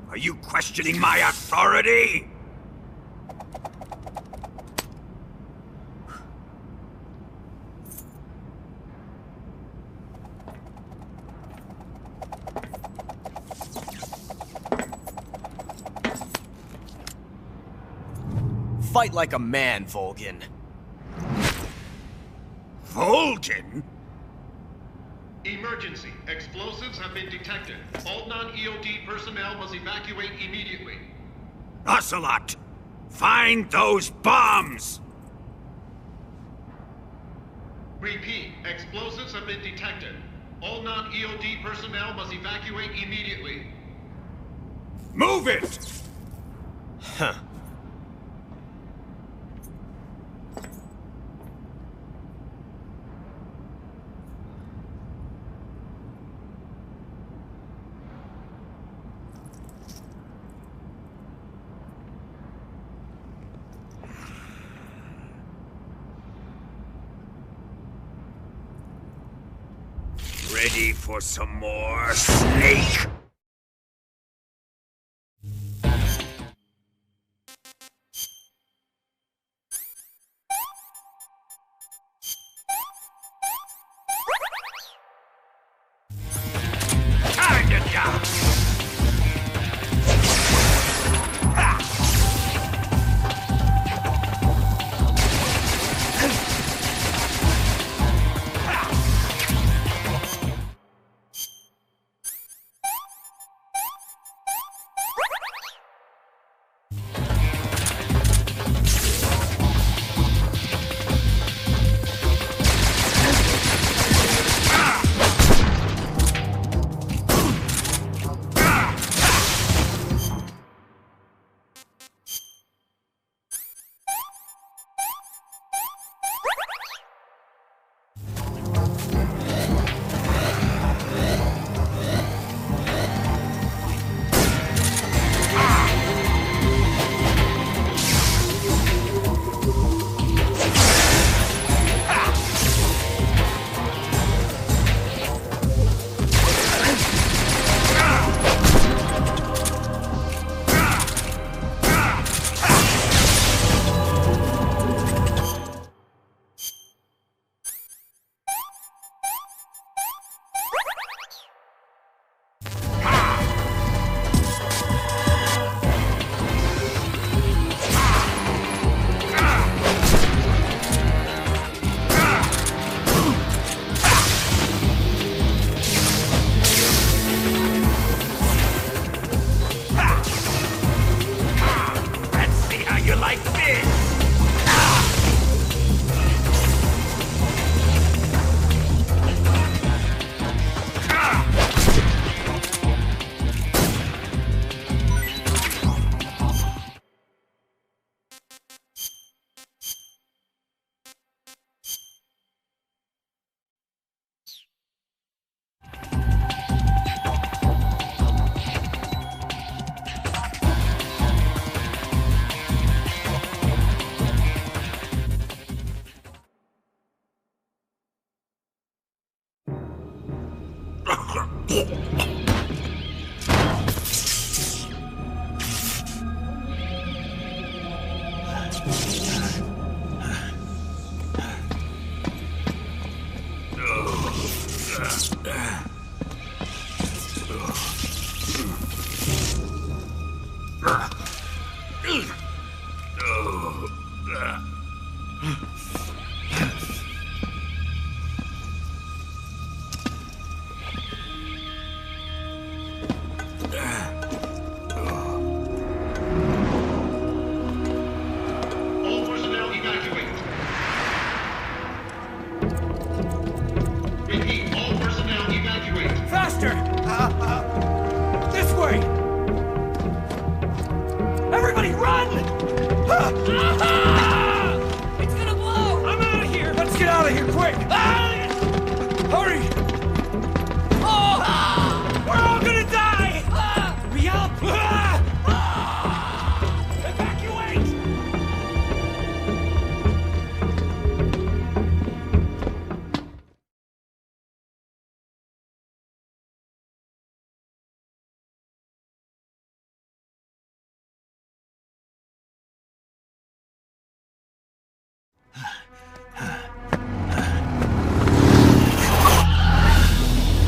Are you questioning my authority? Fight like a man, Volgin. Volgin? Emergency. Explosives have been detected. All non-EOD personnel must evacuate immediately. Ocelot! Find those bombs! Repeat. Explosives have been detected. All non-EOD personnel must evacuate immediately. Move it! Huh. Ready for some more, Snake? Time to die!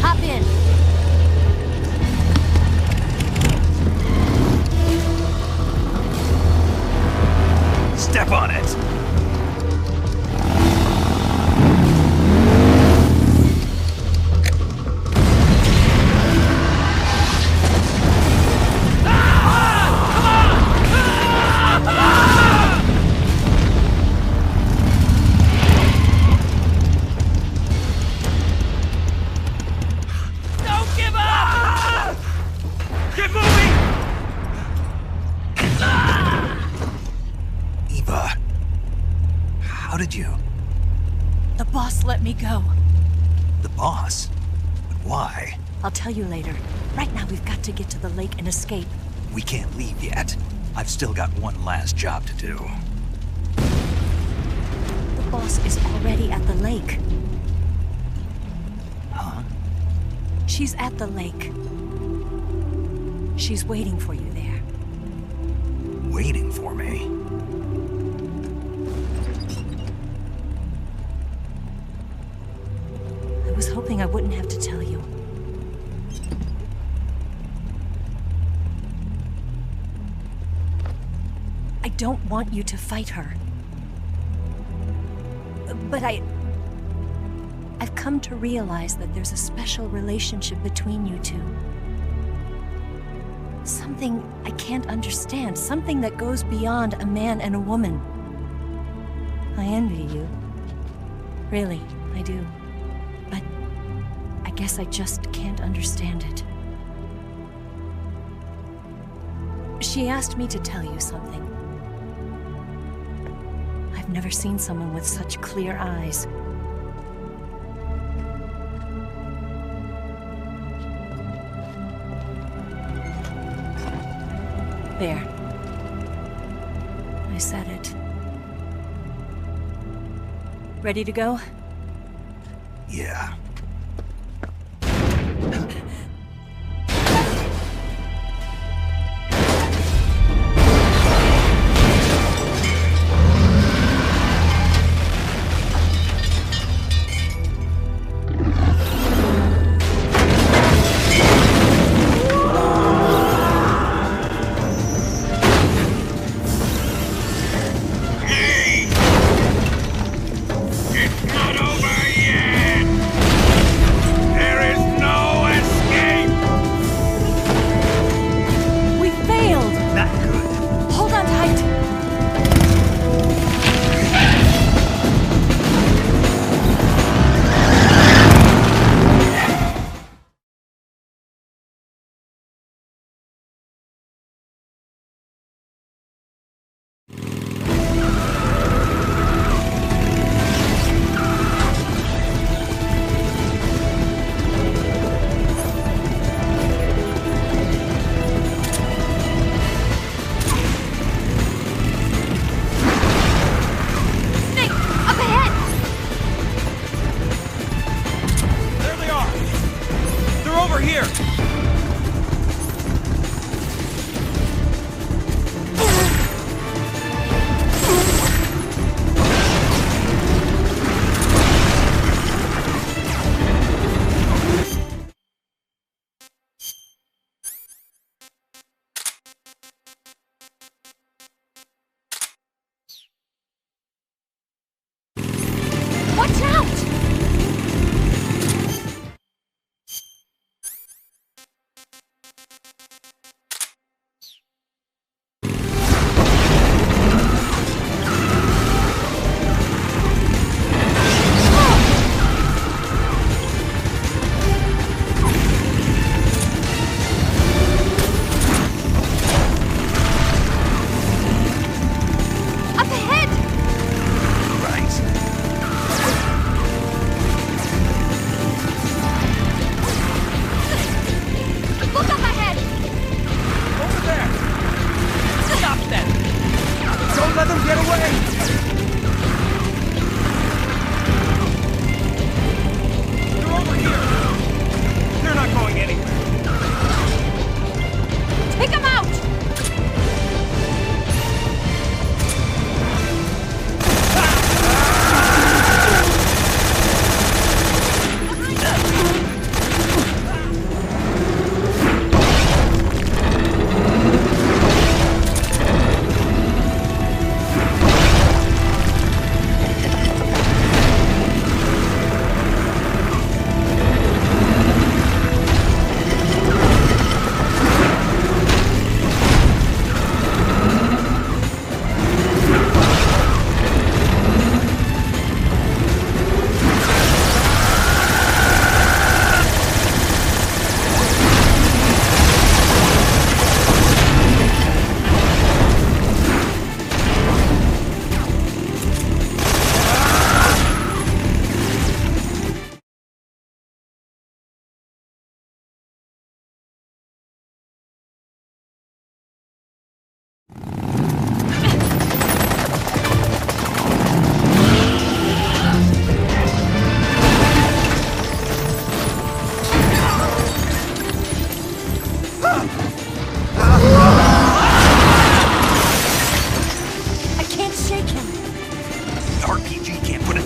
Hop in. Step on it! Let me go. The boss? But why? I'll tell you later. Right now, we've got to get to the lake and escape. We can't leave yet. I've still got one last job to do. The boss is already at the lake. Huh? She's at the lake. She's waiting for you there. Waiting for me? I was hoping I wouldn't have to tell you. I don't want you to fight her. But I've come to realize that there's a special relationship between you two. Something I can't understand. Something that goes beyond a man and a woman. I envy you. Really, I do. But I guess I just can't understand it. She asked me to tell you something. I've never seen someone with such clear eyes. There. I said it. Ready to go? Yeah.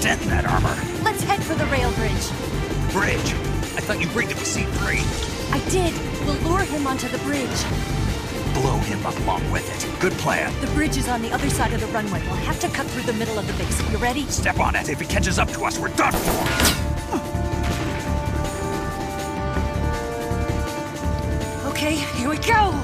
dent in that armor. Let's head for the rail bridge. Bridge? I thought you rigged it with C3. I did. We'll lure him onto the bridge. Blow him up along with it. Good plan. The bridge is on the other side of the runway. We'll have to cut through the middle of the base. You ready? Step on it. If he catches up to us, we're done for. Okay, here we go!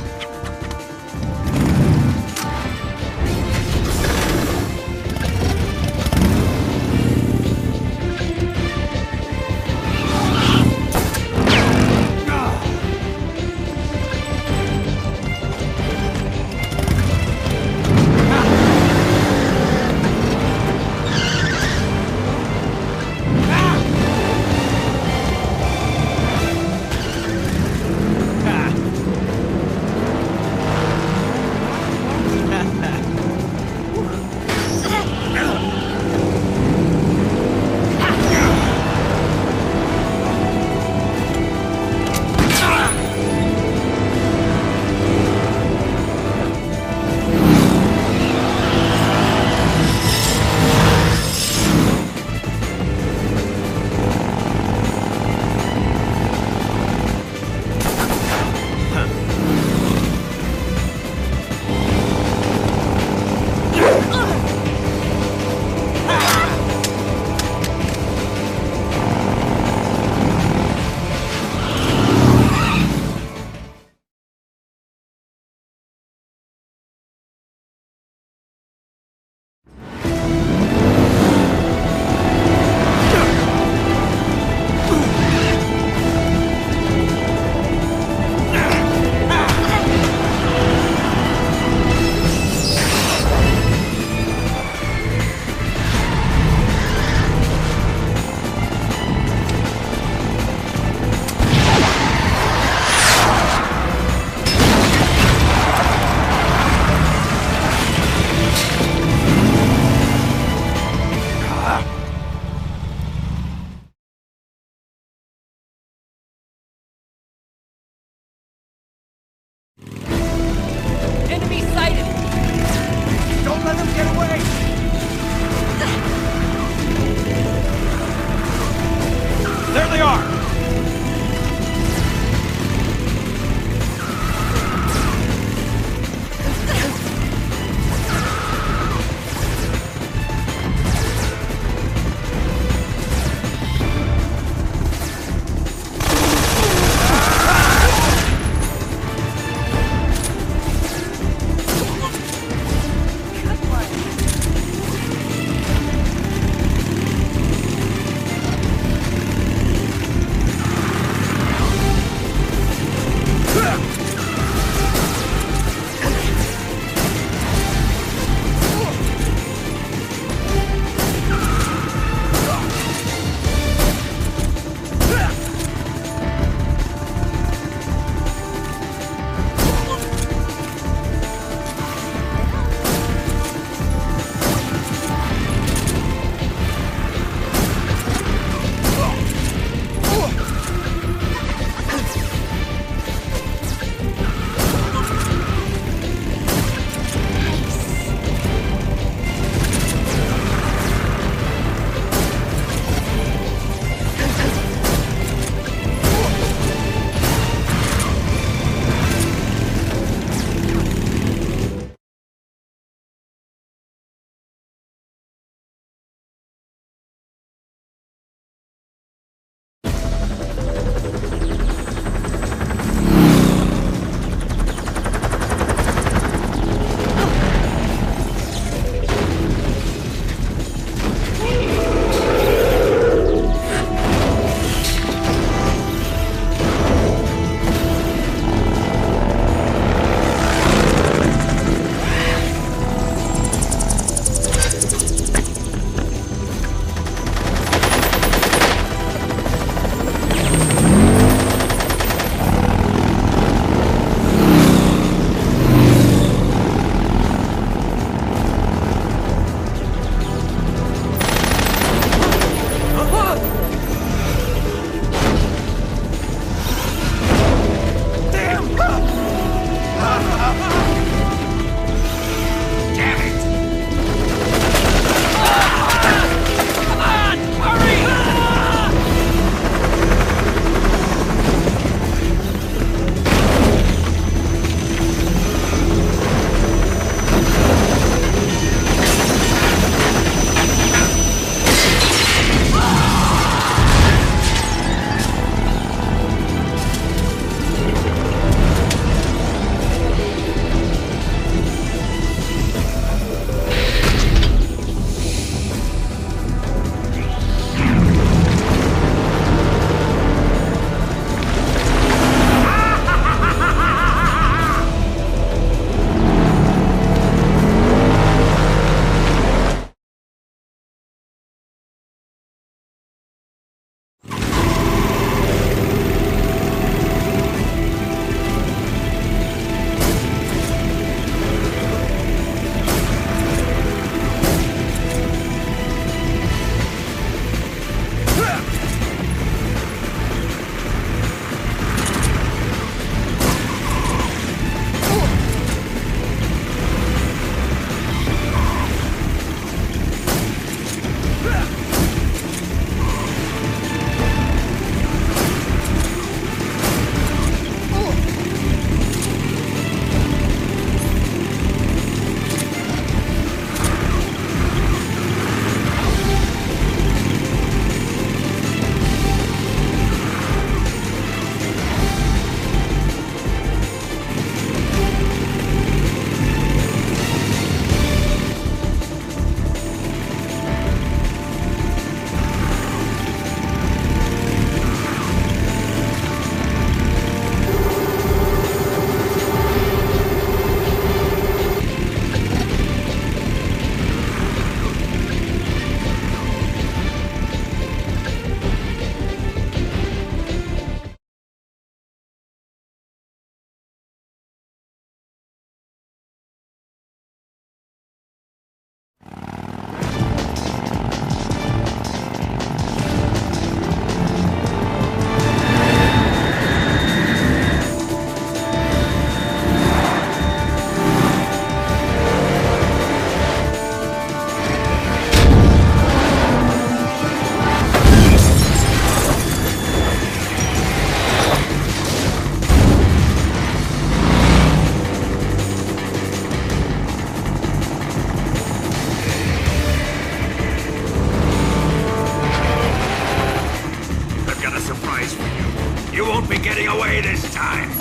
won't be getting away this time!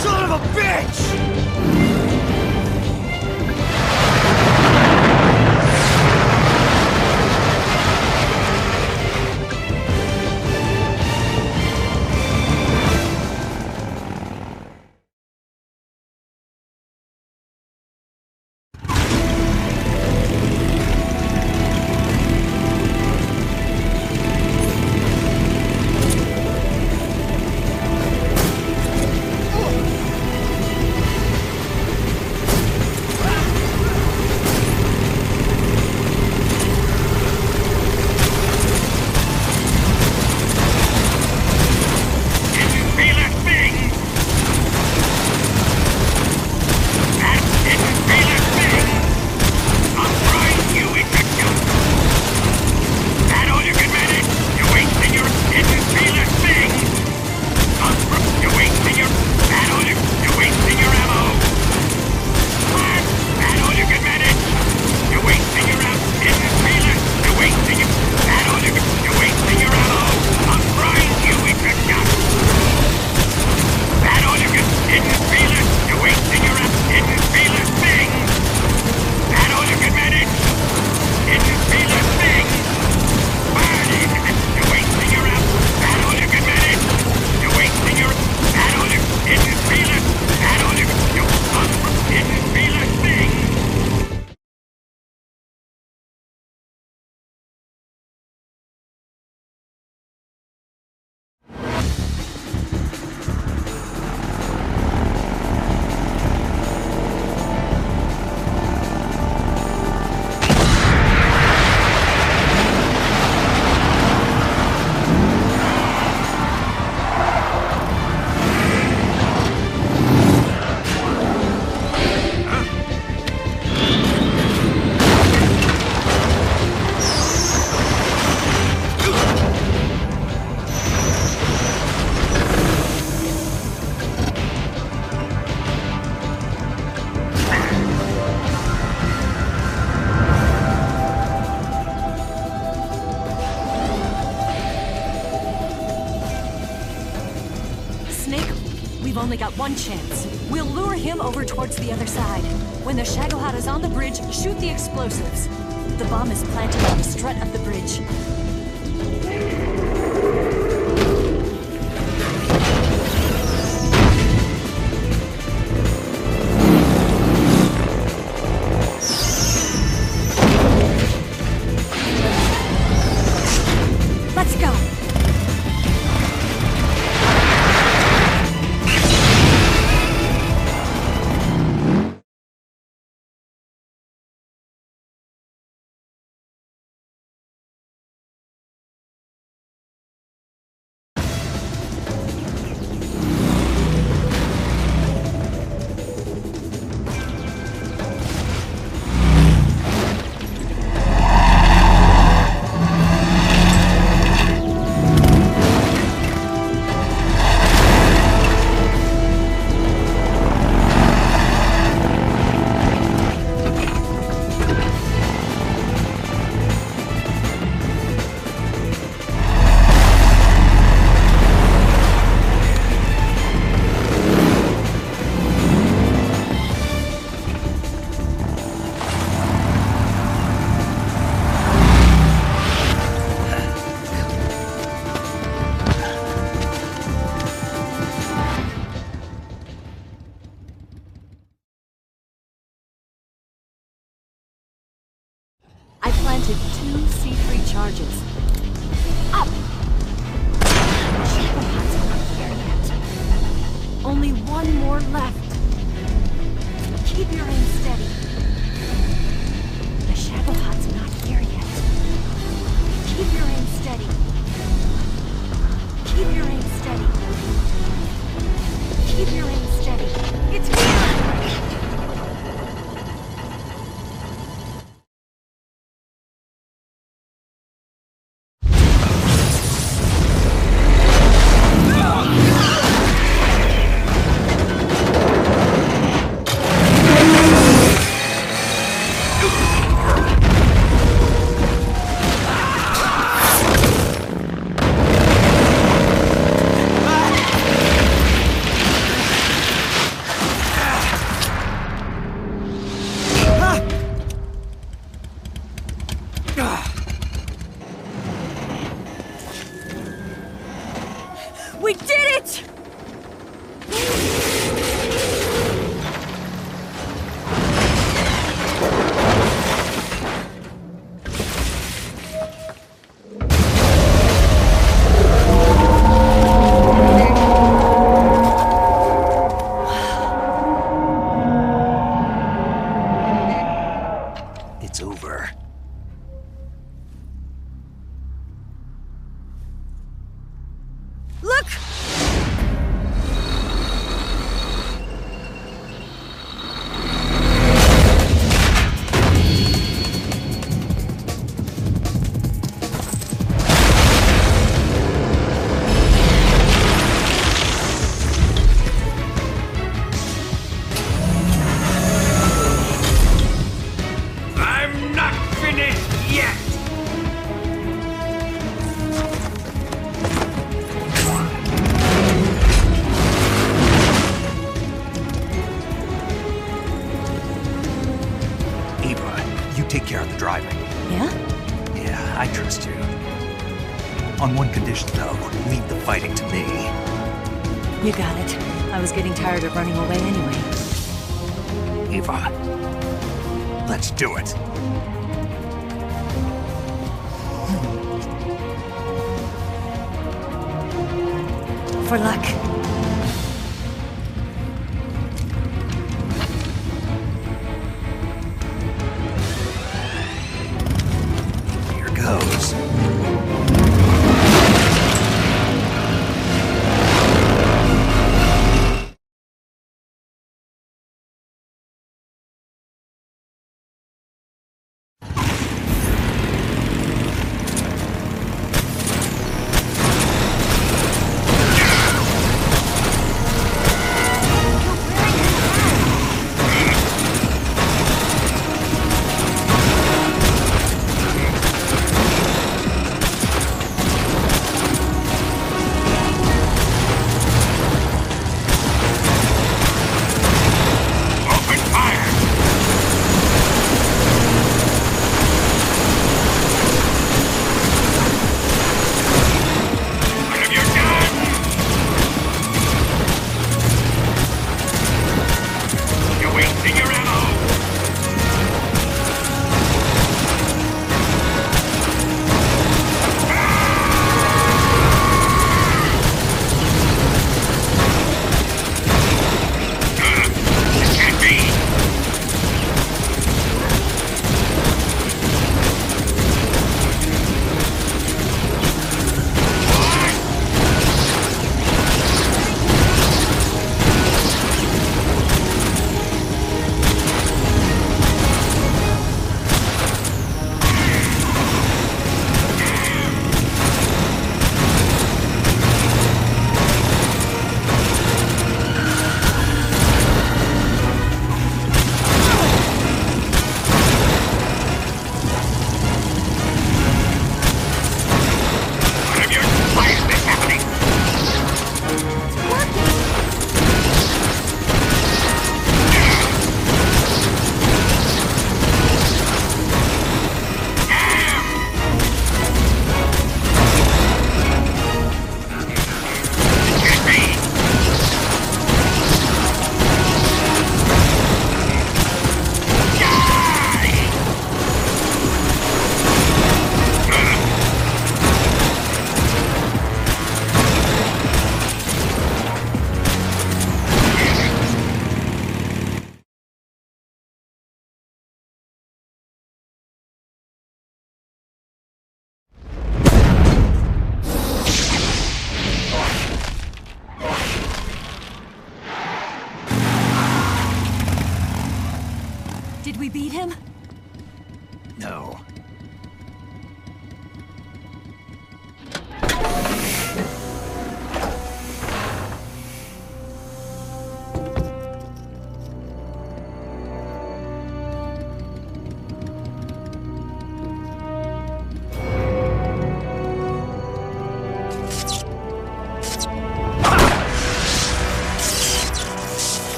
Son of a bitch! We've only got one chance. We'll lure him over towards the other side. When the Shagohod is on the bridge, shoot the explosives. The bomb is planted on the strut of the bridge. Let's go! I planted 2 C3 charges. Up! Shagohod's not here yet. Only one more left. Keep your aim steady. The Shagohod's not here yet. Keep your aim steady. Keep your aim steady. Keep your aim steady. It's here! We did it! It's over. Look! I'm not finished yet! Eva, you take care of the driving. Yeah? Yeah, I trust you. On one condition, though, leave the fighting to me. You got it. I was getting tired of running away anyway. Eva, let's do it. For luck. Here goes.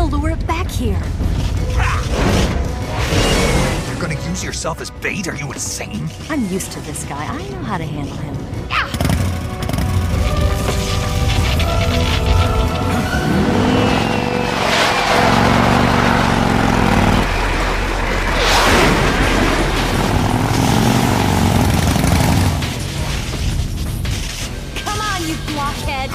lure it back here. You're gonna use yourself as bait? Are you insane? I'm used to this guy. I know how to handle him. Come on, you blockhead!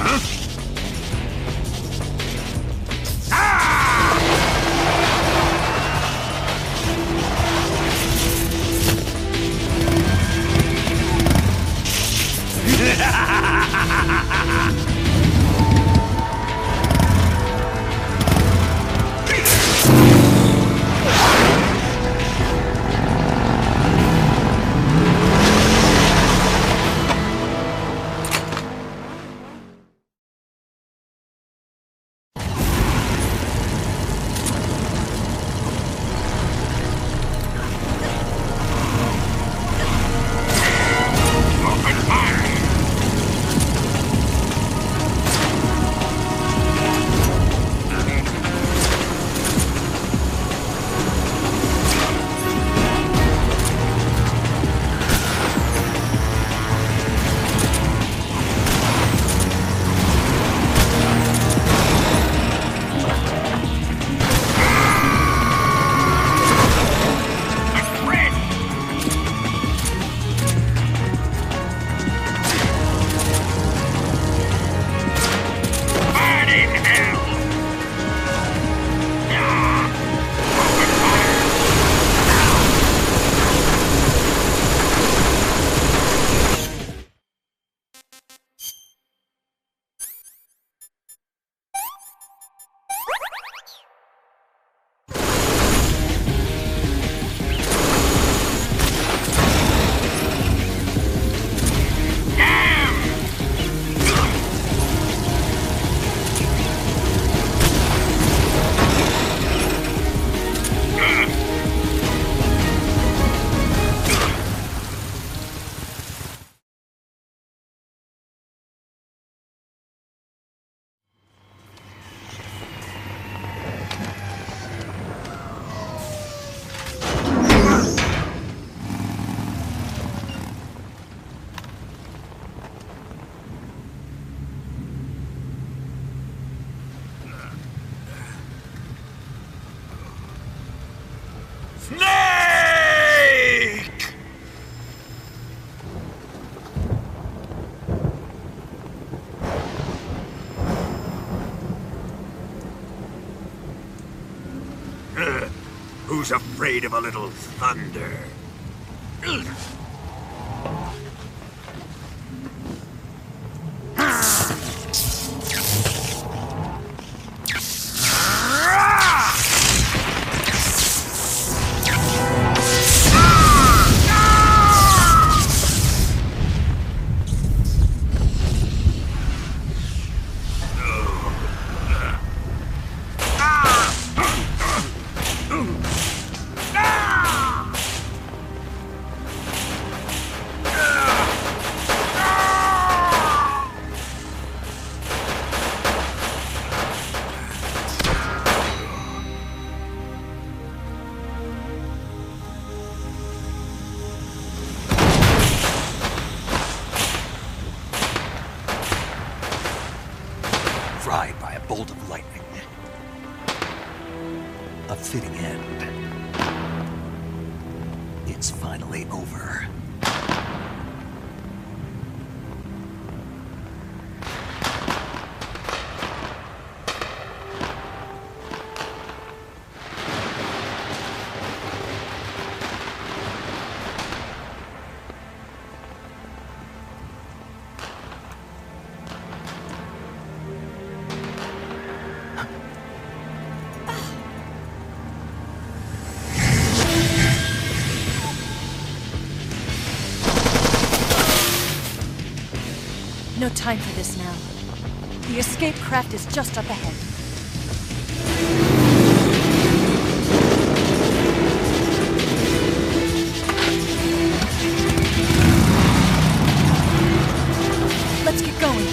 Who's afraid of a little thunder? Fried by a bolt of lightning. A fitting end. It's finally over. No time for this now. The escape craft is just up ahead. Let's get going.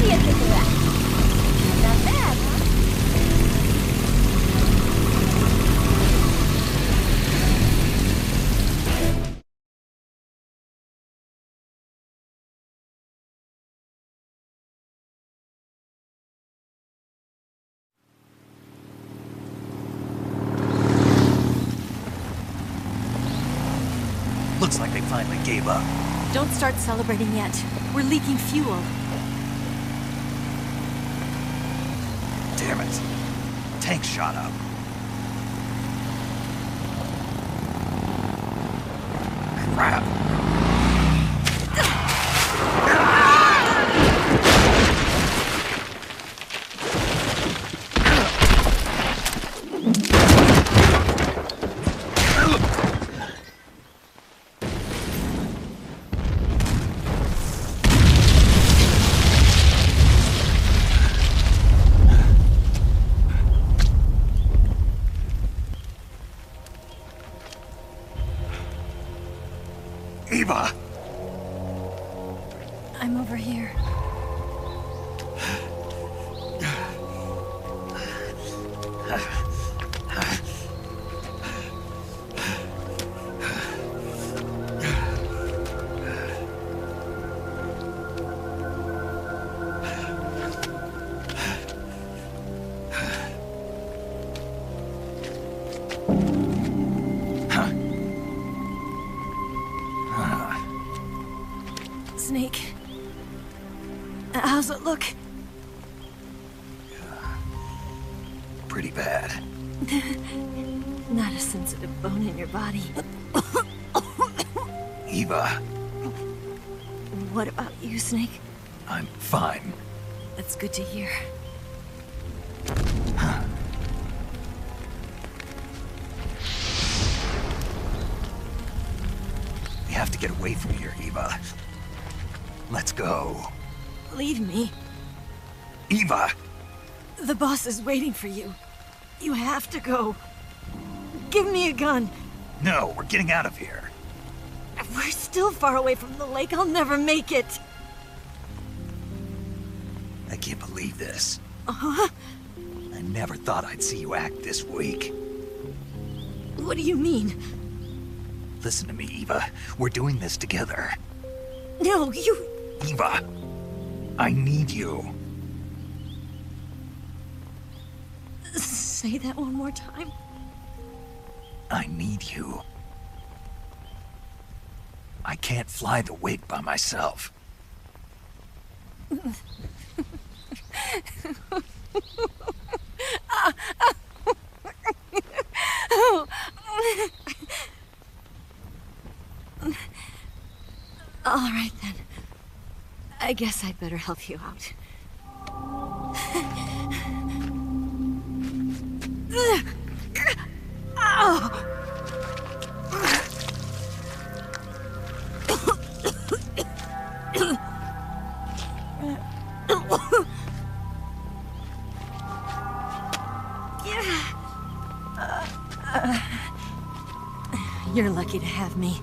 do you think of that? Not bad, huh? Looks like they finally gave up. Don't start celebrating yet. We're leaking fuel. Damn it. Tank shot up. Crap. Eva! I'm over here. Snake. How's it look? Pretty bad. Not a sensitive bone in your body. Eva, What about you, Snake? I'm fine. That's good to hear. We have to get away from here, Eva. Let's go. Leave me. Eva! The boss is waiting for you. You have to go. Give me a gun. No, we're getting out of here. We're still far away from the lake. I'll never make it. I can't believe this. Uh-huh. I never thought I'd see you act this weak. What do you mean? Listen to me, Eva. We're doing this together. No, you... Eva, I need you. Say that one more time. I need you. I can't fly the wig by myself. All right, then. I guess I'd better help you out. You're lucky to have me.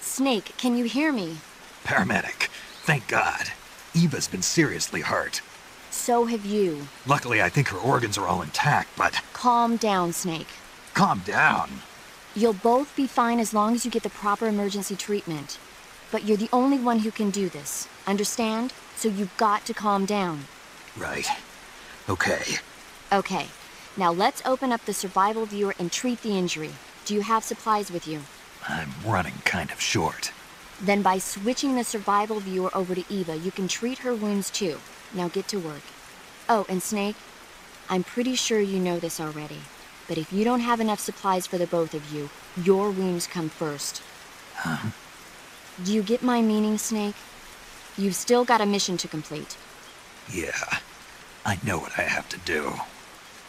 Snake, can you hear me? Paramedic, thank God. Eva's been seriously hurt. So have you. Luckily, I think her organs are all intact, but... Calm down, Snake. Calm down. You'll both be fine as long as you get the proper emergency treatment. But you're the only one who can do this. Understand? So you've got to calm down. Right. Okay. Okay. Now let's open up the survival viewer and treat the injury. Do you have supplies with you? I'm running kind of short. Then by switching the survival viewer over to Eva, you can treat her wounds too. Now get to work. Oh, and Snake, I'm pretty sure you know this already, but if you don't have enough supplies for the both of you, your wounds come first. Huh? Do you get my meaning, Snake? You've still got a mission to complete. Yeah, I know what I have to do.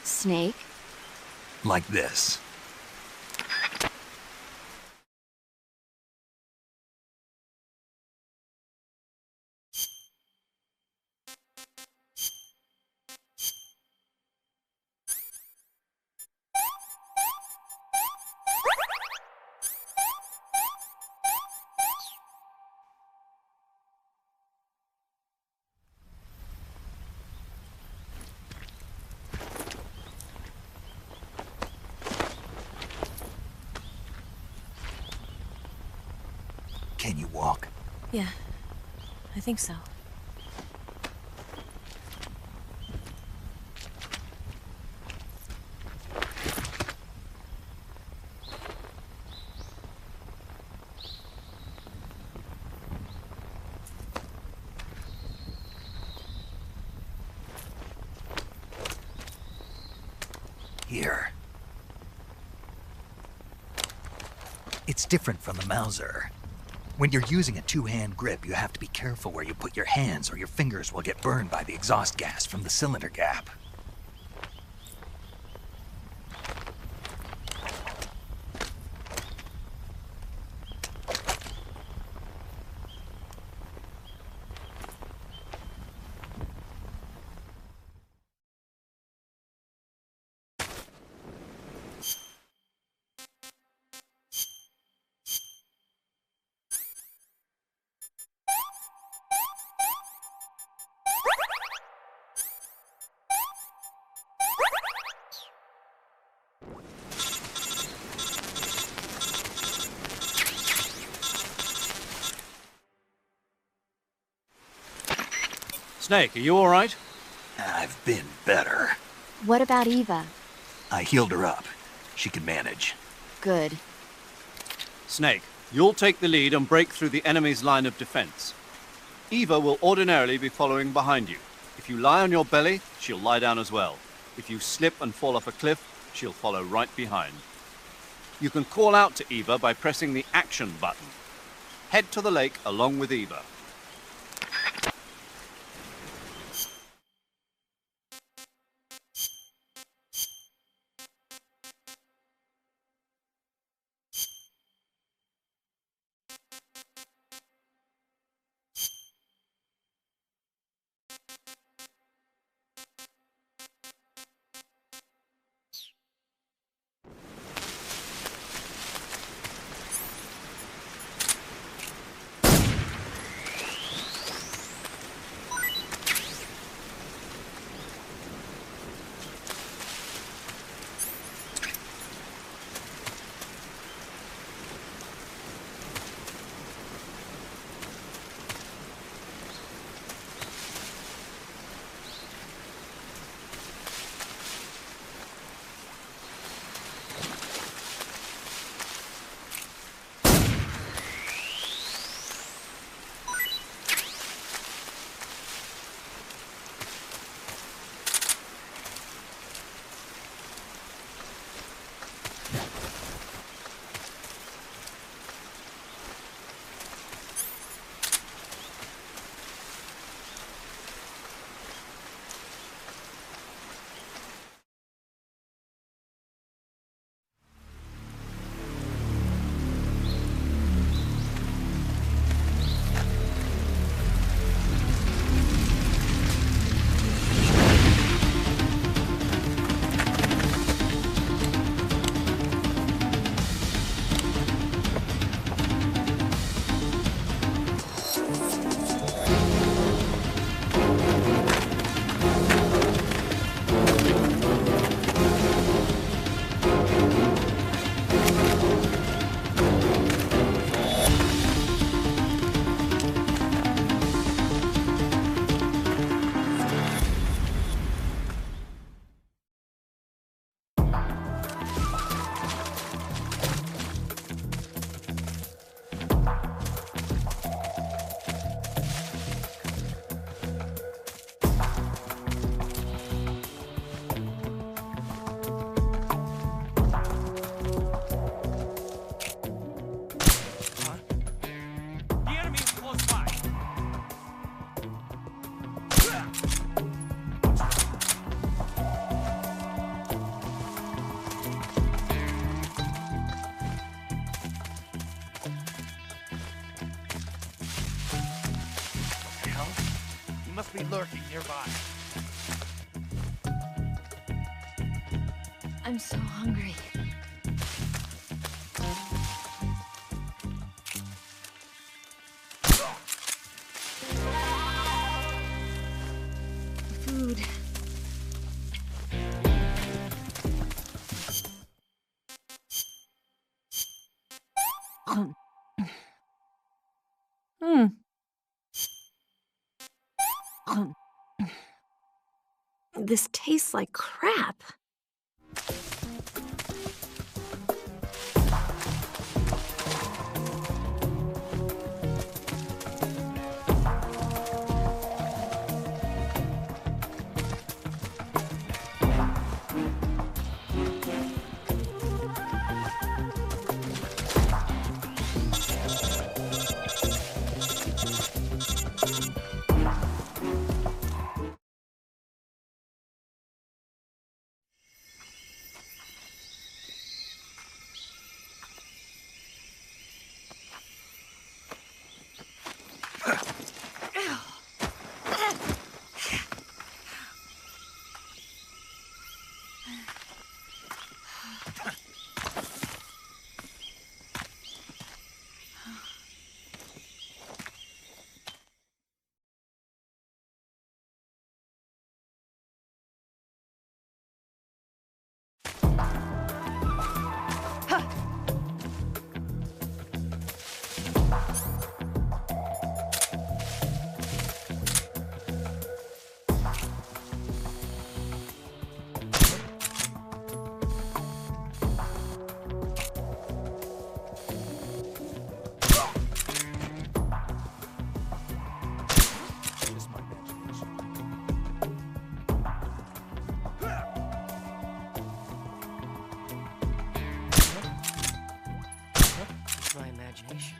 Snake? Like this. Can you walk? Yeah, I think so. Here. It's different from the Mauser. When you're using a two-hand grip, you have to be careful where you put your hands or your fingers will get burned by the exhaust gas from the cylinder gap. Snake, are you all right? I've been better. What about Eva? I healed her up. She can manage. Good. Snake, you'll take the lead and break through the enemy's line of defense. Eva will ordinarily be following behind you. If you lie on your belly, she'll lie down as well. If you slip and fall off a cliff, she'll follow right behind. You can call out to Eva by pressing the action button. Head to the lake along with Eva. Be lurking nearby. I'm so hungry. Food. This tastes like crap. My imagination.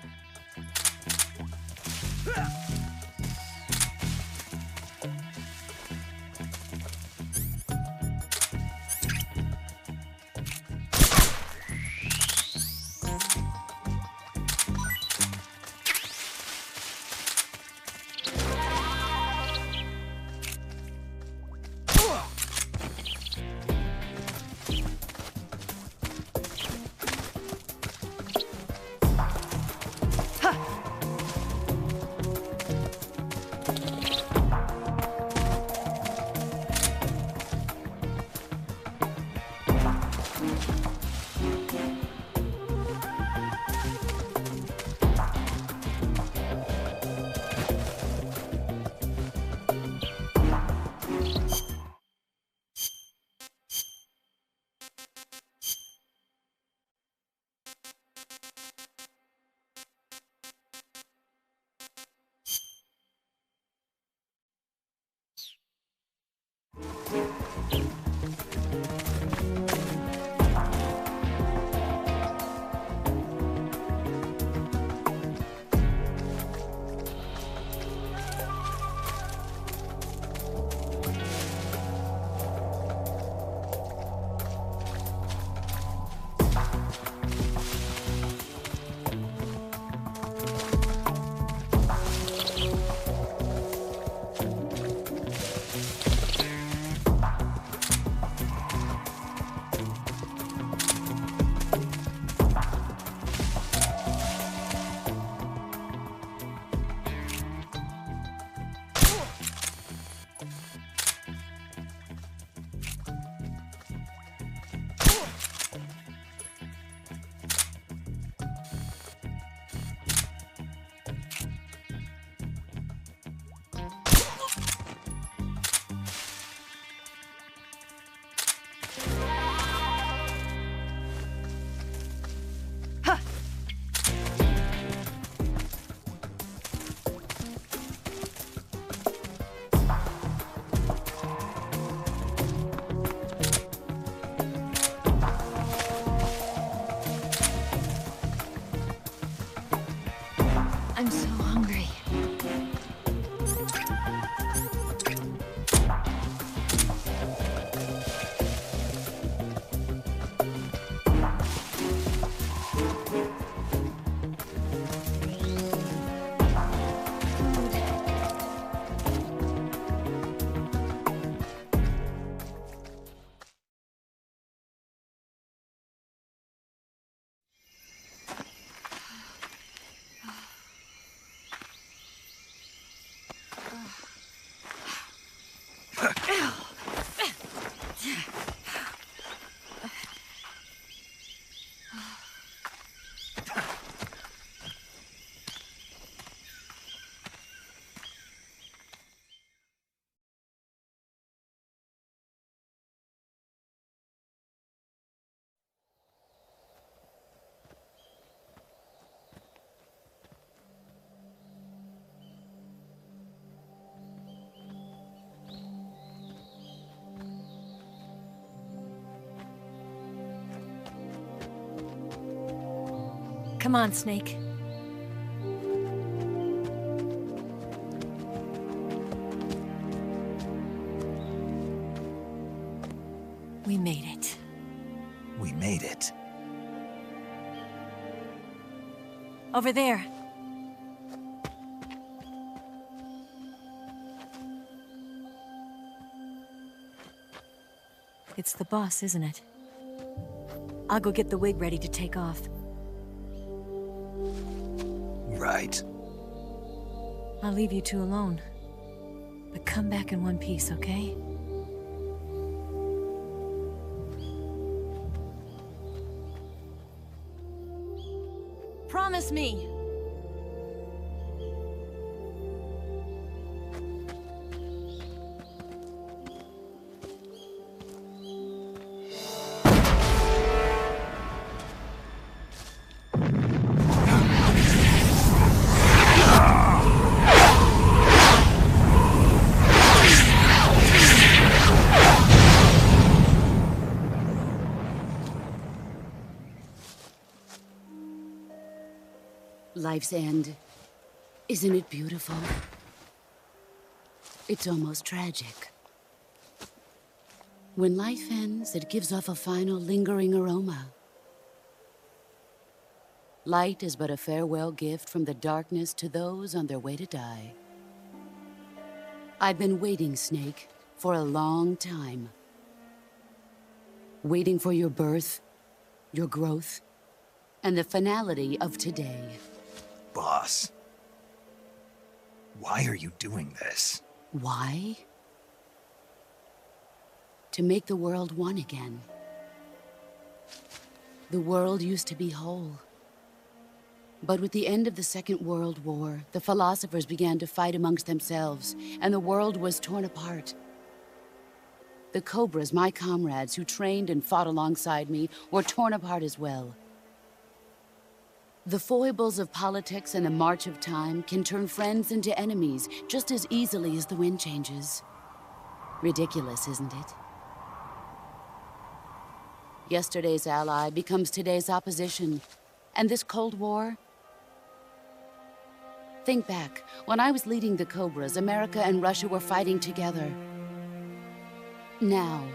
I'm so hungry. Come on, Snake. We made it. We made it. Over there. It's the boss, isn't it? I'll go get the wig ready to take off. Right. I'll leave you two alone. But come back in one piece, okay? Promise me! Life's end. Isn't it beautiful? It's almost tragic. When life ends, it gives off a final lingering aroma. Light is but a farewell gift from the darkness to those on their way to die. I've been waiting, Snake, for a long time. Waiting for your birth, your growth, and the finality of today. Boss, why are you doing this? Why? To make the world one again. The world used to be whole. But with the end of the Second World War, the philosophers began to fight amongst themselves, and the world was torn apart. The Cobras, my comrades who trained and fought alongside me, were torn apart as well. The foibles of politics and the march of time can turn friends into enemies just as easily as the wind changes. Ridiculous, isn't it? Yesterday's ally becomes today's opposition, and this Cold War? Think back. When I was leading the Cobras, America and Russia were fighting together. Now,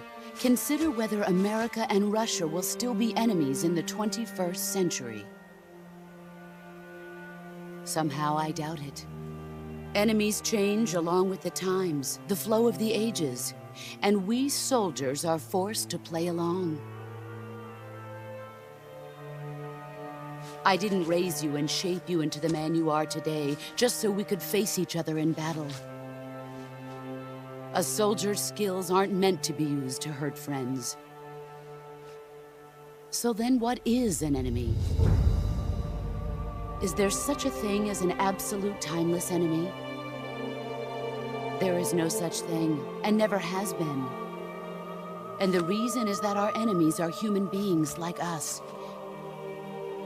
consider whether America and Russia will still be enemies in the 21st century. Somehow I doubt it. Enemies change along with the times, the flow of the ages, and we soldiers are forced to play along. I didn't raise you and shape you into the man you are today just so we could face each other in battle. A soldier's skills aren't meant to be used to hurt friends. So then what is an enemy? Is there such a thing as an absolute timeless enemy? There is no such thing, and never has been. And the reason is that our enemies are human beings like us.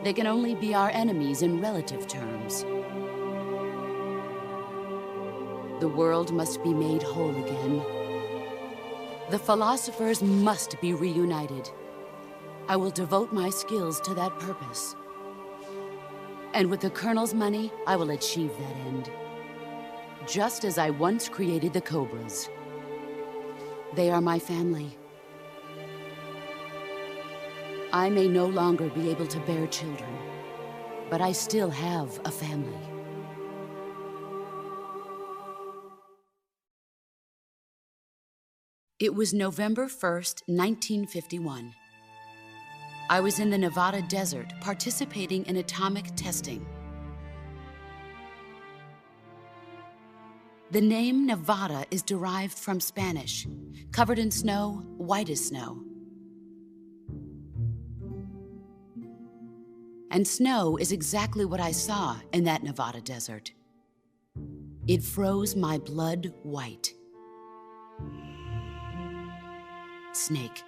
They can only be our enemies in relative terms. The world must be made whole again. The philosophers must be reunited. I will devote my skills to that purpose. And with the Colonel's money, I will achieve that end. Just as I once created the Cobras. They are my family. I may no longer be able to bear children, but I still have a family. It was November 1st, 1951. I was in the Nevada desert participating in atomic testing. The name Nevada is derived from Spanish, covered in snow, white as snow. And snow is exactly what I saw in that Nevada desert. It froze my blood white. Snake,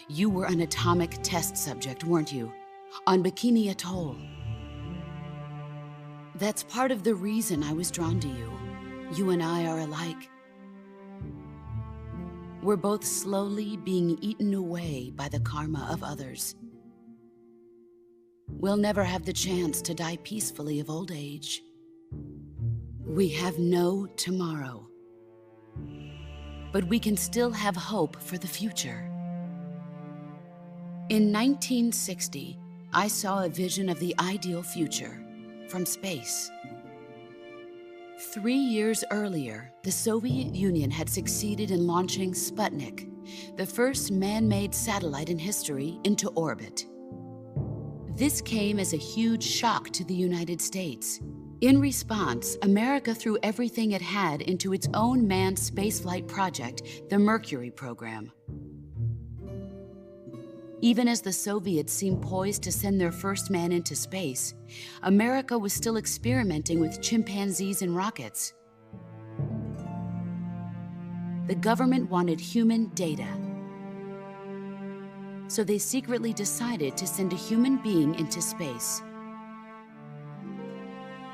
you were an atomic test subject, weren't you? On Bikini Atoll. That's part of the reason I was drawn to you. You and I are alike. We're both slowly being eaten away by the karma of others. we'll never have the chance to die peacefully of old age. We have no tomorrow. But we can still have hope for the future. In 1960, I saw a vision of the ideal future from space. 3 years earlier, the Soviet Union had succeeded in launching Sputnik, the first man-made satellite in history, into orbit. This came as a huge shock to the United States. In response, America threw everything it had into its own manned spaceflight project, the Mercury program. Even as the Soviets seemed poised to send their first man into space, America was still experimenting with chimpanzees and rockets. The government wanted human data. So they secretly decided to send a human being into space.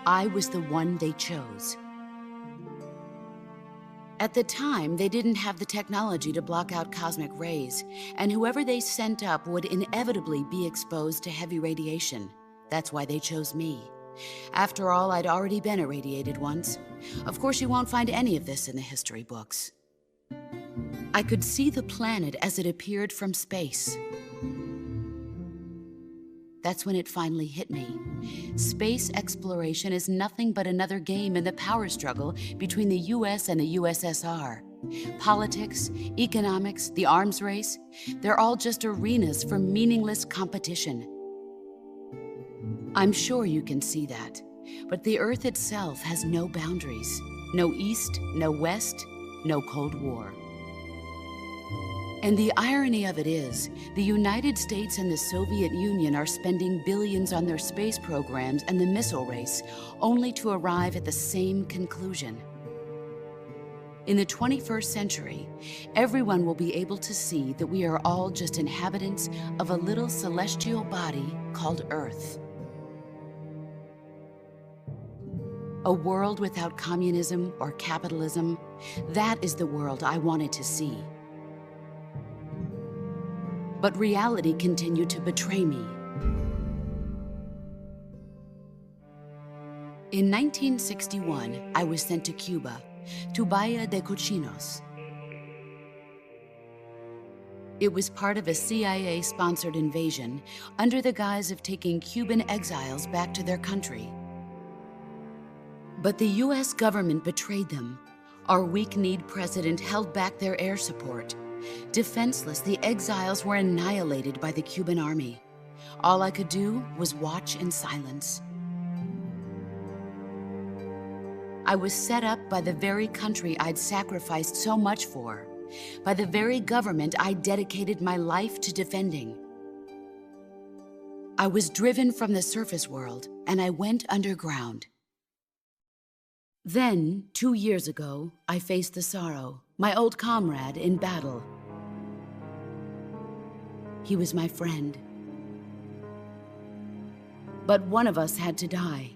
I was the one they chose. At the time, they didn't have the technology to block out cosmic rays, and whoever they sent up would inevitably be exposed to heavy radiation. That's why they chose me. After all, I'd already been irradiated once. Of course, you won't find any of this in the history books. I could see the planet as it appeared from space. That's when it finally hit me. Space exploration is nothing but another game in the power struggle between the US and the USSR. Politics, economics, the arms race, they're all just arenas for meaningless competition. I'm sure you can see that, but the Earth itself has no boundaries. No East, no West, no Cold War. And the irony of it is, the United States and the Soviet Union are spending billions on their space programs and the missile race, only to arrive at the same conclusion. In the 21st century, everyone will be able to see that we are all just inhabitants of a little celestial body called Earth. A world without communism or capitalism, that is the world I wanted to see. But reality continued to betray me. In 1961, I was sent to Cuba, to Bahia de Cochinos. It was part of a CIA-sponsored invasion under the guise of taking Cuban exiles back to their country. But the US government betrayed them. Our weak-kneed president held back their air support. Defenseless, the exiles were annihilated by the Cuban army. All I could do was watch in silence. I was set up by the very country I'd sacrificed so much for, by the very government I dedicated my life to defending. I was driven from the surface world, and I went underground. Then, 2 years ago, I faced the sorrow, my old comrade in battle. He was my friend. But one of us had to die.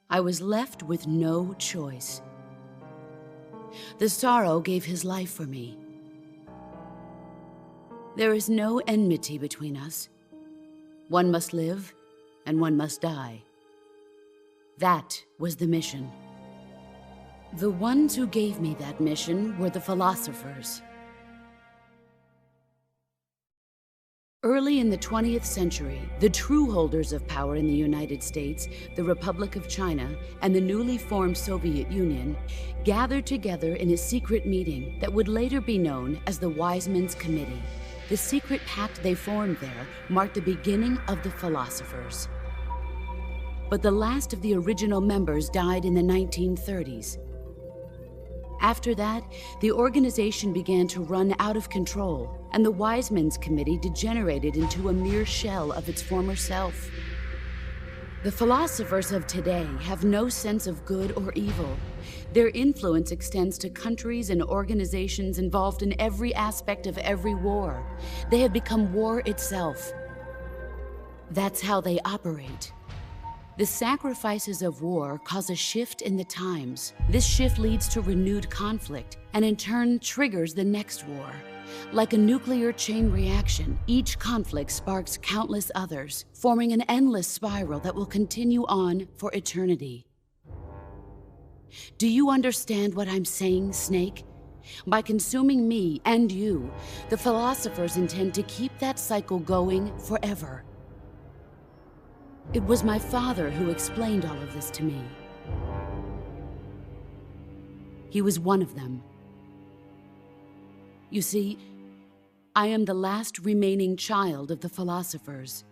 I was left with no choice. The sorrow gave his life for me. There is no enmity between us. One must live, and one must die. That was the mission. The ones who gave me that mission were the philosophers. Early in the 20th century, the true holders of power in the United States, the Republic of China, and the newly formed Soviet Union gathered together in a secret meeting that would later be known as the Wise Men's Committee. The secret pact they formed there marked the beginning of the philosophers. But the last of the original members died in the 1930s. After that, the organization began to run out of control, and the Wise Men's Committee degenerated into a mere shell of its former self. The philosophers of today have no sense of good or evil. Their influence extends to countries and organizations involved in every aspect of every war. They have become war itself. That's how they operate. The sacrifices of war cause a shift in the times. This shift leads to renewed conflict, and in turn triggers the next war. Like a nuclear chain reaction, each conflict sparks countless others, forming an endless spiral that will continue on for eternity. Do you understand what I'm saying, Snake? By consuming me and you, the philosophers intend to keep that cycle going forever. It was my father who explained all of this to me. He was one of them. You see, I am the last remaining child of the philosophers.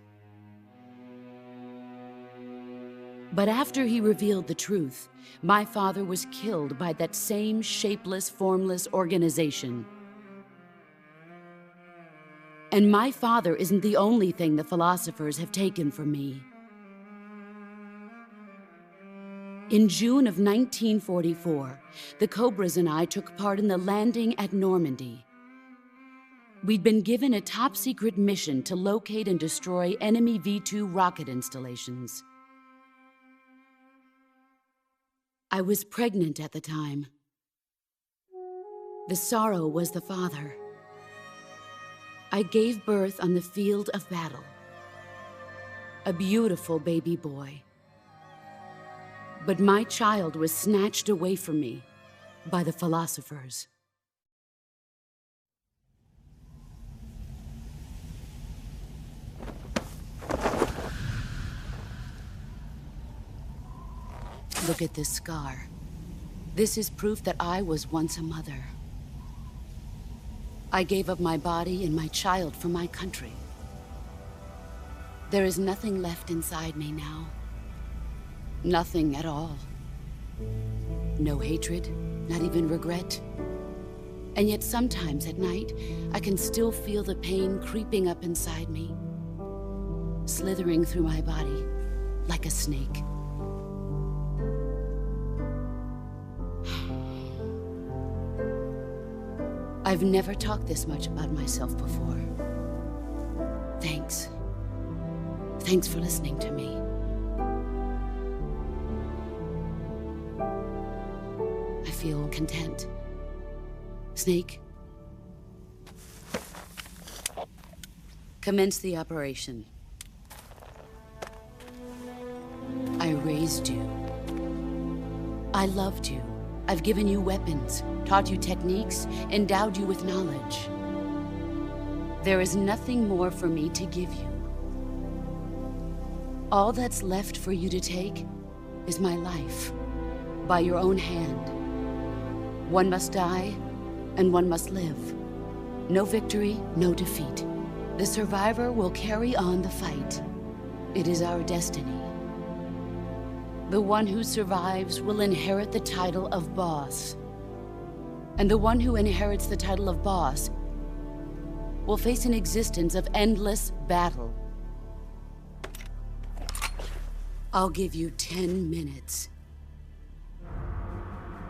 But after he revealed the truth, my father was killed by that same shapeless, formless organization. And my father isn't the only thing the philosophers have taken from me. In June of 1944, the Cobras and I took part in the landing at Normandy. We'd been given a top-secret mission to locate and destroy enemy V-2 rocket installations. I was pregnant at the time. The sorrow was the father. I gave birth on the field of battle. A beautiful baby boy. But my child was snatched away from me by the philosophers. Look at this scar. This is proof that I was once a mother. I gave up my body and my child for my country. There is nothing left inside me now. Nothing at all. No hatred, not even regret. And yet sometimes at night, I can still feel the pain creeping up inside me, slithering through my body like a snake. I've never talked this much about myself before. Thanks. Thanks for listening to me. I feel content. Snake, commence the operation. I raised you. I loved you. I've given you weapons, taught you techniques, endowed you with knowledge. There is nothing more for me to give you. All that's left for you to take is my life, by your own hand. One must die, and one must live. No victory, no defeat. The survivor will carry on the fight. It is our destiny. The one who survives will inherit the title of boss. And the one who inherits the title of boss will face an existence of endless battle. I'll give you 10 minutes.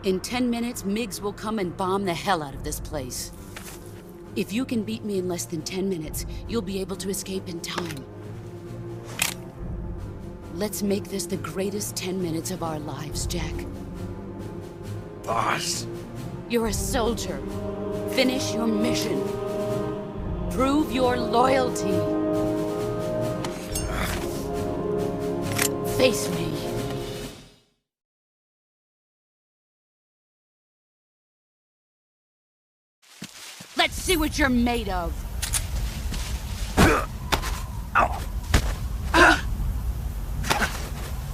In 10 minutes, MiGs will come and bomb the hell out of this place. If you can beat me in less than 10 minutes, you'll be able to escape in time. Let's make this the greatest 10 minutes of our lives, Jack. Boss? You're a soldier. Finish your mission. Prove your loyalty. Face me. Let's see what you're made of.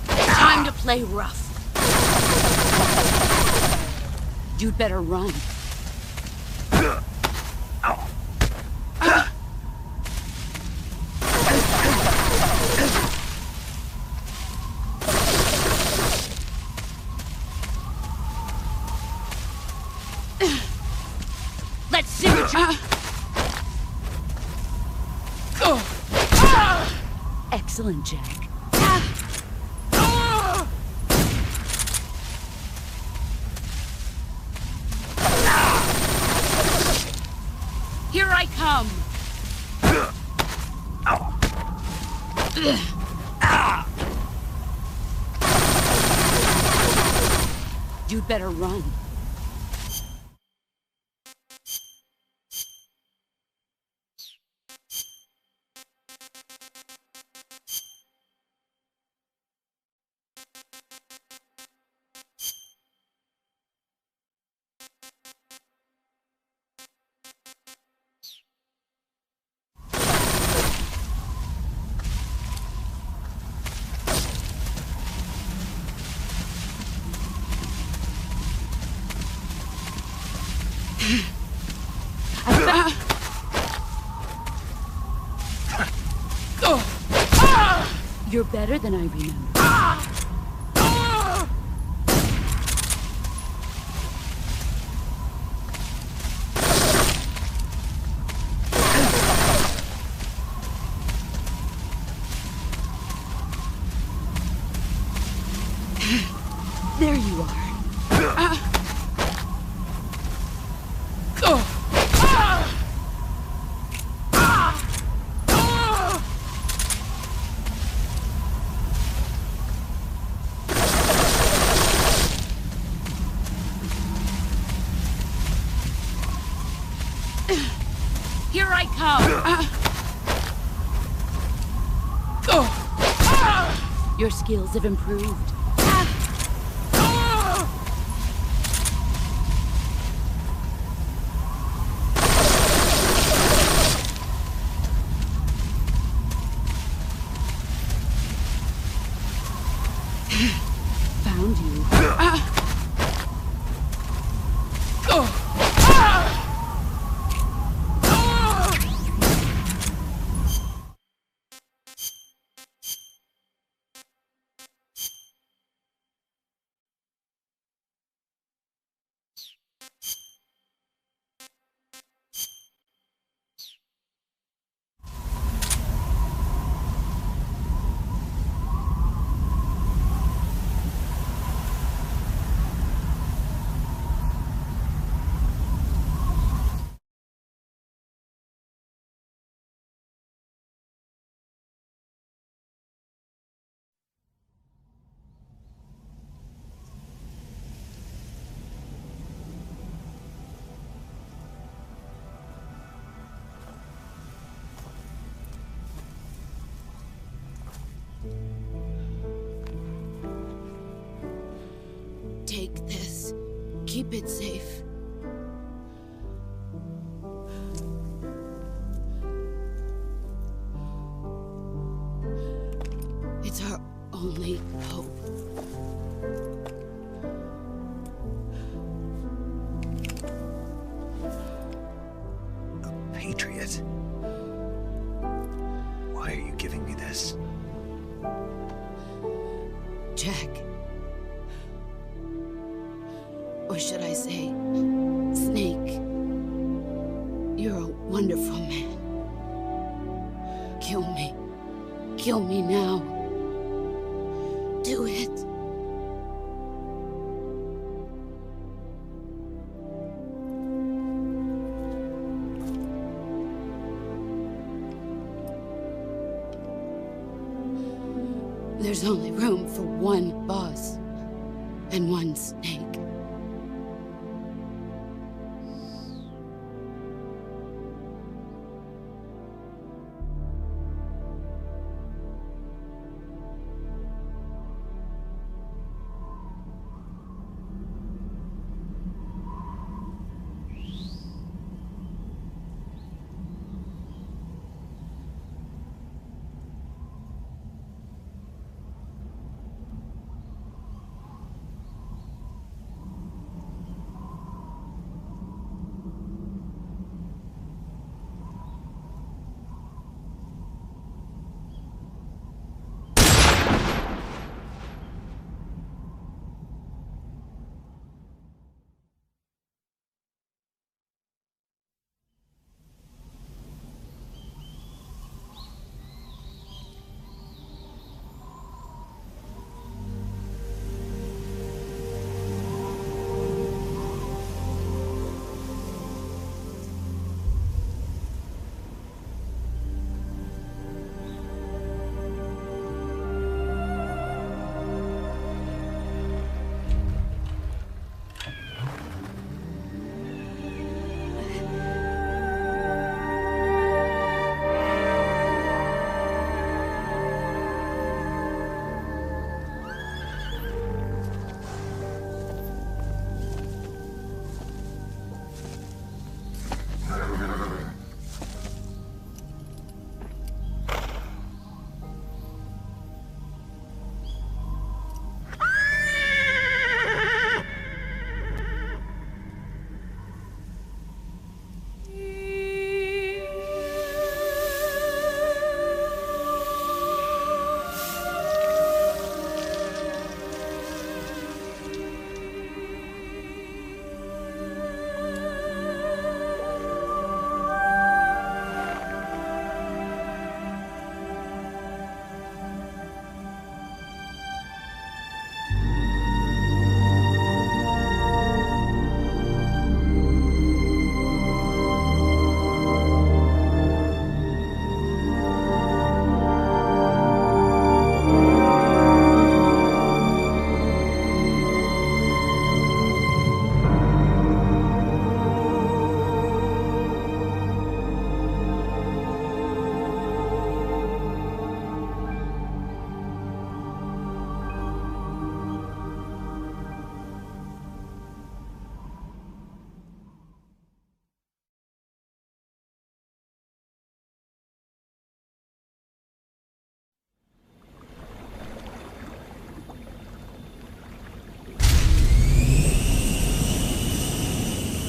Time to play rough. You'd better run. Let's see what you... Excellent, Jack. Here I come! You'd better run. You're better than I remember. There you are. Here I come. Your skills have improved. Found you. Take this. Keep it safe. It's our only hope. A patriot? Why are you giving me this? Jack. Or should I say, Snake? You're a wonderful man. Kill me. Kill me now. Do it. There's only room for one boss and one Snake.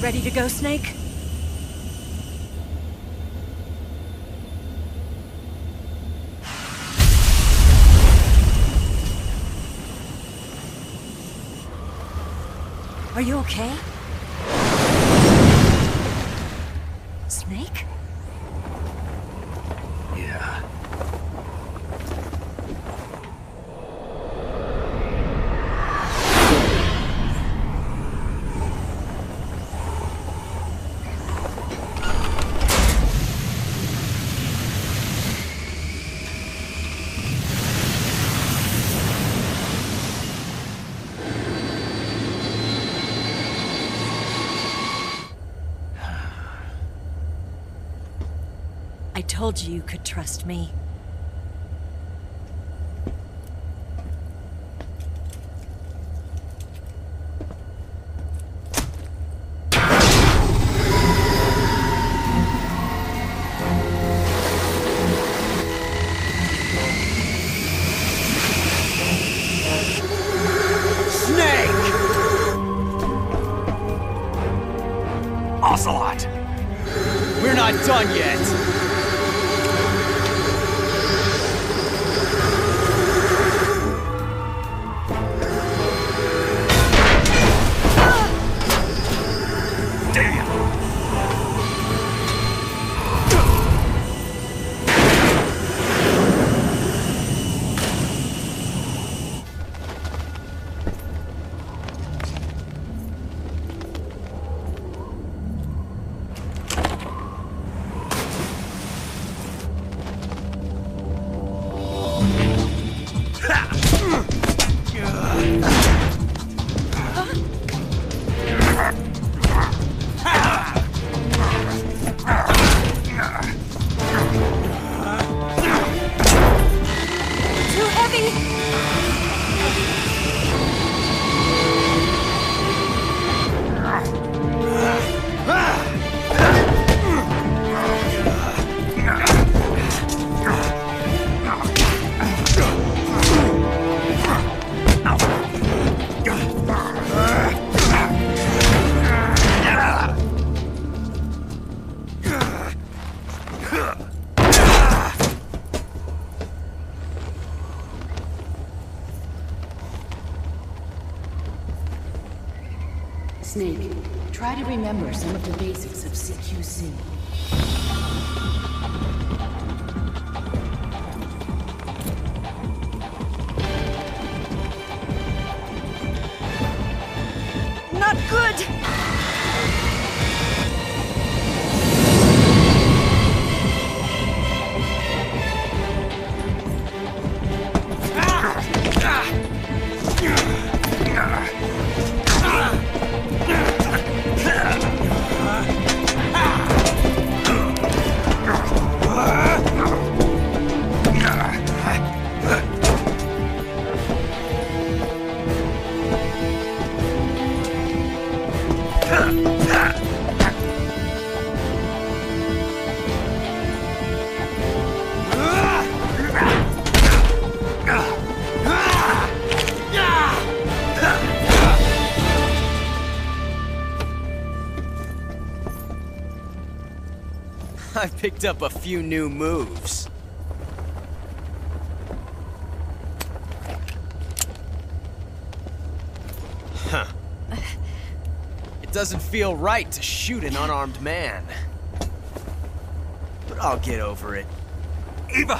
Ready to go, Snake? Are you okay? Snake? Yeah. I told you you could trust me. Ocelot! We're not done yet! Snake, try to remember some of the basics of CQC. Not good! I picked up a few new moves. Huh. It doesn't feel right to shoot an unarmed man. But I'll get over it. Eva!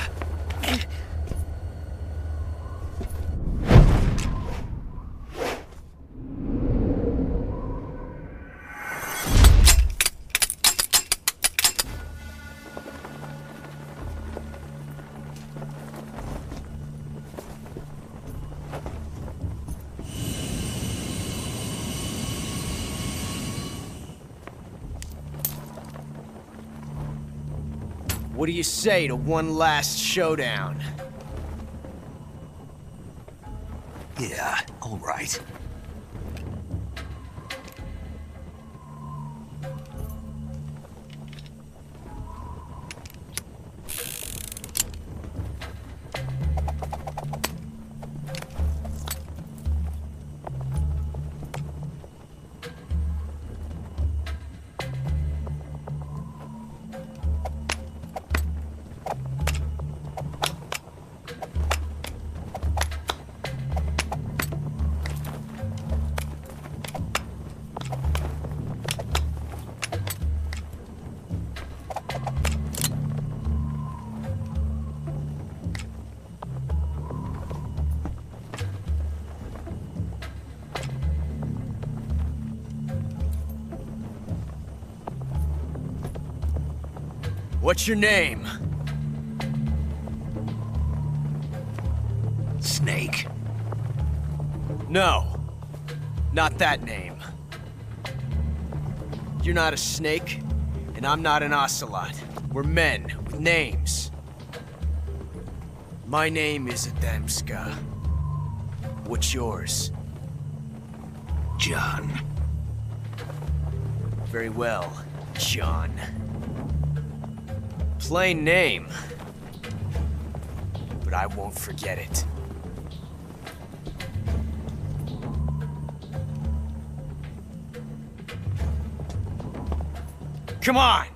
What do you say to one last showdown? Yeah, all right. What's your name? Snake. No. Not that name. You're not a snake, and I'm not an ocelot. We're men with names. My name is Adamska. What's yours? John. Very well, John. Plain name. But I won't forget it. Come on!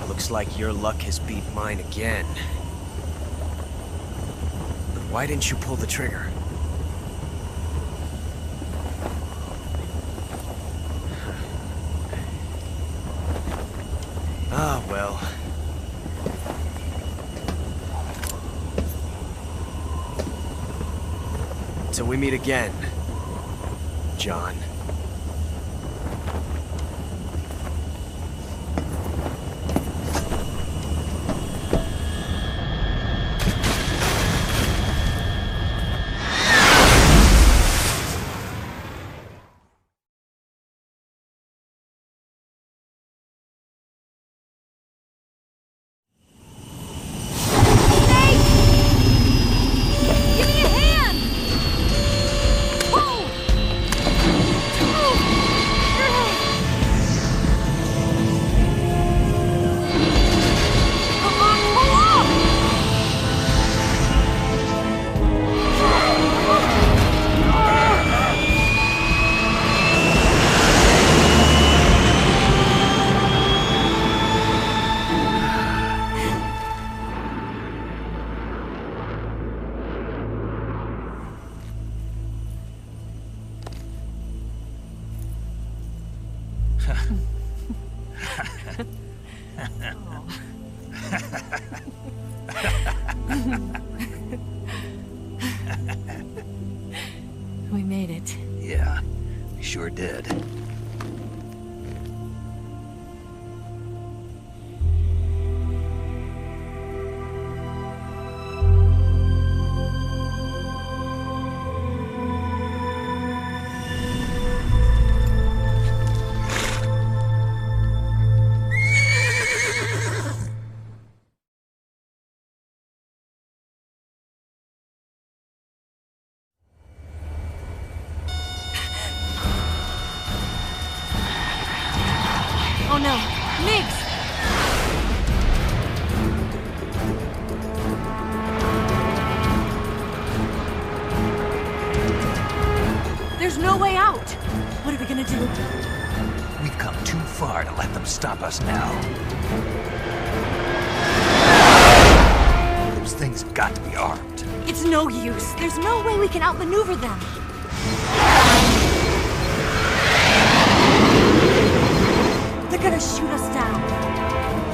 Looks like your luck has beat mine again. But why didn't you pull the trigger? Ah, well. Till we meet again, John. We made it. Yeah, we sure did. Oh no, Nix! There's no way out! What are we gonna do? We've come too far to let them stop us now. Those things have got to be armed. It's no use. There's no way we can outmaneuver them. They're gonna shoot us down.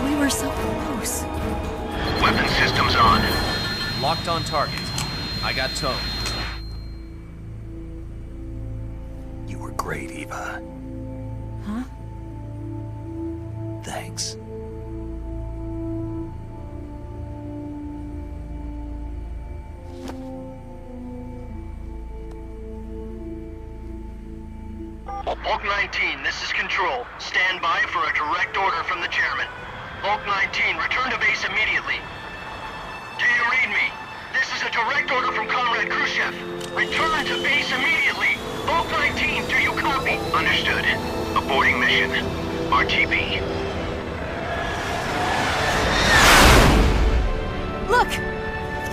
We were so close. Weapon systems on. Locked on target. I got towed. You were great, Eva. Huh? Thanks. Volk 19, this is Control. Stand by for a direct order from the chairman. Volk 19, return to base immediately. Do you read me? This is a direct order from Comrade Khrushchev. Return to base immediately. Volk 19, do you copy? Understood. Aborting mission. RTB. Look!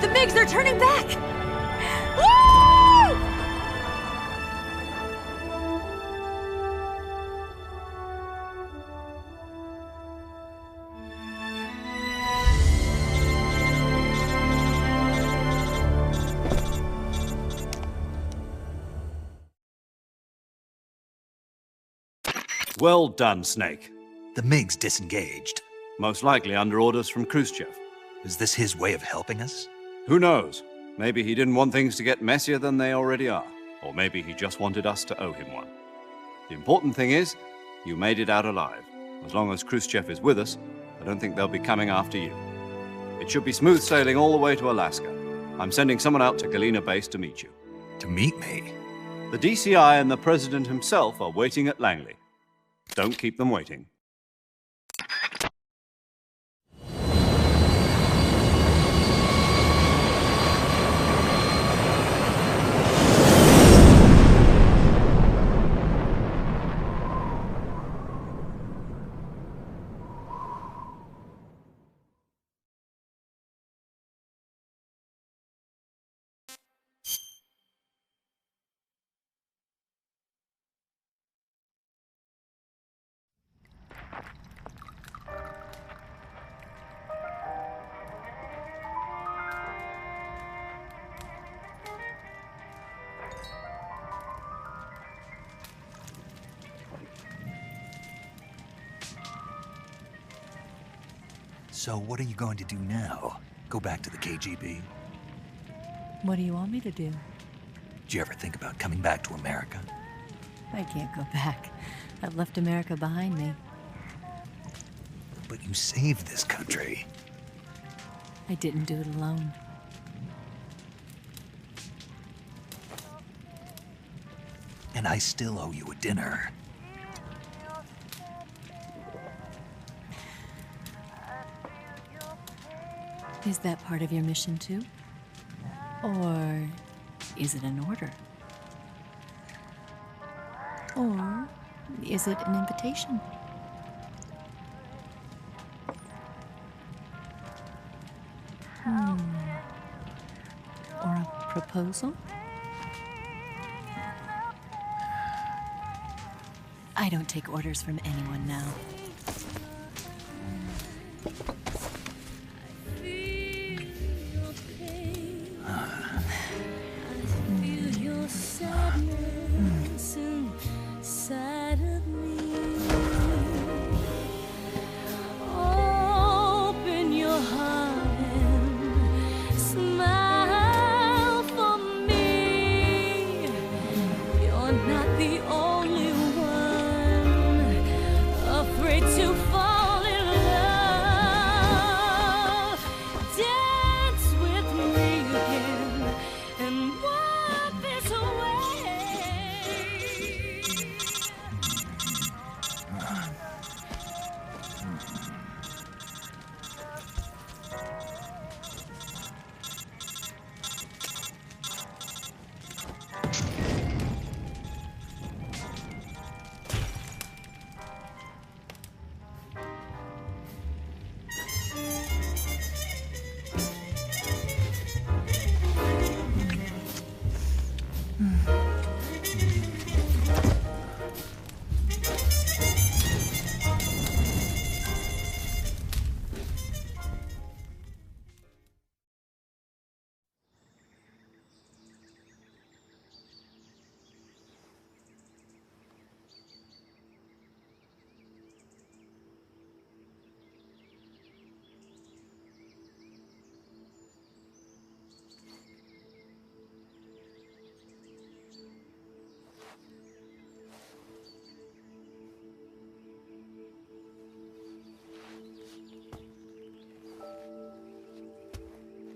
The MiGs are turning back! Woo! Well done, Snake. The MiGs disengaged. Most likely under orders from Khrushchev. Is this his way of helping us? Who knows? Maybe he didn't want things to get messier than they already are. Or maybe he just wanted us to owe him one. The important thing is, you made it out alive. As long as Khrushchev is with us, I don't think they'll be coming after you. It should be smooth sailing all the way to Alaska. I'm sending someone out to Galena Base to meet you. To meet me? The DCI and the President himself are waiting at Langley. Don't keep them waiting. So what are you going to do now? Go back to the KGB? What do you want me to do? Did you ever think about coming back to America? I can't go back. I've left America behind me. But you saved this country. I didn't do it alone. And I still owe you a dinner. Is that part of your mission too? Or is it an order? Or is it an invitation? Or a proposal? I don't take orders from anyone now.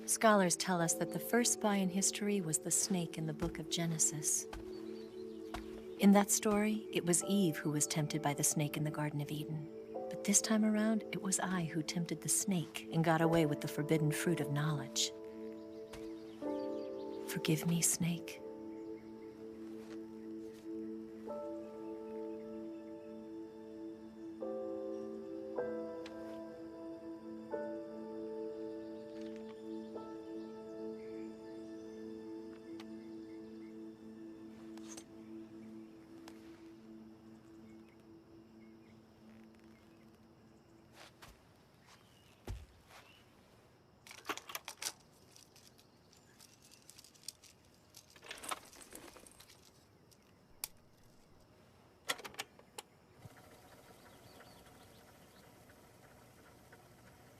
Scholars tell us that the first spy in history was the snake in the book of Genesis. In that story, it was Eve who was tempted by the snake in the Garden of Eden. But this time around, it was I who tempted the snake and got away with the forbidden fruit of knowledge. Forgive me, Snake.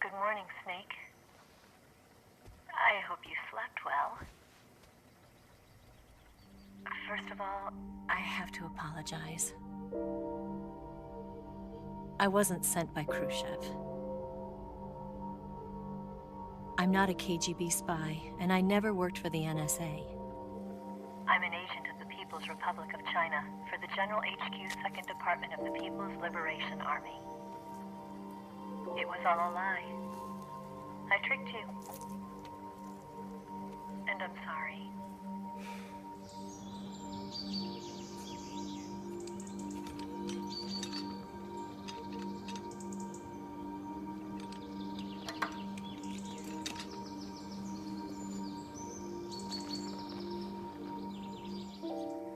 Good morning, Snake. I hope you slept well. First of all, I have to apologize. I wasn't sent by Khrushchev. I'm not a KGB spy, and I never worked for the NSA. I'm an agent of the People's Republic of China for the General HQ 2nd Department of the People's Liberation Army. It was all a lie. I tricked you. And I'm sorry.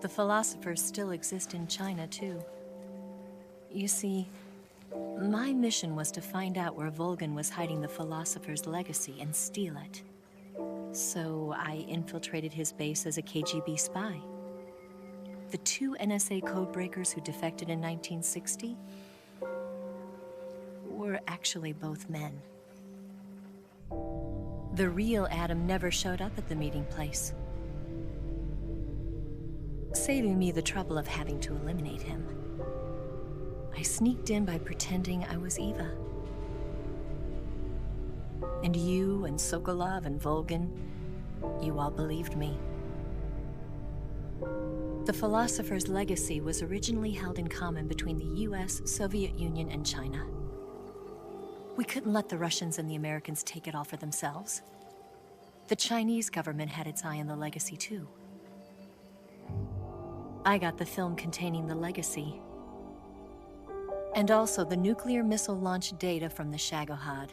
The philosophers still exist in China, too. You see, my mission was to find out where Volgin was hiding the philosopher's legacy and steal it. So I infiltrated his base as a KGB spy. The 2 NSA codebreakers who defected in 1960 were actually both men. The real Adam never showed up at the meeting place, saving me the trouble of having to eliminate him. I sneaked in by pretending I was Eva. And you and Sokolov and Volgin, you all believed me. The philosopher's legacy was originally held in common between the US, Soviet Union, and China. We couldn't let the Russians and the Americans take it all for themselves. The Chinese government had its eye on the legacy, too. I got the film containing the legacy, and also the nuclear missile launch data from the Shagohod.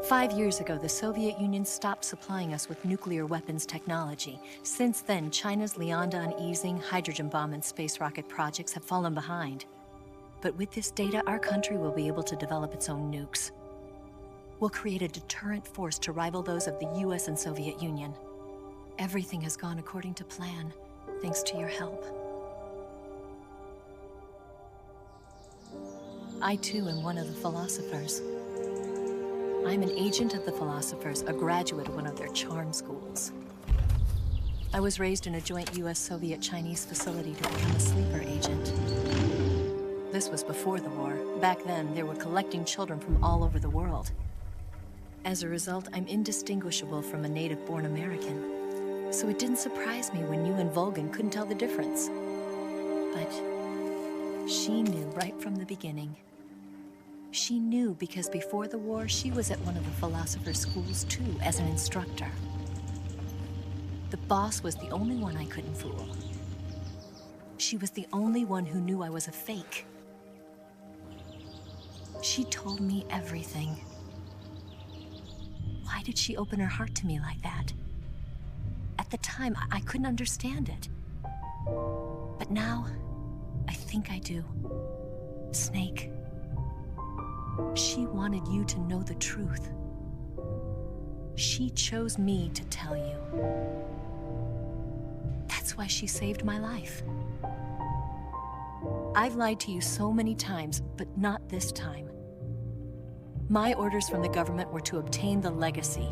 5 years ago, the Soviet Union stopped supplying us with nuclear weapons technology. Since then, China's Liaodong easing, hydrogen bomb, and space rocket projects have fallen behind. But with this data, our country will be able to develop its own nukes. We'll create a deterrent force to rival those of the US and Soviet Union. Everything has gone according to plan, thanks to your help. I, too, am one of the philosophers. I'm an agent of the philosophers, a graduate of one of their charm schools. I was raised in a joint US-Soviet-Chinese facility to become a sleeper agent. This was before the war. Back then, they were collecting children from all over the world. As a result, I'm indistinguishable from a native-born American. So it didn't surprise me when you and Volgin couldn't tell the difference. But she knew right from the beginning. She knew because before the war, she was at one of the philosopher's schools too, as an instructor. The boss was the only one I couldn't fool. She was the only one who knew I was a fake. She told me everything. Why did she open her heart to me like that? At the time, I couldn't understand it. But now, I think I do. Snake. She wanted you to know the truth. She chose me to tell you. That's why she saved my life. I've lied to you so many times, but not this time. My orders from the government were to obtain the legacy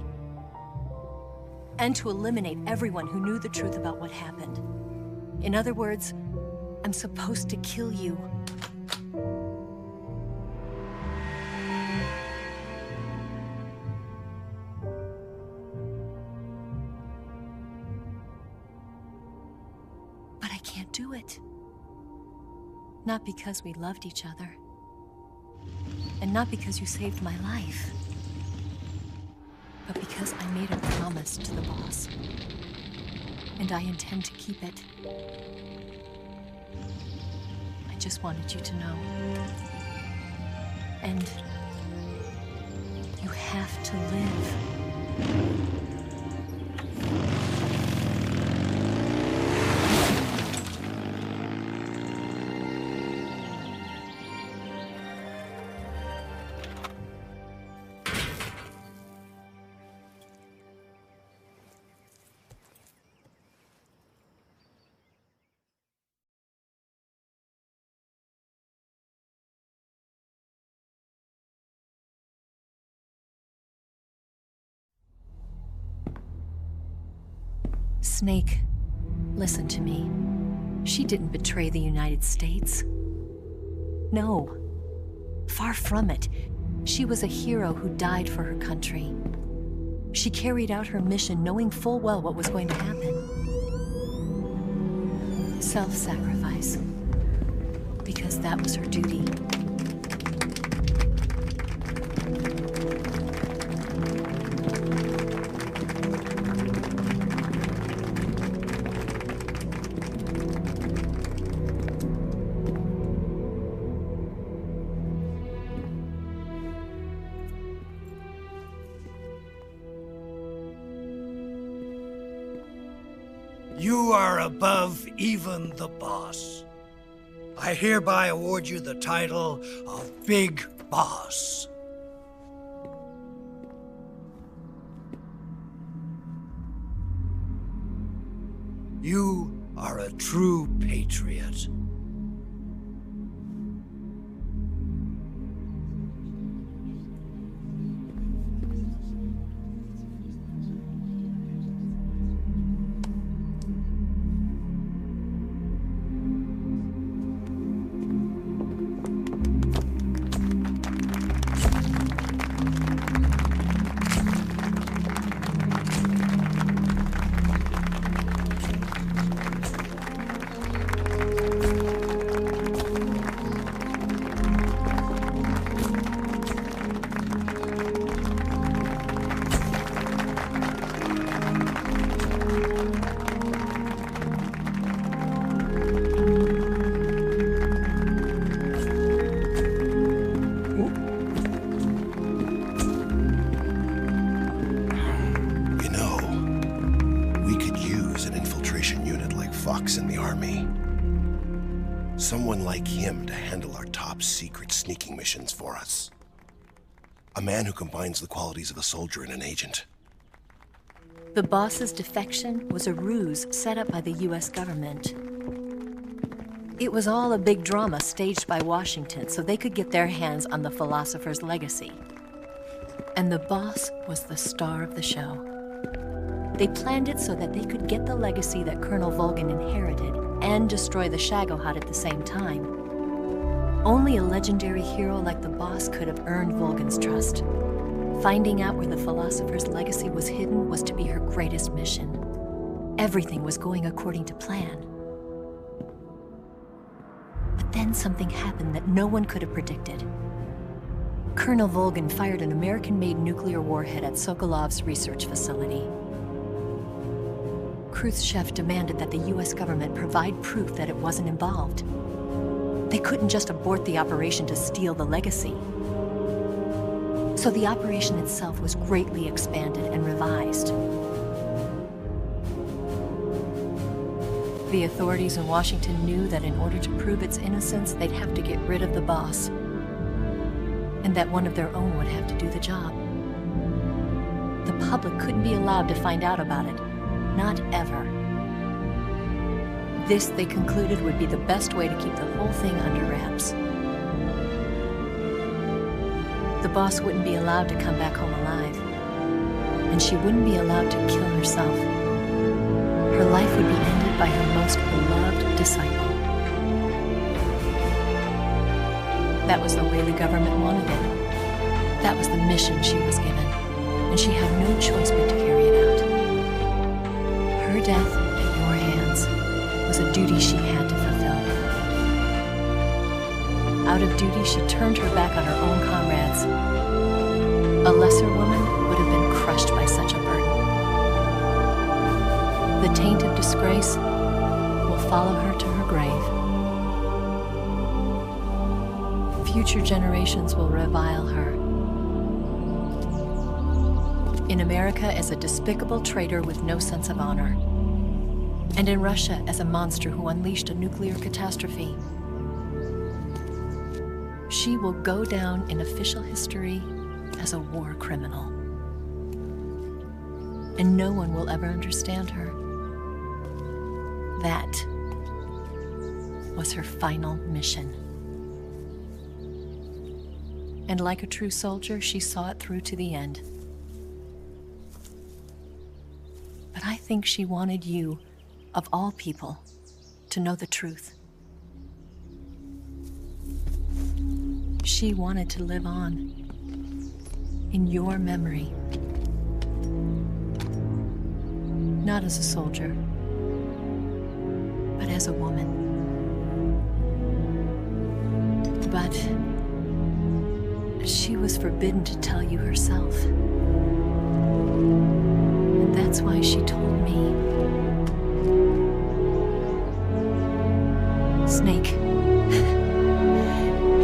and to eliminate everyone who knew the truth about what happened. In other words, I'm supposed to kill you. But I can't do it. Not because we loved each other. And not because you saved my life. But because I made a promise to the boss. And I intend to keep it. I just wanted you to know. And you have to live. Snake, listen to me. She didn't betray the United States. No. Far from it. She was a hero who died for her country. She carried out her mission knowing full well what was going to happen. Self-sacrifice. Because that was her duty. You are above even the boss. I hereby award you the title of Big Boss. You are a true patriot. Someone like him to handle our top secret sneaking missions for us. A man who combines the qualities of a soldier and an agent. The boss's defection was a ruse set up by the US government. It was all a big drama staged by Washington so they could get their hands on the philosopher's legacy. And the boss was the star of the show. They planned it so that they could get the legacy that Colonel Volgin inherited and destroy the Shagohod at the same time. Only a legendary hero like the boss could have earned Volgin's trust. Finding out where the philosopher's legacy was hidden was to be her greatest mission. Everything was going according to plan. But then something happened that no one could have predicted. Colonel Volgin fired an American-made nuclear warhead at Sokolov's research facility. Khrushchev demanded that the US government provide proof that it wasn't involved. They couldn't just abort the operation to steal the legacy. So the operation itself was greatly expanded and revised. The authorities in Washington knew that in order to prove its innocence, they'd have to get rid of the boss. And that one of their own would have to do the job. The public couldn't be allowed to find out about it. Not ever. This, they concluded, would be the best way to keep the whole thing under wraps. The boss wouldn't be allowed to come back home alive. And she wouldn't be allowed to kill herself. Her life would be ended by her most beloved disciple. That was the way the government wanted it. That was the mission she was given. And she had no choice but to carry it out. Her death at your hands was a duty she had to fulfill. Out of duty, she turned her back on her own comrades. A lesser woman would have been crushed by such a burden. The taint of disgrace will follow her to her grave. Future generations will revile her. In America as a despicable traitor with no sense of honor. And in Russia as a monster who unleashed a nuclear catastrophe. She will go down in official history as a war criminal. And no one will ever understand her. That was her final mission. And like a true soldier, she saw it through to the end. But I think she wanted you, of all people, to know the truth. She wanted to live on in your memory. Not as a soldier, but as a woman. But she was forbidden to tell you herself. And that's why she told me. Snake,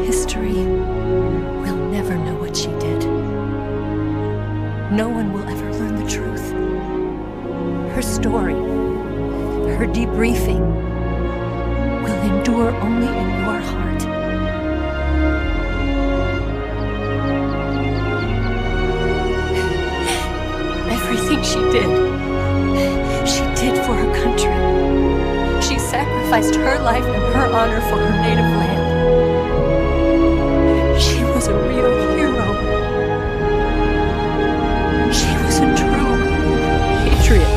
history will never know what she did. No one will ever learn the truth. Her story, her debriefing, will endure only in your heart. Everything she did for her country. She sacrificed her life and her honor for her native land. She was a real hero. She was a true patriot.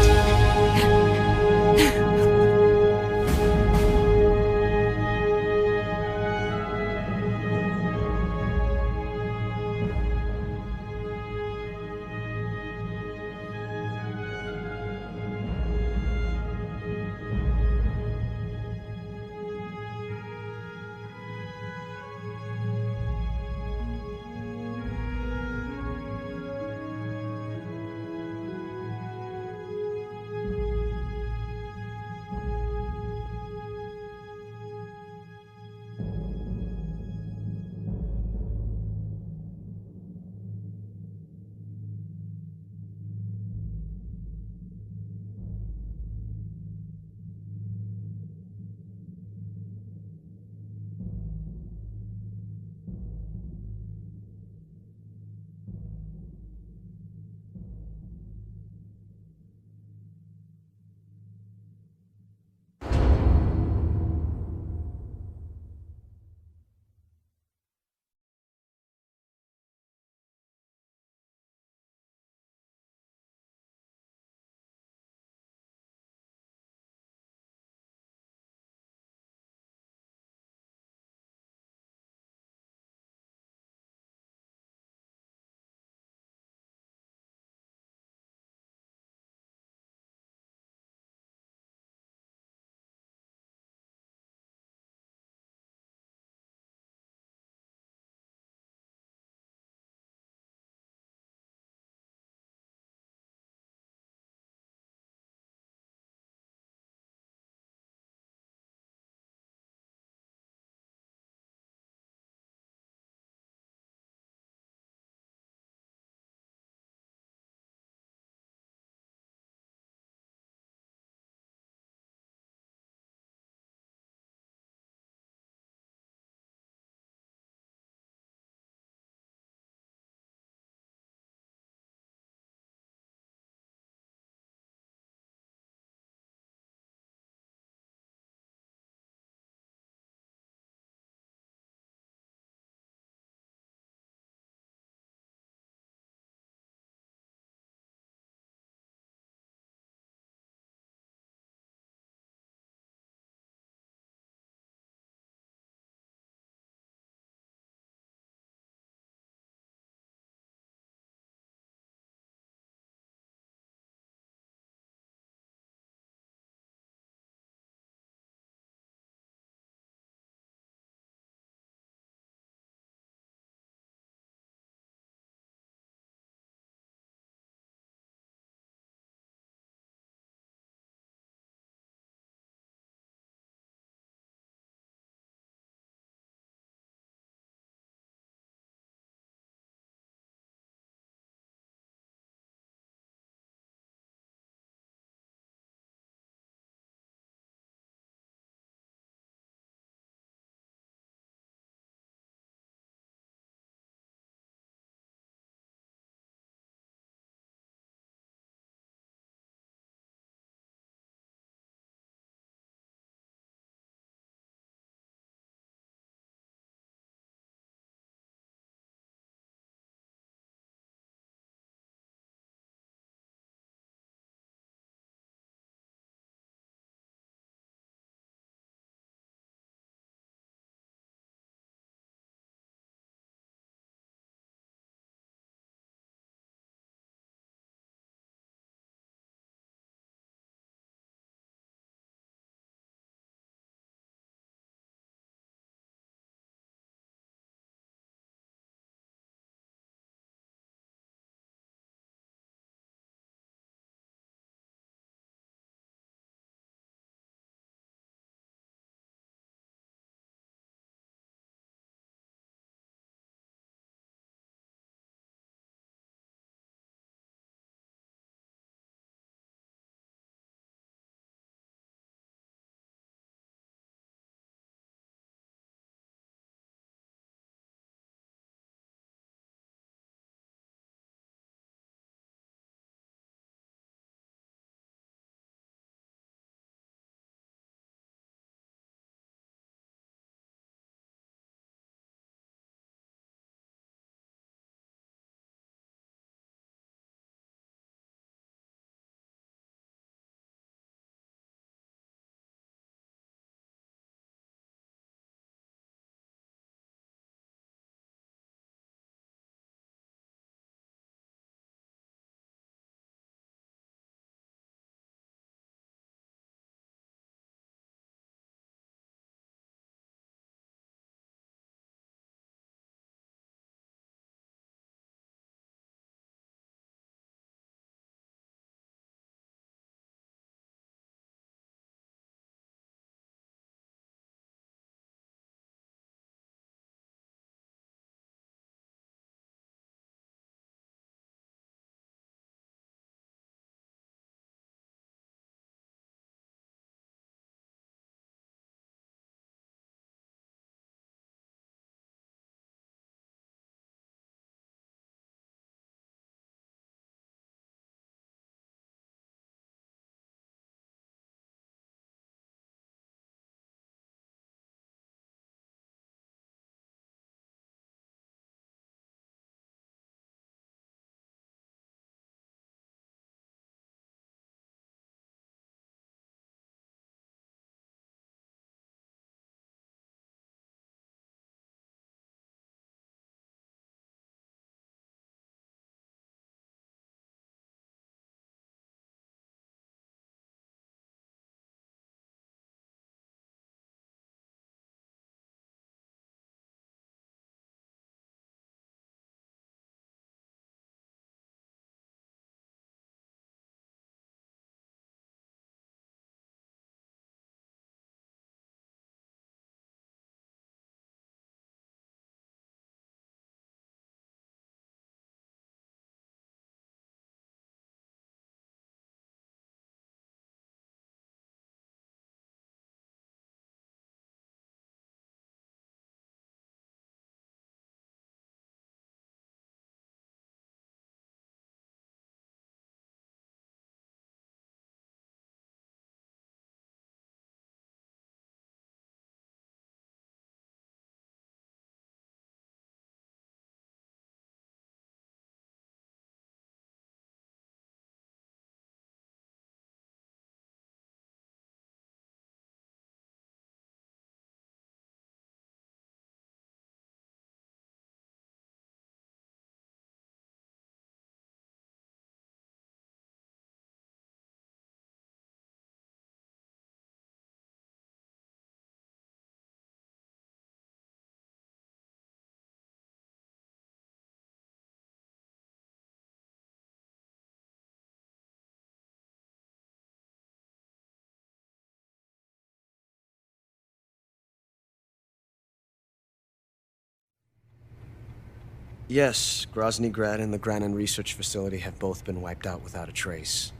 Yes, Groznyj Grad and the Granin research facility have both been wiped out without a trace.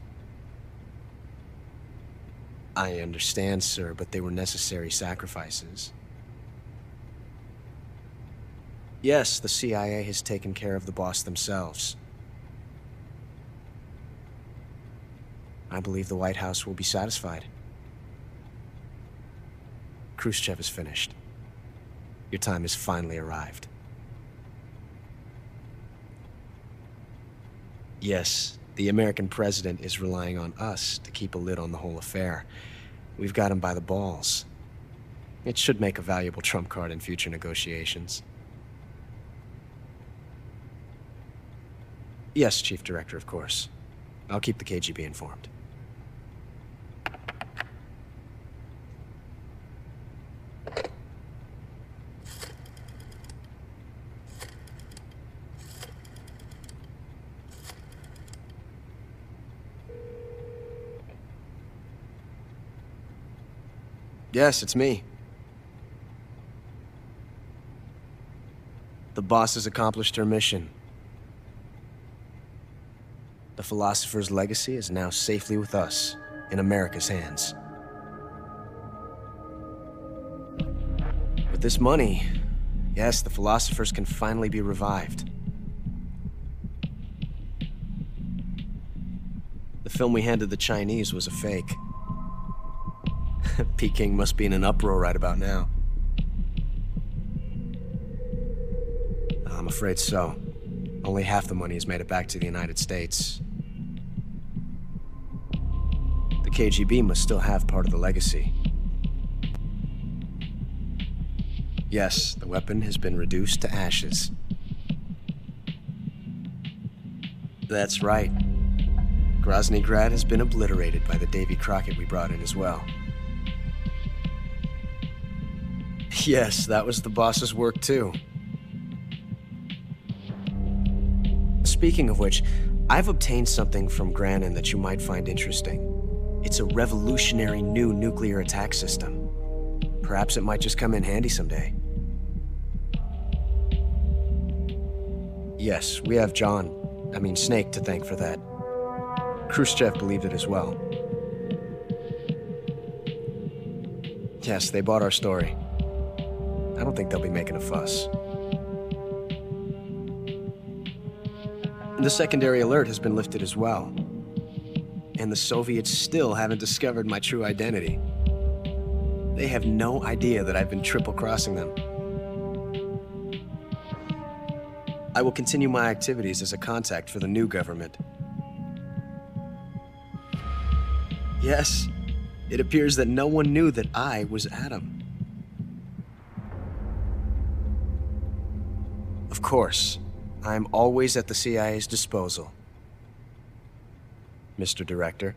I understand, sir, but they were necessary sacrifices. Yes, the CIA has taken care of the boss themselves. I believe the White House will be satisfied. Khrushchev is finished. Your time has finally arrived. Yes, the American president is relying on us to keep a lid on the whole affair. We've got him by the balls. It should make a valuable trump card in future negotiations. Yes, Chief Director, of course. I'll keep the KGB informed. Yes, it's me. The boss has accomplished her mission. The philosopher's legacy is now safely with us, in America's hands. With this money, yes, the philosophers can finally be revived. The film we handed the Chinese was a fake. Peking must be in an uproar right about now. I'm afraid so. Only half the money has made it back to the United States. The KGB must still have part of the legacy. Yes, the weapon has been reduced to ashes. That's right. Groznyj Grad has been obliterated by the Davy Crockett we brought in as well. Yes, that was the boss's work too. Speaking of which, I've obtained something from Granin that you might find interesting. It's a revolutionary new nuclear attack system. Perhaps it might just come in handy someday. Yes, we have Snake to thank for that. Khrushchev believed it as well. Yes, they bought our story. I don't think they'll be making a fuss. The secondary alert has been lifted as well. And the Soviets still haven't discovered my true identity. They have no idea that I've been triple-crossing them. I will continue my activities as a contact for the new government. Yes, it appears that no one knew that I was Adam. Of course, I'm always at the CIA's disposal, Mr. Director.